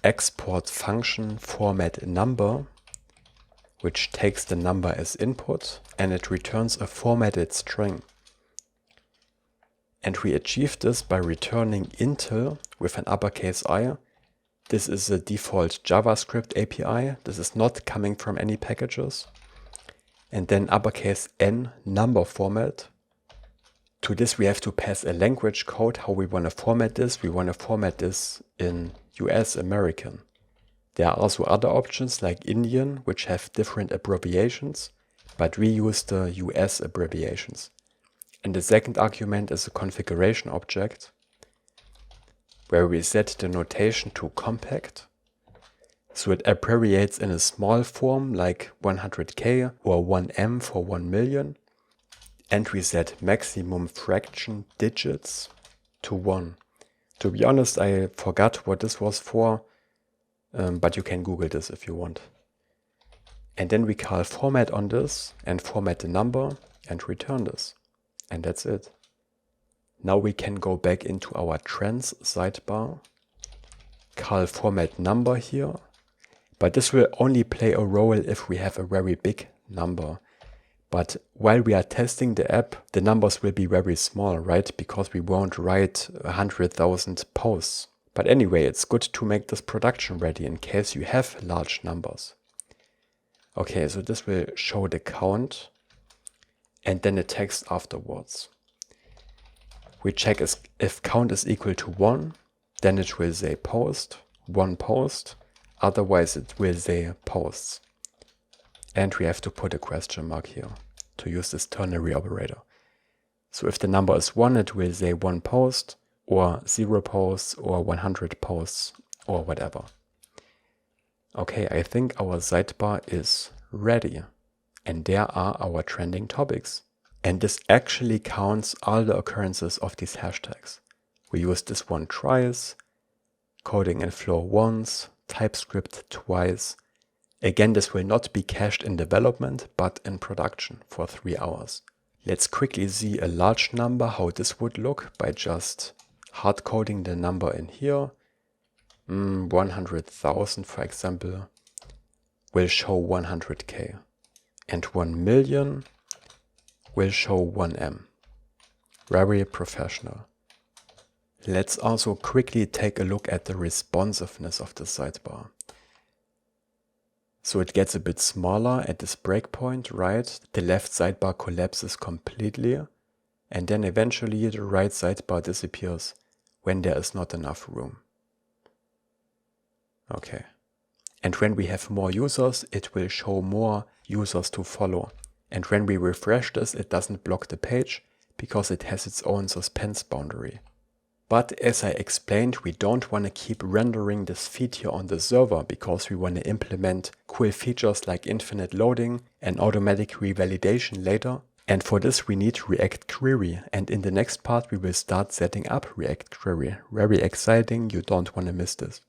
Export function format number, which takes the number as input and it returns a formatted string. And we achieve this by returning intil with an uppercase I. This is a default JavaScript API. This is not coming from any packages. And then uppercase N number format. To this we have to pass a language code how we want to format this. We want to format this in US American. There are also other options like Indian, which have different abbreviations, but we use the US abbreviations. And the second argument is a configuration object where we set the notation to compact. So it abbreviates in a small form like 100K or 1M for 1,000,000. And we set maximum fraction digits to 1. To be honest, I forgot what this was for, but you can Google this if you want. And then we call format on this and format the number and return this. And that's it. Now we can go back into our trends sidebar, call format number here, but this will only play a role if we have a very big number. But while we are testing the app, the numbers will be very small, right? Because we won't write 100,000 posts. But anyway, it's good to make this production ready in case you have large numbers. Okay, so this will show the count and then the text afterwards. We check if count is equal to 1, then it will say post, 1 post, otherwise it will say posts. And we have to put a question mark here to use this ternary operator. So if the number is 1, it will say 1 post, or 0 posts, or 100 posts, or whatever. Okay, I think our sidebar is ready. And there are our trending topics. And this actually counts all the occurrences of these hashtags. We use this one twice, coding and flow once, TypeScript twice. Again, this will not be cached in development, but in production for 3 hours. Let's quickly see a large number, how this would look by just hard coding the number in here. 100,000, for example, will show 100k. And 1 million will show 1M. Very professional. Let's also quickly take a look at the responsiveness of the sidebar. So it gets a bit smaller at this breakpoint, right? The left sidebar collapses completely, and then eventually the right sidebar disappears when there is not enough room. Okay. And when we have more users, it will show more users to follow. And when we refresh this, it doesn't block the page because it has its own suspense boundary. But as I explained, we don't want to keep rendering this feed here on the server because we want to implement cool features like infinite loading and automatic revalidation later. And for this we need ReactQuery, and in the next part we will start setting up ReactQuery. Very exciting, you don't want to miss this.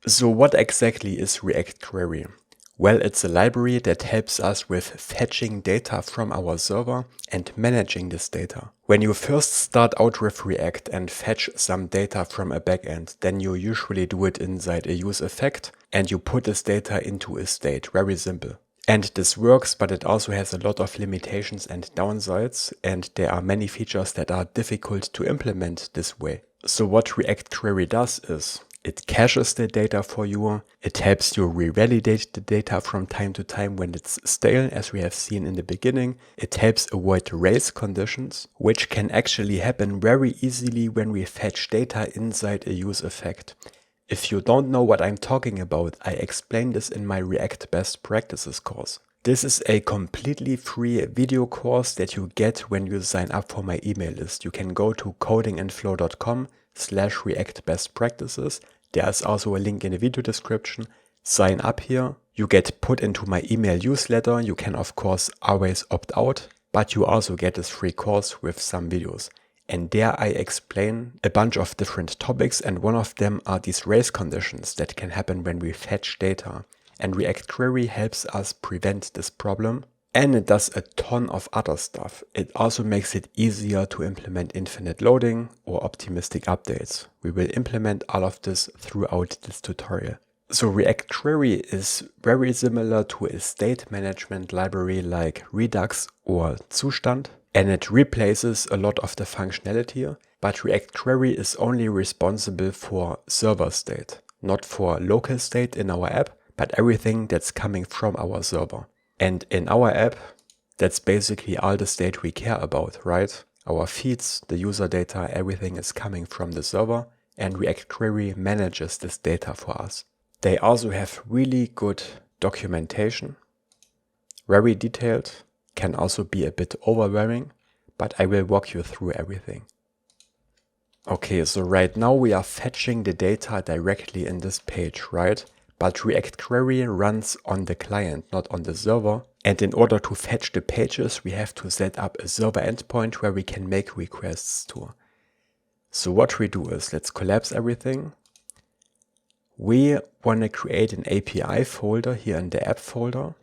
So what exactly is ReactQuery? Well, it's a library that helps us with fetching data from our server and managing this data. When you first start out with React and fetch some data from a backend, then you usually do it inside a use effect and you put this data into a state. Very simple. And this works, but it also has a lot of limitations and downsides, and there are many features that are difficult to implement this way. So what ReactQuery does is, it caches the data for you, it helps you revalidate the data from time to time when it's stale, as we have seen in the beginning. It helps avoid race conditions, which can actually happen very easily when we fetch data inside a use effect. If you don't know what I'm talking about, I explain this in my React Best Practices course. This is a completely free video course that you get when you sign up for my email list. You can go to codingandflow.com/reactbestpractices. There's also a link in the video description. Sign up here. You get put into my email newsletter. You can of course always opt out, but you also get this free course with some videos. And there I explain a bunch of different topics, and one of them are these race conditions that can happen when we fetch data. And ReactQuery helps us prevent this problem. And it does a ton of other stuff. It also makes it easier to implement infinite loading or optimistic updates. We will implement all of this throughout this tutorial. So ReactQuery is very similar to a state management library like Redux or Zustand, and it replaces a lot of the functionality, but ReactQuery is only responsible for server state, not for local state in our app, but everything that's coming from our server. And in our app, that's basically all the state we care about, right? Our feeds, the user data, everything is coming from the server, and ReactQuery manages this data for us. They also have really good documentation, very detailed, can also be a bit overwhelming, but I will walk you through everything. Okay, so right now we are fetching the data directly in this page, right? But ReactQuery runs on the client, not on the server. And in order to fetch the pages, we have to set up a server endpoint where we can make requests to. So what we do is, let's collapse everything. We want to create an API folder here in the app folder.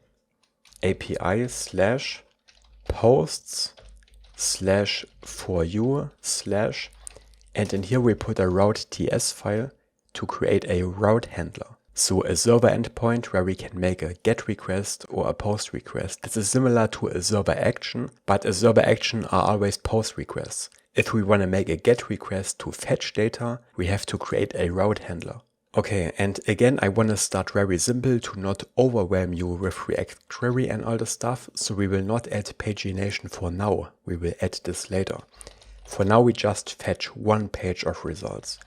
API/posts/for you/ and in here we put a route.ts file to create a route handler. So a server endpoint where we can make a GET request or a POST request. This is similar to a server action, but a server action are always POST requests. If we want to make a GET request to fetch data, we have to create a route handler. Okay, and again, I want to start very simple to not overwhelm you with React Query and all the stuff, so we will not add pagination for now. We will add this later. For now, we just fetch one page of results.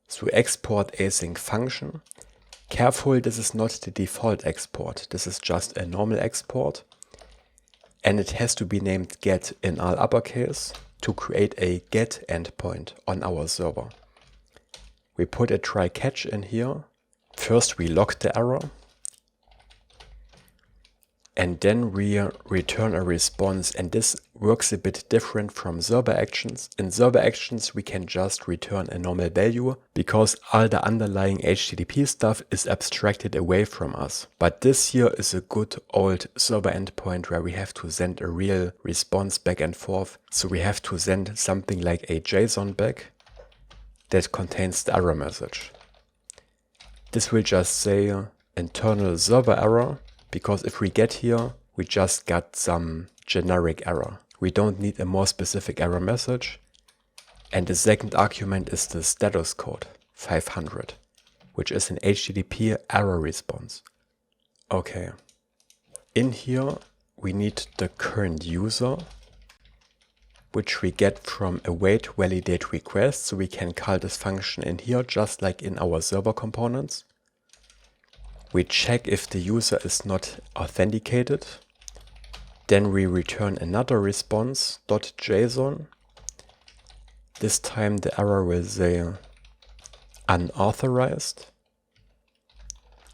So export async function. Careful, this is not the default export. This is just a normal export. And it has to be named get in all uppercase to create a get endpoint on our server. We put a try catch in here. First we log the error. And then we return a response, and this works a bit different from server actions. In server actions we can just return a normal value because all the underlying HTTP stuff is abstracted away from us. But this here is a good old server endpoint where we have to send a real response back and forth. So we have to send something like a JSON back that contains the error message. This will just say internal server error. Because if we get here, we just got some generic error. We don't need a more specific error message. And the second argument is the status code 500, which is an HTTP error response. Okay. In here, we need the current user, which we get from await validate request. So we can call this function in here, just like in our server components. We check if the user is not authenticated. Then we return another response .json. This time the error will say unauthorized.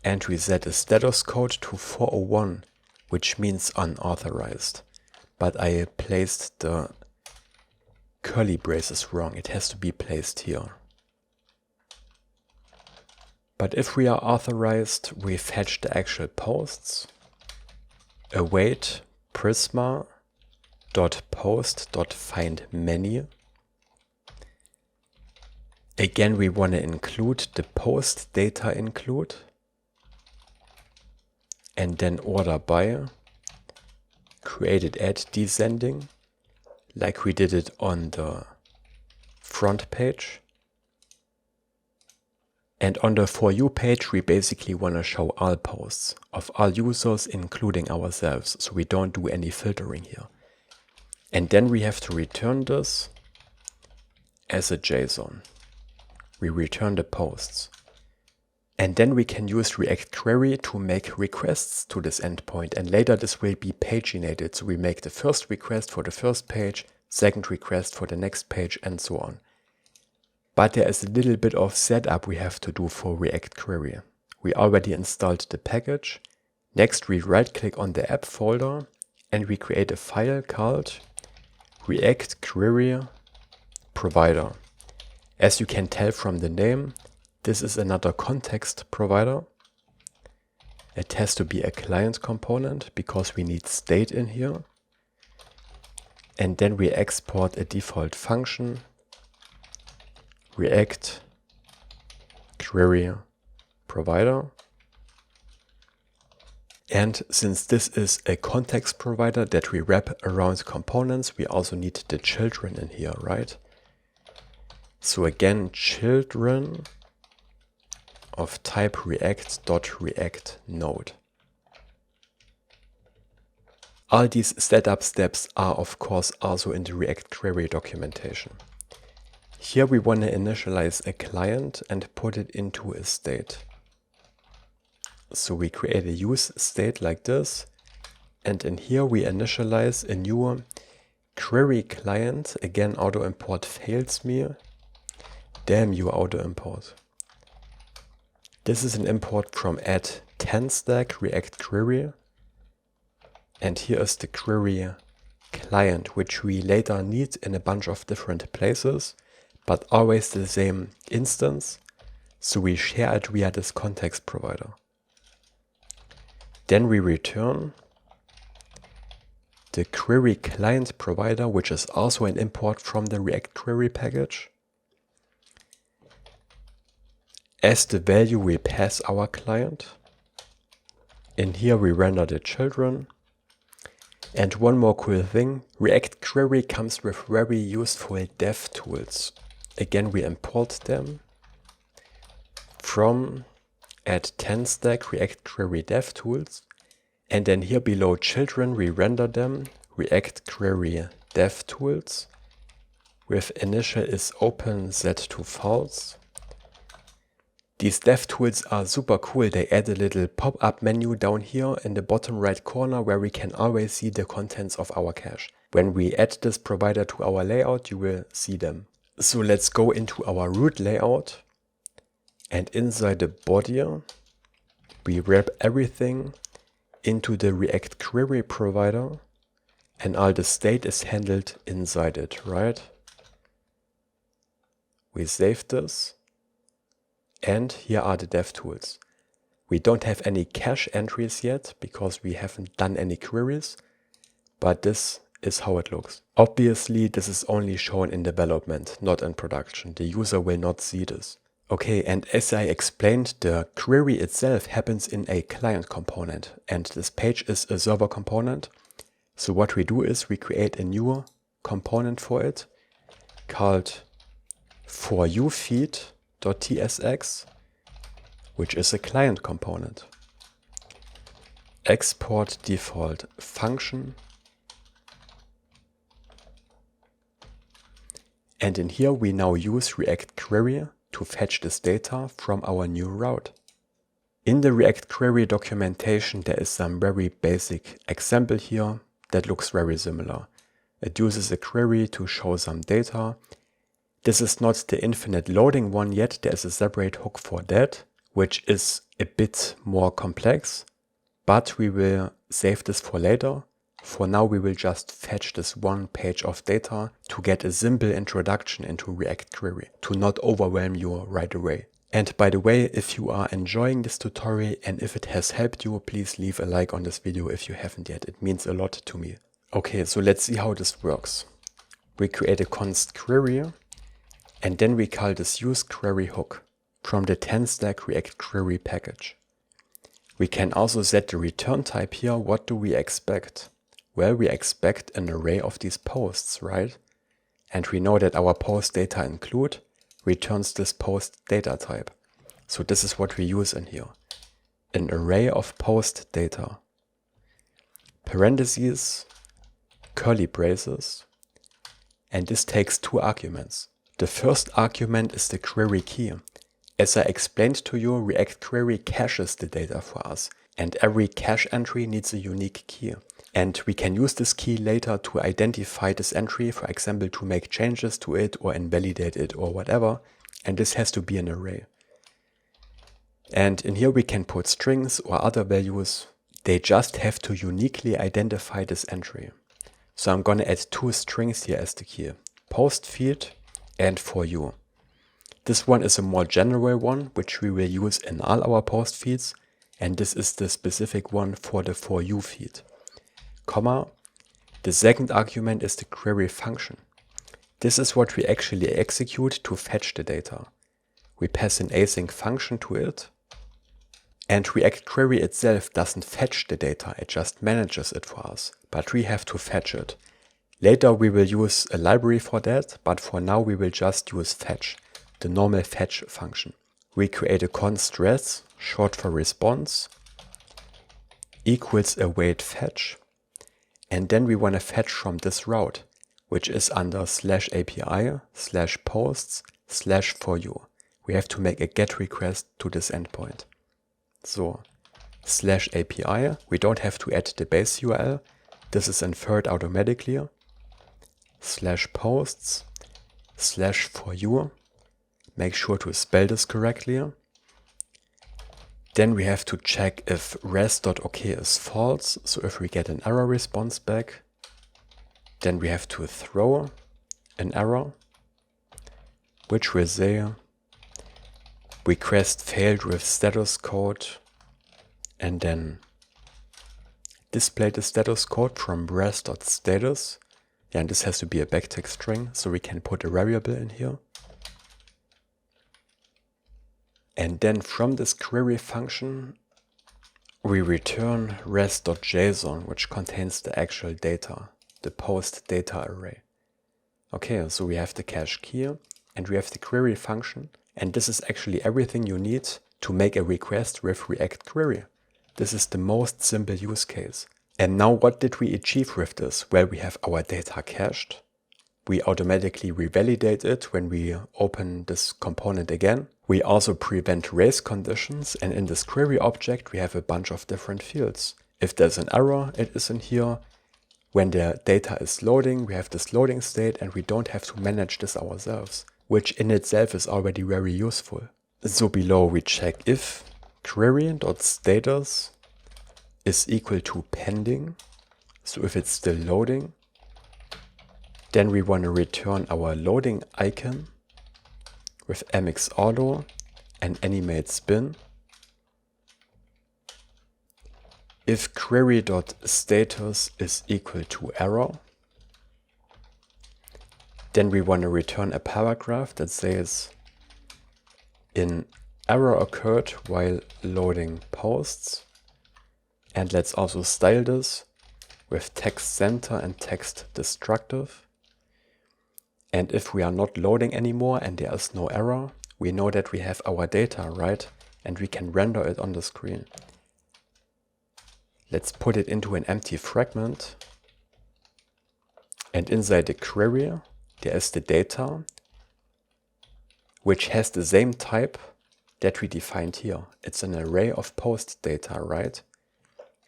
And we set a status code to 401, which means unauthorized. But I placed the curly braces wrong. It has to be placed here. But if we are authorized, we fetch the actual posts. Await prisma.post.findMany. Again, we want to include the post data include. And then order by. Created at descending, like we did it on the front page. And on the For You page, we basically want to show all posts of all users, including ourselves. So we don't do any filtering here. And then we have to return this as a JSON. We return the posts. And then we can use React Query to make requests to this endpoint. And later this will be paginated. So we make the first request for the first page, second request for the next page, and so on. But there is a little bit of setup we have to do for React Query. We already installed the package. Next, we right-click on the app folder and we create a file called ReactQueryProvider. As you can tell from the name, this is another context provider. It has to be a client component because we need state in here. And then we export a default function. React Query Provider. And since this is a context provider that we wrap around components, we also need the children in here, right? So again, children of type react.reactNode. All these setup steps are of course also in the React Query documentation. Here we want to initialize a client and put it into a state. So we create a use state like this. And in here we initialize a new QueryClient. Again, auto import fails me. Damn you, auto import. This is an import from @TanStack React Query. And here is the QueryClient, which we later need in a bunch of different places, but always the same instance, so we share it via this context provider. Then we return the QueryClientProvider, which is also an import from the React Query package. As the value we pass our client. In here we render the children. And one more cool thing, React Query comes with very useful dev tools. Again, we import them from at TanStack ReactQueryDevTools. And then here below children, we render them ReactQueryDevTools. With initial is open, set to false. These dev tools are super cool. They add a little pop-up menu down here in the bottom right corner where we can always see the contents of our cache. When we add this provider to our layout, you will see them. So let's go into our root layout. And inside the body, we wrap everything into the React Query Provider. And all the state is handled inside it, right? We save this. And here are the dev tools. We don't have any cache entries yet because we haven't done any queries, but this is how it looks. Obviously, this is only shown in development, not in production. The user will not see this. Okay, and as I explained, the query itself happens in a client component, and this page is a server component. So what we do is we create a new component for it called foryoufeed.tsx, which is a client component. Export default function. And in here we now use React Query to fetch this data from our new route. In the React Query documentation there is some very basic example here that looks very similar. It uses a query to show some data. This is not the infinite loading one yet, there is a separate hook for that, which is a bit more complex, but we will save this for later. For now we will just fetch this one page of data to get a simple introduction into React Query, to not overwhelm you right away. And by the way, if you are enjoying this tutorial and if it has helped you, please leave a like on this video if you haven't yet, it means a lot to me. Okay, so let's see how this works. We create a const query. And then we call this useQuery hook from the TanStack React Query package. We can also set the return type here. What do we expect? Well, we expect an array of these posts, right? And we know that our post data include returns this post data type. So this is what we use in here. An array of post data. Parentheses, curly braces, and this takes two arguments. The first argument is the query key. As I explained to you, React Query caches the data for us, and every cache entry needs a unique key. And we can use this key later to identify this entry, for example, to make changes to it or invalidate it or whatever, and this has to be an array. And in here we can put strings or other values. They just have to uniquely identify this entry. So I'm gonna add two strings here as the key. Post field and for you. This one is a more general one, which we will use in all our post feeds, and this is the specific one for the for you feed. Comma. The second argument is the query function. This is what we actually execute to fetch the data. We pass an async function to it, and React Query itself doesn't fetch the data, it just manages it for us, but we have to fetch it. Later we will use a library for that, but for now we will just use fetch, the normal fetch function. We create a const res, short for response, equals await fetch, and then we want to fetch from this route, which is under /API/posts/for you. We have to make a GET request to this endpoint. So /API, we don't have to add the base URL, this is inferred automatically. /posts/for you, make sure to spell this correctly. Then we have to check if res.ok is false, so if we get an error response back, then we have to throw an error, which will say request failed with status code, and then display the status code from res.status. Yeah, and this has to be a backtick string, so we can put a variable in here. And then from this query function, we return res.json, which contains the actual data, the post data array. Okay, so we have the cache key and we have the query function. And this is actually everything you need to make a request with React Query. This is the most simple use case. And now what did we achieve with this? Well, we have our data cached. We automatically revalidate it when we open this component again. We also prevent race conditions, and in this query object we have a bunch of different fields. If there's an error, it is in here. When the data is loading, we have this loading state, and we don't have to manage this ourselves, which in itself is already very useful. So below we check if query.status is equal to pending, so if it's still loading, then we want to return our loading icon with mxauto and animate spin. If query.status is equal to error, then we want to return a paragraph that says an error occurred while loading posts. And let's also style this with text center and text destructive. And if we are not loading anymore and there is no error, we know that we have our data, right? And we can render it on the screen. Let's put it into an empty fragment. And inside the query, there is the data, which has the same type that we defined here. It's an array of post data, right?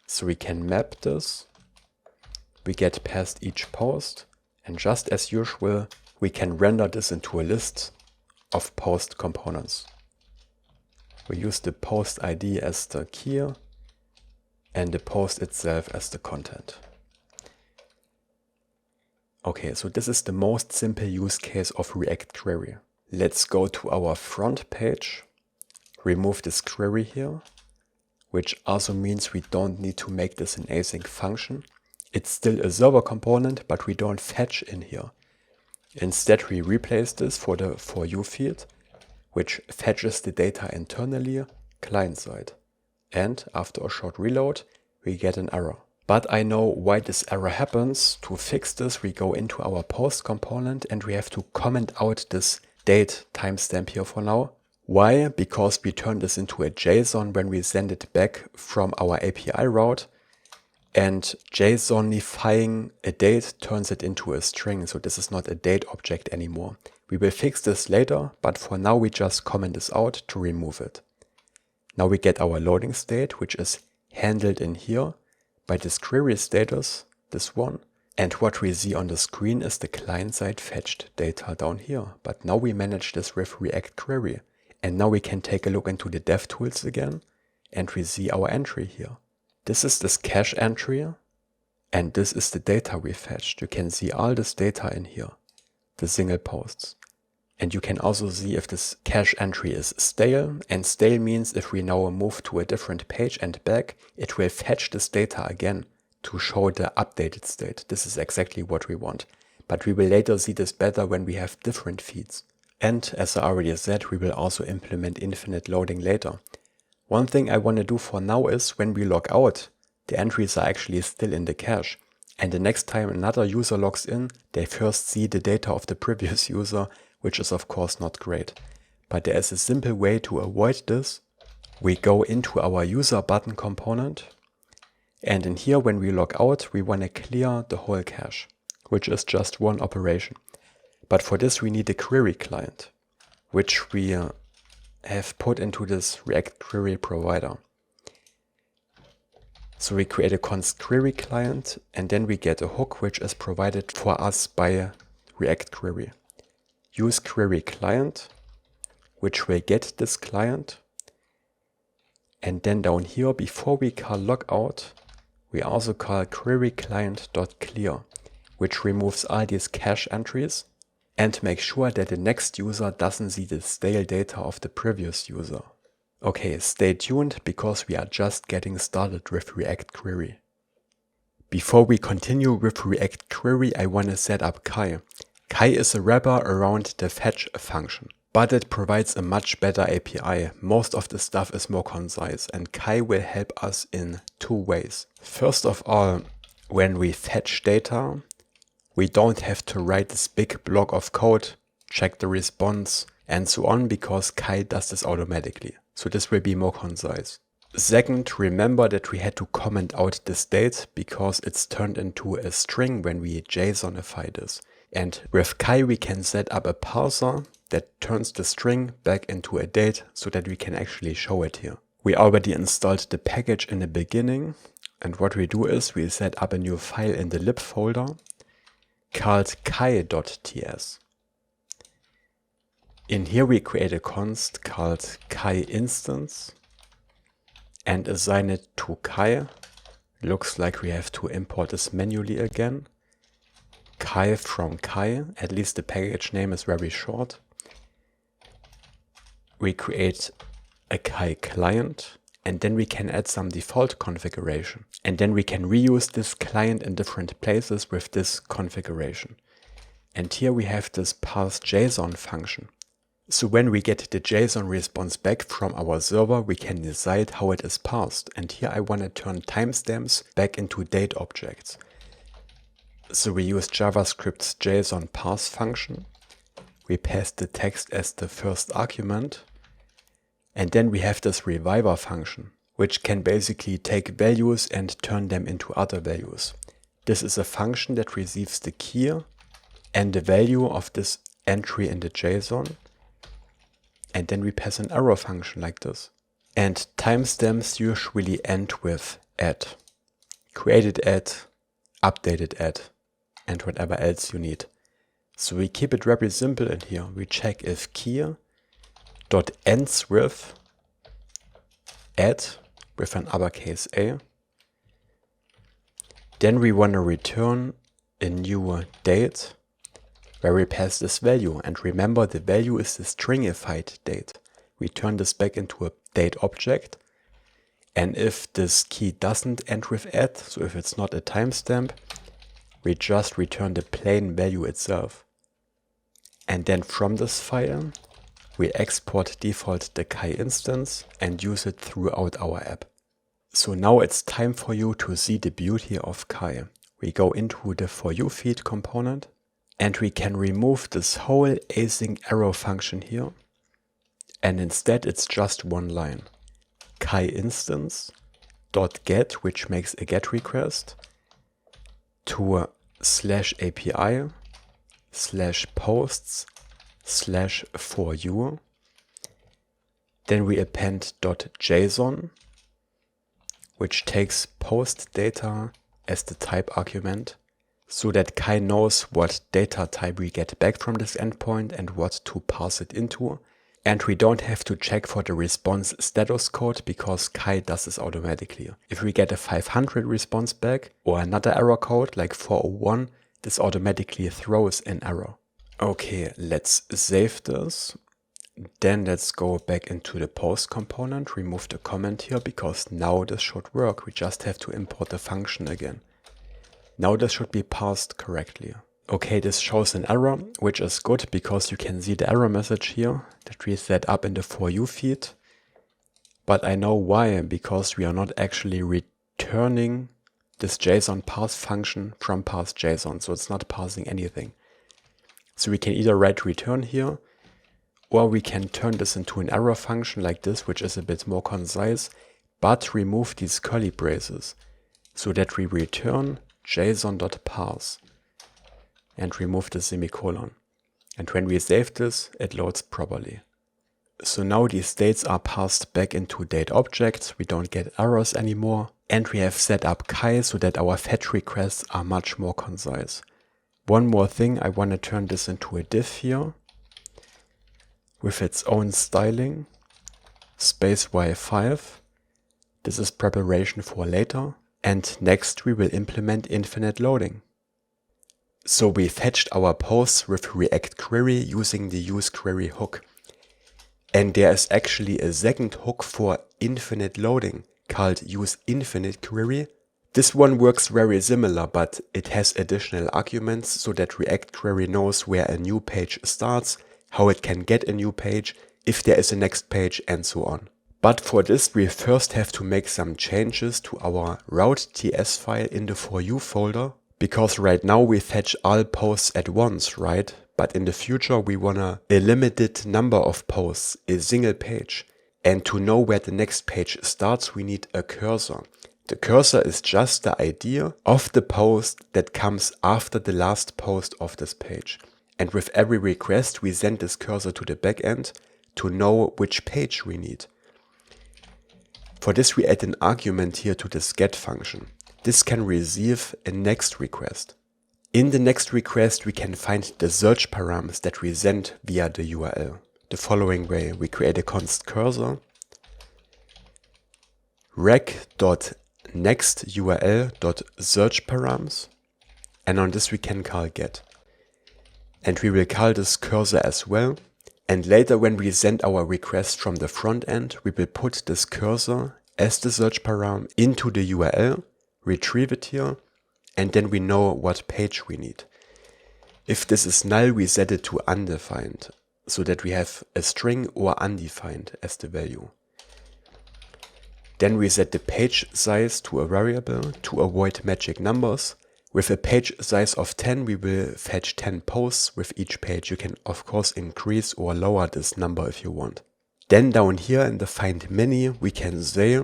So we can map this. We get past each post. And just as usual, we can render this into a list of post components. We use the post ID as the key and the post itself as the content. Okay, so this is the most simple use case of React Query. Let's go to our front page, remove this query here, which also means we don't need to make this an async function. It's still a server component, but we don't fetch in here. Instead, we replace this for the for you field, which fetches the data internally client side. And after a short reload, we get an error. But I know why this error happens. To fix this, we go into our post component and we have to comment out this date timestamp here for now. Why? Because we turn this into a JSON when we send it back from our API route. And JSONifying a date turns it into a string, so this is not a date object anymore. We will fix this later, but for now we just comment this out to remove it. Now we get our loading state, which is handled in here by this query status, this one. And what we see on the screen is the client-side fetched data down here. But now we manage this with React Query. And now we can take a look into the DevTools again, and we see our entry here. This is this cache entry, and this is the data we fetched. You can see all this data in here, the single posts. And you can also see if this cache entry is stale, and stale means if we now move to a different page and back, it will fetch this data again to show the updated state. This is exactly what we want. But we will later see this better when we have different feeds. And as I already said, we will also implement infinite loading later. One thing I want to do for now is when we log out, the entries are actually still in the cache. And the next time another user logs in, they first see the data of the previous user, which is of course not great. But there is a simple way to avoid this. We go into our user button component. And in here, when we log out, we want to clear the whole cache, which is just one operation. But for this, we need a query client, which we have put into this React Query Provider. So we create a const query client, and then we get a hook which is provided for us by React Query. Use QueryClient, which will get this client. And then down here, before we call logout, we also call QueryClient.clear, which removes all these cache entries and make sure that the next user doesn't see the stale data of the previous user. Okay, stay tuned because we are just getting started with React Query. Before we continue with React Query, I want to set up Kai. Kai is a wrapper around the fetch function. but it provides a much better API. Most of the stuff is more concise, and Kai will help us in two ways. First of all, when we fetch data, we don't have to write this big block of code, check the response, and so on, because Kai does this automatically. So this will be more concise. Second, remember that we had to comment out the state because it's turned into a string when we JSONify this. And with Kai, we can set up a parser that turns the string back into a date so that we can actually show it here. We already installed the package in the beginning. And what we do is we set up a new file in the lib folder called kai.ts. In here we create a const called kai instance and assign it to Kai. Looks like we have to import this manually again. Kai from Kai, at least the package name is very short. We create a Kai client, and then we can add some default configuration. And then we can reuse this client in different places with this configuration. And here we have this parse.json function. So when we get the JSON response back from our server, we can decide how it is parsed. And here I want to turn timestamps back into date objects. So we use JavaScript's JSON parse function. We pass the text as the first argument. And then we have this reviver function, which can basically take values and turn them into other values. This is a function that receives the key and the value of this entry in the JSON. And then we pass an arrow function like this. And timestamps usually end with add. Created at, updated at, and whatever else you need. So we keep it very simple in here. We check if key.ends with add with an uppercase A. Then we want to return a new date where we pass this value. And remember, the value is the stringified date. We turn this back into a date object. And if this key doesn't end with add, so if it's not a timestamp, we just return the plain value itself. And then from this file, we export default the Kai instance and use it throughout our app. So now it's time for you to see the beauty of Kai. We go into the For You feed component and we can remove this whole async arrow function here. And instead it's just one line. Kai instance dot get, which makes a get request, to /API /posts /for you. Then we append .json, which takes post data as the type argument, so that Kai knows what data type we get back from this endpoint and what to pass it into. And we don't have to check for the response status code because Kai does this automatically. If we get a 500 response back or another error code like 401, this automatically throws an error. Okay, let's save this. Then let's go back into the post component, remove the comment here because now this should work. We just have to import the function again. Now this should be parsed correctly. Okay, this shows an error, which is good because you can see the error message here that we set up in the For You feed. But I know why, because we are not actually returning this JSON parse function from parse.json, so it's not parsing anything. So we can either write return here, or we can turn this into an error function like this, which is a bit more concise, but remove these curly braces so that we return json.parse. And remove the semicolon. And when we save this, it loads properly. So now these states are passed back into date objects, we don't get errors anymore, and we have set up Kai so that our fetch requests are much more concise. One more thing, I want to turn this into a div here, with its own styling, space y5. This is preparation for later, and next we will implement infinite loading. So we fetched our posts with ReactQuery using the useQuery hook. And there is actually a second hook for infinite loading called useInfiniteQuery. This one works very similar, but it has additional arguments so that ReactQuery knows where a new page starts, how it can get a new page, if there is a next page, and so on. But for this, we first have to make some changes to our route.ts file in the for you folder, because right now we fetch all posts at once, right? But in the future, we want a limited number of posts, a single page. And to know where the next page starts, we need a cursor. The cursor is just the idea of the post that comes after the last post of this page. And with every request, we send this cursor to the backend to know which page we need. For this, we add an argument here to this get function. This can receive a next request. In the next request, we can find the search params that we send via the URL. The following way: we create a const cursor, rec.nextURL.searchParams, and on this we can call get. And we will call this cursor as well. And later, when we send our request from the front end, we will put this cursor as the search param into the URL, retrieve it here, and then we know what page we need. If this is null, we set it to undefined, so that we have a string or undefined as the value. Then we set the page size to a variable to avoid magic numbers. With a page size of 10, we will fetch 10 posts with each page. You can of course increase or lower this number if you want. Then down here in the find many, we can say,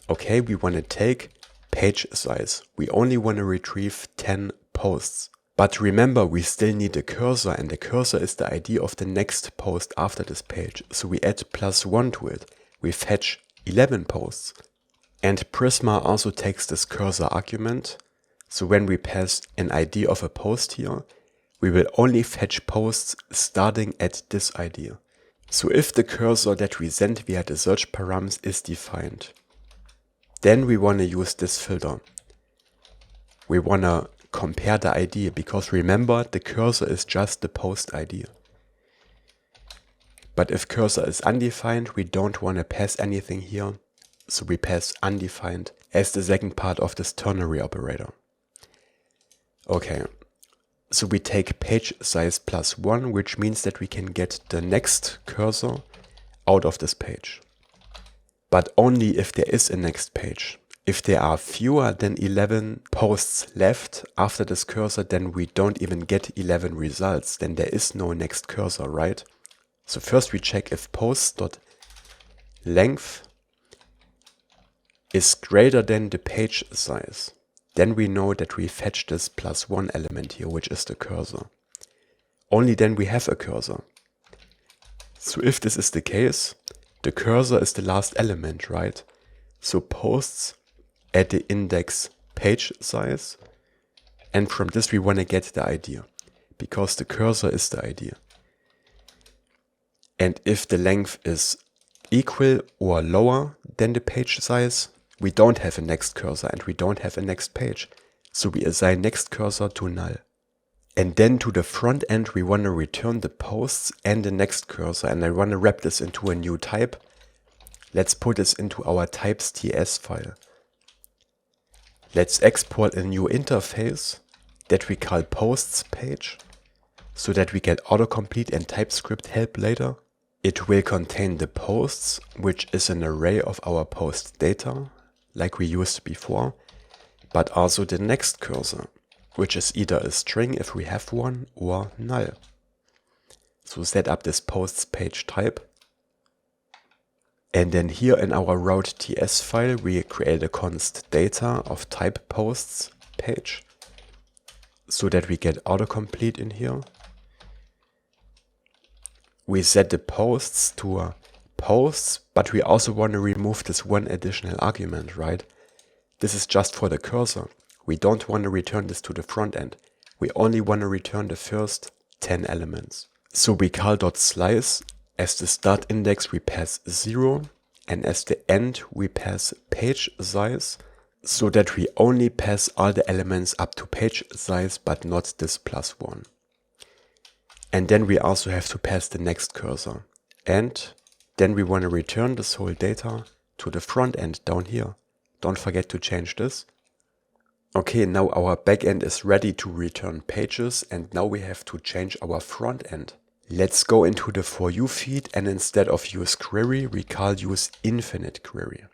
okay, we want to take page size. We only want to retrieve 10 posts. But remember, we still need a cursor, and the cursor is the ID of the next post after this page. So we add +1 to it. We fetch 11 posts. And Prisma also takes this cursor argument. So when we pass an ID of a post here, we will only fetch posts starting at this ID. So if the cursor that we send via the search params is defined, then we want to use this filter. We want to compare the ID, because remember, the cursor is just the post ID. But if cursor is undefined, we don't want to pass anything here. So we pass undefined as the second part of this ternary operator. Okay, so we take page size +1, which means that we can get the next cursor out of this page. But only if there is a next page. If there are fewer than 11 posts left after this cursor, then we don't even get 11 results. Then there is no next cursor, right? So first we check if posts.length is greater than the page size. Then we know that we fetch this +1 element here, which is the cursor. Only then we have a cursor. So if this is the case, the cursor is the last element, right? So posts at the index page size, and from this we want to get the idea, because the cursor is the idea. And if the length is equal or lower than the page size, we don't have a next cursor and we don't have a next page. So we assign next cursor to null. And then to the front end, we want to return the posts and the next cursor. And I want to wrap this into a new type. Let's put this into our types.ts file. Let's export a new interface that we call posts page, so that we get autocomplete and TypeScript help later. It will contain the posts, which is an array of our post data, like we used before, but also the next cursor, which is either a string if we have one or null. So set up this posts page type. And then here in our route.ts file, we create a const data of type posts page, so that we get autocomplete in here. We set the posts to posts, but we also want to remove this one additional argument, right? This is just for the cursor. We don't want to return this to the front end. We only want to return the first 10 elements. So we call .slice. As the start index we pass 0, and as the end we pass page size, so that we only pass all the elements up to page size, but not this +1. And then we also have to pass the next cursor. And then we want to return this whole data to the front end down here. Don't forget to change this. Okay, now our backend is ready to return pages, and now we have to change our front end. Let's go into the For You feed, and instead of useQuery, we call useInfiniteQuery.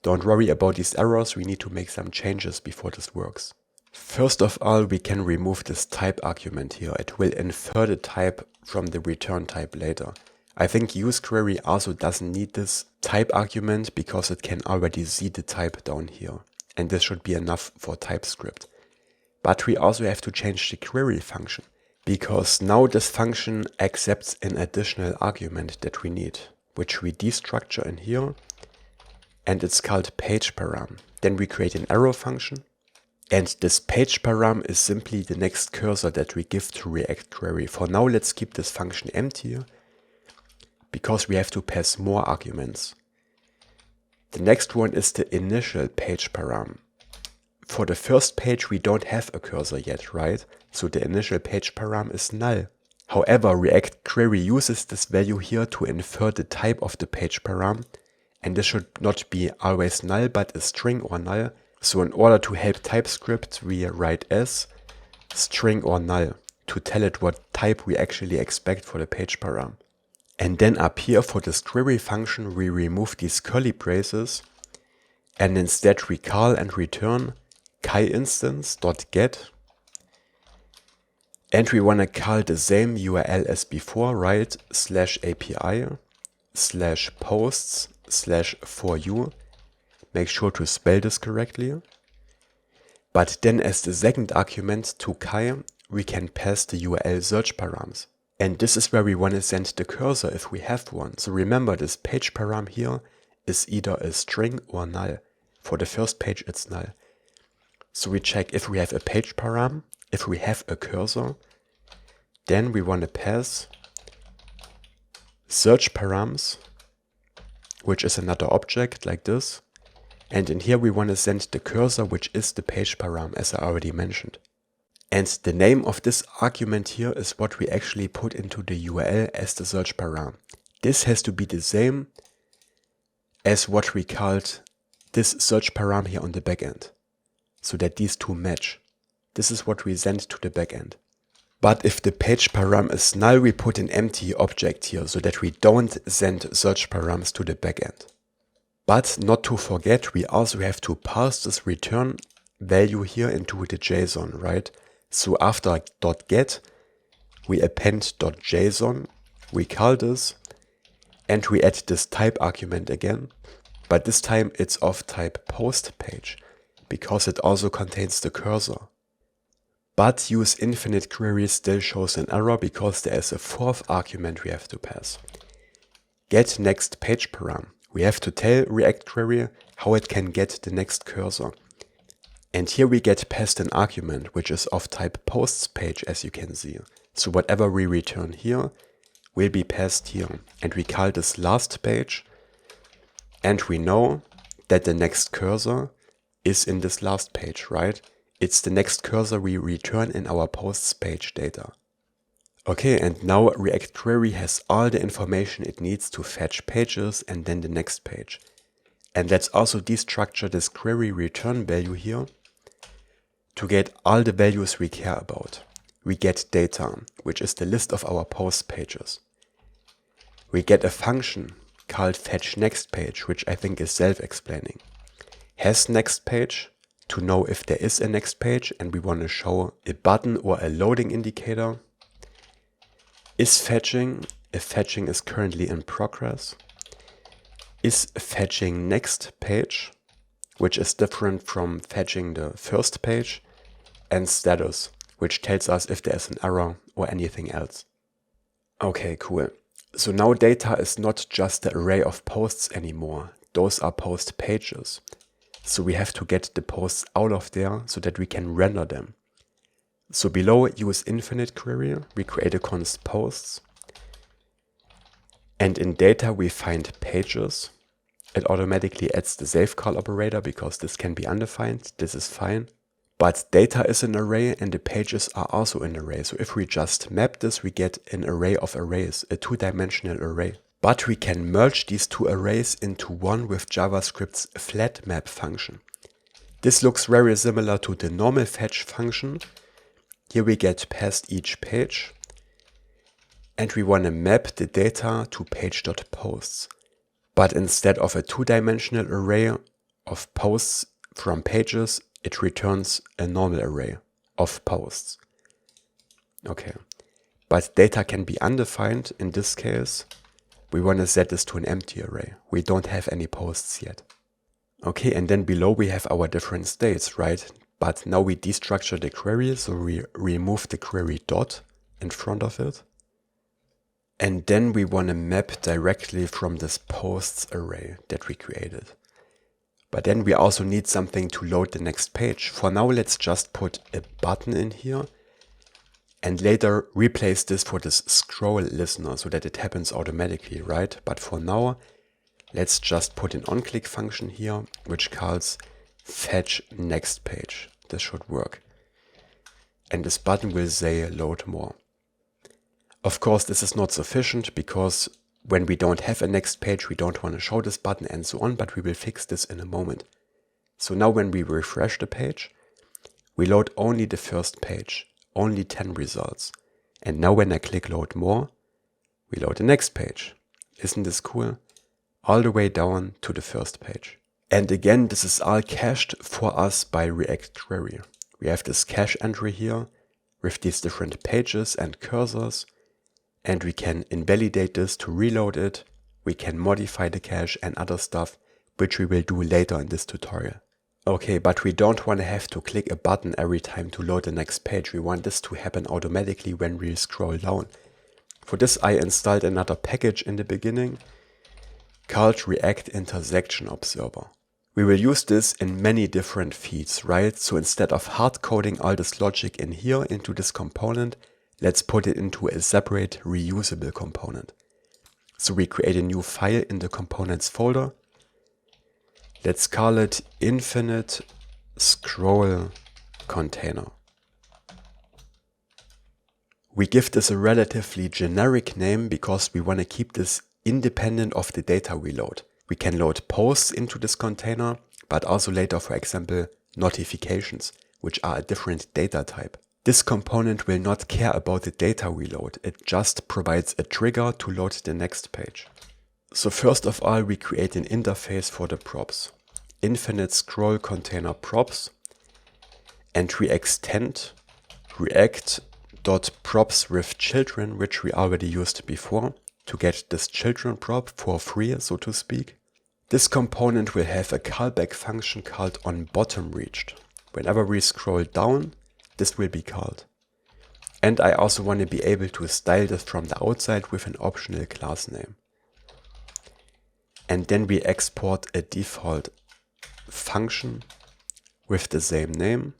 Don't worry about these errors, we need to make some changes before this works. First of all, we can remove this type argument here. It will infer the type from the return type later. I think useQuery also doesn't need this type argument because it can already see the type down here. And this should be enough for TypeScript. But we also have to change the query function, because now this function accepts an additional argument that we need, which we destructure in here, and it's called pageParam. Then we create an arrow function, and this pageParam is simply the next cursor that we give to ReactQuery. For now, let's keep this function empty, because we have to pass more arguments. The next one is the initial pageParam. For the first page, we don't have a cursor yet, right? So the initial pageParam is null. However, ReactQuery uses this value here to infer the type of the pageParam, and this should not be always null, but a string or null. So in order to help TypeScript, we write as string or null to tell it what type we actually expect for the pageParam. And then up here for this query function, we remove these curly braces, and instead we call and return KaiInstance.get, and we want to call the same URL as before, right? /API/posts/foryou. Make sure to spell this correctly. But then as the second argument to Kai, we can pass the URL search params. And this is where we want to send the cursor if we have one. So remember, this page param here is either a string or null. For the first page, it's null. So we check if we have a page param, if we have a cursor. Then we want to pass search params, which is another object like this. And in here we want to send the cursor, which is the page param, as I already mentioned. And the name of this argument here is what we actually put into the URL as the search param. This has to be the same as what we called this search param here on the backend, so that these two match. This is what we send to the backend. But if the page param is null, we put an empty object here so that we don't send search params to the backend. But not to forget, we also have to pass this return value here into the JSON, right? So after .get, we append .json, we call this, and we add this type argument again. But this time it's of type post page, because it also contains the cursor. But useInfiniteQuery still shows an error because there is a fourth argument we have to pass. Get next page param. We have to tell ReactQuery how it can get the next cursor. And here we get passed an argument which is of type posts page, as you can see. So whatever we return here will be passed here. And we call this last page. And we know that the next cursor is in this last page, right? It's the next cursor we return in our posts page data. Okay, and now ReactQuery has all the information it needs to fetch pages and then the next page. And let's also destructure this query return value here to get all the values we care about. We get data, which is the list of our post pages. We get a function called fetchNextPage, which I think is self-explaining. Has next page to know if there is a next page, and we want to show a button or a loading indicator. Is fetching, if fetching is currently in progress. Is fetching next page, which is different from fetching the first page. And status, which tells us if there is an error or anything else. Okay, cool. So now data is not just the array of posts anymore. Those are post pages. So we have to get the posts out of there so that we can render them. So below useInfiniteQuery, we create a const posts. And in data, we find pages. It automatically adds the save call operator because this can be undefined. This is fine. But data is an array and the pages are also an array. So if we just map this, we get an array of arrays, a two-dimensional array. But we can merge these two arrays into one with JavaScript's flatMap function. This looks very similar to the normal fetch function. Here we get past each page. And we want to map the data to page.posts. But instead of a two-dimensional array of posts from pages, it returns a normal array of posts. Okay, but data can be undefined. In this case, we want to set this to an empty array. We don't have any posts yet. Okay, and then below we have our different states, right? But now we destructure the query, so we remove the query dot in front of it. And then we want to map directly from this posts array that we created. But then we also need something to load the next page. For now, let's just put a button in here and later replace this for this scroll listener so that it happens automatically, right? But for now, let's just put an onClick function here, which calls fetch next page. This should work. And this button will say load more. Of course, this is not sufficient because when we don't have a next page, we don't want to show this button and so on, but we will fix this in a moment. So now when we refresh the page, we load only the first page, only 10 results. And now when I click load more, we load the next page. Isn't this cool? All the way down to the first page. And again, this is all cached for us by ReactQuery. We have this cache entry here with these different pages and cursors. And we can invalidate this to reload it. We can modify the cache and other stuff, which we will do later in this tutorial. Okay, but we don't want to have to click a button every time to load the next page. We want this to happen automatically when we scroll down. For this, I installed another package in the beginning called React Intersection Observer. We will use this in many different feeds, right? So instead of hard coding all this logic in here into this component, let's put it into a separate reusable component. So we create a new file in the components folder. Let's call it infinite scroll container. We give this a relatively generic name because we want to keep this independent of the data we load. We can load posts into this container, but also later, for example, notifications, which are a different data type. This component will not care about the data we load. It just provides a trigger to load the next page. So first of all, we create an interface for the props. Infinite scroll container props. And we extend react.props with children, which we already used before, to get this children prop for free, so to speak. This component will have a callback function called onBottomReached. Whenever we scroll down, this will be called. And I also want to be able to style this from the outside with an optional class name. And then we export a default function with the same name.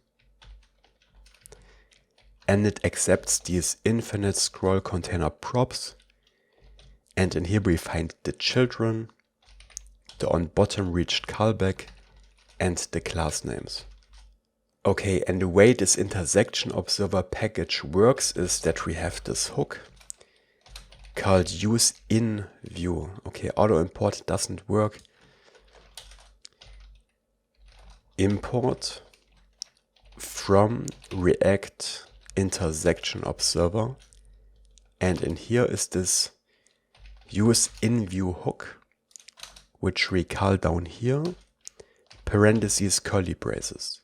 And it accepts these infinite scroll container props. And in here we find the children, the onBottomReached callback, and the class names. Okay, and the way this intersection observer package works is that we have this hook called useInView. Okay, auto import doesn't work. Import from React intersection observer. And in here is this useInView hook, which we call down here, parentheses, curly braces.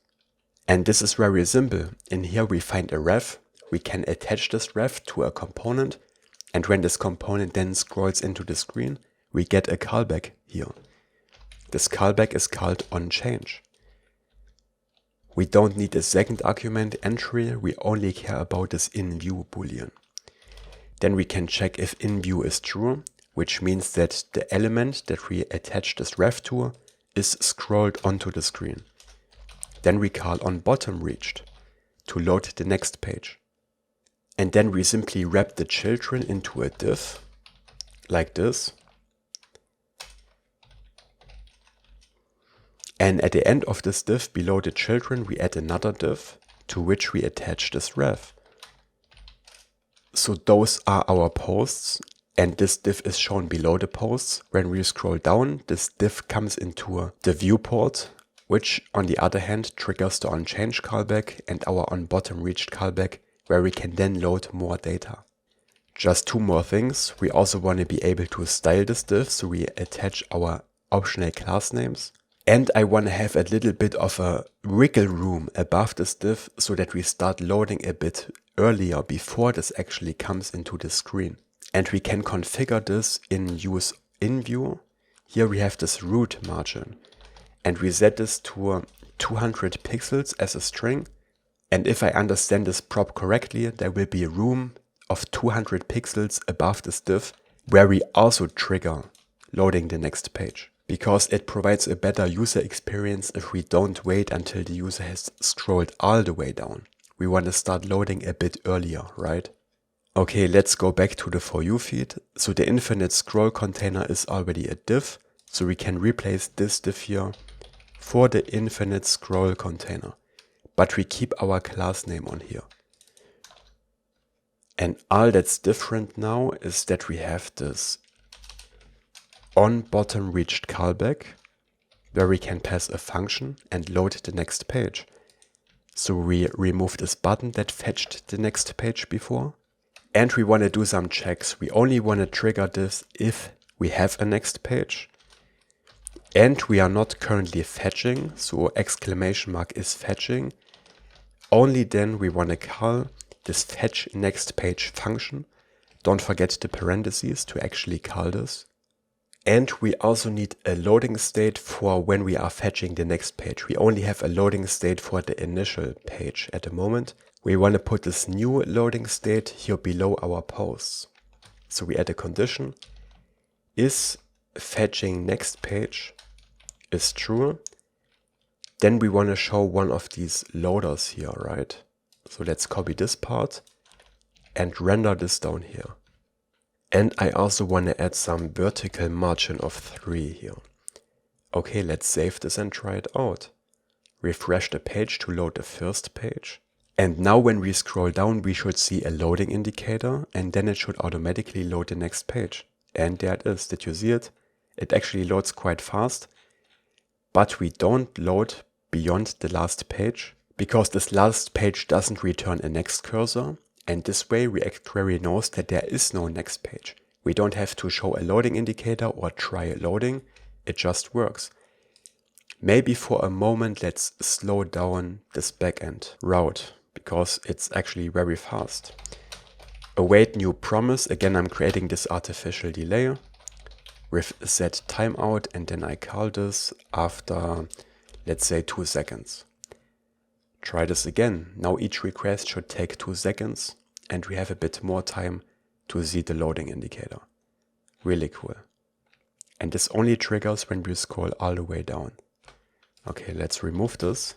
And this is very simple. In here we find a ref. We can attach this ref to a component. And when this component then scrolls into the screen, we get a callback here. This callback is called onChange. We don't need a second argument entry. We only care about this inView boolean. Then we can check if inView is true, which means that the element that we attach this ref to is scrolled onto the screen. Then we call onBottomReached to load the next page. And then we simply wrap the children into a div, like this. And at the end of this div below the children, we add another div to which we attach this ref. So those are our posts, and this div is shown below the posts. When we scroll down, this div comes into the viewport, which on the other hand triggers the onChange callback and our onBottomReached callback, where we can then load more data. Just two more things. We also want to be able to style this div, so we attach our optional class names. And I want to have a little bit of a wiggle room above this div so that we start loading a bit earlier before this actually comes into the screen. And we can configure this in useInView. Here we have this root margin. And we set this to 200 pixels as a string. And if I understand this prop correctly, there will be room of 200 pixels above this div where we also trigger loading the next page, because it provides a better user experience if we don't wait until the user has scrolled all the way down. We want to start loading a bit earlier, right? Okay, let's go back to the For You feed. So the infinite scroll container is already a div, so we can replace this div here for the infinite scroll container. But we keep our class name on here. And all that's different now is that we have this onBottomReached callback, where we can pass a function and load the next page. So we remove this button that fetched the next page before. And we want to do some checks. We only want to trigger this if we have a next page. And we are not currently fetching, so exclamation mark is fetching. Only then we want to call this fetch next page function. Don't forget the parentheses to actually call this. And we also need a loading state for when we are fetching the next page. We only have a loading state for the initial page at the moment. We want to put this new loading state here below our posts. So we add a condition. Is fetching next page is true. Then we want to show one of these loaders here, right? So let's copy this part and render this down here. And I also want to add some vertical margin of 3 here. Okay, let's save this and try it out. Refresh the page to load the first page. And now when we scroll down, we should see a loading indicator, and then it should automatically load the next page. And there it is. Did you see it? It actually loads quite fast. But we don't load beyond the last page, because this last page doesn't return a next cursor. And this way ReactQuery knows that there is no next page. We don't have to show a loading indicator or try loading. It just works. Maybe for a moment let's slow down this backend route, because it's actually very fast. Await new promise. Again, I'm creating this artificial delay with set timeout, and then I call this after, let's say, 2 seconds. Try this again. Now each request should take 2 seconds, and we have a bit more time to see the loading indicator. Really cool. And this only triggers when we scroll all the way down. Okay, let's remove this.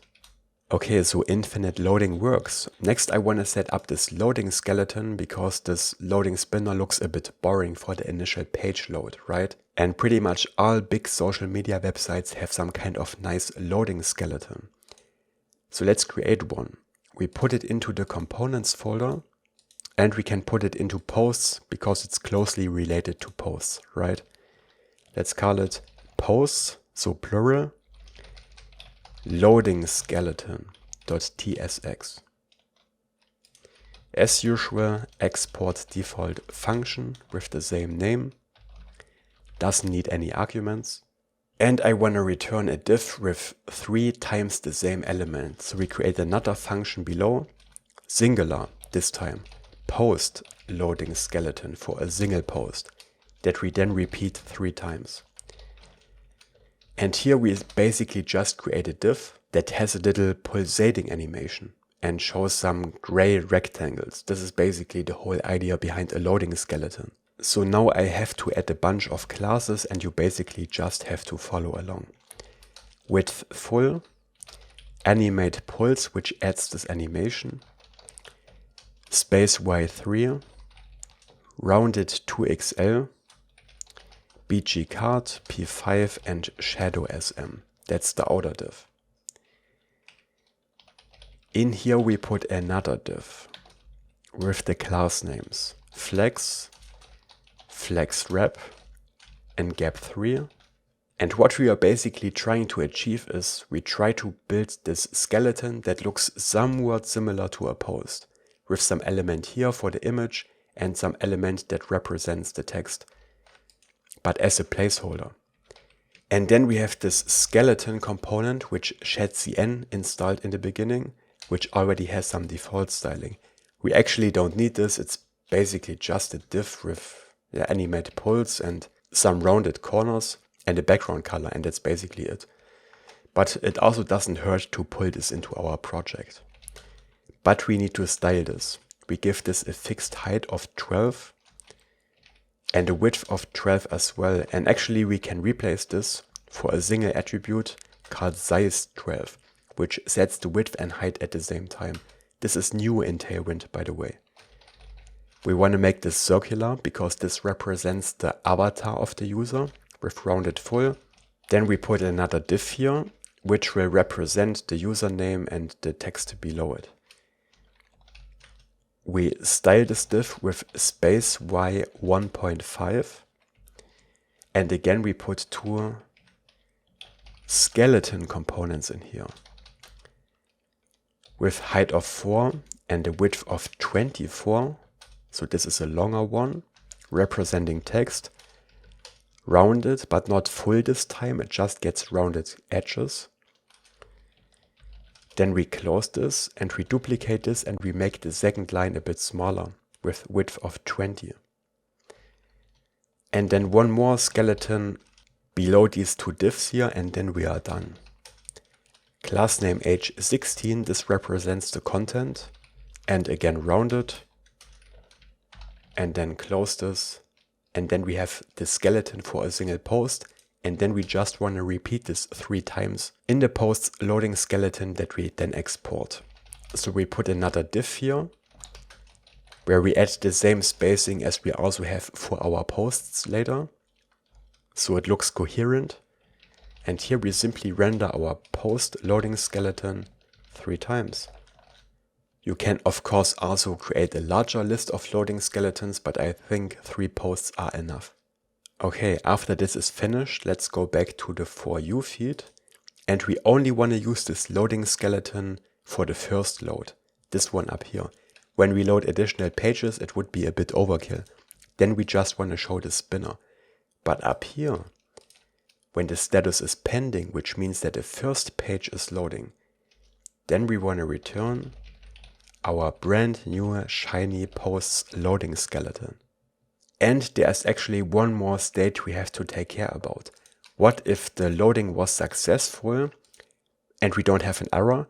Okay, so infinite loading works. Next, I want to set up this loading skeleton, because this loading spinner looks a bit boring for the initial page load, right? And pretty much all big social media websites have some kind of nice loading skeleton. So let's create one. We put it into the components folder, and we can put it into posts because it's closely related to posts, right? Let's call it posts, so plural, loading skeleton.tsx. As usual, export default function with the same name. Doesn't need any arguments. And I want to return a div with 3 times the same element. So we create another function below, singular this time, post loading skeleton for a single post that we then repeat 3 times. And here we basically just create a div that has a little pulsating animation and shows some gray rectangles. This is basically the whole idea behind a loading skeleton. So now I have to add a bunch of classes, and you basically just have to follow along. Width full, animate pulse, which adds this animation, space y3, rounded 2xl, bg card, p5, and shadow sm. That's the outer div. In here we put another div with the class names flex, flexWrap, and gap3. And what we are basically trying to achieve is we try to build this skeleton that looks somewhat similar to a post, with some element here for the image and some element that represents the text, but as a placeholder. And then we have this skeleton component, which Shadcn installed in the beginning, which already has some default styling. We actually don't need this. It's basically just a div with animated pulls and some rounded corners and a background color, and that's basically it. But it also doesn't hurt to pull this into our project. But we need to style this. We give this a fixed height of 12 and a width of 12 as well. And actually we can replace this for a single attribute called size12, which sets the width and height at the same time. This is new in Tailwind, by the way. We want to make this circular because this represents the avatar of the user with rounded full. Then we put another div here, which will represent the username and the text below it. We style this div with space y 1.5. And again, we put two skeleton components in here with height of 4 and a width of 24. So this is a longer one representing text, rounded but not full this time, it just gets rounded edges. Then we close this and we duplicate this and we make the second line a bit smaller with width of 20. And then one more skeleton below these two divs here, and then we are done. Class name age 16, this represents the content, and again rounded. And then close this, and then we have the skeleton for a single post, and then we just want to repeat this 3 times in the post's loading skeleton that we then export. So we put another div here, where we add the same spacing as we also have for our posts later, so it looks coherent. And here we simply render our post loading skeleton 3 times. You can of course also create a larger list of loading skeletons, but I think 3 posts are enough. Okay, after this is finished, let's go back to the For You feed. And we only want to use this loading skeleton for the first load, this one up here. When we load additional pages, it would be a bit overkill. Then we just want to show the spinner. But up here, when the status is pending, which means that the first page is loading, then we want to return our brand new shiny posts loading skeleton. And there's actually one more state we have to take care about. What if the loading was successful and we don't have an error,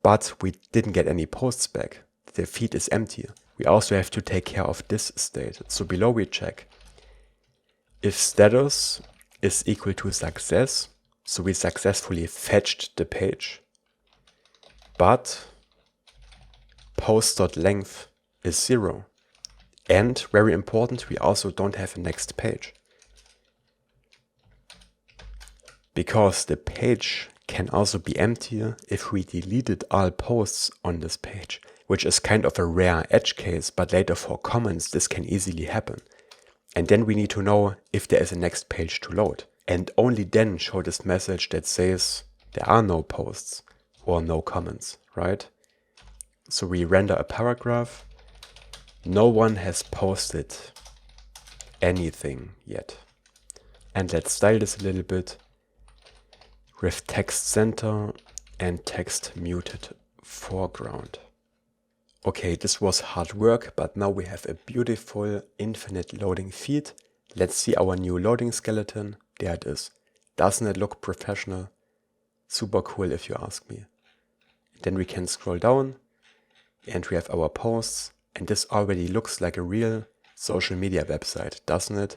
but we didn't get any posts back? The feed is empty. We also have to take care of this state. So below we check if status is equal to success, so we successfully fetched the page, but post.length is 0. And very important, we also don't have a next page, because the page can also be empty if we deleted all posts on this page, which is kind of a rare edge case, but later for comments this can easily happen. And then we need to know if there is a next page to load, and only then show this message that says there are no posts or no comments, right? So we render a paragraph. No one has posted anything yet. And let's style this a little bit with text center and text muted foreground. Okay, this was hard work, but now we have a beautiful infinite loading feed. Let's see our new loading skeleton. There it is. Doesn't it look professional? Super cool if you ask me. Then we can scroll down and we have our posts, and this already looks like a real social media website, doesn't it?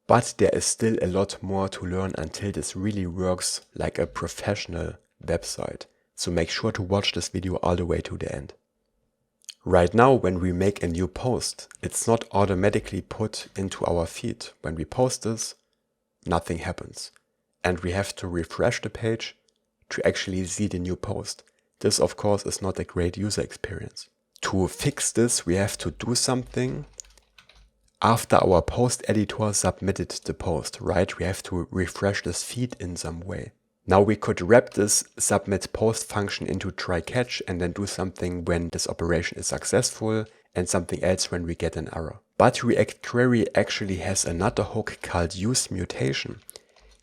But there is still a lot more to learn until this really works like a professional website. So make sure to watch this video all the way to the end. Right now, when we make a new post, it's not automatically put into our feed. When we post this, nothing happens. And we have to refresh the page to actually see the new post. This, of course, is not a great user experience. To fix this, we have to do something after our post editor submitted the post, right? We have to refresh this feed in some way. Now we could wrap this submit post function into try catch and then do something when this operation is successful and something else when we get an error. But ReactQuery actually has another hook called useMutation,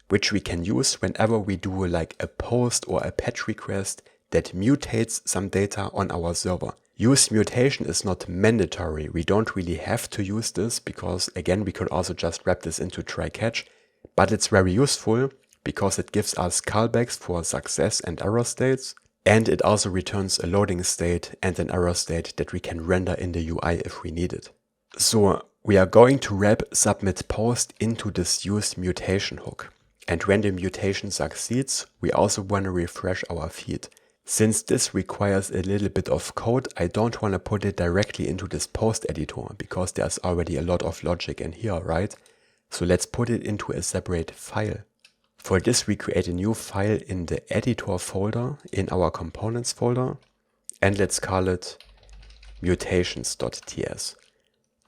which we can use whenever we do like a post or a patch request that mutates some data on our server. useMutation is not mandatory. We don't really have to use this because, again, we could also just wrap this into try-catch, but it's very useful because it gives us callbacks for success and error states, and it also returns a loading state and an error state that we can render in the UI if we need it. So we are going to wrap submit post into this useMutation hook. And when the mutation succeeds, we also want to refresh our feed. Since this requires a little bit of code, I don't want to put it directly into this post editor because there's already a lot of logic in here, right? So let's put it into a separate file. For this, we create a new file in the editor folder in our components folder, and let's call it mutations.ts.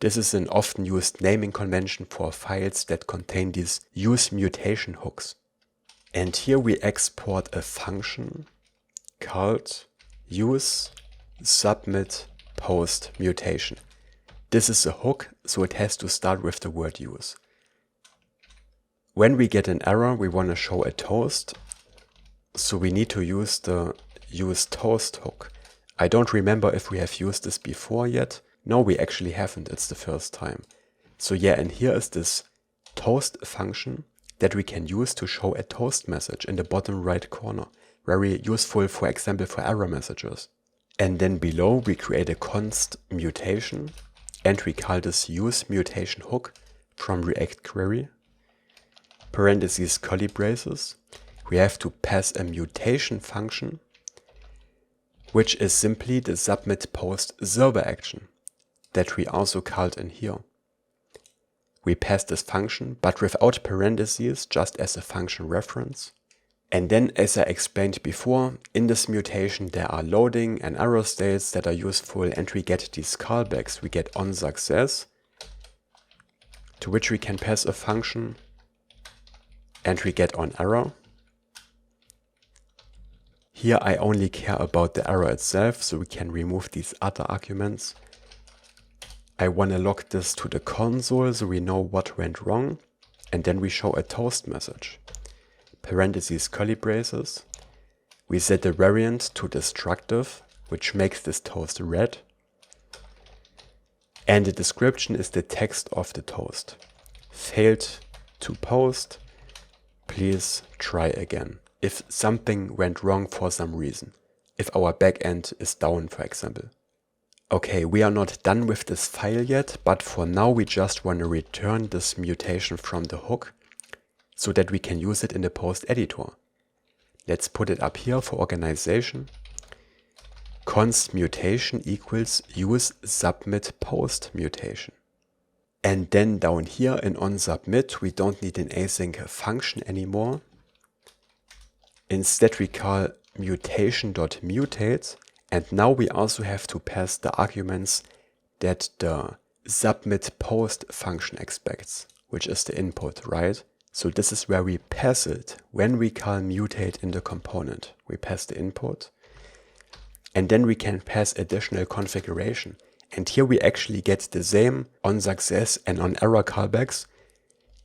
This is an often used naming convention for files that contain these useMutation hooks. And here we export a function called useSubmitPostMutation. This is a hook, so it has to start with the word use. When we get an error, we want to show a toast, so we need to use the useToast hook. I don't remember if we have used this before yet. No, we actually haven't. It's the first time. So yeah, and here is this toast function that we can use to show a toast message in the bottom right corner. Very useful, for example, for error messages. And then below we create a const mutation and we call this useMutation hook from ReactQuery. Parentheses, curly braces. We have to pass a mutation function, which is simply the submit post server action that we also called in here. We pass this function, but without parentheses, just as a function reference. And then, as I explained before, in this mutation there are loading and error states that are useful, and we get these callbacks. We get onSuccess, to which we can pass a function, and we get onError. Here I only care about the error itself, so we can remove these other arguments. I want to log this to the console so we know what went wrong, and then we show a toast message. Parentheses, curly braces. We set the variant to destructive, which makes this toast red. And the description is the text of the toast. Failed to post. Please try again. If something went wrong for some reason. If our backend is down, for example. Okay, we are not done with this file yet, but for now we just want to return this mutation from the hook so that we can use it in the post editor. Let's put it up here for organization. Const mutation equals useSubmitPostMutation. And then down here in onSubmit, we don't need an async function anymore. Instead we call mutation.mutate. And now we also have to pass the arguments that the submit post function expects, which is the input, right? So this is where we pass it when we call mutate in the component. We pass the input and then we can pass additional configuration. And here we actually get the same onSuccess and onError callbacks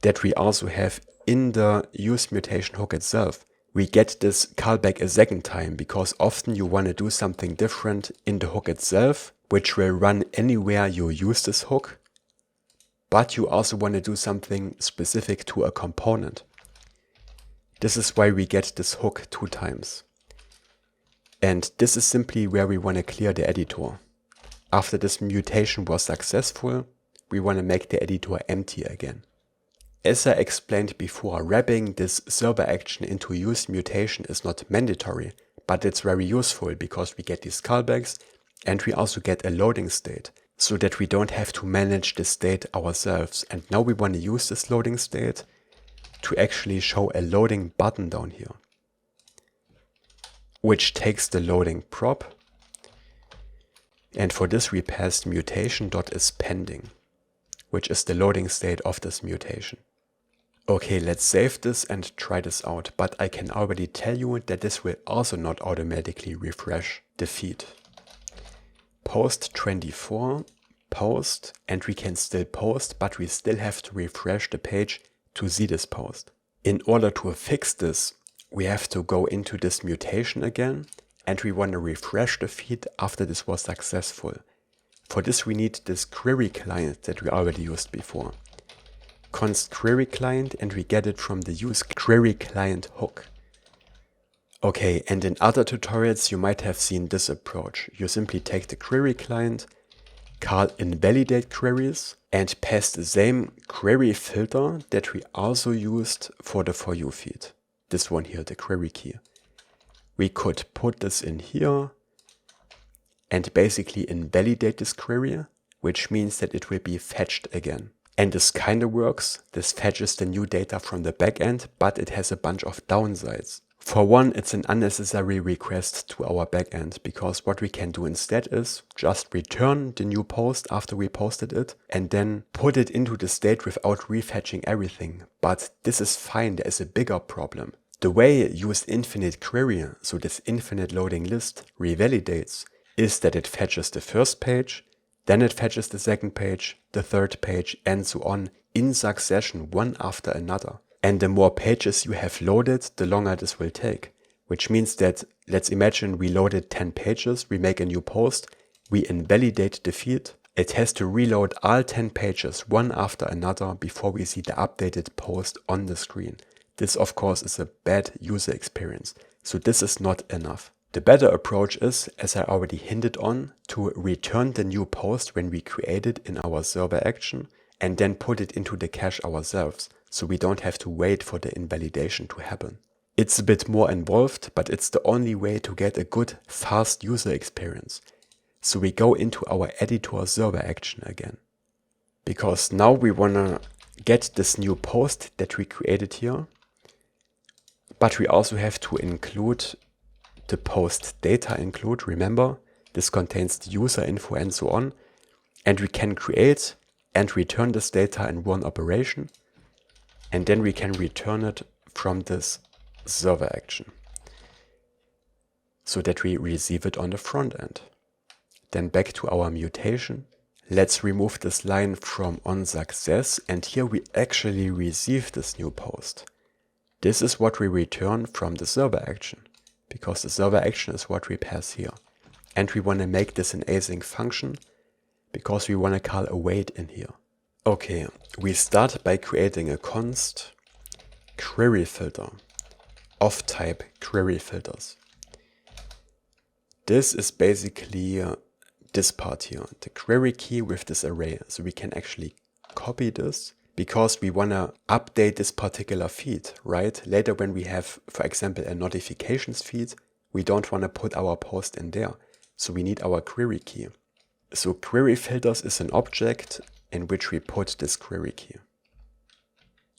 that we also have in the useMutation hook itself. We get this callback a second time because often you want to do something different in the hook itself, which will run anywhere you use this hook. But you also want to do something specific to a component. This is why we get this hook 2 times. And this is simply where we want to clear the editor. After this mutation was successful, we want to make the editor empty again. As I explained before, wrapping this server action into useMutation is not mandatory, but it's very useful because we get these callbacks and we also get a loading state so that we don't have to manage the state ourselves. And now we want to use this loading state to actually show a loading button down here, which takes the loading prop. And for this we pass mutation.isPending, which is the loading state of this mutation. Okay, let's save this and try this out, but I can already tell you that this will also not automatically refresh the feed. Post 24, post and we can still post, but we still have to refresh the page to see this post. In order to fix this, we have to go into this mutation again and we want to refresh the feed after this was successful. For this we need this query client that we already used before. Const query client, and we get it from the useQueryClient hook. Okay, and in other tutorials you might have seen this approach. You simply take the query client, call invalidate queries, and pass the same query filter that we also used for the For You feed. This one here, the query key. We could put this in here and basically invalidate this query, which means that it will be fetched again. And this kind of works. This fetches the new data from the backend, but it has a bunch of downsides. For one, it's an unnecessary request to our backend, because what we can do instead is just return the new post after we posted it and then put it into the state without refetching everything. But this is fine. There is a bigger problem. The way useInfiniteQuery, so this infinite loading list, revalidates is that it fetches the first page, then it fetches the second page, the third page, and so on in succession, one after another. And the more pages you have loaded, the longer this will take. Which means that, let's imagine we loaded 10 pages, we make a new post, we invalidate the feed. It has to reload all 10 pages one after another before we see the updated post on the screen. This of course is a bad user experience, so this is not enough. The better approach is, as I already hinted on, to return the new post when we create it in our server action and then put it into the cache ourselves, so we don't have to wait for the invalidation to happen. It's a bit more involved, but it's the only way to get a good, fast user experience. So we go into our editor server action again. Because now we want to get this new post that we created here, but we also have to include the post data include. Remember, this contains the user info and so on. And we can create and return this data in one operation. And then we can return it from this server action so that we receive it on the front end. Then back to our mutation. Let's remove this line from onSuccess, and here we actually receive this new post. This is what we return from the server action, because the server action is what we pass here. And we want to make this an async function because we want to call await in here. Okay, we start by creating a const query filter of type query filters. This is basically this part here, the query key with this array. So we can actually copy this because we want to update this particular feed, right? Later when we have, for example, a notifications feed, we don't want to put our post in there. So we need our query key. So query filters is an object in which we put this query key.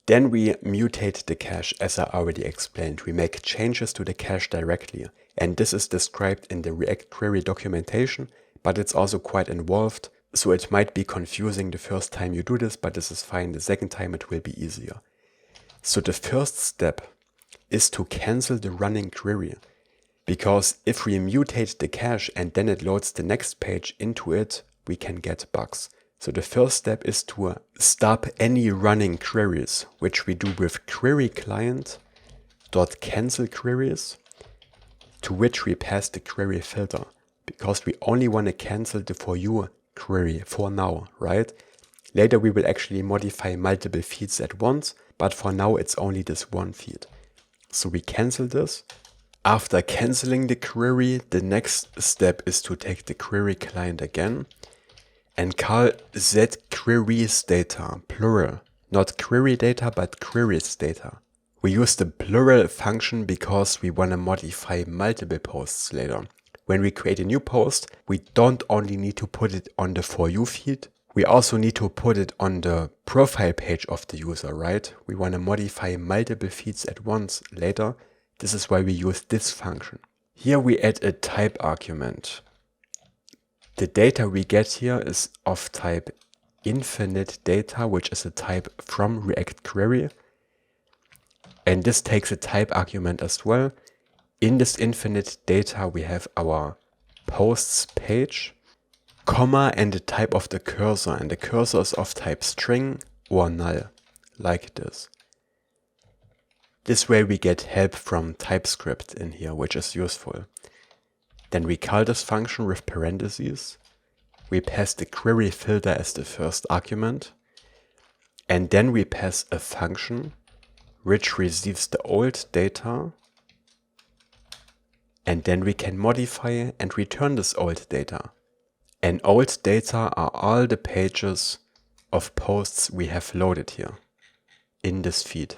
Then we mutate the cache, as I already explained. We make changes to the cache directly. And this is described in the React Query documentation, but it's also quite involved. So it might be confusing the first time you do this, but this is fine. The second time it will be easier. So the first step is to cancel the running query. Because if we mutate the cache and then it loads the next page into it, we can get bugs. So the first step is to stop any running queries, which we do with QueryClient.cancelQueries, to which we pass the query filter, because we only want to cancel the For You query for now, right? Later we will actually modify multiple feeds at once, but for now it's only this one feed. So we cancel this. After canceling the query, the next step is to take the query client again and call setQueriesData, plural. Not query data, but queries data. We use the plural function because we want to modify multiple posts later. When we create a new post, we don't only need to put it on the For You feed, we also need to put it on the profile page of the user, right? We want to modify multiple feeds at once later. This is why we use this function. Here we add a type argument. The data we get here is of type infinite data, which is a type from React Query. And this takes a type argument as well. In this infinite data, we have our posts page. comma and the type of the cursor, and the cursor is of type string or null, like this. This way we get help from TypeScript in here, which is useful. Then we call this function with parentheses. We pass the query filter as the first argument. And then we pass a function which receives the old data. And then we can modify and return this old data. And old data are all the pages of posts we have loaded here in this feed.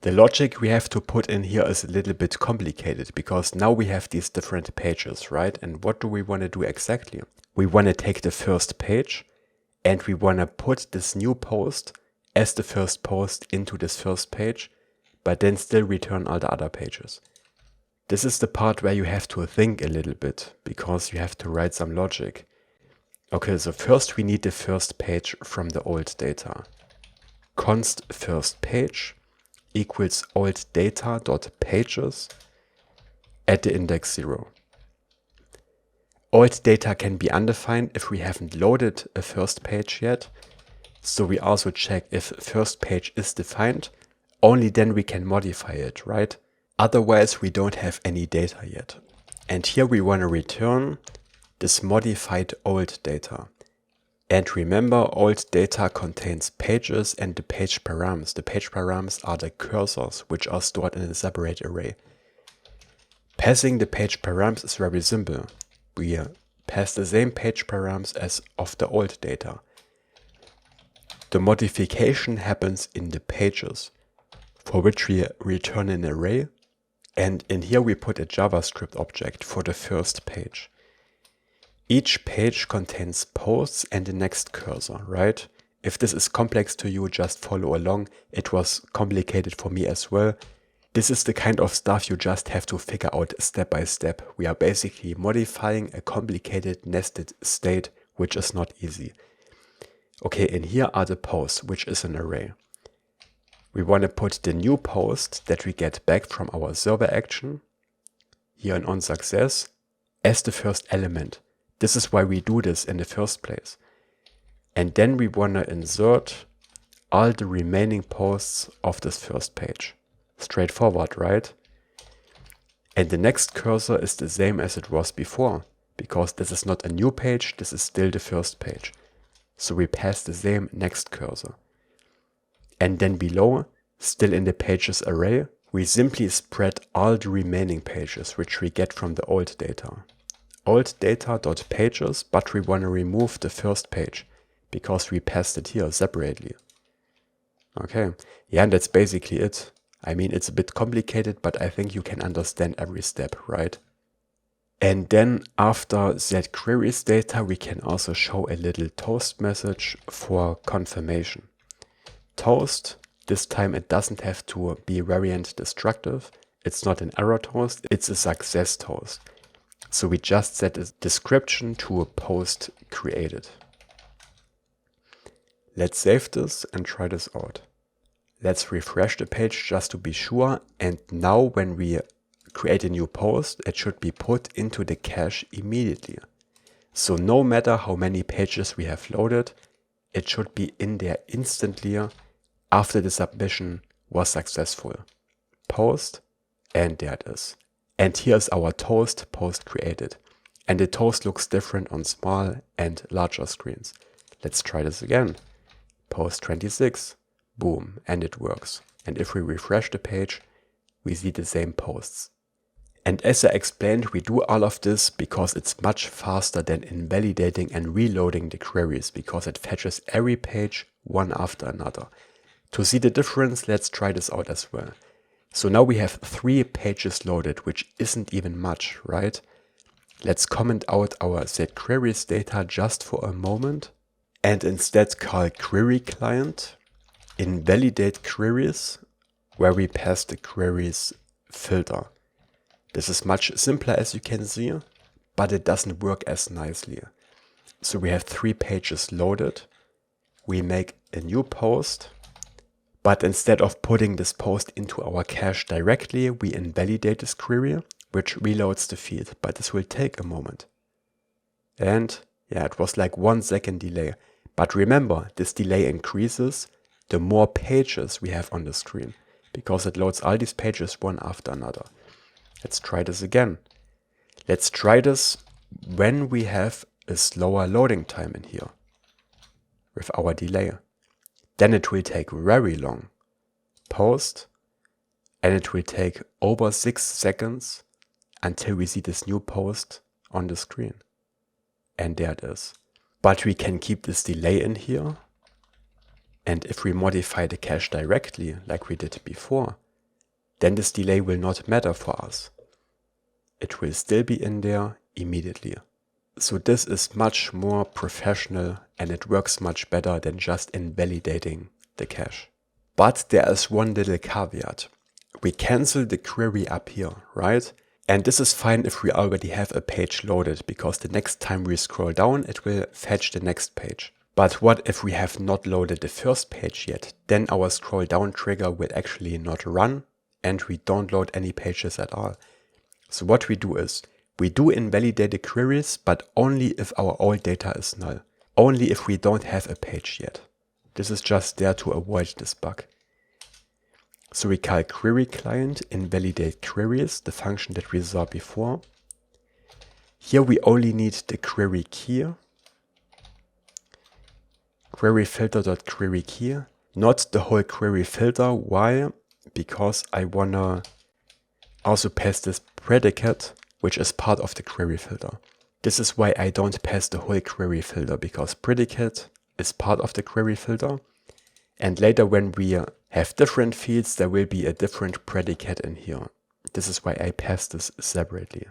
The logic we have to put in here is a little bit complicated because now we have these different pages, right? And what do we want to do exactly? We want to take the first page and we want to put this new post as the first post into this first page, but then still return all the other pages. This is the part where you have to think a little bit because you have to write some logic. Okay, so first we need the first page from the old data. Const first page equals old data.pages at the index 0. Old data can be undefined if we haven't loaded a first page yet. So we also check if first page is defined. Only then we can modify it, right? Otherwise we don't have any data yet. And here we want to return this modified old data. And remember, old data contains pages and the page params. The page params are the cursors, which are stored in a separate array. Passing the page params is very simple. We pass the same page params as of the old data. The modification happens in the pages, for which we return an array. And in here we put a JavaScript object for the first page. Each page contains posts and the next cursor, right? If this is complex to you, just follow along. It was complicated for me as well. This is the kind of stuff you just have to figure out step by step. We are basically modifying a complicated nested state, which is not easy. Okay, and here are the posts, which is an array. We want to put the new post that we get back from our server action, here in onSuccess, as the first element. This is why we do this in the first place. And then we want to insert all the remaining posts of this first page. Straightforward, right? And the next cursor is the same as it was before, because this is not a new page, this is still the first page. So we pass the same next cursor. And then below, still in the pages array, we simply spread all the remaining pages which we get from the old data. Old data.pages, but we want to remove the first page because we passed it here separately. Okay, yeah, and that's basically it. I mean, it's a bit complicated, but I think you can understand every step, right? And then after setQueriesData, we can also show a little toast message for confirmation. Toast, this time it doesn't have to be variant destructive. It's not an error toast, it's a success toast. So we just set a description to a post created. Let's save this and try this out. Let's refresh the page just to be sure. And now when we create a new post, it should be put into the cache immediately. So no matter how many pages we have loaded, it should be in there instantly after the submission was successful. Post, and there it is. And here's our toast post created. And the toast looks different on small and larger screens. Let's try this again. Post 26, boom, and it works. And if we refresh the page, we see the same posts. And as I explained, we do all of this because it's much faster than invalidating and reloading the queries, because it fetches every page one after another. To see the difference, let's try this out as well. So now we have 3 pages loaded, which isn't even much, right? Let's comment out our setQueriesData just for a moment and instead call QueryClient, invalidate queries, where we pass the queries filter. This is much simpler, as you can see, but it doesn't work as nicely. So we have 3 pages loaded. We make a new post. But instead of putting this post into our cache directly, we invalidate this query, which reloads the feed, but this will take a moment. And Yeah, it was like 1 second delay. But remember, this delay increases the more pages we have on the screen, because it loads all these pages one after another. Let's try this again. Let's try this when we have a slower loading time in here with our delay. Then it will take very long. Post, and it will take over 6 seconds until we see this new post on the screen. And there it is. But we can keep this delay in here. And if we modify the cache directly, like we did before, then this delay will not matter for us. It will still be in there immediately. So this is much more professional and it works much better than just invalidating the cache. But there is one little caveat. We cancel the query up here, right? And this is fine if we already have a page loaded, because the next time we scroll down, it will fetch the next page. But what if we have not loaded the first page yet? Then our scroll down trigger will actually not run and we don't load any pages at all. So what we do is, we do invalidate the queries, but only if our old data is null. Only if we don't have a page yet. This is just there to avoid this bug. So we call QueryClient invalidate queries, the function that we saw before. Here we only need the query key, query filter.query key, not the whole query filter. Why? Because I wanna also pass this predicate, which is part of the query filter. This is why I don't pass the whole query filter, because predicate is part of the query filter. And later when we have different fields, there will be a different predicate in here. This is why I pass this separately.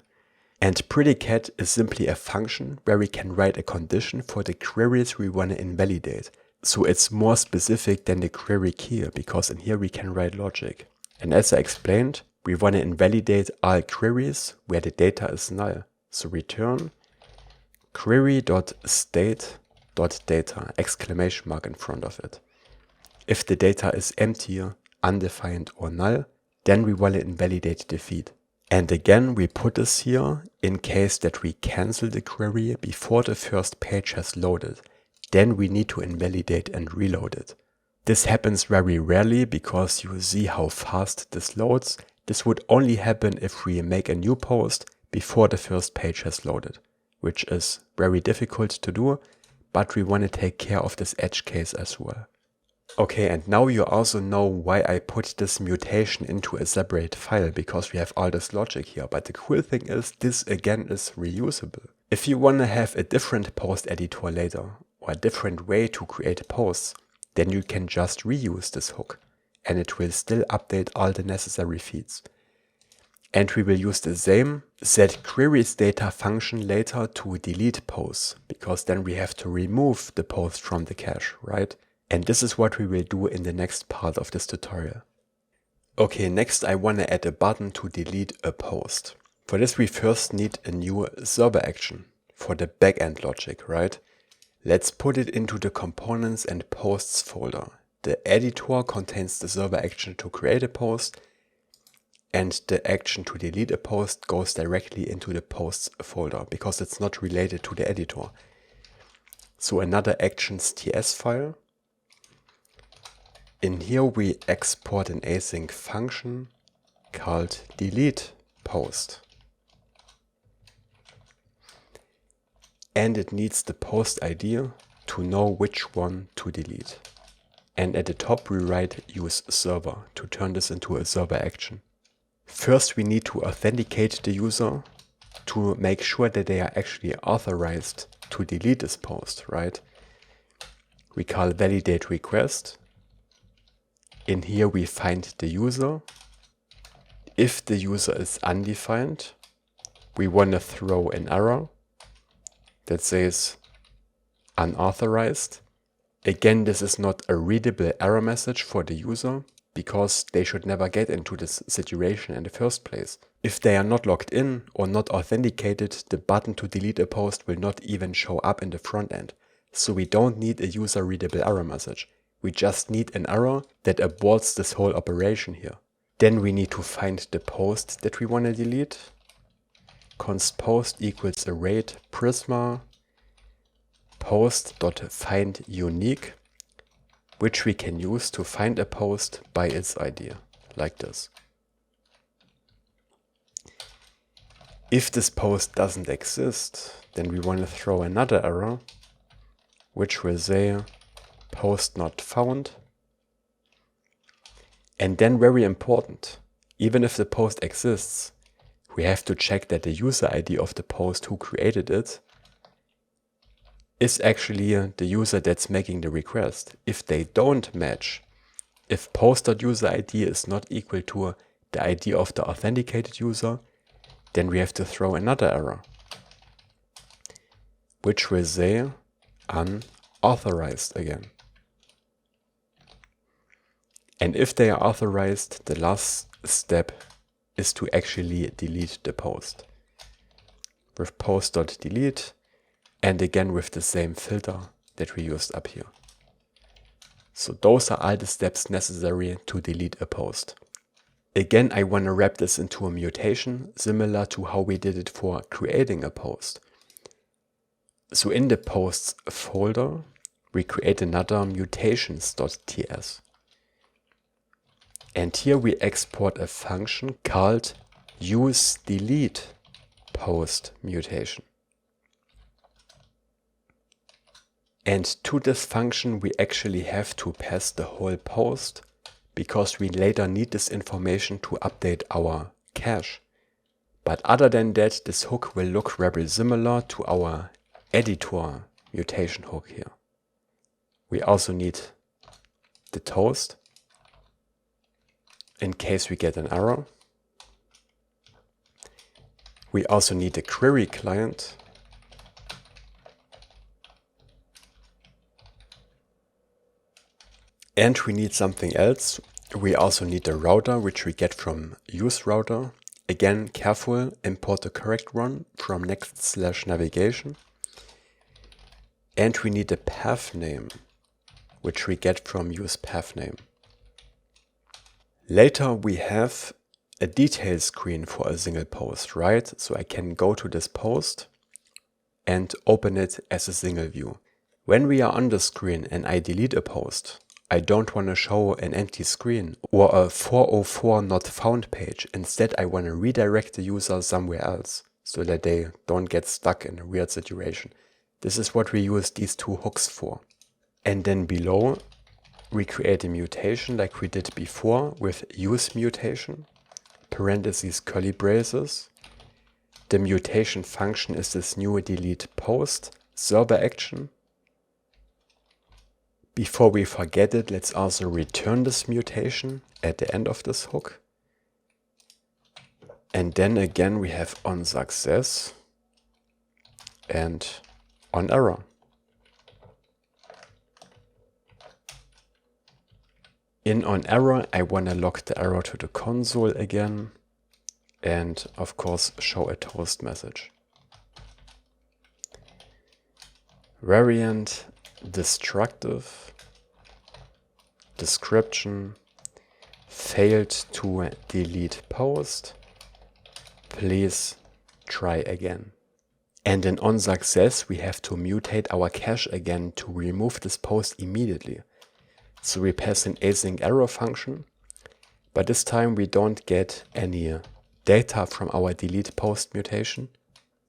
And predicate is simply a function where we can write a condition for the queries we want to invalidate. So it's more specific than the query key, because in here we can write logic. And as I explained, we want to invalidate all queries where the data is null. So return query.state.data, exclamation mark in front of it. If the data is empty, undefined or null, then we want to invalidate the feed. And again, we put this here in case that we cancel the query before the first page has loaded. Then we need to invalidate and reload it. This happens very rarely because you see how fast this loads. This would only happen if we make a new post before the first page has loaded, which is very difficult to do, but we want to take care of this edge case as well. Okay, and now you also know why I put this mutation into a separate file, because we have all this logic here. But the cool thing is, this again is reusable. If you want to have a different post editor later, or a different way to create posts, then you can just reuse this hook, and it will still update all the necessary feeds. And we will use the same setQueriesData function later to delete posts, because then we have to remove the post from the cache, right? And this is what we will do in the next part of this tutorial. Okay, next I want to add a button to delete a post. For this we first need a new server action for the backend logic, right? Let's put it into the components and posts folder. The editor contains the server action to create a post, and the action to delete a post goes directly into the posts folder because it's not related to the editor. So another actions.ts file. In here we export an async function called delete post. And it needs the post ID to know which one to delete. And at the top we write use server to turn this into a server action. First we need to authenticate the user to make sure that they are actually authorized to delete this post, right? We call validate request. In here we find the user. If the user is undefined, we want to throw an error that says unauthorized. Again, this is not a readable error message for the user because they should never get into this situation in the first place. If they are not logged in or not authenticated, the button to delete a post will not even show up in the front end. So we don't need a user readable error message. We just need an error that aborts this whole operation here. Then we need to find the post that we want to delete. Const post equals array Prisma post.findUnique, which we can use to find a post by its ID, like this. If this post doesn't exist, then we want to throw another error, which will say post not found. And then, very important, even if the post exists, we have to check that the user ID of the post who created it is actually the user that's making the request. If they don't match, if post.userid is not equal to the ID of the authenticated user, then we have to throw another error, which will say unauthorized again. And if they are authorized, the last step is to actually delete the post with post.delete, and again with the same filter that we used up here. So those are all the steps necessary to delete a post. Again, I want to wrap this into a mutation, similar to how we did it for creating a post. So in the posts folder, we create another mutations.ts. And here we export a function called useDeletePostMutation. And to this function, we actually have to pass the whole post, because we later need this information to update our cache. But other than that, this hook will look very similar to our editor mutation hook here. We also need the toast in case we get an error. We also need the query client. And we need something else. We also need the router, which we get from useRouter. Again, careful, import the correct one from next/navigation. And we need the path name, which we get from usePathName. Later we have a detail screen for a single post, right? So I can go to this post and open it as a single view. When we are on the screen and I delete a post, I don't want to show an empty screen or a 404 not found page. Instead, I want to redirect the user somewhere else so that they don't get stuck in a weird situation. This is what we use these two hooks for. And then below, we create a mutation like we did before with useMutation, parentheses, curly braces. The mutation function is this new delete post server action. Before we forget it, let's also return this mutation at the end of this hook. And then again, we have on success and on error. In on error, I want to log the error to the console again. And of course, show a toast message. Variant destructive description failed to delete post. Please try again. And in on success, we have to mutate our cache again to remove this post immediately. So we pass an async error function, but this time we don't get any data from our delete post mutation.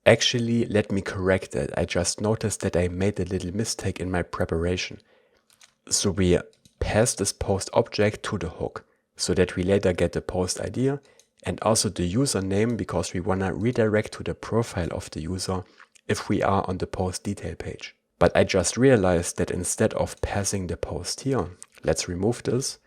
Actually, let me correct that. I just noticed that I made a little mistake in my preparation. So we pass this post object to the hook so that we later get the post ID and also the username, because we want to redirect to the profile of the user if we are on the post detail page. But I just realized that instead of passing the post here, let's remove this,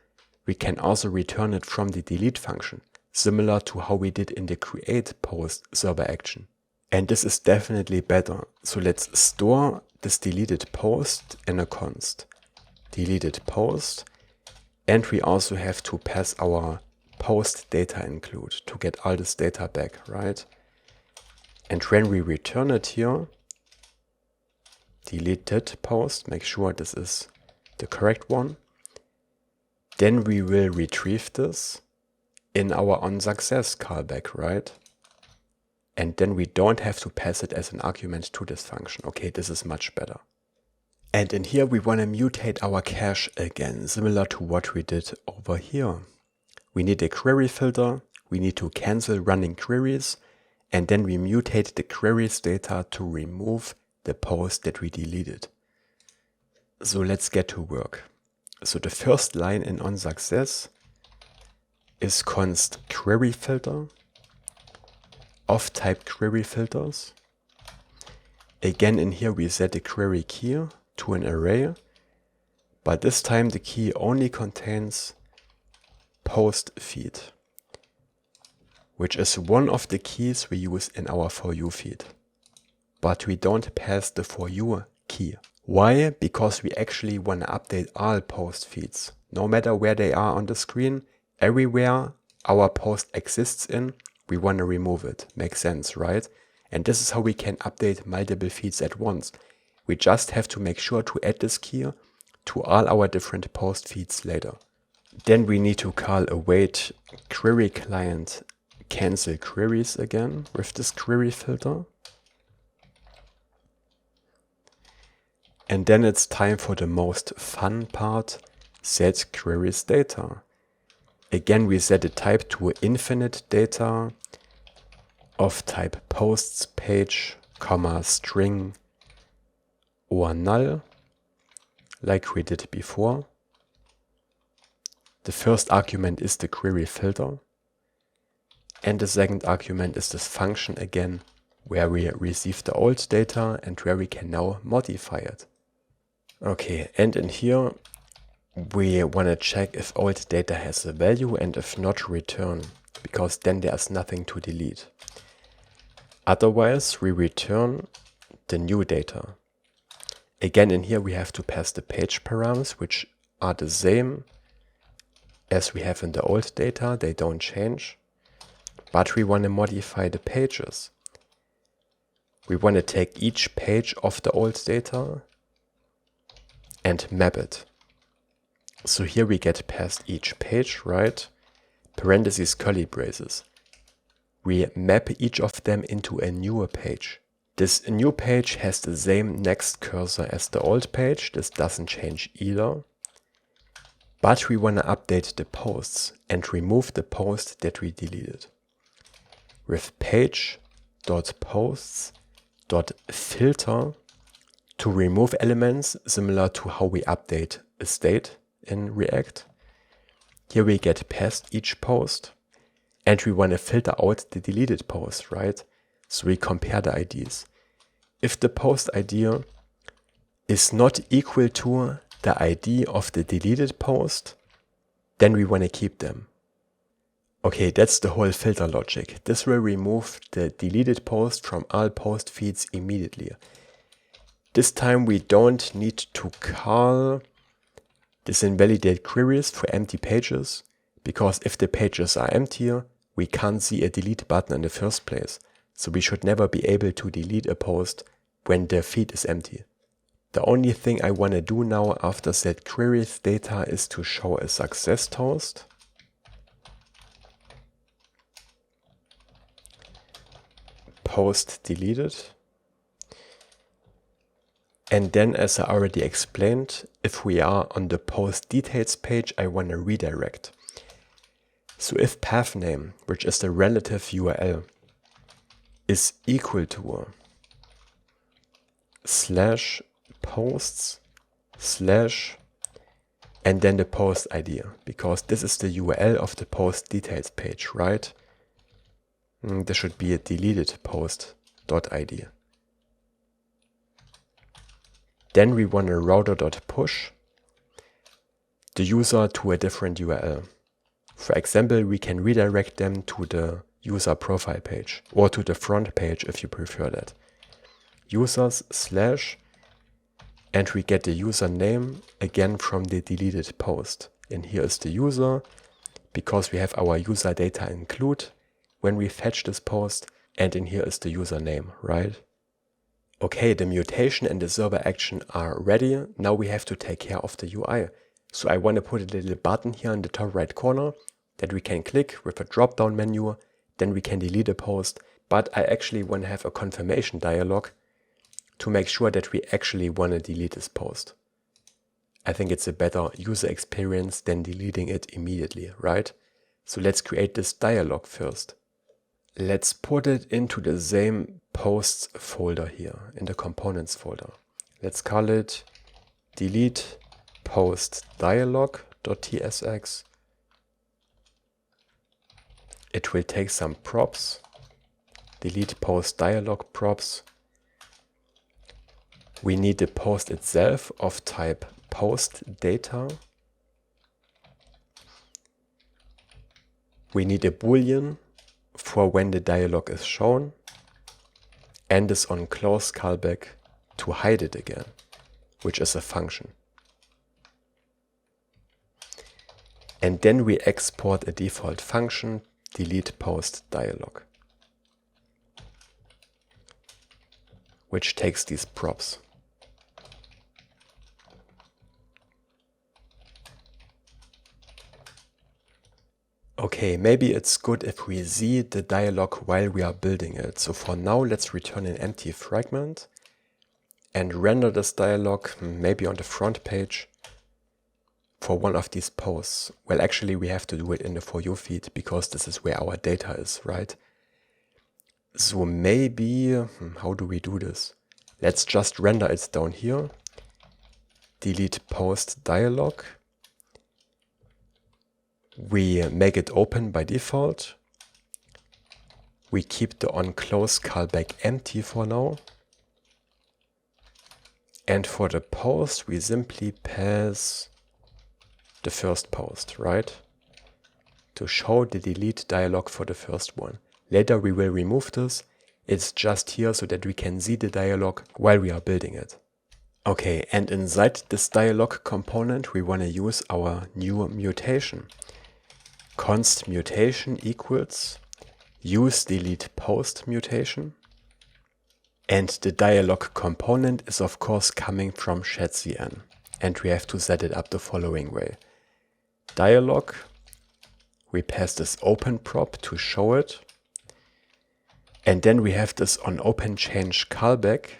we can also return it from the delete function, similar to how we did in the create post server action. And this is definitely better. So let's store this deleted post in a const. Deleted post. And we also have to pass our post data include to get all this data back, right? And when we return it here, deleted post, make sure this is the correct one. Then we will retrieve this in our onSuccess callback, right? And then we don't have to pass it as an argument to this function. Okay, this is much better. And in here we want to mutate our cache again, similar to what we did over here. We need a query filter, we need to cancel running queries, and then we mutate the queries data to remove the post that we deleted. So let's get to work. So the first line in onSuccess is const query filter of type query filters. Again, in here we set the query key to an array, but this time the key only contains post feed, which is one of the keys we use in our for you feed. But we don't pass the for you key. Why? Because we actually want to update all post feeds. No matter where they are on the screen, everywhere our post exists in, we want to remove it. Makes sense, right? And this is how we can update multiple feeds at once. We just have to make sure to add this key to all our different post feeds later. Then we need to call await QueryClient cancel queries again with this query filter. And then it's time for the most fun part, setQueriesData. Again, we set a type to infinite data of type posts page, comma, string, or null, like we did before. The first argument is the query filter, and the second argument is this function again, where we receive the old data and where we can now modify it. Okay, and in here we want to check if old data has a value, and if not, return, because then there's nothing to delete. Otherwise, we return the new data. Again, in here we have to pass the page params, which are the same as we have in the old data. They don't change. But we want to modify the pages. We want to take each page of the old data and map it. So here we get past each page, right? Parentheses, curly braces. We map each of them into a newer page. This new page has the same next cursor as the old page. This doesn't change either. But we want to update the posts and remove the post that we deleted. With page.posts.filter to remove elements, similar to how we update a state in React. Here we get past each post. And we want to filter out the deleted post, right? So we compare the IDs. If the post ID is not equal to the ID of the deleted post, then we want to keep them. Okay, that's the whole filter logic. This will remove the deleted post from all post feeds immediately. This time we don't need to call this invalidate queries for empty pages, because if the pages are empty, we can't see a delete button in the first place. So we should never be able to delete a post when the feed is empty. The only thing I want to do now after setQueriesData is to show a success toast. Post deleted. And then, as I already explained, if we are on the post details page, I want to redirect. So if path name, which is the relative URL, is equal to /posts/ and then the post ID, because this is the URL of the post details page, right? This should be a deleted post.id. Then we want a router.push the user to a different URL. For example, we can redirect them to the user profile page or to the front page if you prefer that. Users/ and we get the username again from the deleted post. And here is the user, because we have our user data include when we fetch this post, and in here is the username, right? Okay, the mutation and the server action are ready. Now we have to take care of the UI. So I want to put a little button here in the top right corner that we can click with a drop-down menu. Then we can delete a post. But I actually want to have a confirmation dialog to make sure that we actually want to delete this post. I think it's a better user experience than deleting it immediately, right? So let's create this dialog first. Let's put it into the same posts folder here, in the components folder. Let's call it delete post dialog.tsx. It will take some props. Delete post dialog props. We need the post itself of type post data. We need a boolean for when the dialog is shown, and this on close callback to hide it again, which is a function. And then we export a default function, delete post dialog, which takes these props. Okay, maybe it's good if we see the dialog while we are building it. So for now, let's return an empty fragment and render this dialog maybe on the front page for one of these posts. Well, actually, we have to do it in the For You feed because this is where our data is, right? So maybe, how do we do this? Let's just render it down here. Delete post dialog. We make it open by default. We keep the onClose callback empty for now. And for the post, we simply pass the first post, right? To show the delete dialog for the first one. Later we will remove this. It's just here so that we can see the dialog while we are building it. Okay, and inside this dialog component, we want to use our new mutation. Const mutation equals use delete post mutation. And the dialog component is of course coming from Shadcn. And we have to set it up the following way. Dialog, we pass this open prop to show it. And then we have this on open change callback,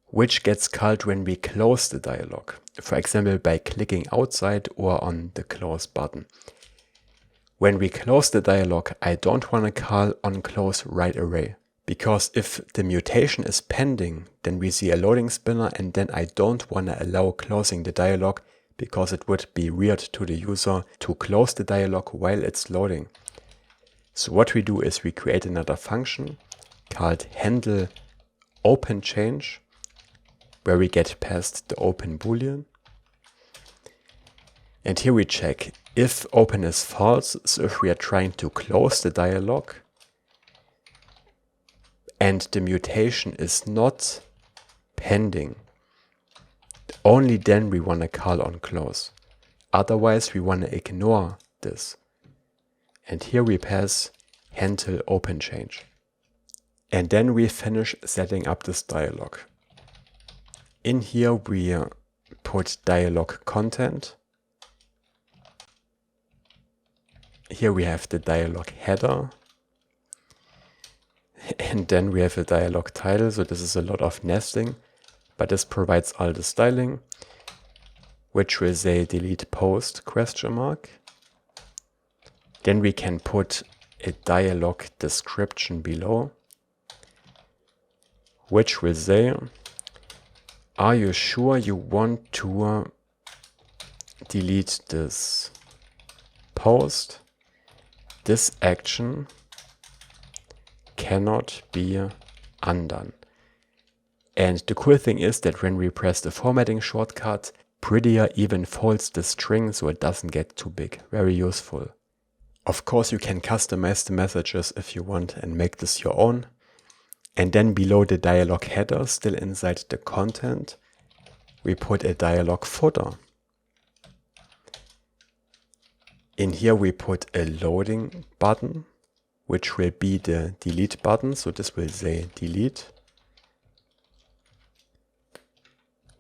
which gets called when we close the dialog. For example, by clicking outside or on the close button. When we close the dialog, I don't want to call onClose right away. Because if the mutation is pending, then we see a loading spinner, and then I don't want to allow closing the dialog because it would be weird to the user to close the dialog while it's loading. So what we do is we create another function called handle open change, where we get past the open boolean. And here we check if open is false, so if we are trying to close the dialog and the mutation is not pending, only then we want to call onClose. Otherwise we want to ignore this. And here we pass handle open change. And then we finish setting up this dialog. In here we put dialog content. Here we have the dialog header. And then we have a dialog title. So this is a lot of nesting, but this provides all the styling, which will say delete post question mark. Then we can put a dialog description below, which will say, are you sure you want to delete this post? This action cannot be undone. And the cool thing is that when we press the formatting shortcut, Prettier even folds the string so it doesn't get too big. Very useful. Of course, you can customize the messages if you want and make this your own. And then below the dialog header, still inside the content, we put a dialog footer. In here we put a loading button, which will be the delete button. So this will say delete.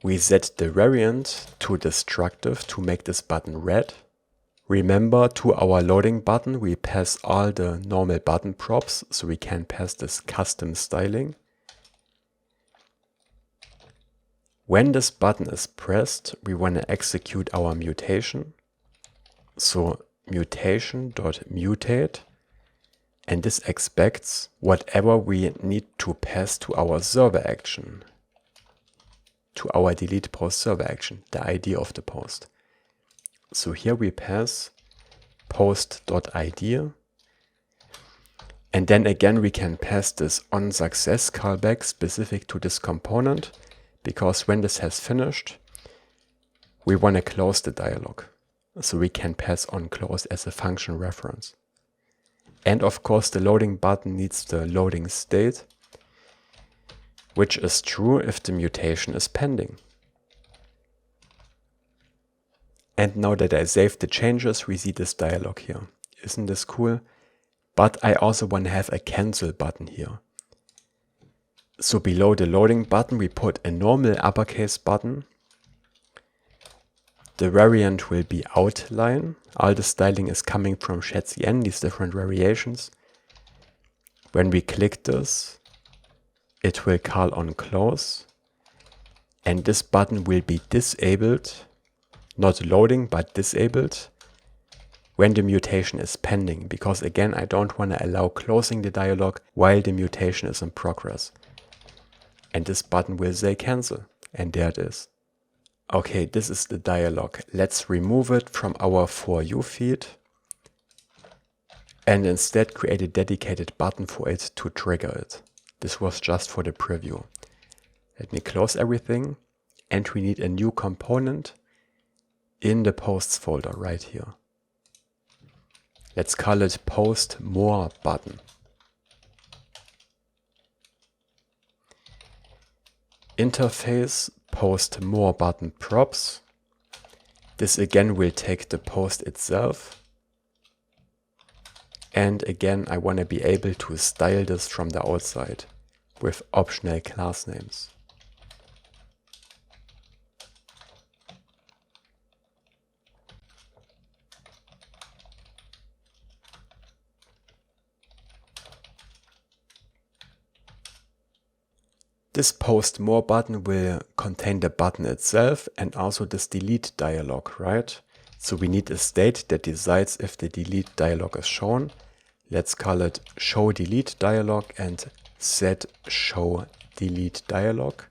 We set the variant to destructive to make this button red. Remember, to our loading button, we pass all the normal button props, so we can pass this custom styling. When this button is pressed, we want to execute our mutation. So mutation.mutate, and this expects whatever we need to pass to our server action, to our delete post server action, the ID of the post. So here we pass post.id, and then again we can pass this onSuccess callback specific to this component, because when this has finished, we want to close the dialog. So we can pass onClose as a function reference. And of course the loading button needs the loading state, which is true if the mutation is pending. And now that I saved the changes, we see this dialog here. Isn't this cool? But I also want to have a cancel button here. So below the loading button, we put a normal uppercase button. The variant will be outline. All the styling is coming from Shadcn, these different variations. When we click this, it will call on close. And this button will be disabled, not loading, but disabled, when the mutation is pending. Because again, I don't want to allow closing the dialog while the mutation is in progress. And this button will say cancel. And there it is. Okay, this is the dialog. Let's remove it from our For You feed and instead create a dedicated button for it to trigger it. This was just for the preview. Let me close everything, and we need a new component in the posts folder right here. Let's call it post more button. Interface post more button props. This again will take the post itself. And again, I want to be able to style this from the outside with optional class names. This post more button will contain the button itself and also this delete dialog, right? So we need a state that decides if the delete dialog is shown. Let's call it show delete dialog and set show delete dialog.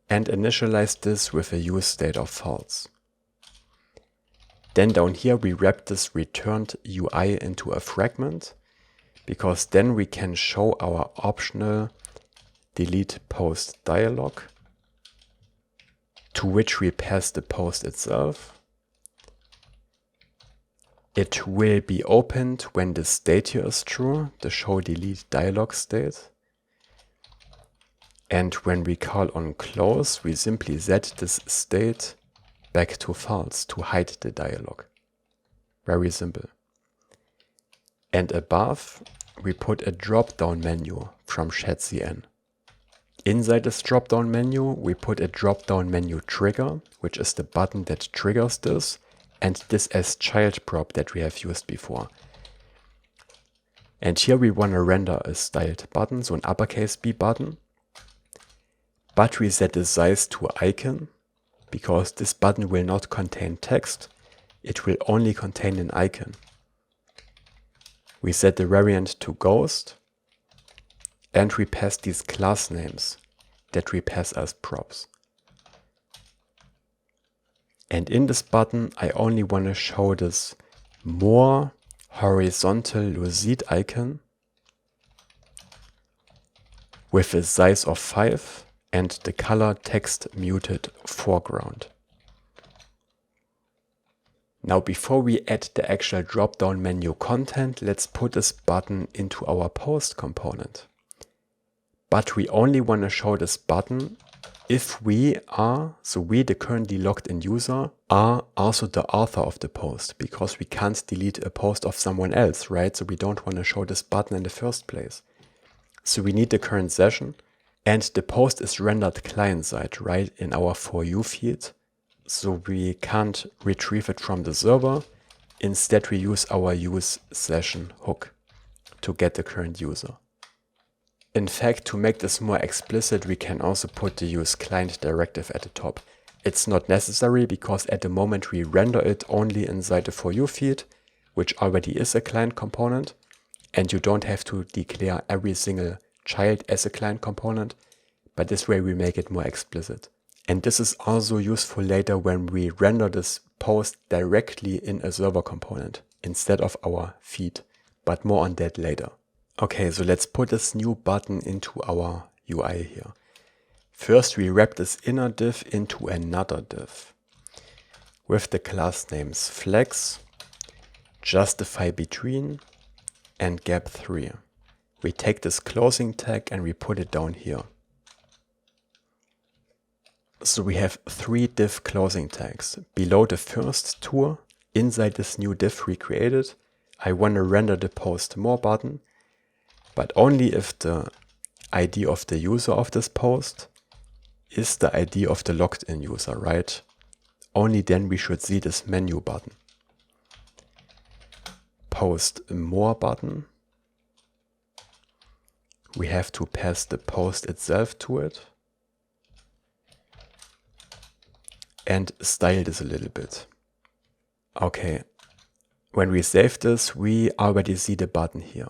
And initialize this with a use state of false. Then down here we wrap this returned UI into a fragment, because then we can show our optional delete post dialog, to which we pass the post itself. It will be opened when the state here is true, the show delete dialog state. And when we call on close, we simply set this state back to false to hide the dialog. Very simple. And above, we put a drop-down menu from Shadcn. Inside this drop-down menu, we put a drop-down menu trigger, which is the button that triggers this, and this as child prop that we have used before. And here we want to render a styled button, so an uppercase B button. But we set the size to icon, because this button will not contain text. It will only contain an icon. We set the variant to ghost. And we pass these class names that we pass as props. And in this button, I only want to show this more horizontal lucid icon with a size of 5 and the color text muted foreground. Now before we add the actual drop-down menu content, let's put this button into our post component. But we only want to show this button if we are, so we the currently logged in user, are also the author of the post, because we can't delete a post of someone else, right? So we don't want to show this button in the first place. So we need the current session, and the post is rendered client-side, right, in our For You feed. So we can't retrieve it from the server. Instead, we use our use session hook to get the current user. In fact, to make this more explicit, we can also put the useClient directive at the top. It's not necessary because at the moment we render it only inside the For You feed, which already is a client component, and you don't have to declare every single child as a client component, but this way we make it more explicit. And this is also useful later when we render this post directly in a server component instead of our feed, but more on that later. Okay, so let's put this new button into our UI here. First, we wrap this inner div into another div with the class names flex, justify between, and gap3. We take this closing tag and we put it down here. So we have 3 div closing tags. Below the first 2, inside this new div we created, I want to render the post more button, but only if the ID of the user of this post is the ID of the logged in user, right? Only then we should see this menu button. Post more button. We have to pass the post itself to it. And style this a little bit. Okay, when we save this, we already see the button here.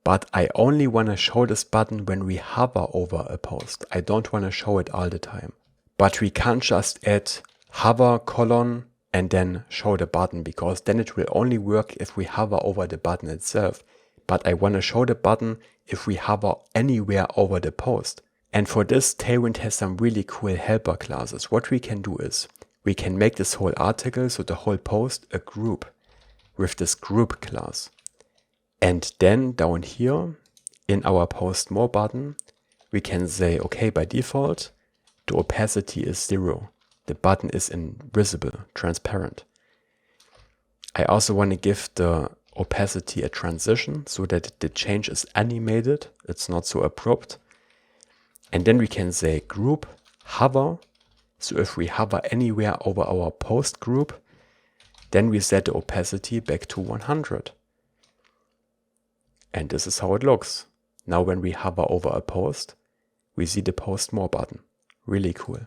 But I only want to show this button when we hover over a post. I don't want to show it all the time. But we can't just add hover colon and then show the button, because then it will only work if we hover over the button itself. But I want to show the button if we hover anywhere over the post. And for this, Tailwind has some really cool helper classes. What we can do is we can make this whole article, so the whole post, a group with this group class. And then down here in our post more button, we can say, okay, by default, the opacity is 0. The button is invisible, transparent. I also want to give the opacity a transition so that the change is animated. It's not so abrupt. And then we can say group hover. So if we hover anywhere over our post group, then we set the opacity back to 100. And this is how it looks. Now when we hover over a post, we see the post more button. Really cool.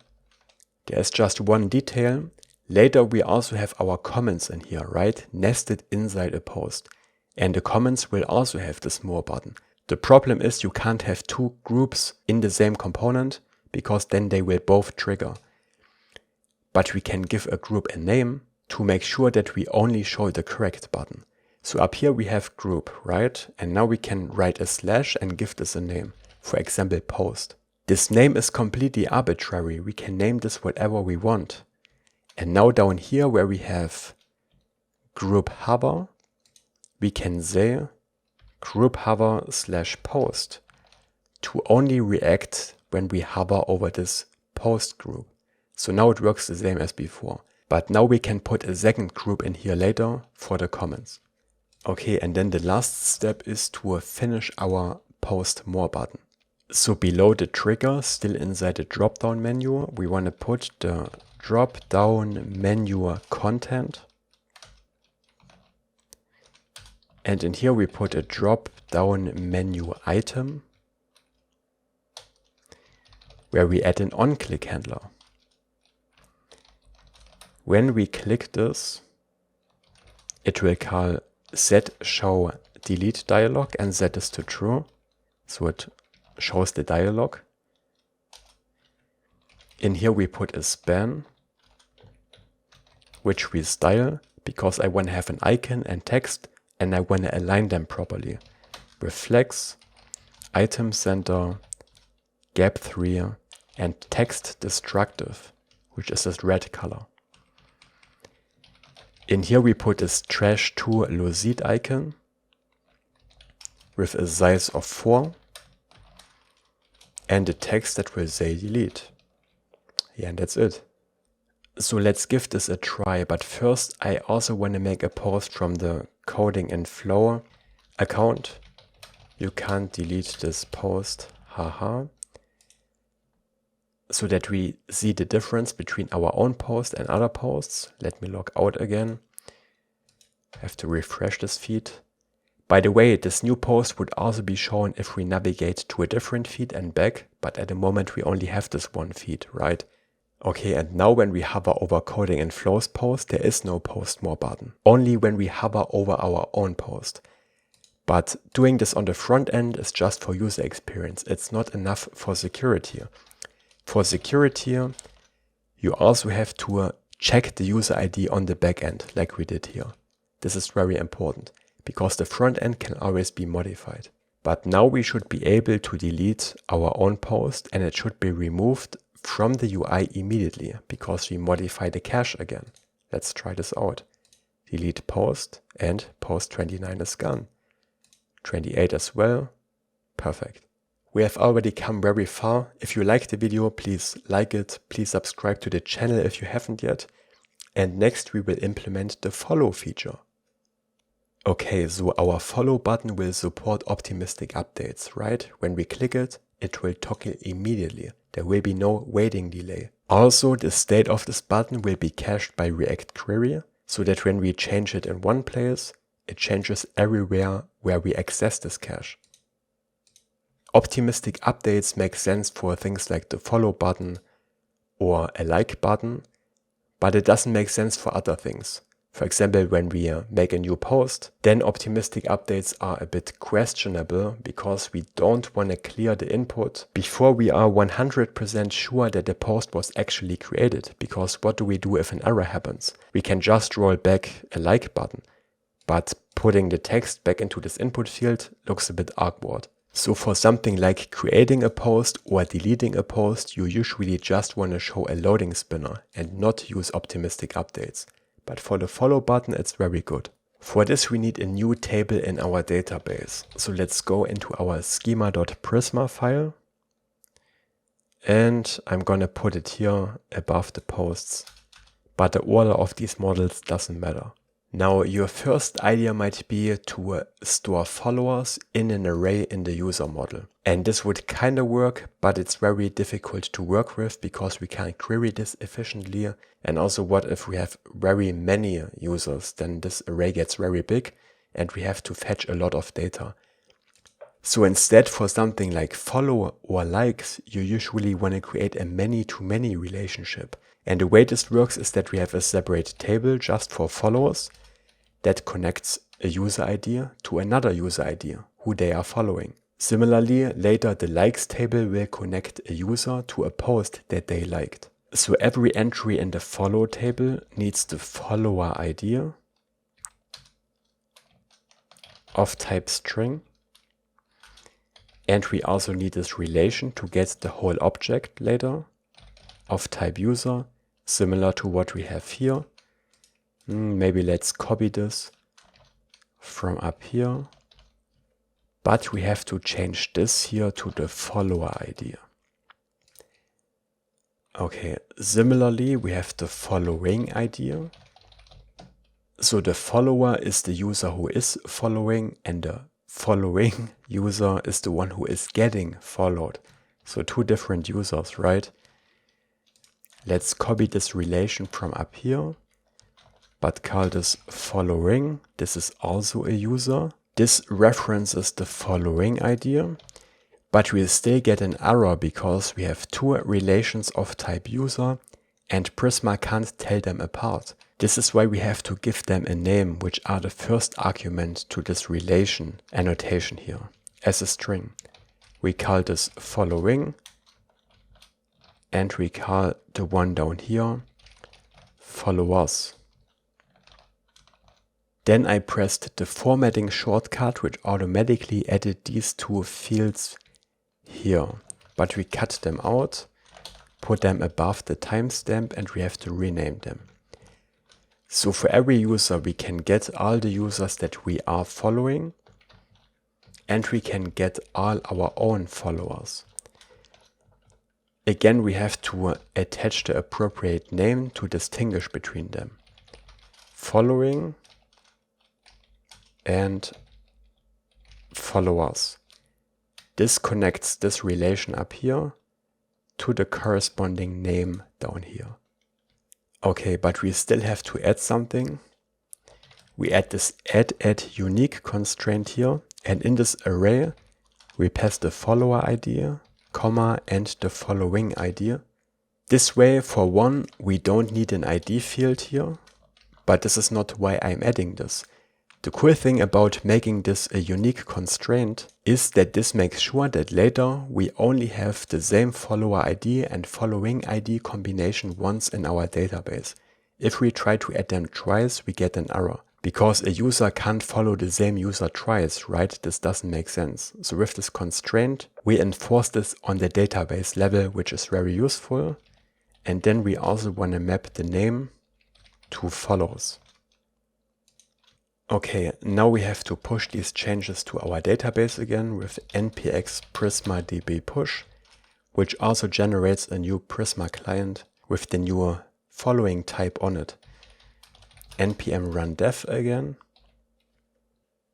There's just one detail. Later we also have our comments in here, right? Nested inside a post. And the comments will also have this more button. The problem is you can't have 2 groups in the same component, because then they will both trigger. But we can give a group a name to make sure that we only show the correct button. So up here we have group, right? And now we can write a slash and give this a name. For example, post. This name is completely arbitrary. We can name this whatever we want. And now down here where we have group hover, we can say group hover / post to only react when we hover over this post group. So now it works the same as before. But now we can put a second group in here later for the comments. Okay, and then the last step is to finish our post more button. So below the trigger, still inside the drop-down menu, we want to put the drop-down menu content. And in here we put a drop-down menu item, where we add an on-click handler. When we click this, it will call set show delete dialog and set this to true. So it shows the dialog. In here we put a span, which we style because I want to have an icon and text and I want to align them properly. With flex, item center, gap3 and text destructive, which is this red color. In here we put this trash2 Lucid icon with a size of 4 and a text that will say delete. Yeah, and that's it. So let's give this a try, but first I also want to make a post from the coding and flow account. You can't delete this post, haha. So that we see the difference between our own post and other posts. Let me log out again. I have to refresh this feed. By the way, this new post would also be shown if we navigate to a different feed and back, but at the moment we only have this one feed, right? Okay, and now when we hover over coding and flows post, there is no post more button, only when we hover over our own post. But doing this on the front end is just for user experience. It's not enough for security. For security, you also have to check the user ID on the back end, like we did here. This is very important, because the front end can always be modified. But now we should be able to delete our own post, and it should be removed from the UI immediately, because we modify the cache again. Let's try this out. Delete post, and post 29 is gone. 28 as well. Perfect. We have already come very far. If you liked the video, please like it. Please subscribe to the channel if you haven't yet. And next we will implement the follow feature. Okay, so our follow button will support optimistic updates, right? When we click it, it will toggle immediately. There will be no waiting delay. Also, the state of this button will be cached by ReactQuery, so that when we change it in one place, it changes everywhere where we access this cache. Optimistic updates make sense for things like the follow button or a like button, but it doesn't make sense for other things. For example, when we make a new post, then optimistic updates are a bit questionable because we don't want to clear the input before we are 100% sure that the post was actually created. Because what do we do if an error happens? We can just roll back a like button, but putting the text back into this input field looks a bit awkward. So for something like creating a post or deleting a post, you usually just want to show a loading spinner and not use optimistic updates. But for the follow button, it's very good. For this, we need a new table in our database. So let's go into our schema.prisma file. And I'm going to put it here above the posts. But the order of these models doesn't matter. Now, your first idea might be to store followers in an array in the user model. And this would kind of work, but it's very difficult to work with because we can't query this efficiently. And also, what if we have very many users? Then this array gets very big and we have to fetch a lot of data. So instead, for something like follow or likes, you usually want to create a many-to-many relationship. And the way this works is that we have a separate table just for followers that connects a user ID to another user ID who they are following. Similarly, later the likes table will connect a user to a post that they liked. So every entry in the follow table needs the follower ID of type string. And we also need this relation to get the whole object later of type user, similar to what we have here. Maybe let's copy this from up here. But we have to change this here to the follower ID. Okay, similarly, we have the following ID. So the follower is the user who is following, and the following user is the one who is getting followed. So two different users, right? Let's copy this relation from up here, but call this following. This is also a user. This references the following ID, but we still get an error because we have two relations of type user and Prisma can't tell them apart. This is why we have to give them a name, which are the first argument to this relation annotation here as a string. We call this following, and we call the one down here followers. Then I pressed the formatting shortcut, which automatically added these two fields here, but we cut them out, put them above the timestamp, and we have to rename them. So for every user, we can get all the users that we are following, and we can get all our own followers. Again, we have to attach the appropriate name to distinguish between them. Following and followers. This connects this relation up here to the corresponding name down here. Okay, but we still have to add something. we add this add unique constraint here, and in this array we pass the follower ID, comma, and the following ID. This way, for one, we don't need an ID field here, but this is not why I'm adding this. The cool thing about making this a unique constraint is that this makes sure that later we only have the same follower ID and following ID combination once in our database. If we try to add them twice, we get an error, because a user can't follow the same user twice, right? This doesn't make sense. So with this constraint, we enforce this on the database level, which is very useful. And then we also want to map the name to follows. Okay, now we have to push these changes to our database again with npx Prisma DB push, which also generates a new Prisma client with the new following type on it. npm run dev again.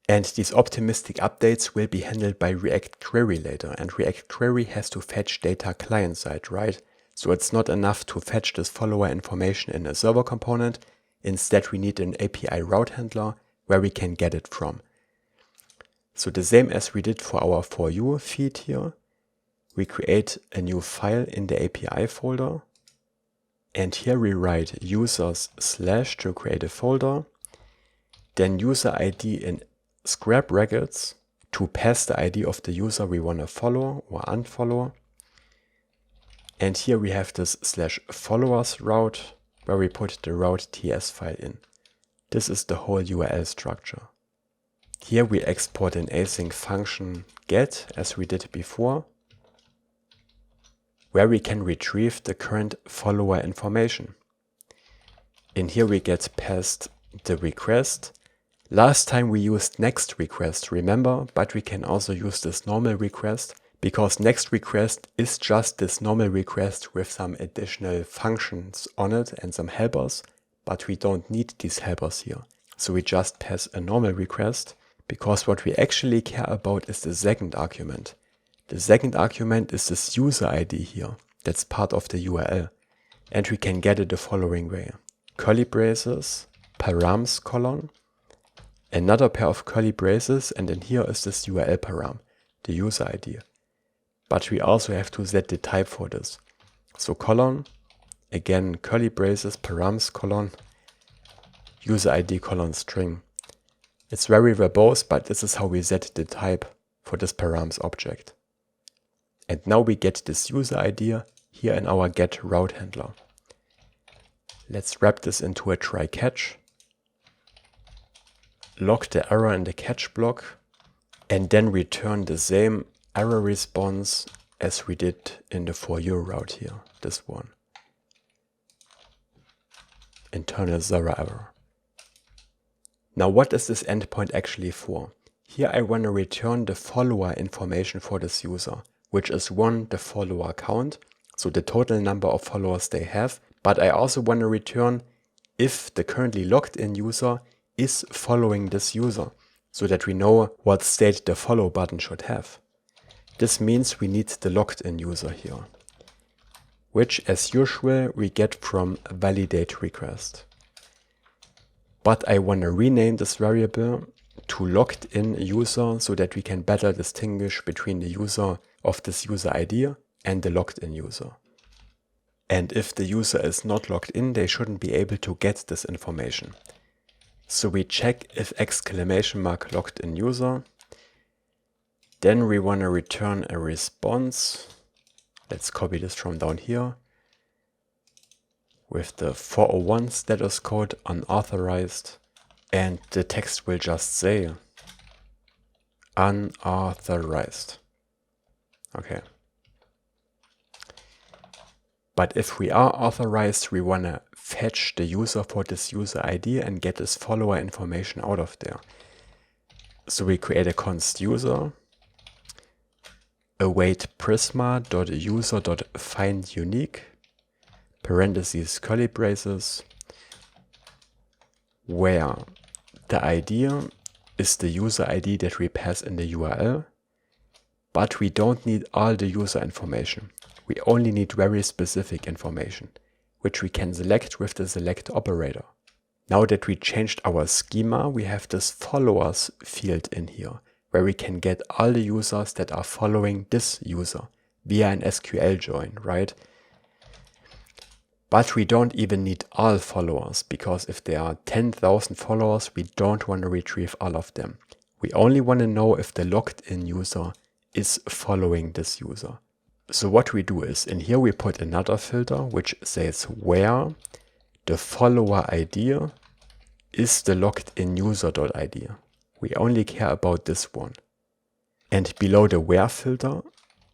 And these optimistic updates will be handled by ReactQuery later, and ReactQuery has to fetch data client side, right? So it's not enough to fetch this follower information in a server component. Instead, we need an API route handler where we can get it from. So the same as we did for our For You feed here, we create a new file in the API folder. And here we write users / to create a folder, then user ID in square brackets to pass the ID of the user we want to follow or unfollow. And here we have this /followers route where we put the route.ts file in. This is the whole URL structure. Here we export an async function get as we did before, where we can retrieve the current follower information. In here we get passed the request. Last time we used next request, remember, but we can also use this normal request, because next request is just this normal request with some additional functions on it and some helpers, but we don't need these helpers here. So we just pass a normal request, because what we actually care about is the second argument. The second argument is this user ID here. That's part of the URL. And we can get it the following way. Curly braces, params colon, another pair of curly braces, and then here is this URL param, the user ID. But we also have to set the type for this. So colon, again curly braces, params colon, user ID colon string. It's very verbose, but this is how we set the type for this params object. And now we get this user ID here in our get route handler. Let's wrap this into a try catch. Log the error in the catch block and then return the same error response as we did in the For You route here, this one. Internal server error. Now what is this endpoint actually for? Here I want to return the follower information for this user, which is one, the follower count, so the total number of followers they have, but I also want to return if the currently logged in user is following this user, so that we know what state the follow button should have. This means we need the logged in user here, which as usual we get from validate request. But I want to rename this variable to logged in user so that we can better distinguish between the user of this user ID and the logged in user. And if the user is not logged in, they shouldn't be able to get this information. So we check if ! logged in user. Then we want to return a response. Let's copy this from down here with the 401 status code unauthorized, and the text will just say unauthorized. Okay. But if we are authorized, we want to fetch the user for this user ID and get this follower information out of there. So we create a const user, await prisma.user.findUnique, parentheses curly braces, where the ID is the user ID that we pass in the URL, but we don't need all the user information. We only need very specific information, which we can select with the select operator. Now that we changed our schema, we have this followers field in here, where we can get all the users that are following this user via an SQL join, right? But we don't even need all followers, because if there are 10,000 followers, we don't want to retrieve all of them. We only want to know if the logged in user is following this user. So what we do is, in here we put another filter which says where the follower ID is the logged in user.id. We only care about this one. And below the where filter,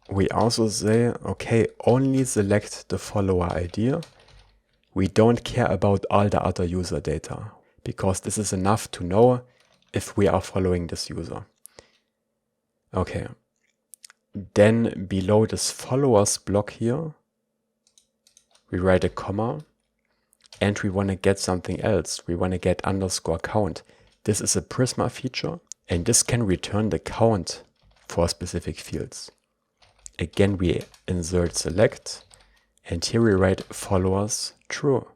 we also say, okay, only select the follower ID. We don't care about all the other user data, because this is enough to know if we are following this user. Okay. Then below this followers block here, we write a comma and we want to get something else. We want to get underscore count. This is a Prisma feature and this can return the count for specific fields. Again, we insert select and here we write followers true.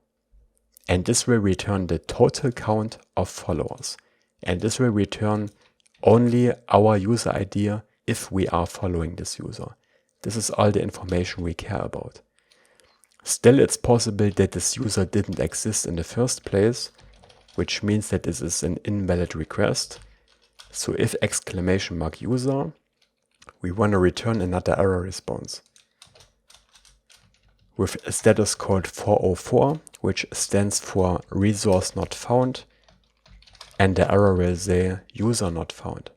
And this will return the total count of followers. And this will return only our user ID if we are following this user. This is all the information we care about. Still, it's possible that this user didn't exist in the first place, which means that this is an invalid request. So if !user, we want to return another error response with a status code 404, which stands for resource not found, and the error will say user not found.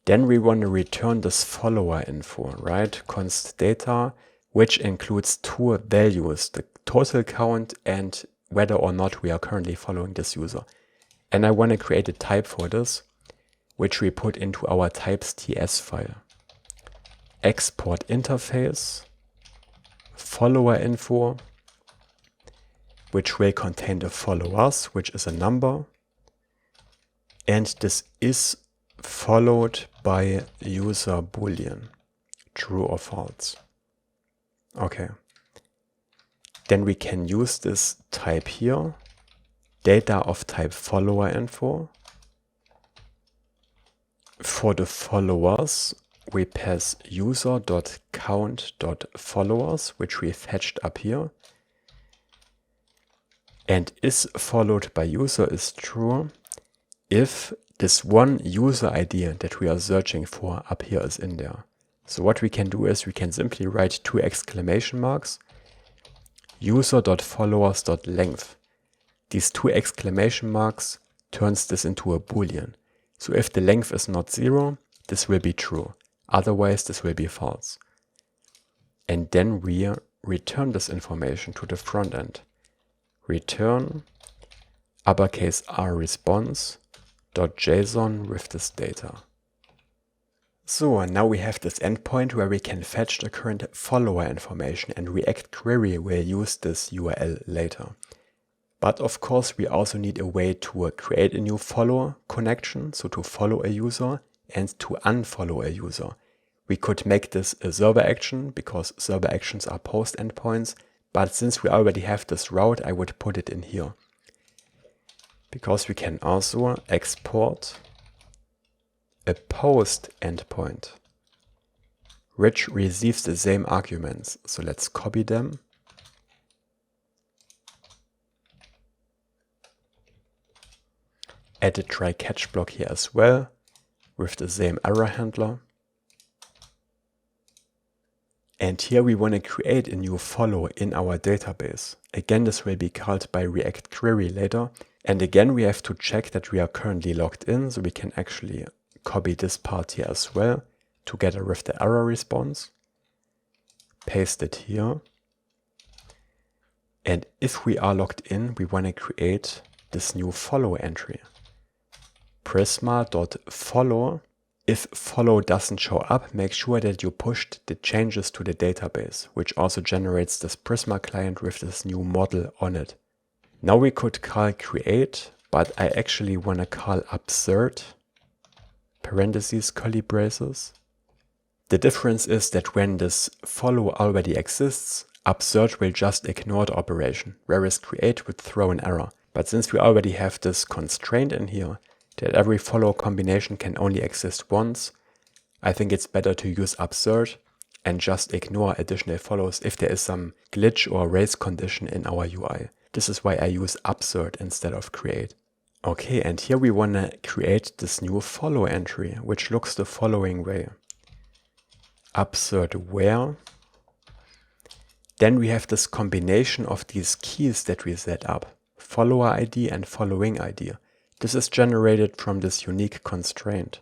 Then we want to return this follower info, right? Const data, which includes two values, the total count and whether or not we are currently following this user. And I want to create a type for this, which we put into our types.ts file. Export interface, follower info, which will contain the followers, which is a number. And this is followed by user boolean, true or false. Okay. Then we can use this type here, data of type follower info. For the followers, we pass user.count.followers, which we fetched up here. And is followed by user is true if this one user ID that we are searching for up here is in there. So what we can do is we can simply write 2 exclamation marks, user.followers.length. These 2 exclamation marks turns this into a boolean. So if the length is not 0, this will be true. Otherwise, this will be false. And then we return this information to the front end. Return uppercase R response.json with this data. So now we have this endpoint where we can fetch the current follower information, and ReactQuery will use this URL later. But of course, we also need a way to create a new follow connection, so to follow a user and to unfollow a user. We could make this a server action because server actions are post endpoints, but since we already have this route, I would put it in here. Because we can also export a post endpoint, which receives the same arguments. So let's copy them. Add a try catch block here as well with the same error handler. And here we want to create a new follow in our database. Again, this will be called by ReactQuery later. And again, we have to check that we are currently logged in, so we can actually copy this part here as well together with the error response. Paste it here. And if we are logged in, we want to create this new follow entry. Prisma.follow. If follow doesn't show up, make sure that you pushed the changes to the database, which also generates this Prisma client with this new model on it. Now we could call create, but I actually want to call upsert, parentheses, curly braces. The difference is that when this follow already exists, upsert will just ignore the operation, whereas create would throw an error. But since we already have this constraint in here, that every follow combination can only exist once, I think it's better to use upsert and just ignore additional follows if there is some glitch or race condition in our UI. This is why I use upsert instead of create. Okay, and here we want to create this new follow entry, which looks the following way. Upsert where. Then we have this combination of these keys that we set up, follower ID and following ID. This is generated from this unique constraint.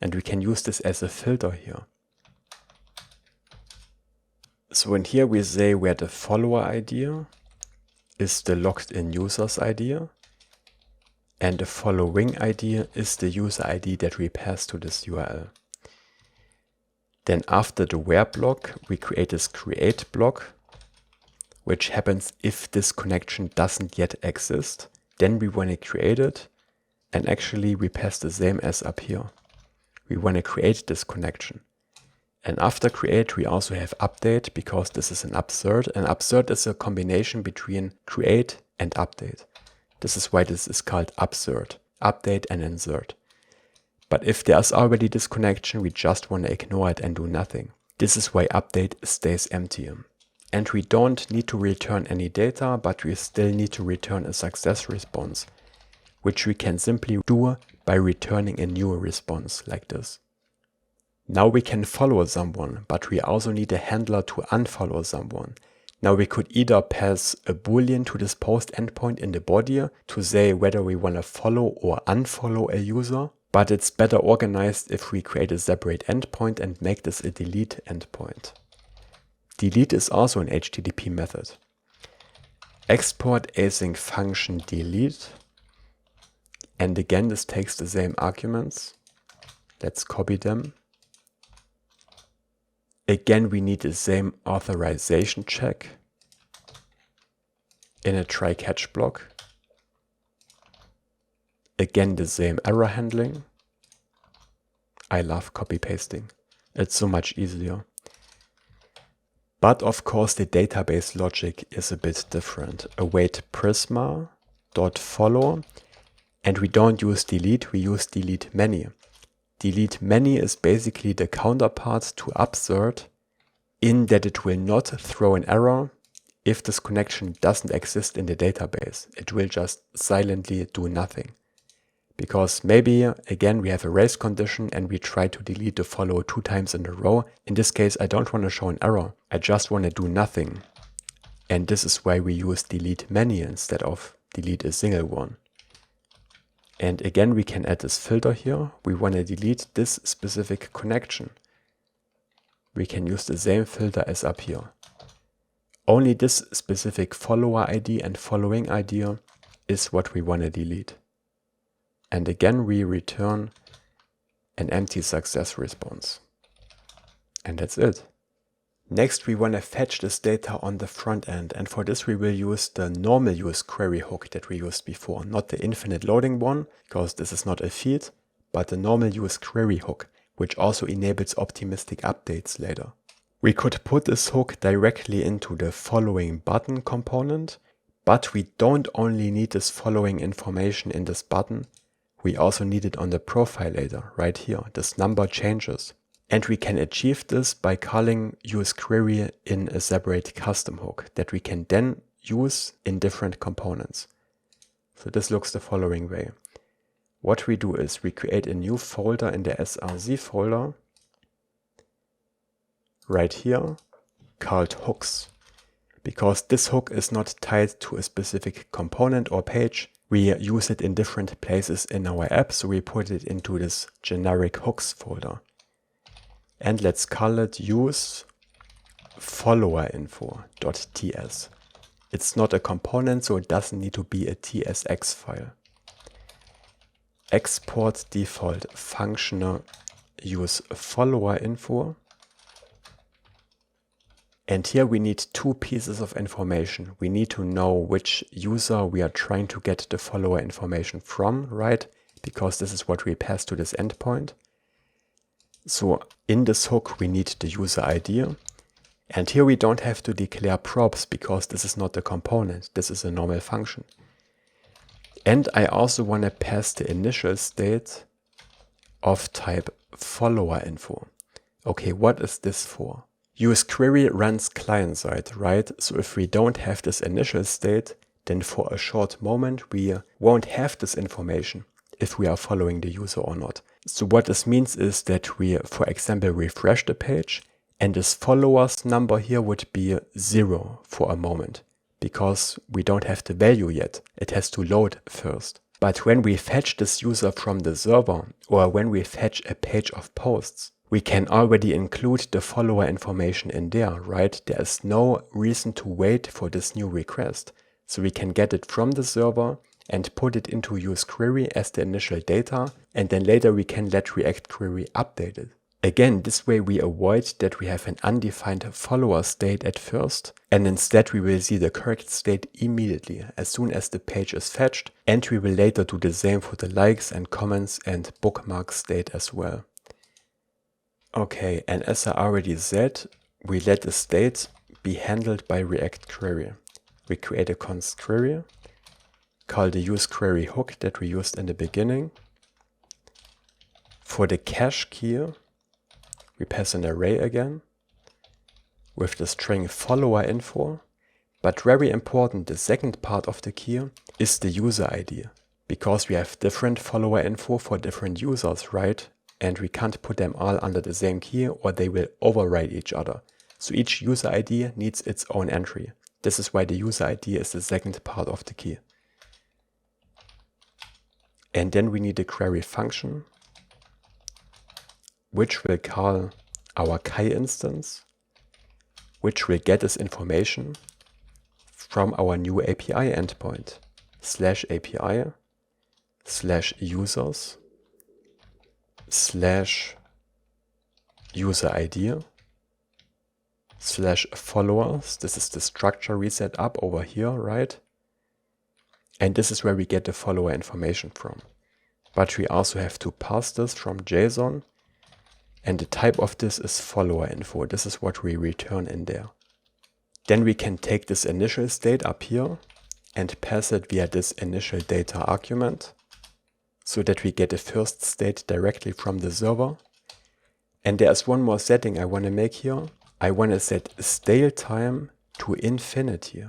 And we can use this as a filter here. So in here we say where the follower ID is the logged in user's ID. And the following ID is the user ID that we pass to this URL. Then after the where block, we create this create block, which happens if this connection doesn't yet exist. Then we want to create it, and actually we pass the same as up here. We want to create this connection. And after create, we also have update, because this is an upsert. And upsert is a combination between create and update. This is why this is called upsert, update and insert. But if there's already this connection, we just want to ignore it and do nothing. This is why update stays empty. And we don't need to return any data, but we still need to return a success response, which we can simply do by returning a new response like this. Now we can follow someone, but we also need a handler to unfollow someone. Now we could either pass a boolean to this post endpoint in the body to say whether we want to follow or unfollow a user, but it's better organized if we create a separate endpoint and make this a delete endpoint. Delete is also an HTTP method. Export async function delete. And again, this takes the same arguments. Let's copy them. Again, we need the same authorization check in a try-catch block. Again, the same error handling. I love copy pasting. It's so much easier. But of course, the database logic is a bit different. Await Prisma.follow, and we don't use delete, we use delete many. Delete many is basically the counterpart to upsert, in that it will not throw an error if this connection doesn't exist in the database. It will just silently do nothing. Because maybe, again, we have a race condition and we try to delete the follow 2 times in a row. In this case, I don't want to show an error. I just want to do nothing. And this is why we use delete many instead of delete a single one. And again, we can add this filter here. We want to delete this specific connection. We can use the same filter as up here. Only this specific follower ID and following ID is what we want to delete. And again, we return an empty success response. And that's it. Next, we want to fetch this data on the front end. And for this, we will use the normal useQuery hook that we used before, not the infinite loading one, because this is not a feed, but the normal useQuery hook, which also enables optimistic updates later. We could put this hook directly into the following button component, but we don't only need this following information in this button, we also need it on the profile later, right here. This number changes. And we can achieve this by calling useQuery in a separate custom hook that we can then use in different components. So this looks the following way. What we do is we create a new folder in the src folder right here called hooks. Because this hook is not tied to a specific component or page, we use it in different places in our app, so we put it into this generic hooks folder. And let's call it use followerinfo.ts. It's not a component, so it doesn't need to be a tsx file. Export default functional use followerinfo. And here we need 2 pieces of information. We need to know which user we are trying to get the follower information from, right? Because this is what we pass to this endpoint. So in this hook, we need the user ID. And here we don't have to declare props because this is not a component. This is a normal function. And I also want to pass the initial state of type follower info. Okay, what is this for? useQuery runs client side, right? So if we don't have this initial state, then for a short moment we won't have this information if we are following the user or not. So what this means is that we, for example, refresh the page and this followers number here would be 0 for a moment because we don't have the value yet. It has to load first. But when we fetch this user from the server or when we fetch a page of posts, we can already include the follower information in there, right? There is no reason to wait for this new request. So we can get it from the server and put it into useQuery as the initial data, and then later we can let ReactQuery update it. Again, this way we avoid that we have an undefined follower state at first, and instead we will see the correct state immediately as soon as the page is fetched, and we will later do the same for the likes and comments and bookmarks state as well. Okay, and as I already said, we let the state be handled by ReactQuery. We create a const query, call the useQuery hook that we used in the beginning. For the cache key, we pass an array again with the string follower info. But very important, the second part of the key is the user ID, because we have different follower info for different users, right? And we can't put them all under the same key or they will override each other. So each user ID needs its own entry. This is why the user ID is the second part of the key. And then we need a query function, which will call our Kai instance, which will get this information from our new API endpoint, /API /users /user ID /followers. This is the structure we set up over here, right? And this is where we get the follower information from. But we also have to pass this from JSON, and the type of this is follower info. This is what we return in there. Then we can take this initial state up here and pass it via this initial data argument, so that we get the first state directly from the server. And there's one more setting I want to make here. I want to set stale time to infinity.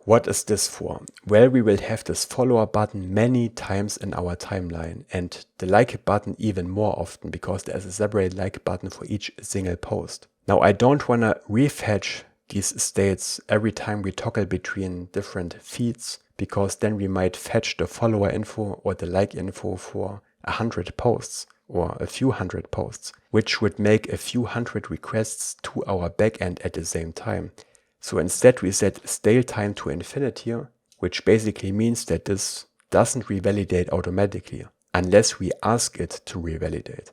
What is this for? Well, we will have this follower button many times in our timeline, and the like button even more often, because there's a separate like button for each single post. Now, I don't want to refetch these states every time we toggle between different feeds, because then we might fetch the follower info or the like info for 100 posts or a few hundred posts, which would make a few hundred requests to our backend at the same time. So instead we set stale time to infinity, which basically means that this doesn't revalidate automatically unless we ask it to revalidate.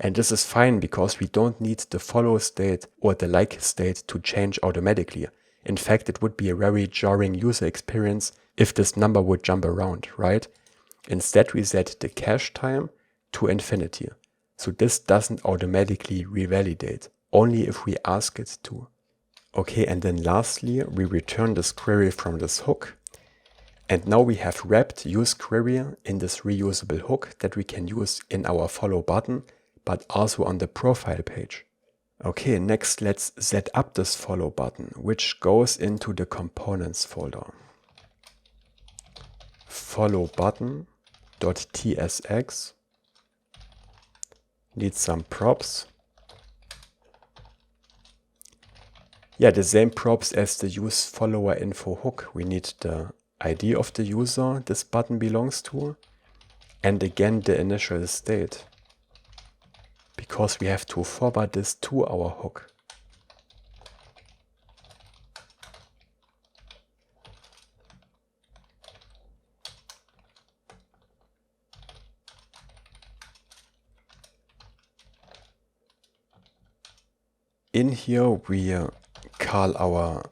And this is fine because we don't need the follow state or the like state to change automatically. In fact, it would be a very jarring user experience if this number would jump around, right? Instead, we set the cache time to infinity. So this doesn't automatically revalidate, only if we ask it to. Okay, and then lastly, we return this query from this hook. And now we have wrapped useQuery in this reusable hook that we can use in our follow button, but also on the profile page. Okay, next let's set up this follow button, which goes into the components folder. Follow button.tsx needs some props. Yeah, the same props as the use follower info hook. We need the ID of the user this button belongs to, and again the initial state, because we have to forward this to our hook. In here we call our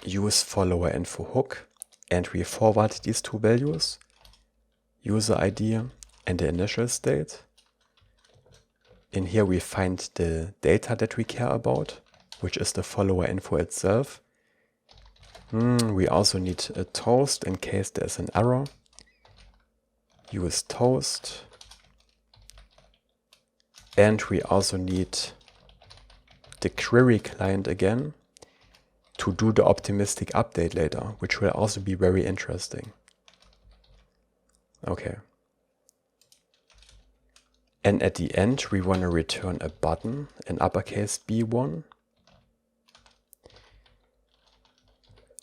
use follower info hook, and we forward these two values, user ID and the initial state. In here we find the data that we care about, which is the follower info itself. We also need a toast in case there's an error. Use toast. And we also need the query client again to do the optimistic update later, which will also be very interesting. Okay. And at the end, we want to return a button in uppercase B1.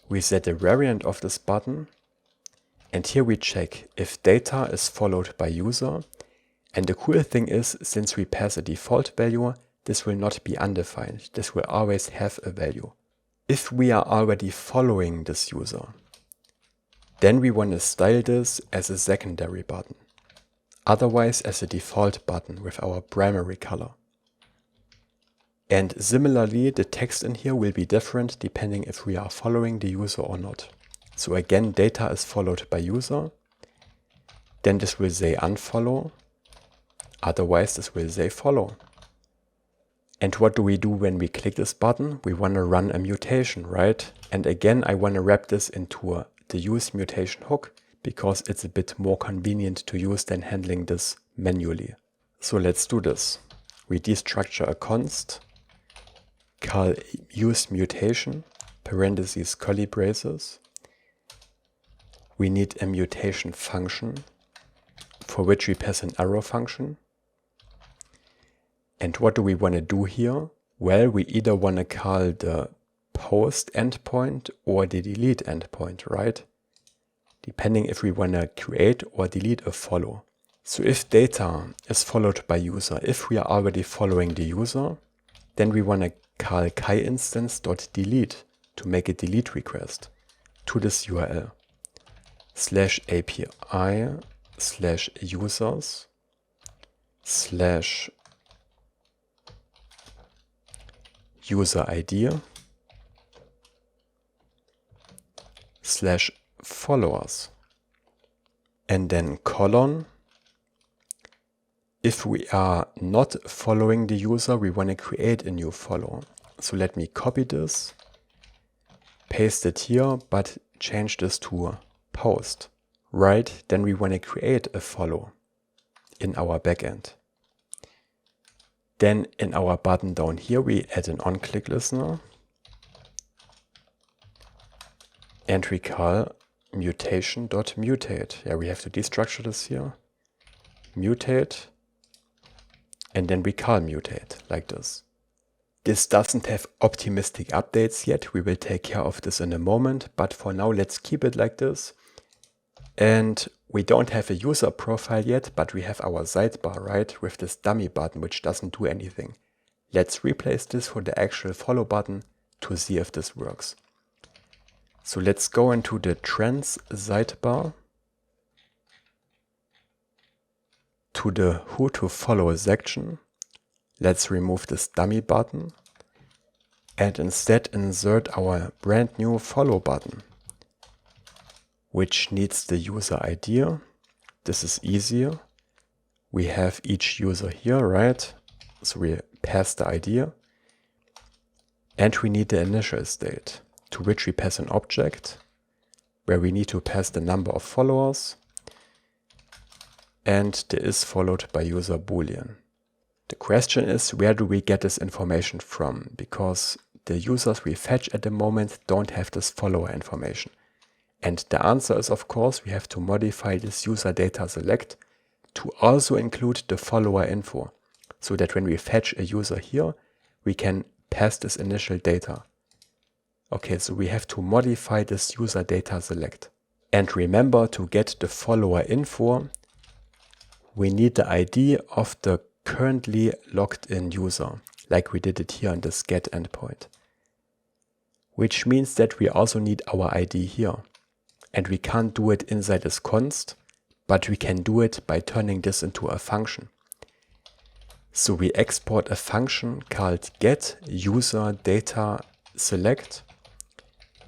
We set a variant of this button. And here we check if data is followed by user. And the cool thing is, since we pass a default value, this will not be undefined. This will always have a value. If we are already following this user, then we want to style this as a secondary button. Otherwise as a default button with our primary color. And similarly, the text in here will be different depending if we are following the user or not. So again, data is followed by user. Then this will say unfollow. Otherwise, this will say follow. And what do we do when we click this button? We want to run a mutation, right? And again, I want to wrap this into the use mutation hook because it's a bit more convenient to use than handling this manually. So let's do this. We destructure a const, call use mutation, parentheses, curly braces. We need a mutation function for which we pass an arrow function. And what do we want to do here? Well, we either want to call the post endpoint or the delete endpoint, right? Depending if we want to create or delete a follow. So if data is followed by user, if we are already following the user, then we want to call keinstance.delete to make a delete request to this URL /API/users/user ID /followers and then colon. If we are not following the user, we want to create a new follow. So let me copy this, paste it here, but change this to post, right? Then we want to create a follow in our backend. Then in our button down here, we add an on-click listener and we call mutation.mutate. Yeah, we have to destructure this here. Mutate. And then we call mutate like this. This doesn't have optimistic updates yet. We will take care of this in a moment. But for now, let's keep it like this. And we don't have a user profile yet, but we have our sidebar, right? With this dummy button, which doesn't do anything. Let's replace this for the actual follow button to see if this works. So let's go into the trends sidebar. To the who to follow section, let's remove this dummy button and instead insert our brand new follow button, which needs the user ID. This is easier. We have each user here, right? So we pass the ID and we need the initial state to which we pass an object where we need to pass the number of followers. And the is followed by user boolean. The question is, where do we get this information from? Because the users we fetch at the moment don't have this follower information. And the answer is, of course, we have to modify this user data select to also include the follower info, so that when we fetch a user here, we can pass this initial data. Okay, so we have to modify this user data select. And remember, to get the follower info, we need the ID of the currently logged in user, like we did it here on this get endpoint. Which means that we also need our ID here. And we can't do it inside this const, but we can do it by turning this into a function. So we export a function called get user data select,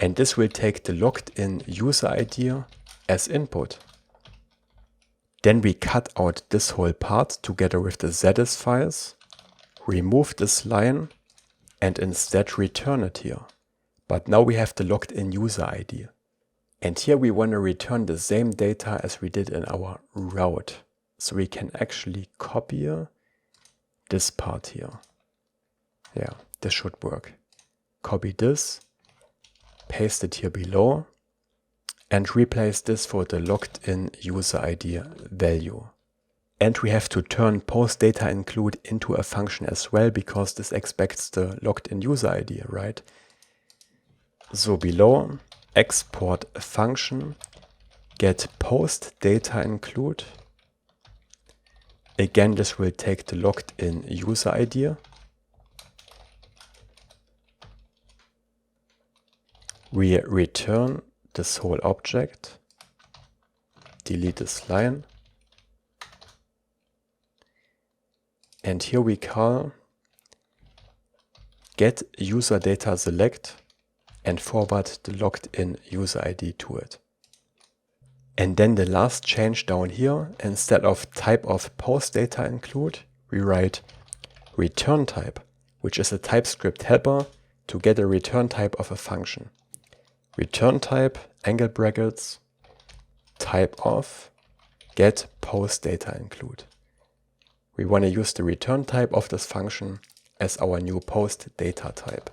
and this will take the logged in user ID as input. Then we cut out this whole part together with the satisfiers, remove this line and instead return it here. But now we have the logged in user ID. And here we want to return the same data as we did in our route. So we can actually copy this part here. Yeah, this should work. Copy this, paste it here below, and replace this for the logged in user ID value. And we have to turn postDataInclude into a function as well, because this expects the logged in user ID, right? So below, export a function, get postDataInclude. Again, this will take the logged in user ID. We return this whole object, delete this line. And here we call get user data select and forward the logged in user ID to it. And then the last change down here, instead of type of postDataInclude, we write return type, which is a TypeScript helper to get a return type of a function. Return type, angle brackets, type of get postDataInclude. We want to use the return type of this function as our new postData type.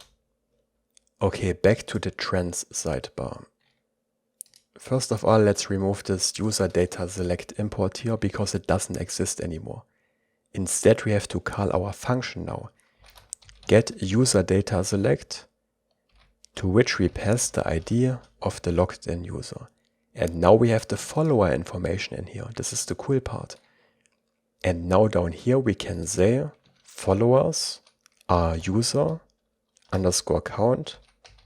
Okay, back to the trends sidebar. First of all, let's remove this user data select import here because it doesn't exist anymore. Instead, we have to call our function now, get user data select, to which we pass the ID of the logged in user. And now we have the follower information in here. This is the cool part. And now down here we can say followers are user underscore count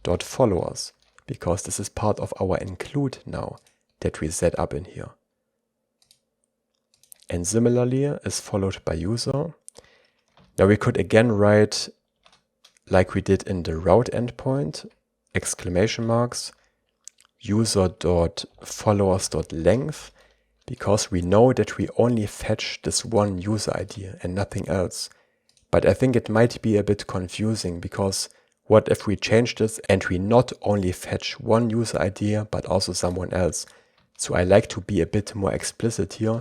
dot followers, because this is part of our include now that we set up in here. And similarly is followed by user. Now we could again write like we did in the route endpoint, exclamation marks, user.followers.length, because we know that we only fetch this one user ID and nothing else. But I think it might be a bit confusing, because what if we change this and we not only fetch one user ID but also someone else? So I like to be a bit more explicit here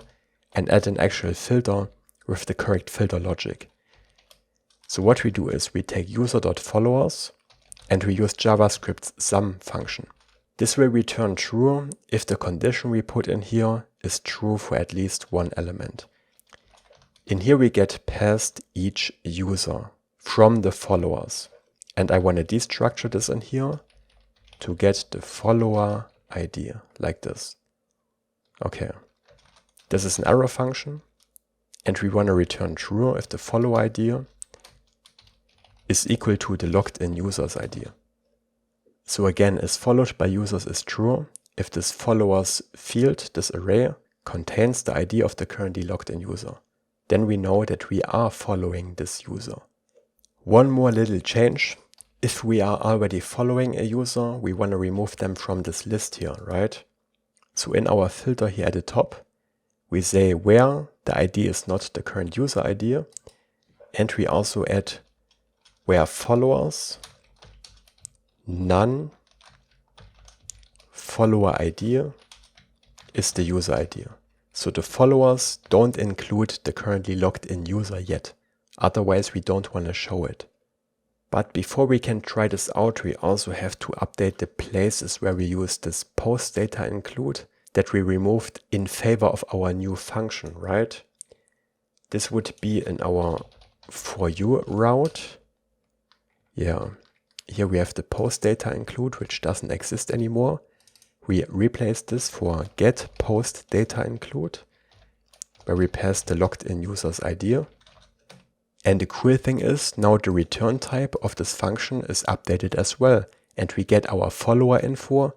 and add an actual filter with the correct filter logic. So what we do is we take user.followers and we use JavaScript's sum function. This will return true if the condition we put in here is true for at least one element. In here we get passed each user from the followers. And I want to destructure this in here to get the follower ID like this. Okay, this is an arrow function and we want to return true if the follower ID is equal to the logged in user's ID. So again, is followed by users is true if this followers field, this array, contains the ID of the currently logged in user. Then we know that we are following this user. One more little change. If we are already following a user, we want to remove them from this list here, right? So in our filter here at the top, we say where the ID is not the current user ID, and we also add where followers none follower ID is the user ID. So the followers don't include the currently logged in user yet. Otherwise, we don't want to show it. But before we can try this out, we also have to update the places where we use this postDataInclude that we removed in favor of our new function, right? This would be in our for you route. Yeah, here we have the postDataInclude, which doesn't exist anymore. We replace this for get postDataInclude, where we pass the logged in user's ID. And the cool thing is now the return type of this function is updated as well. And we get our follower info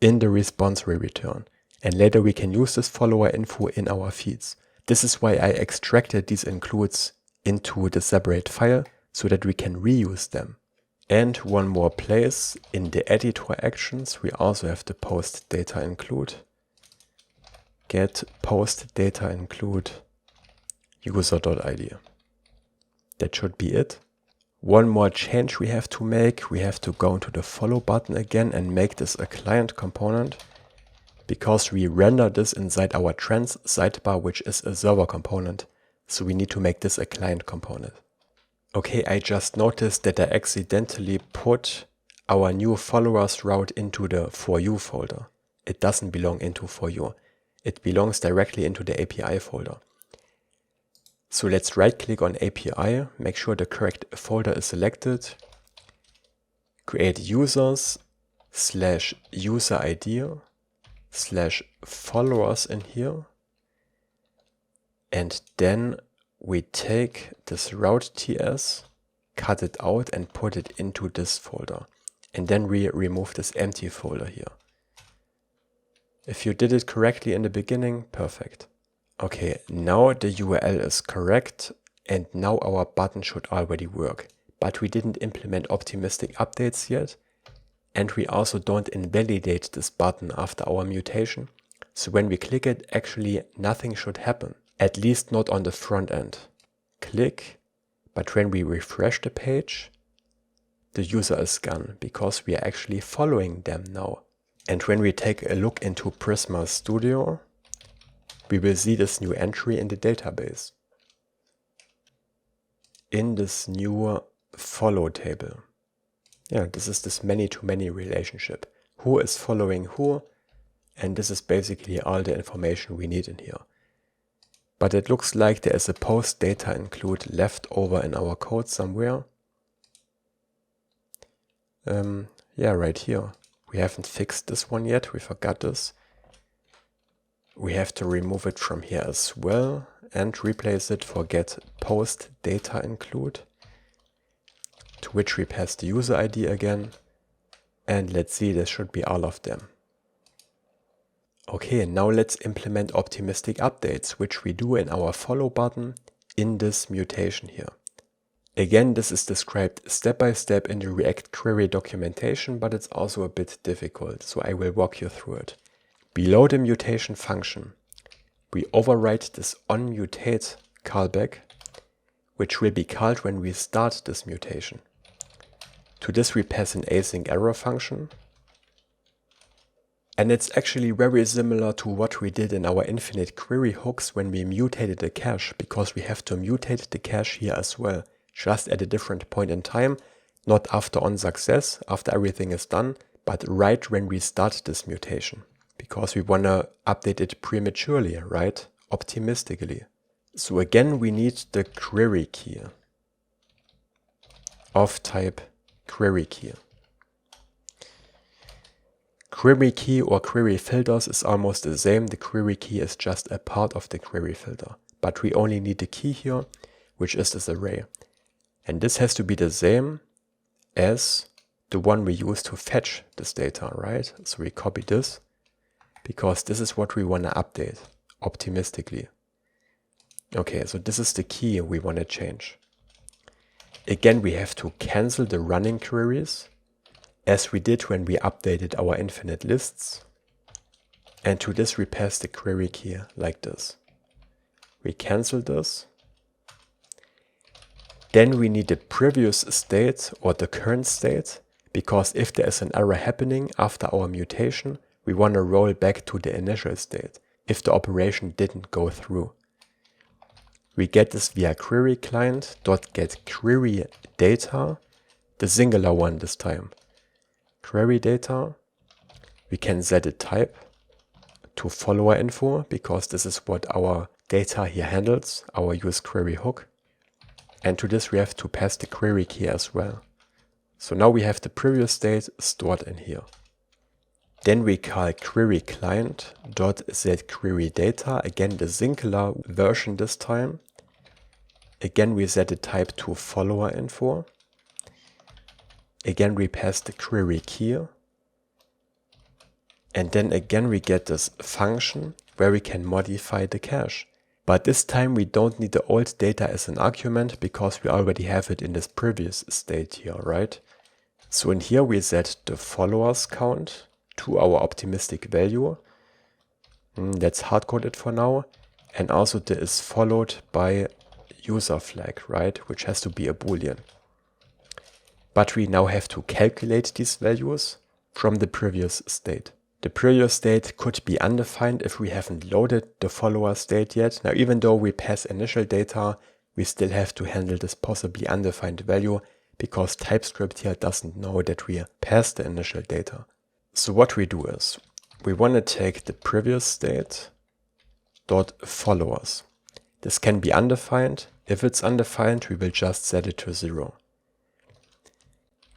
in the response we return. And later we can use this follower info in our feeds. This is why I extracted these includes into the separate file so that we can reuse them. And one more place in the editor actions, we also have the postDataInclude. Get postDataInclude user.id. That should be it. One more change we have to make. We have to go into the follow button again and make this a client component, because we render this inside our trends sidebar, which is a server component. So we need to make this a client component. Okay, I just noticed that I accidentally put our new followers route into the for you folder. It doesn't belong into for you. It belongs directly into the API folder. So let's right click on API, make sure the correct folder is selected, create users / user ID / followers in here, and then we take this route.ts, cut it out and put it into this folder. And then we remove this empty folder here. If you did it correctly in the beginning, perfect. Okay, now the URL is correct and now our button should already work. But we didn't implement optimistic updates yet. And we also don't invalidate this button after our mutation. So when we click it, actually nothing should happen. At least not on the front end. Click, but when we refresh the page, the user is gone because we are actually following them now. And when we take a look into Prisma Studio, we will see this new entry in the database. In this new follow table. Yeah, this is this many-to-many relationship. Who is following who? And this is basically all the information we need in here. But it looks like there is a post data include left over in our code somewhere. Yeah, right here. We haven't fixed this one yet. We forgot this. We have to remove it from here as well and replace it for get post data include, to which we pass the user ID again. And let's see, this should be all of them. Okay, now let's implement optimistic updates, which we do in our follow button in this mutation here. Again, this is described step by step in the React query documentation, but it's also a bit difficult, so I will walk you through it. Below the mutation function, we overwrite this onMutate callback, which will be called when we start this mutation. To this we pass an async error function. And it's actually very similar to what we did in our infinite query hooks when we mutated the cache, because we have to mutate the cache here as well, just at a different point in time, not after on success, after everything is done, but right when we start this mutation, because we want to update it prematurely, right? Optimistically. So again, we need the query key of type query key. Query key or query filters is almost the same. The query key is just a part of the query filter. But we only need the key here, which is this array. And this has to be the same as the one we use to fetch this data, right? So we copy this, because this is what we want to update optimistically. Okay, so this is the key we want to change. Again, we have to cancel the running queries, as we did when we updated our infinite lists. And to this we pass the query key like this. We cancel this. Then we need the previous state or the current state, because if there is an error happening after our mutation, we want to roll back to the initial state if the operation didn't go through. We get this via QueryClient.getQueryData, the singular one this time. Query data, we can set a type to follower info, because this is what our data here handles, our useQuery hook. And to this we have to pass the query key as well. So now we have the previous state stored in here. Then we call QueryClient.setQueryData, again the singular version this time. Again we set a type to follower info. Again we pass the query key. And then again we get this function where we can modify the cache. But this time we don't need the old data as an argument, because we already have it in this previous state here, right? So in here we set the followers count to our optimistic value. Let's hardcode it for now. And also this is followed by user flag, right? Which has to be a boolean. but we now have to calculate these values from the previous state. The previous state could be undefined if we haven't loaded the follower state yet. Now, even though we pass initial data, we still have to handle this possibly undefined value because TypeScript here doesn't know that we passed the initial data. So what we do is we want to take the previous state dot followers. This can be undefined. If it's undefined, we will just set it to 0.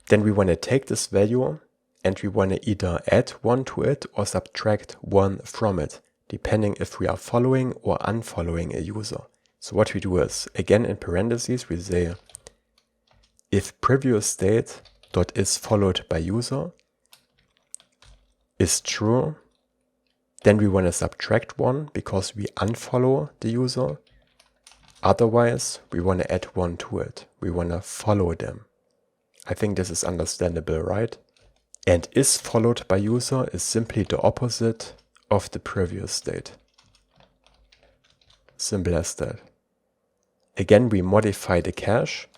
Then we want to take this value and we want to either add 1 to it or subtract 1 from it, depending if we are following or unfollowing a user. So what we do is, again in parentheses, we say if previous state dot is followed by user is true, then we want to subtract 1 because we unfollow the user. Otherwise, we want to add 1 to it. We want to follow them. I think this is understandable, right? And is followed by user is simply the opposite of the previous state. Simple as that. Again, we modify the cache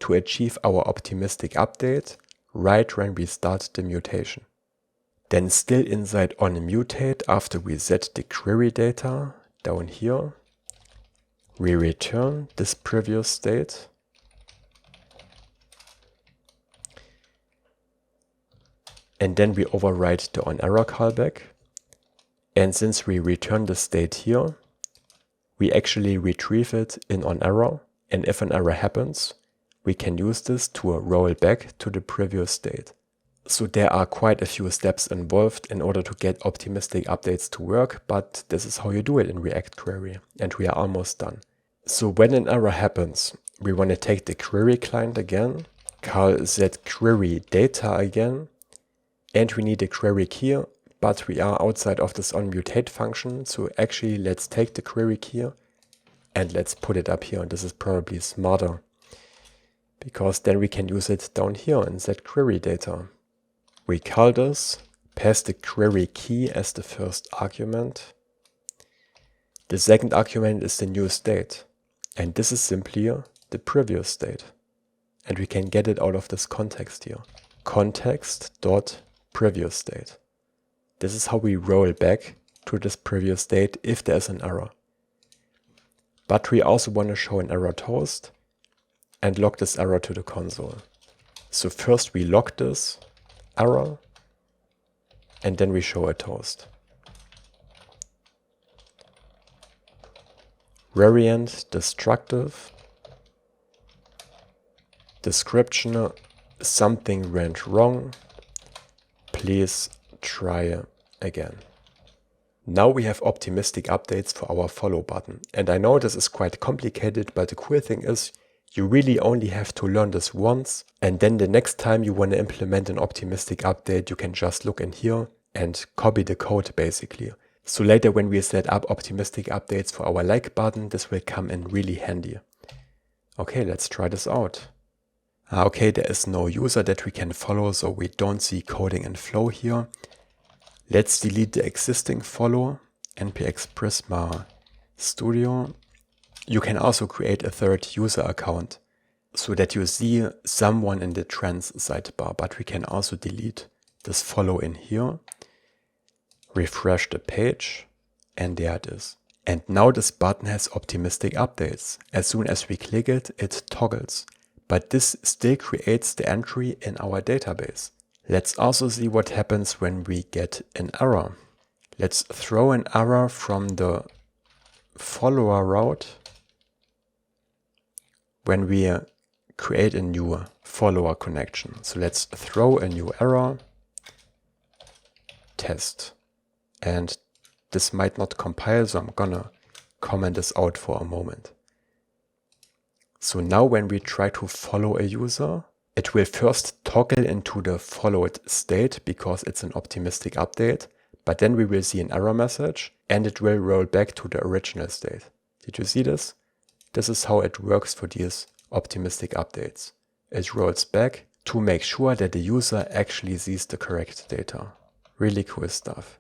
to achieve our optimistic update right when we start the mutation. Then still inside onMutate, after we set the query data down here, we return this previous state. And then we override the onError callback. And since we return the state here, we actually retrieve it in onError. And if an error happens, we can use this to roll back to the previous state. So there are quite a few steps involved in order to get optimistic updates to work, but this is how you do it in ReactQuery. And we are almost done. So when an error happens, we want to take the QueryClient again, call setQueriesData again, and we need a query key, but we are outside of this onMutate function. So actually, let's take the query key and let's put it up here. This is probably smarter because then we can use it down here in setQueriesData. We call this, pass the query key as the first argument. The second argument is the new state. And this is simply the previous state. And we can get it out of this context here. Context.previous state. This is how we roll back to this previous state if there's an error. But we also want to show an error toast and log this error to the console. So first we log this error and then we show a toast. Variant destructive. Description, something went wrong. Please try again. Now we have optimistic updates for our follow button. And I know this is quite complicated, but the cool thing is you really only have to learn this once. And then the next time you want to implement an optimistic update, you can just look in here and copy the code basically. So later when we set up optimistic updates for our like button, this will come in really handy. Okay, let's try this out. Okay, there is no user that we can follow, so we don't see coding and flow here. Let's delete the existing follow, npx Prisma Studio. You can also create a third user account so that you see someone in the trans sidebar, but we can also delete this follow in here. Refresh the page, and there it is. And now this button has optimistic updates. As soon as we click it, it toggles. But this still creates the entry in our database. Let's also see what happens when we get an error. Let's throw an error from the follower route when we create a new follower connection. So let's throw a new error, test. And this might not compile, so I'm gonna comment this out for a moment. So now when we try to follow a user, it will first toggle into the followed state because it's an optimistic update, but then we will see an error message and it will roll back to the original state. Did you see this? This is how it works for these optimistic updates. It rolls back to make sure that the user actually sees the correct data. Really cool stuff.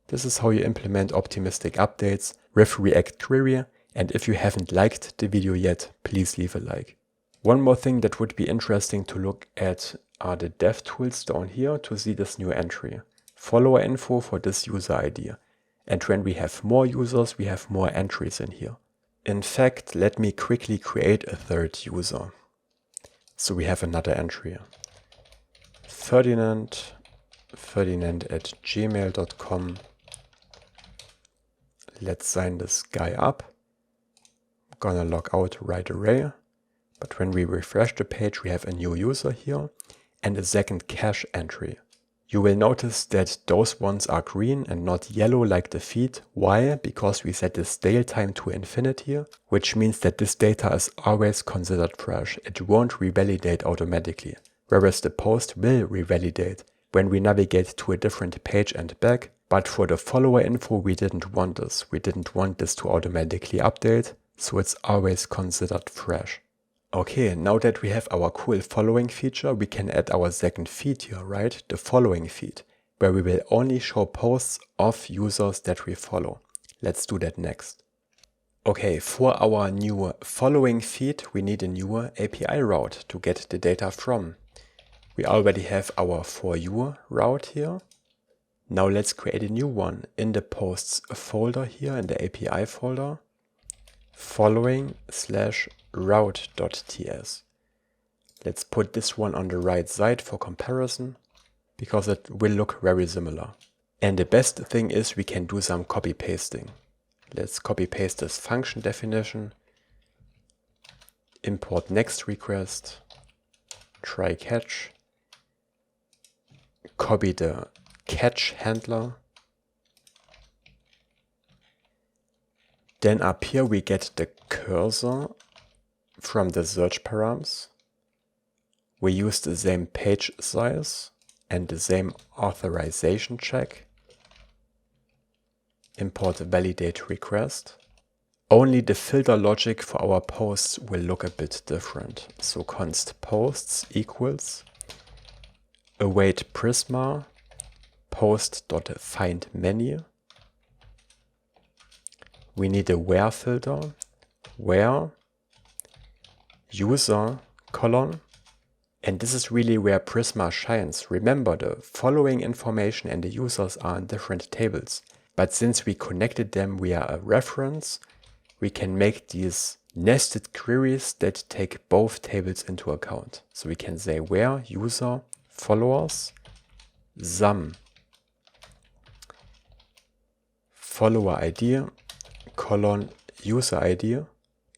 This is how you implement optimistic updates with ReactQuery, and if you haven't liked the video yet, please leave a like. One more thing that would be interesting to look at are the dev tools down here to see this new entry. Follower info for this user ID. And when we have more users, we have more entries in here. In fact, let me quickly create a third user. So we have another entry. Ferdinand at gmail.com. Let's sign this guy up. I'm gonna log out right away. But when we refresh the page, we have a new user here and a second cache entry. You will notice that those ones are green and not yellow like the feed. Why? Because we set the stale time to infinity, which means that this data is always considered fresh. It won't revalidate automatically, whereas the post will revalidate when we navigate to a different page and back. But for the follower info, we didn't want this. We didn't want this to automatically update, so it's always considered fresh. Okay, now that we have our cool following feature, we can add our second feed here, right? The following feed, where we will only show posts of users that we follow. Let's do that next. Okay, for our new following feed, we need a new API route to get the data from. We already have our for you route here. Now let's create a new one in the posts folder here in the API folder. Following/route.ts. Let's put this one on the right side for comparison, because it will look very similar. And the best thing is we can do some copy pasting. Let's copy paste this function definition, import next request, try catch, copy the catch handler. Then up here we get the cursor from the search params. We use the same page size and the same authorization check. Import validate request. Only the filter logic for our posts will look a bit different. So const posts equals await Prisma post.findMenu. We need a where filter, where user colon, and this is really where Prisma shines. Remember, the following information and the users are in different tables, but since we connected them via a reference, we can make these nested queries that take both tables into account. So we can say where user followers sum follower ID colon user ID.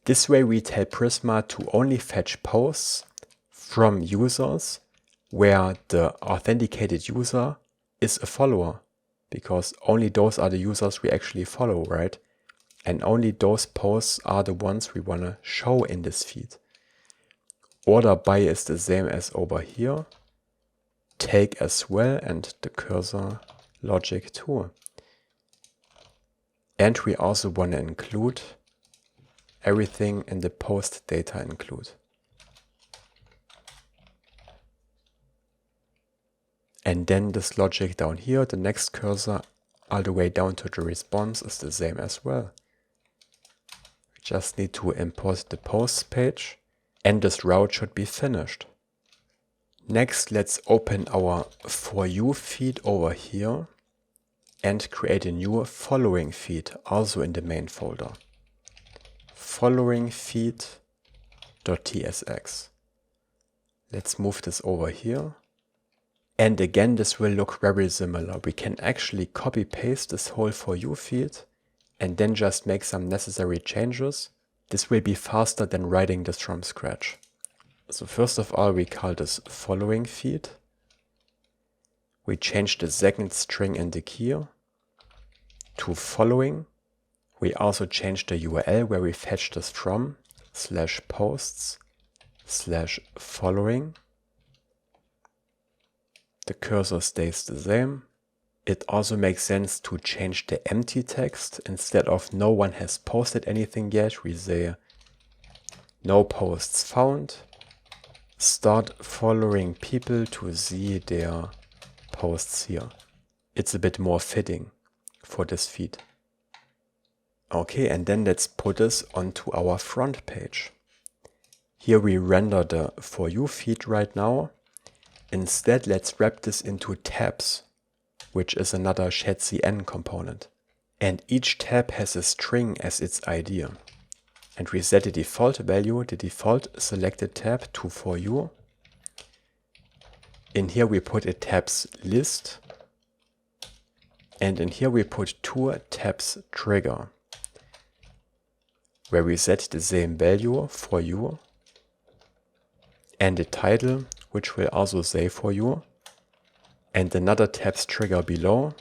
This way we tell Prisma to only fetch posts from users where the authenticated user is a follower, because only those are the users we actually follow, right? And only those posts are the ones we want to show in this feed. Order by is the same as over here. Take as well, and the cursor logic too. And we also want to include everything in the post data include. And then this logic down here, the next cursor all the way down to the response is the same as well. We just need to import the posts page and this route should be finished. Next, let's open our for you feed over here and create a new following feed also in the main folder. Following feed.tsx. Let's move this over here. And again, this will look very similar. We can actually copy paste this whole for you feed and then just make some necessary changes. This will be faster than writing this from scratch. So first of all, we call this following feed. We change the second string in the key to following. We also change the URL where we fetch this from, /posts/following. The cursor stays the same. It also makes sense to change the empty text. Instead of no one has posted anything yet, we say no posts found. Start following people to see their posts here. It's a bit more fitting for this feed. Okay, and then let's put this onto our front page. Here we render the For You feed right now. Instead, let's wrap this into tabs, which is another Shadcn component. And each tab has a string as its ID. And we set the default value, the default selected tab, to For You. In here we put a tabs list. And in here we put two tabs trigger, where we set the same value For You and the title, which will also say For You, and another tabs trigger below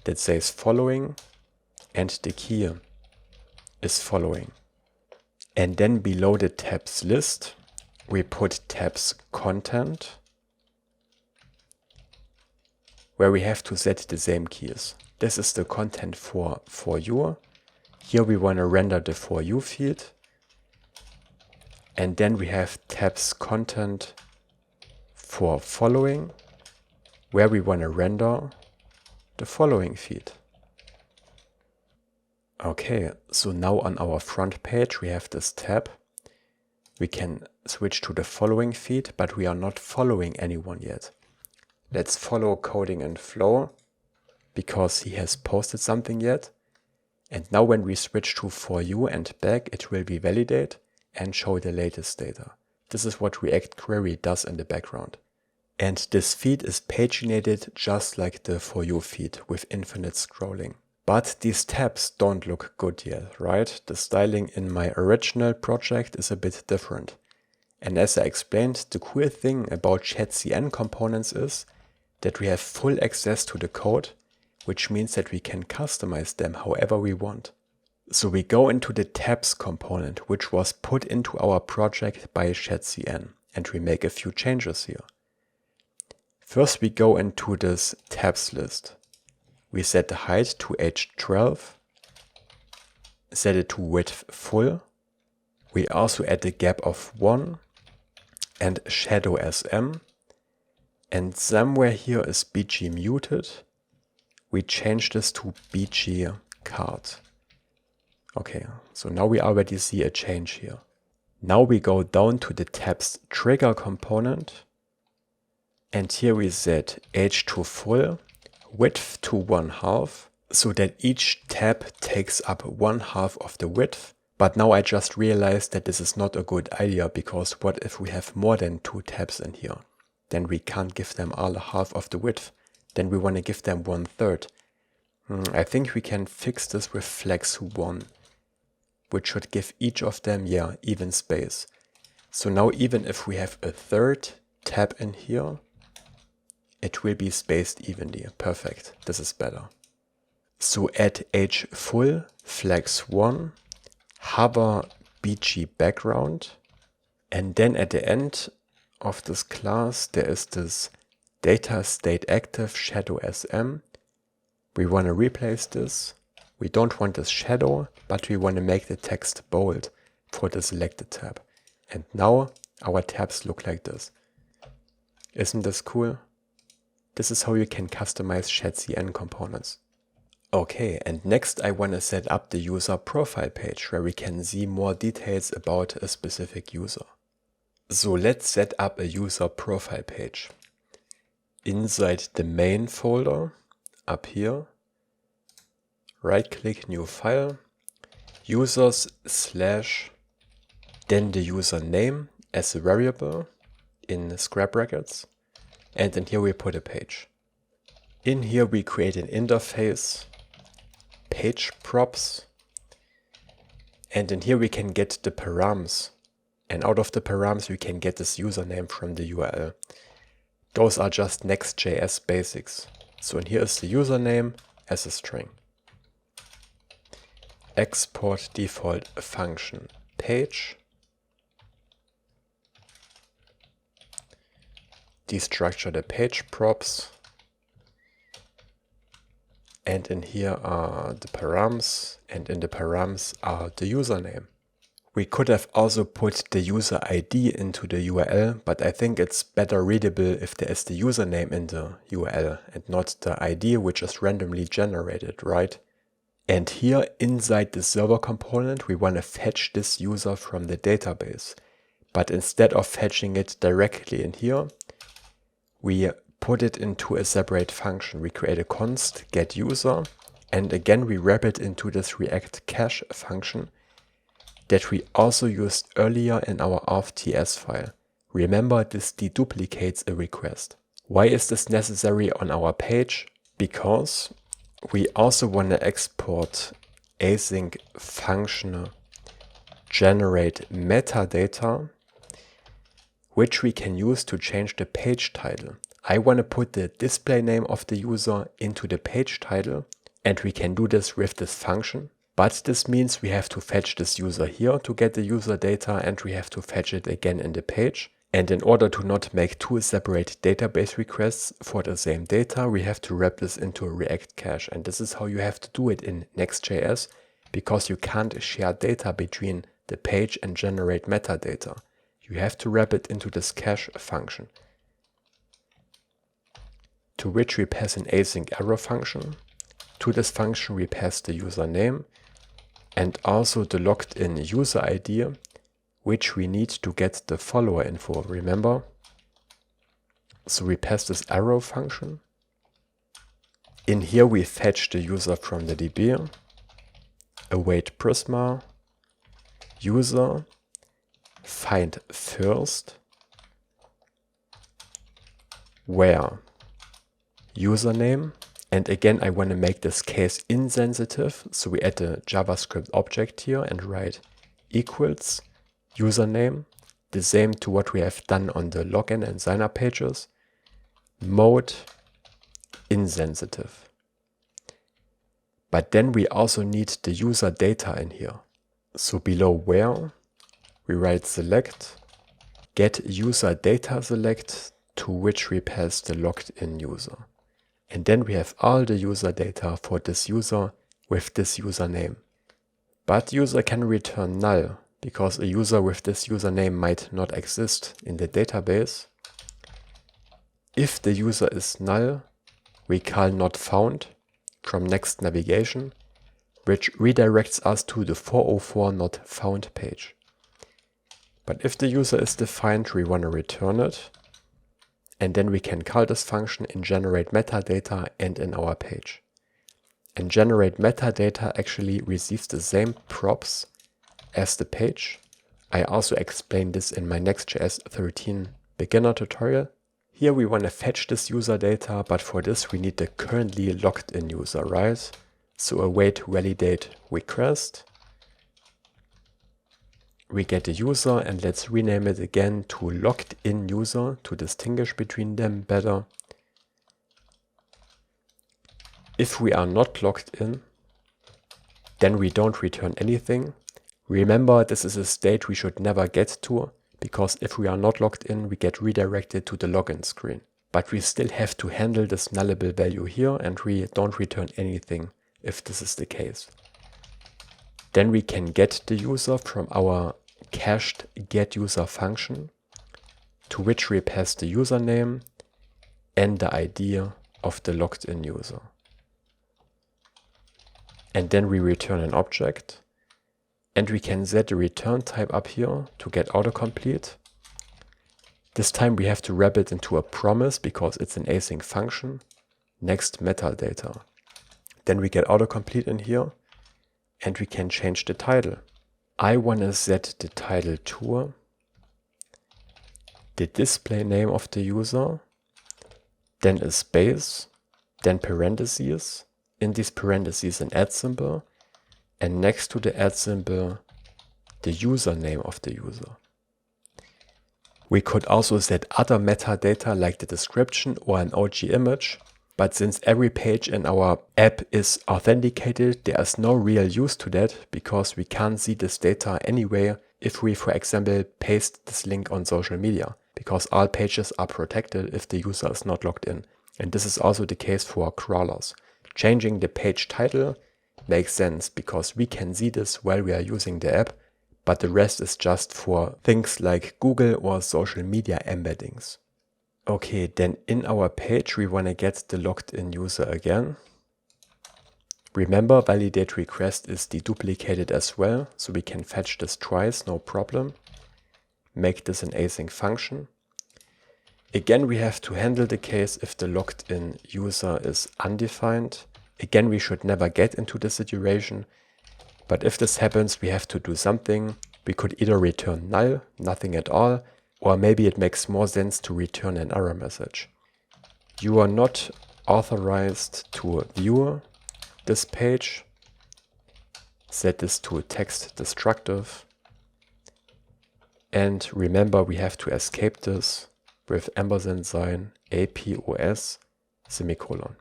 that says following, and the key is following. And then below the tabs list, we put tabs content, where we have to set the same keys. This is the content for You. Here we want to render the For You field. And then we have tabs content for following, where we want to render the following feed. Okay, so now on our front page we have this tab. We can switch to the following feed, but we are not following anyone yet. Let's follow Coding and Flow, because he has posted something yet. And now when we switch to For You and back, it will revalidate and show the latest data. This is what ReactQuery does in the background. And this feed is paginated just like the For You feed with infinite scrolling. But these tabs don't look good yet, right? The styling in my original project is a bit different. And as I explained, the cool thing about Shadcn components is that we have full access to the code, which means that we can customize them however we want. So we go into the tabs component, which was put into our project by Shadcn, and we make a few changes here. First we go into this tabs list. We set the height to H12, set it to width full. We also add a gap of 1 and shadow SM. And somewhere here is BG muted. We change this to BG card. Okay, so now we already see a change here. Now we go down to the tabs trigger component. And here we set H to full, width to 1/2, so that each tab takes up 1/2 of the width. But now I just realized that this is not a good idea, because what if we have more than 2 tabs in here? Then we can't give them all 1/2 of the width. Then we want to give them 1/3. I think we can fix this with flex 1, which should give each of them, even space. So now even if we have a 3rd tab in here, it will be spaced evenly. Perfect. This is better. So add H full, flex 1, hover BG background, and then at the end of this class there is this data state active shadow SM. We want to replace this. We don't want this shadow, but we want to make the text bold for the selected tab. And now our tabs look like this. Isn't this cool? This is how you can customize Shadcn components. Okay, and next I want to set up the user profile page, where we can see more details about a specific user. So let's set up a user profile page. Inside the main folder, up here, right-click new file, users / then the user name as a variable in square brackets. And in here we put a page. In here we create an interface, page props, and in here we can get the params. And out of the params we can get this username from the URL. Those are just Next.js basics. So in here is the username as a string. Export default function page. Destructure the page props, and in here are the params, and in the params are the username. We could have also put the user ID into the URL, but I think it's better readable if there is the username in the URL and not the ID, which is randomly generated, right? And here inside the server component, we want to fetch this user from the database. But instead of fetching it directly in here, we put it into a separate function. We create a const getUser, and again we wrap it into this React cache function that we also used earlier in our auth.ts file. Remember, this deduplicates a request. Why is this necessary on our page? Because we also want to export async function generate metadata, which we can use to change the page title. I want to put the display name of the user into the page title, and we can do this with this function. But this means we have to fetch this user here to get the user data, and we have to fetch it again in the page. And in order to not make two separate database requests for the same data, we have to wrap this into a React cache. And this is how you have to do it in Next.js, because you can't share data between the page and generate metadata. You have to wrap it into this cache function, to which we pass an async error function. To this function we pass the username and also the logged in user ID, which we need to get the follower info, remember? So we pass this arrow function. In here we fetch the user from the DB, await Prisma, user, find first, where username, and again I want to make this case insensitive, so we add a JavaScript object here and write equals username, the same to what we have done on the login and sign up pages, mode insensitive. But then we also need the user data in here. So below where we write select get user data select, to which we pass the logged in user. And then we have all the user data for this user with this username. But user can return null, because a user with this username might not exist in the database. If the user is null, we call not found from next navigation, which redirects us to the 404 not found page. But if the user is defined, we want to return it. And then we can call this function in generate metadata and in our page. And generate metadata actually receives the same props as the page. I also explained this in my Next.js 13 beginner tutorial. Here we want to fetch this user data, but for this we need the currently logged in user, right? So await validate request. We get a user, and let's rename it again to logged in user to distinguish between them better. If we are not logged in, then we don't return anything. Remember, this is a state we should never get to, because if we are not logged in, we get redirected to the login screen. But we still have to handle this nullable value here, and we don't return anything if this is the case. Then we can get the user from our cached getUser function, to which we pass the username and the ID of the logged in user. And then we return an object, and we can set the return type up here to get autocomplete. This time we have to wrap it into a promise because it's an async function, next metadata. Then we get autocomplete in here, and we can change the title. I want to set the title to the display name of the user, then a space, then parentheses, in these parentheses an @ symbol, and next to the @ symbol the username of the user. We could also set other metadata like the description or an OG image, but since every page in our app is authenticated, there is no real use to that, because we can't see this data anyway if we, for example, paste this link on social media, because all pages are protected if the user is not logged in. And this is also the case for crawlers. Changing the page title makes sense because we can see this while we are using the app, but the rest is just for things like Google or social media embeddings. Okay, then in our page we want to get the logged in user again. Remember, validate request is deduplicated as well, so we can fetch this twice, no problem. Make this an async function. Again, we have to handle the case if the logged in user is undefined. Again, we should never get into this situation, but if this happens, we have to do something. We could either return null, nothing at all, or maybe it makes more sense to return an error message. You are not authorized to view this page. Set this to text destructive. And remember, we have to escape this with ampersand sign APOS semicolon.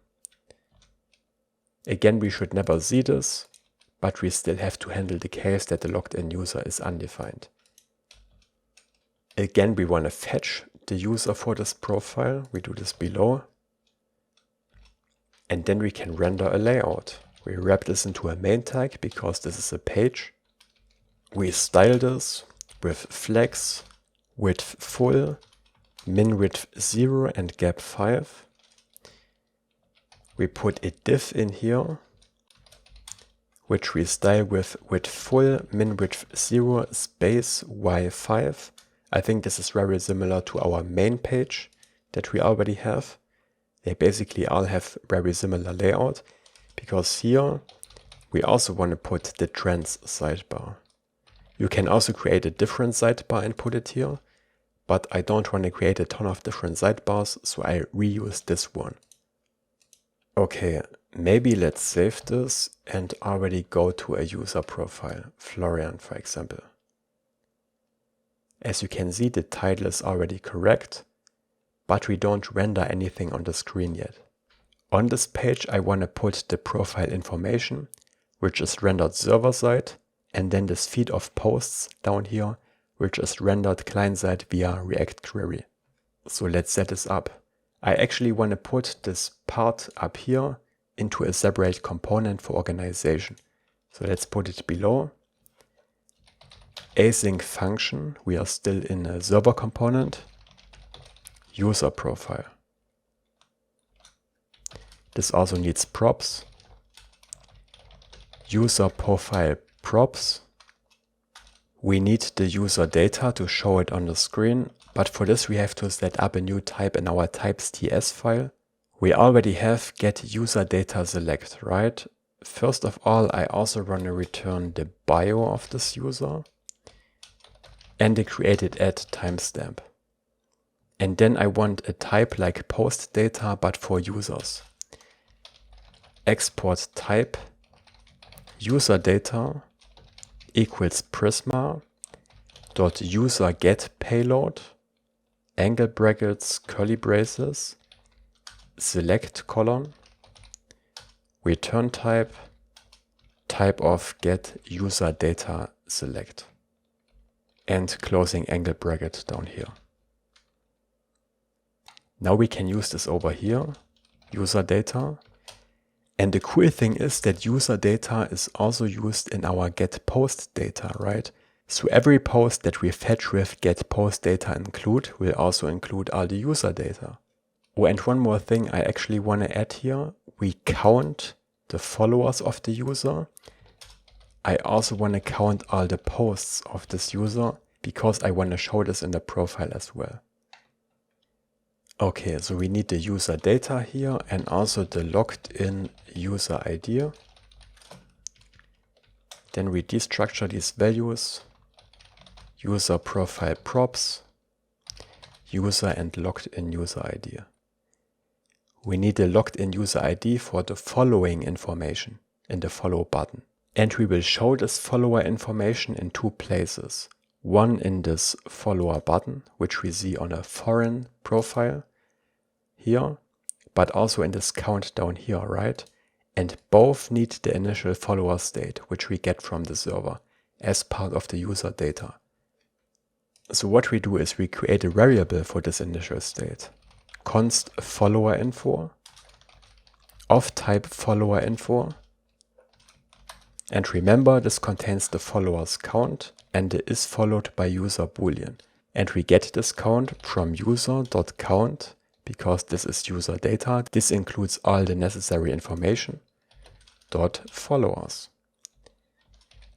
Again, we should never see this, but we still have to handle the case that the logged in user is undefined. Again, we want to fetch the user for this profile. We do this below. And then we can render a layout. We wrap this into a main tag because this is a page. We style this with flex, width full, min width 0 and gap 5. We put a div in here, which we style with width full, min width 0, space y5. I think this is very similar to our main page that we already have. They basically all have very similar layout, because here we also want to put the trans sidebar. You can also create a different sidebar and put it here, but I don't want to create a ton of different sidebars, so I reuse this one. Okay, maybe let's save this and already go to a user profile, Florian for example. As you can see, the title is already correct, but we don't render anything on the screen yet. On this page, I want to put the profile information, which is rendered server side, and then this feed of posts down here, which is rendered client side via React Query. So let's set this up. I actually want to put this part up here into a separate component for organization. So let's put it below. Async function, we are still in a server component. User profile. This also needs props. User profile props. We need the user data to show it on the screen, but for this we have to set up a new type in our types.ts file. We already have get user data select, right? First of all, I also want to return the bio of this user and the created at timestamp. And then I want a type like post data, but for users. Export type user data equals Prisma dot user get payload angle brackets curly braces select colon return type of get user data select and closing angle bracket down here. Now we can use this over here, user data. And the cool thing is that user data is also used in our get post data, right? So every post that we fetch with get post data include will also include all the user data. Oh, and one more thing I actually want to add here. We count the followers of the user. I also want to count all the posts of this user because I want to show this in the profile as well. Okay, so we need the user data here and also the logged in user ID. Then we destructure these values, user profile props, user and logged in user ID. We need the logged in user ID for the following information in the follow button. And we will show this follower information in two places. One in this follower button, which we see on a foreign profile here, but also in this count down here, right? And both need the initial follower state, which we get from the server as part of the user data. So what we do is we create a variable for this initial state. Const follower info of type follower info. And remember, this contains the followers count and the is followed by user boolean. And we get this count from user.count because this is user data. This includes all the necessary information. user.followers.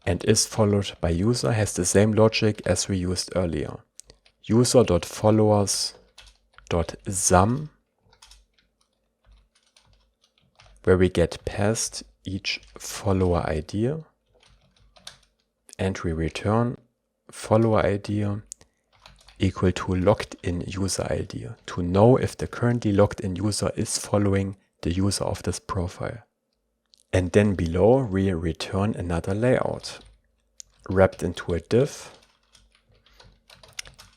And is followed by user has the same logic as we used earlier. User.followers.sum, where we get passed each follower ID, and we return follower ID equal to logged in user ID to know if the currently logged in user is following the user of this profile. And then below we return another layout wrapped into a div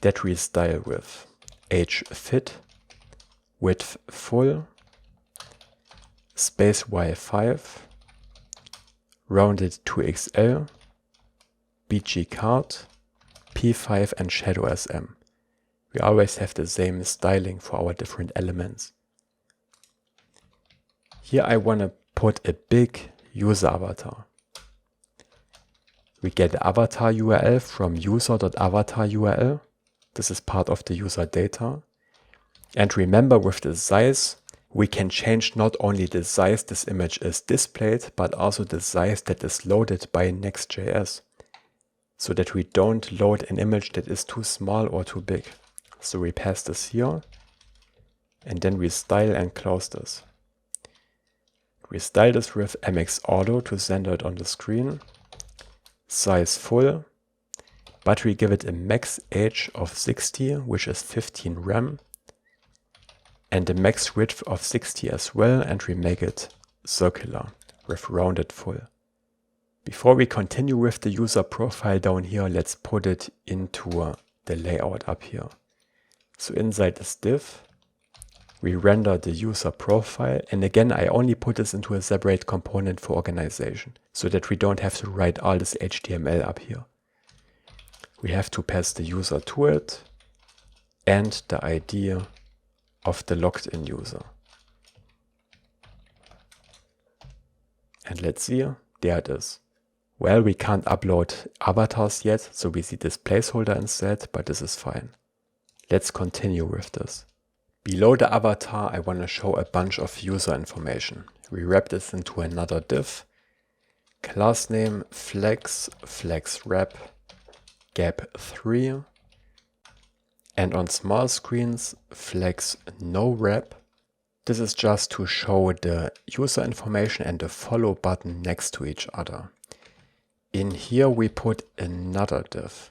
that we style with age fit, width full, space y5, rounded to XL, bg card, p5 and shadow sm. We always have the same styling for our different elements. Here I want to put a big user avatar. We get the avatar URL from user.avatar URL. This is part of the user data. And remember, with the size, we can change not only the size this image is displayed, but also the size that is loaded by Next.js, so that we don't load an image that is too small or too big. So we pass this here, and then we style and close this. We style this with MX Auto to center it on the screen, size full, but we give it a max age of 60, which is 15 RAM, and a max width of 60 as well, and we make it circular with rounded full. Before we continue with the user profile down here, let's put it into the layout up here. So inside this div, we render the user profile, and again I only put this into a separate component for organization, so that we don't have to write all this HTML up here. We have to pass the user to it and the ID of the logged in user. And let's see, there it is. Well, we can't upload avatars yet, so we see this placeholder instead, but this is fine. Let's continue with this. Below the avatar, I want to show a bunch of user information. We wrap this into another div. Class name flex, flex wrap, gap3. And on small screens, flex no wrap. This is just to show the user information and the follow button next to each other. In here we put another div.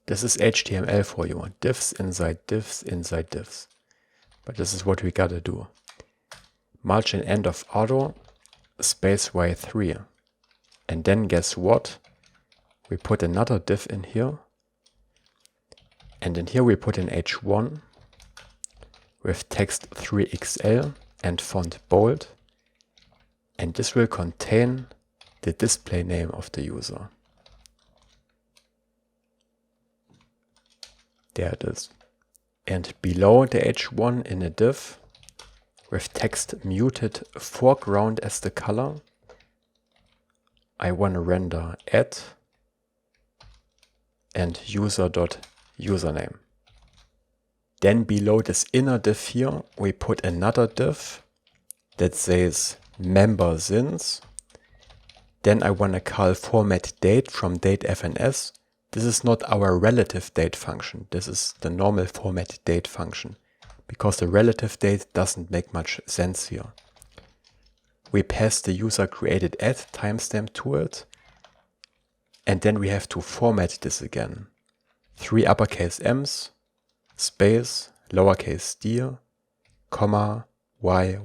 This is HTML for you. Divs inside divs inside divs. But this is what we gotta do. Margin end of auto, space y3. And then guess what? We put another div in here. And in here we put an h1 with text 3XL and font bold. And this will contain the display name of the user. There it is. And below the h1 in a div with text muted foreground as the color, I want to render add and user.username. Then below this inner div here, we put another div that says member since. Then I want to call format date from datefns. This is not our relative date function. This is the normal format date function, because the relative date doesn't make much sense here. We pass the user created at timestamp to it, and then we have to format this again. 3 uppercase M's, space, lowercase d, comma, y.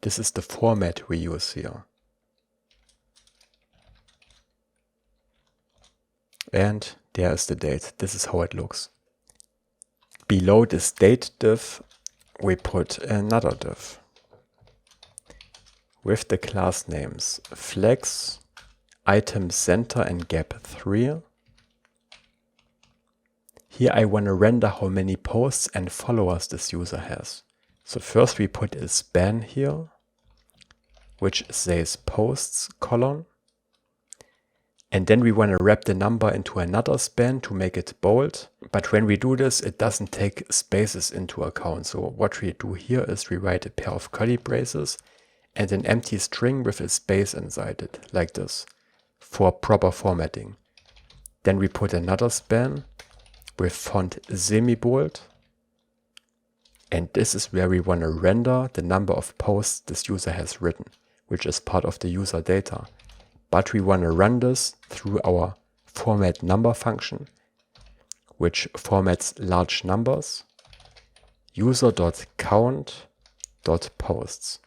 This is the format we use here. And there is the date. This is how it looks. Below this date div, we put another div with the class names flex, item center and gap3. Here I want to render how many posts and followers this user has. So first we put a span here, which says posts colon. And then we want to wrap the number into another span to make it bold. But when we do this, it doesn't take spaces into account. So what we do here is we write a pair of curly braces and an empty string with a space inside it, like this, for proper formatting. Then we put another span with font semi-bold, and this is where we want to render the number of posts this user has written, which is part of the user data. But we want to run this through our format number function, which formats large numbers, user.count.posts.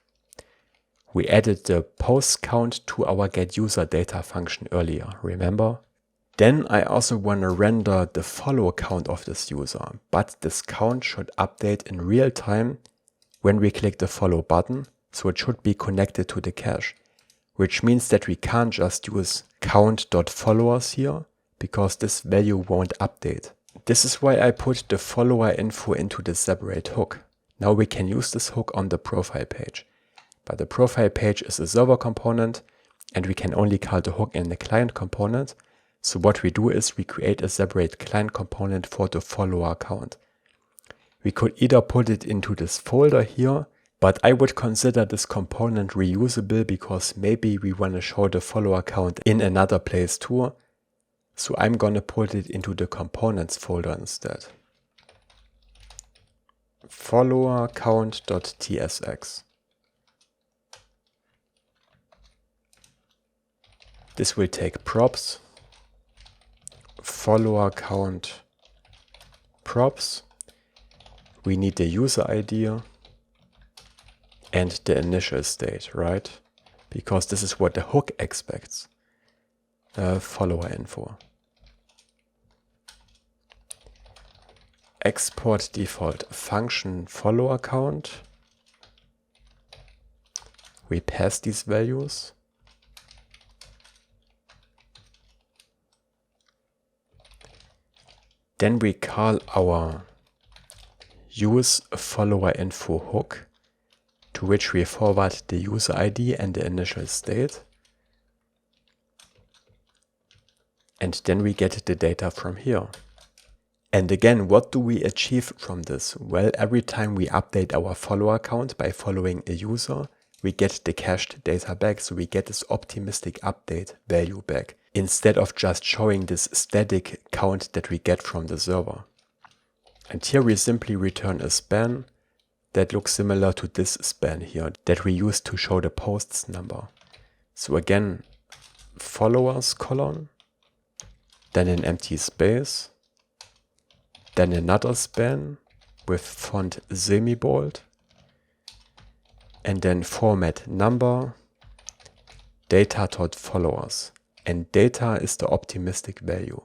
We added the posts count to our getUserData function earlier, remember? Then I also want to render the follow count of this user, but this count should update in real time when we click the follow button, so it should be connected to the cache, which means that we can't just use count.followers here, because this value won't update. This is why I put the follower info into the separate hook. Now we can use this hook on the profile page. But the profile page is a server component, and we can only call the hook in the client component. So what we do is we create a separate client component for the follower count. We could either put it into this folder here, but I would consider this component reusable because maybe we want to show the follower count in another place too. So I'm going to put it into the components folder instead. Follower count.tsx. This will take props, follower count props. We need the user ID and the initial state, right? Because this is what the hook expects. Follower info. Export default function follower count. We pass these values. Then we call our use follower info hook, to which we forward the user ID and the initial state. And then we get the data from here. And again, what do we achieve from this? Well, every time we update our follower count by following a user, we get the cached data back. So we get this optimistic update value back, instead of just showing this static count that we get from the server. And here we simply return a span that looks similar to this span here that we use to show the posts number. So again, followers colon, then an empty space, then another span with font semi-bold, and then format number, data.followers. And data is the optimistic value.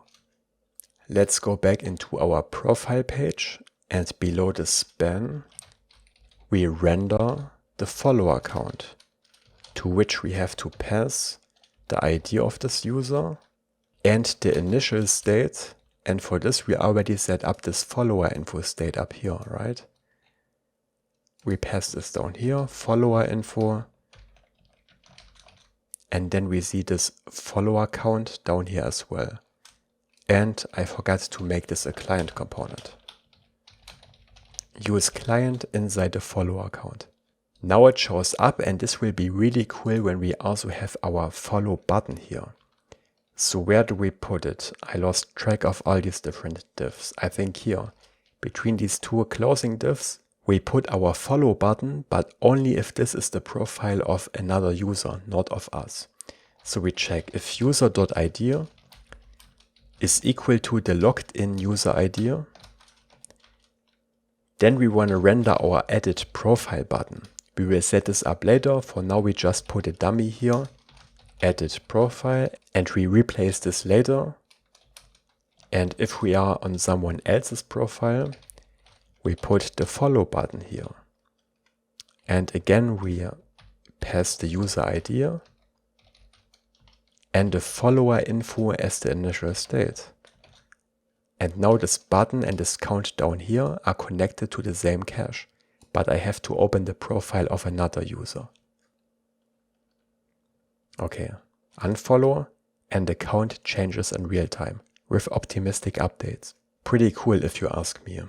Let's go back into our profile page, and below the span, we render the follower count, to which we have to pass the ID of this user and the initial state. And for this, we already set up this follower info state up here, right? We pass this down here, follower info. And then we see this follower count down here as well. And I forgot to make this a client component. Use client inside the follower count. Now it shows up, and this will be really cool when we also have our follow button here. So where do we put it? I lost track of all these different divs. I think here, between these two closing divs, we put our follow button, but only if this is the profile of another user, not of us. So we check if user.id is equal to the logged in user ID. Then we want to render our edit profile button. We will set this up later. For now, we just put a dummy here, edit profile, and we replace this later. And if we are on someone else's profile, we put the follow button here. And again, we pass the user ID and the follower info as the initial state. And now this button and this count down here are connected to the same cache, but I have to open the profile of another user. Okay, unfollow, and the count changes in real time with optimistic updates. Pretty cool if you ask me.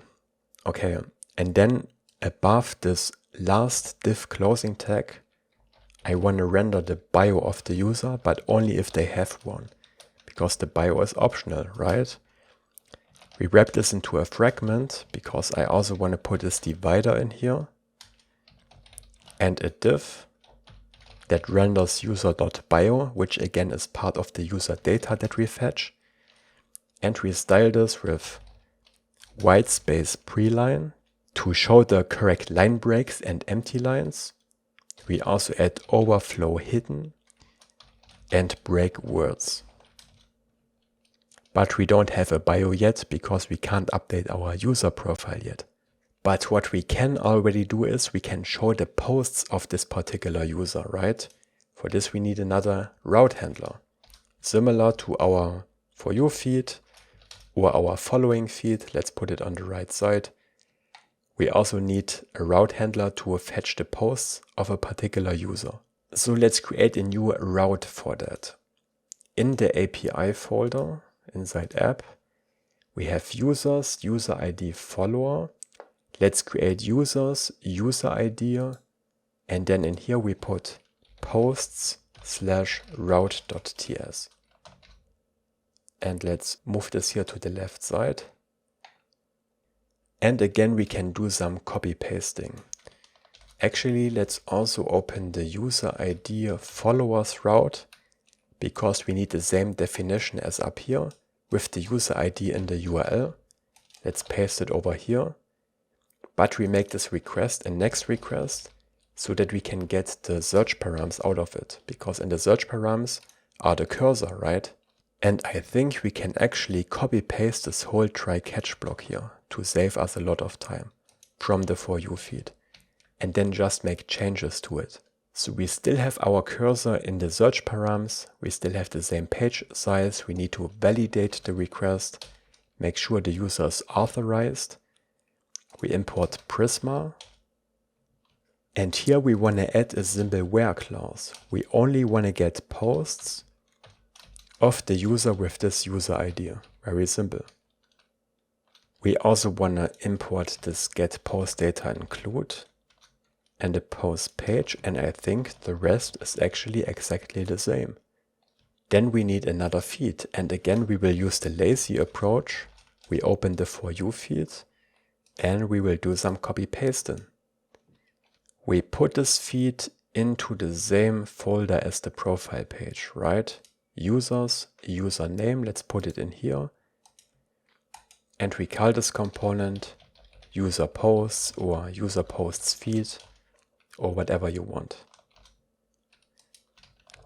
Okay, and then above this last div closing tag, I want to render the bio of the user, but only if they have one, because the bio is optional, right? We wrap this into a fragment because I also want to put this divider in here and a div that renders user.bio, which again is part of the user data that we fetch. And we style this with whitespace preline to show the correct line breaks and empty lines. We also add overflow hidden and break words. But we don't have a bio yet because we can't update our user profile yet. But what we can already do is we can show the posts of this particular user, right? For this we need another route handler, similar to our For You feed or our following feed. Let's put it on the right side. We also need a route handler to fetch the posts of a particular user. So let's create a new route for that. In the API folder, inside app, we have users, user ID follower. Let's create users, user ID, and then in here we put posts/route.ts. And let's move this here to the left side. And again, we can do some copy pasting. Actually, let's also open the user ID followers route because we need the same definition as up here with the user ID in the URL. Let's paste it over here. But we make this request a next request so that we can get the search params out of it, because in the search params are the cursor, right? And I think we can actually copy paste this whole try catch block here to save us a lot of time from the For You feed, and then just make changes to it. So we still have our cursor in the search params, we still have the same page size, we need to validate the request, make sure the user is authorized. We import Prisma, and here we want to add a simple where clause. We only want to get posts of the user with this user ID. Very simple. We also want to import this get post data include and a post page, and I think the rest is actually exactly the same. Then we need another feed, and again we will use the lazy approach. We open the For You feed and we will do some copy pasting. We put this feed into the same folder as the profile page, right? Users, username, let's put it in here. And we call this component user posts or user posts feed or whatever you want.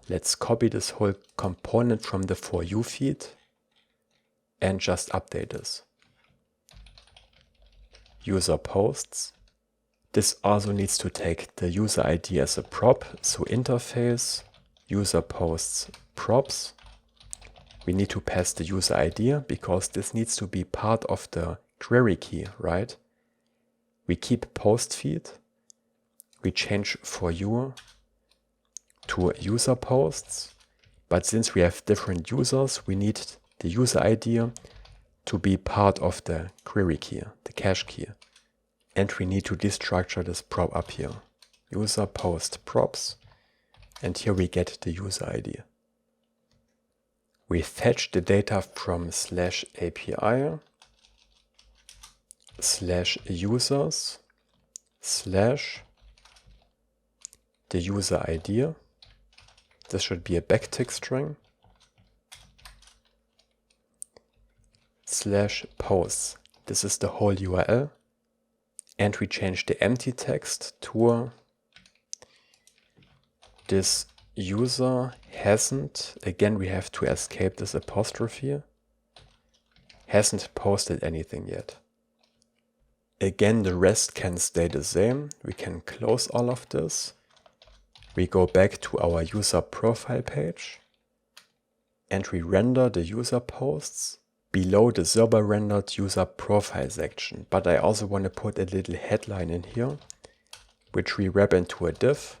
Let's copy this whole component from the For You feed and just update this. User posts. This also needs to take the user ID as a prop, so interface, user posts props. We need to pass the user ID because this needs to be part of the query key, right? We keep post feed. We change For You to user posts, but since we have different users, we need the user ID to be part of the query key, the cache key. And we need to destructure this prop up here. User post props. And here we get the user ID. We fetch the data from /API /users / the user ID. This should be a backtick string. /posts. This is the whole URL. And we change the empty text to this user hasn't, again we have to escape this apostrophe, hasn't posted anything yet. Again, the rest can stay the same. We can close all of this. We go back to our user profile page and we render the user posts below the server rendered user profile section. But I also want to put a little headline in here, which we wrap into a div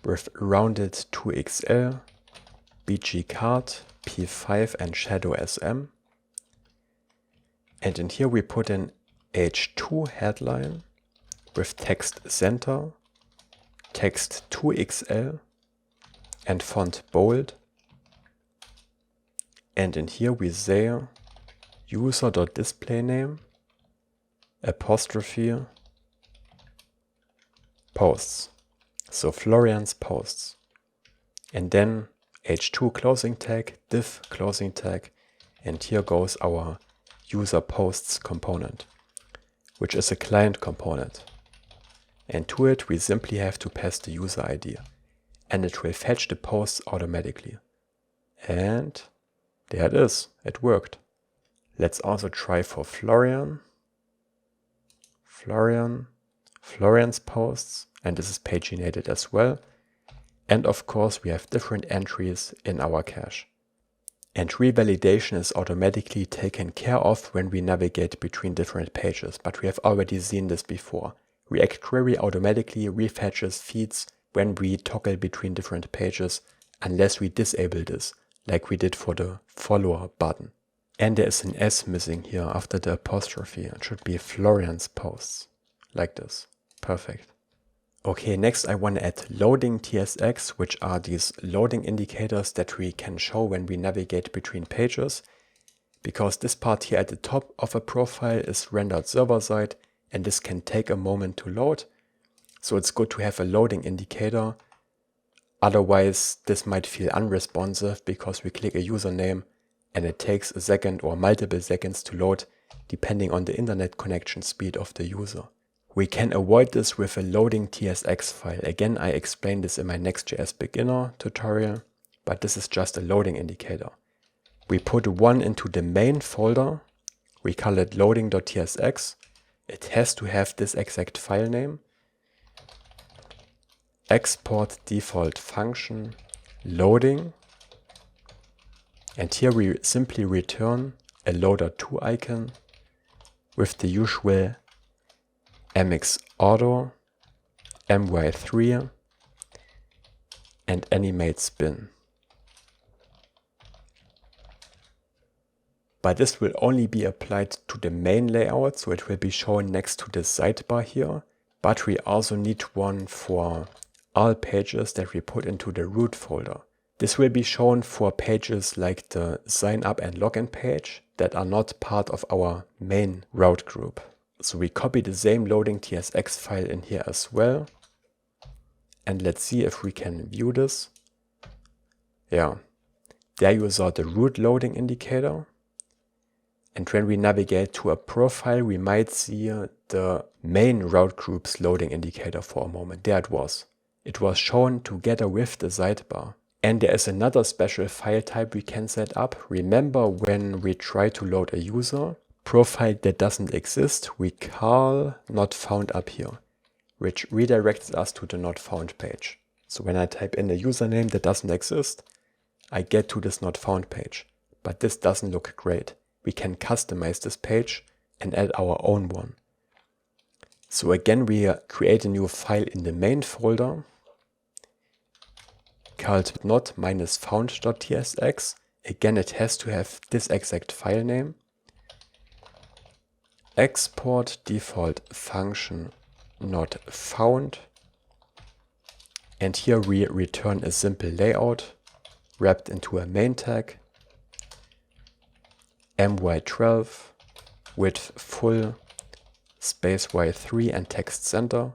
with rounded 2XL, BG card, P5 and shadow SM. And in here we put an H2 headline with text center, text 2XL and font bold. And in here we say user.displayname apostrophe posts. So Florian's posts. And then h2 closing tag, div closing tag, and here goes our user posts component, which is a client component. And to it we simply have to pass the user ID, and it will fetch the posts automatically. And there it is, it worked. Let's also try for Florian. Florian's posts, and this is paginated as well. And of course we have different entries in our cache. And revalidation is automatically taken care of when we navigate between different pages, but we have already seen this before. ReactQuery automatically refetches feeds when we toggle between different pages, unless we disable this, like we did for the follower button. And there is an S missing here after the apostrophe. It should be Florian's posts, like this. Perfect. Okay, next I want to add loading.tsx, which are these loading indicators that we can show when we navigate between pages, because this part here at the top of a profile is rendered server side, and this can take a moment to load. So it's good to have a loading indicator. Otherwise, this might feel unresponsive because we click a username and it takes a second or multiple seconds to load, depending on the internet connection speed of the user. We can avoid this with a loading.tsx file. Again, I explained this in my Next.js beginner tutorial, but this is just a loading indicator. We put one into the main folder. We call it loading.tsx. It has to have this exact file name. Export default function loading. And here we simply return a loader2 icon with the usual mxauto, my3, and animate spin. But this will only be applied to the main layout, so it will be shown next to the sidebar here. But we also need one for all pages that we put into the root folder. This will be shown for pages like the sign up and login page that are not part of our main route group. So we copy the same loading.tsx file in here as well. And let's see if we can view this. Yeah, there you saw the root loading indicator. And when we navigate to a profile, we might see the main route group's loading indicator for a moment. There it was. It was shown together with the sidebar. And there is another special file type we can set up. Remember when we try to load a user profile that doesn't exist, we call not found up here, which redirects us to the not found page. So when I type in a username that doesn't exist, I get to this not found page. But this doesn't look great. We can customize this page and add our own one. So again, we create a new file in the main folder called not-found.tsx. Again, it has to have this exact file name. Export default function not found. And here we return a simple layout wrapped into a main tag. my12, width full, space y3 and text center.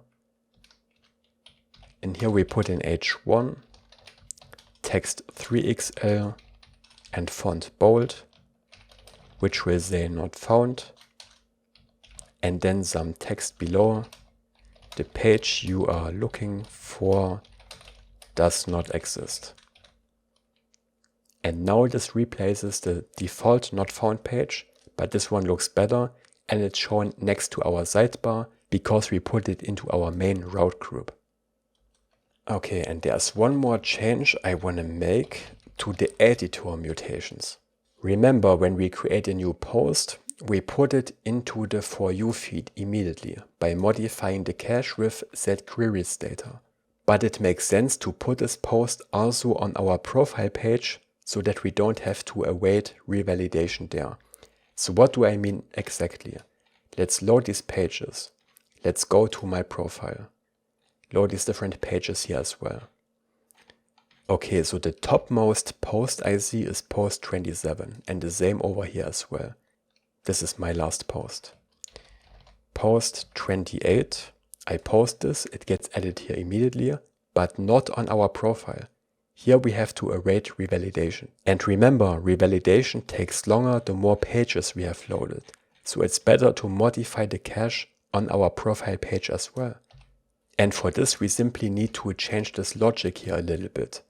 And here we put in h1, text 3XL and font bold, which will say not found. And then some text below. The page you are looking for does not exist. And now this replaces the default not found page, but this one looks better and it's shown next to our sidebar because we put it into our main route group. Okay, and there's one more change I want to make to the editor mutations. Remember, when we create a new post, we put it into the For You feed immediately by modifying the cache with setQueriesData. But it makes sense to put this post also on our profile page so that we don't have to await revalidation there. So what do I mean exactly? Let's load these pages. Let's go to my profile. load these different pages here as well. Okay, so the topmost post I see is post 27 and the same over here as well. This is my last post. Post 28, I post this, it gets added here immediately, but not on our profile. Here we have to await revalidation. And remember, revalidation takes longer the more pages we have loaded. So it's better to modify the cache on our profile page as well. And for this we simply need to change this logic here a little bit.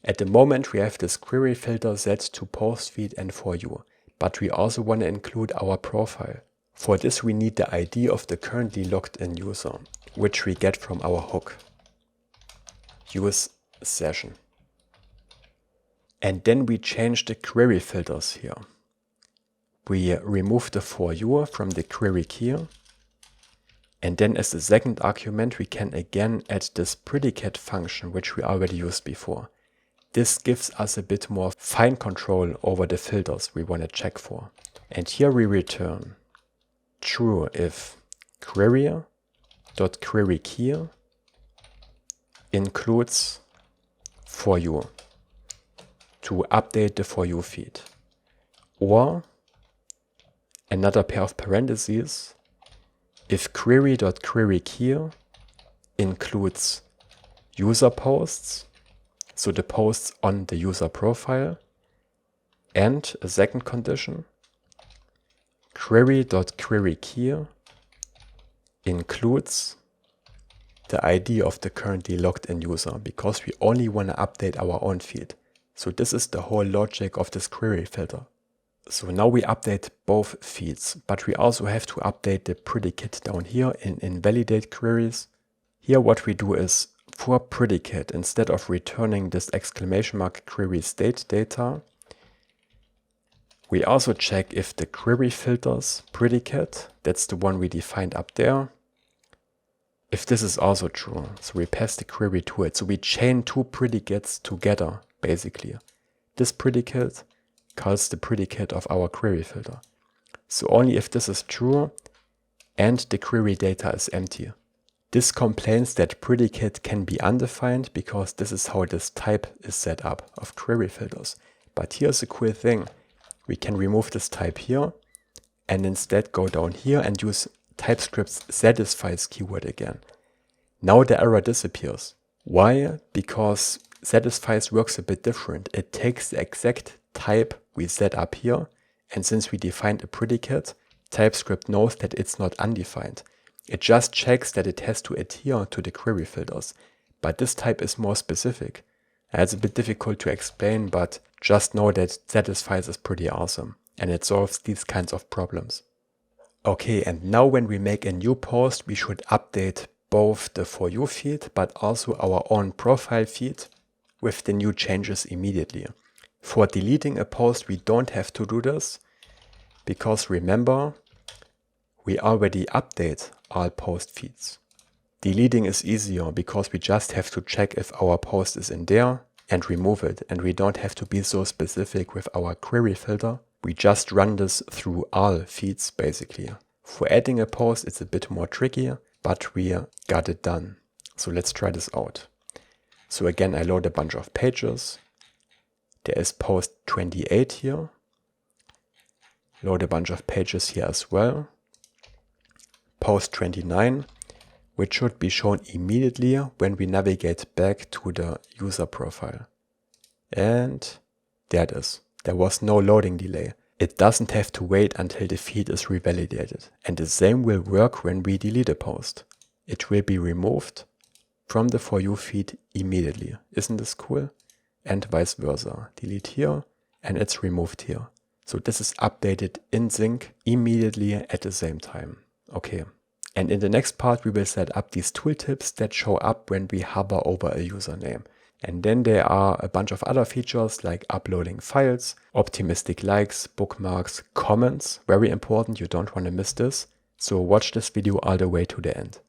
At the moment we have this query filter set to post feed and for you, but we also want to include our profile. For this we need the ID of the currently logged in user, which we get from our hook. Use session. And then we change the query filters here. We remove the for you from the query key. And then as the second argument we can again add this predicate function which we already used before. This gives us a bit more fine control over the filters we want to check for. And here we return true if query.queryKey includes for you to update the for you feed. Or another pair of parentheses if query.queryKey includes user posts, so the posts on the user profile, and a second condition, query.queryKey includes the ID of the currently logged in user, because we only want to update our own feed. So this is the whole logic of this query filter. So now we update both feeds, but we also have to update the predicate down here in invalidate queries. Here what we do is for predicate, instead of returning this exclamation mark query state data, we also check if the query filters predicate, that's the one we defined up there, if this is also true. So we pass the query to it. So we chain two predicates together, basically. This predicate calls the predicate of our query filter. So only if this is true and the query data is empty. This complains that predicate can be undefined because this is how this type is set up of query filters. But here's a cool thing. We can remove this type here and instead go down here and use TypeScript's satisfies keyword again. Now the error disappears. Why? Because satisfies works a bit different. It takes the exact type we set up here, and since we defined a predicate, TypeScript knows that it's not undefined. It just checks that it has to adhere to the query filters, but this type is more specific. It's a bit difficult to explain, but just know that satisfies is pretty awesome, and it solves these kinds of problems. Okay, and now when we make a new post, we should update both the for you feed, but also our own profile feed with the new changes immediately. For deleting a post, we don't have to do this, because remember, we already update all post feeds. Deleting is easier because we just have to check if our post is in there and remove it, and we don't have to be so specific with our query filter. We just run this through all feeds basically. For adding a post, it's a bit more tricky, but we got it done. So let's try this out. So again, I load a bunch of pages. There is post 28 here. Load a bunch of pages here as well. Post 29, which should be shown immediately when we navigate back to the user profile. And there it is. There was no loading delay. It doesn't have to wait until the feed is revalidated. And the same will work when we delete a post. It will be removed from the for you feed immediately. Isn't this cool? And vice versa. Delete here and it's removed here. So this is updated in sync immediately at the same time. Okay. And in the next part, we will set up these tooltips that show up when we hover over a username. And then there are a bunch of other features like uploading files, optimistic likes, bookmarks, comments. Very important, you don't want to miss this. So watch this video all the way to the end.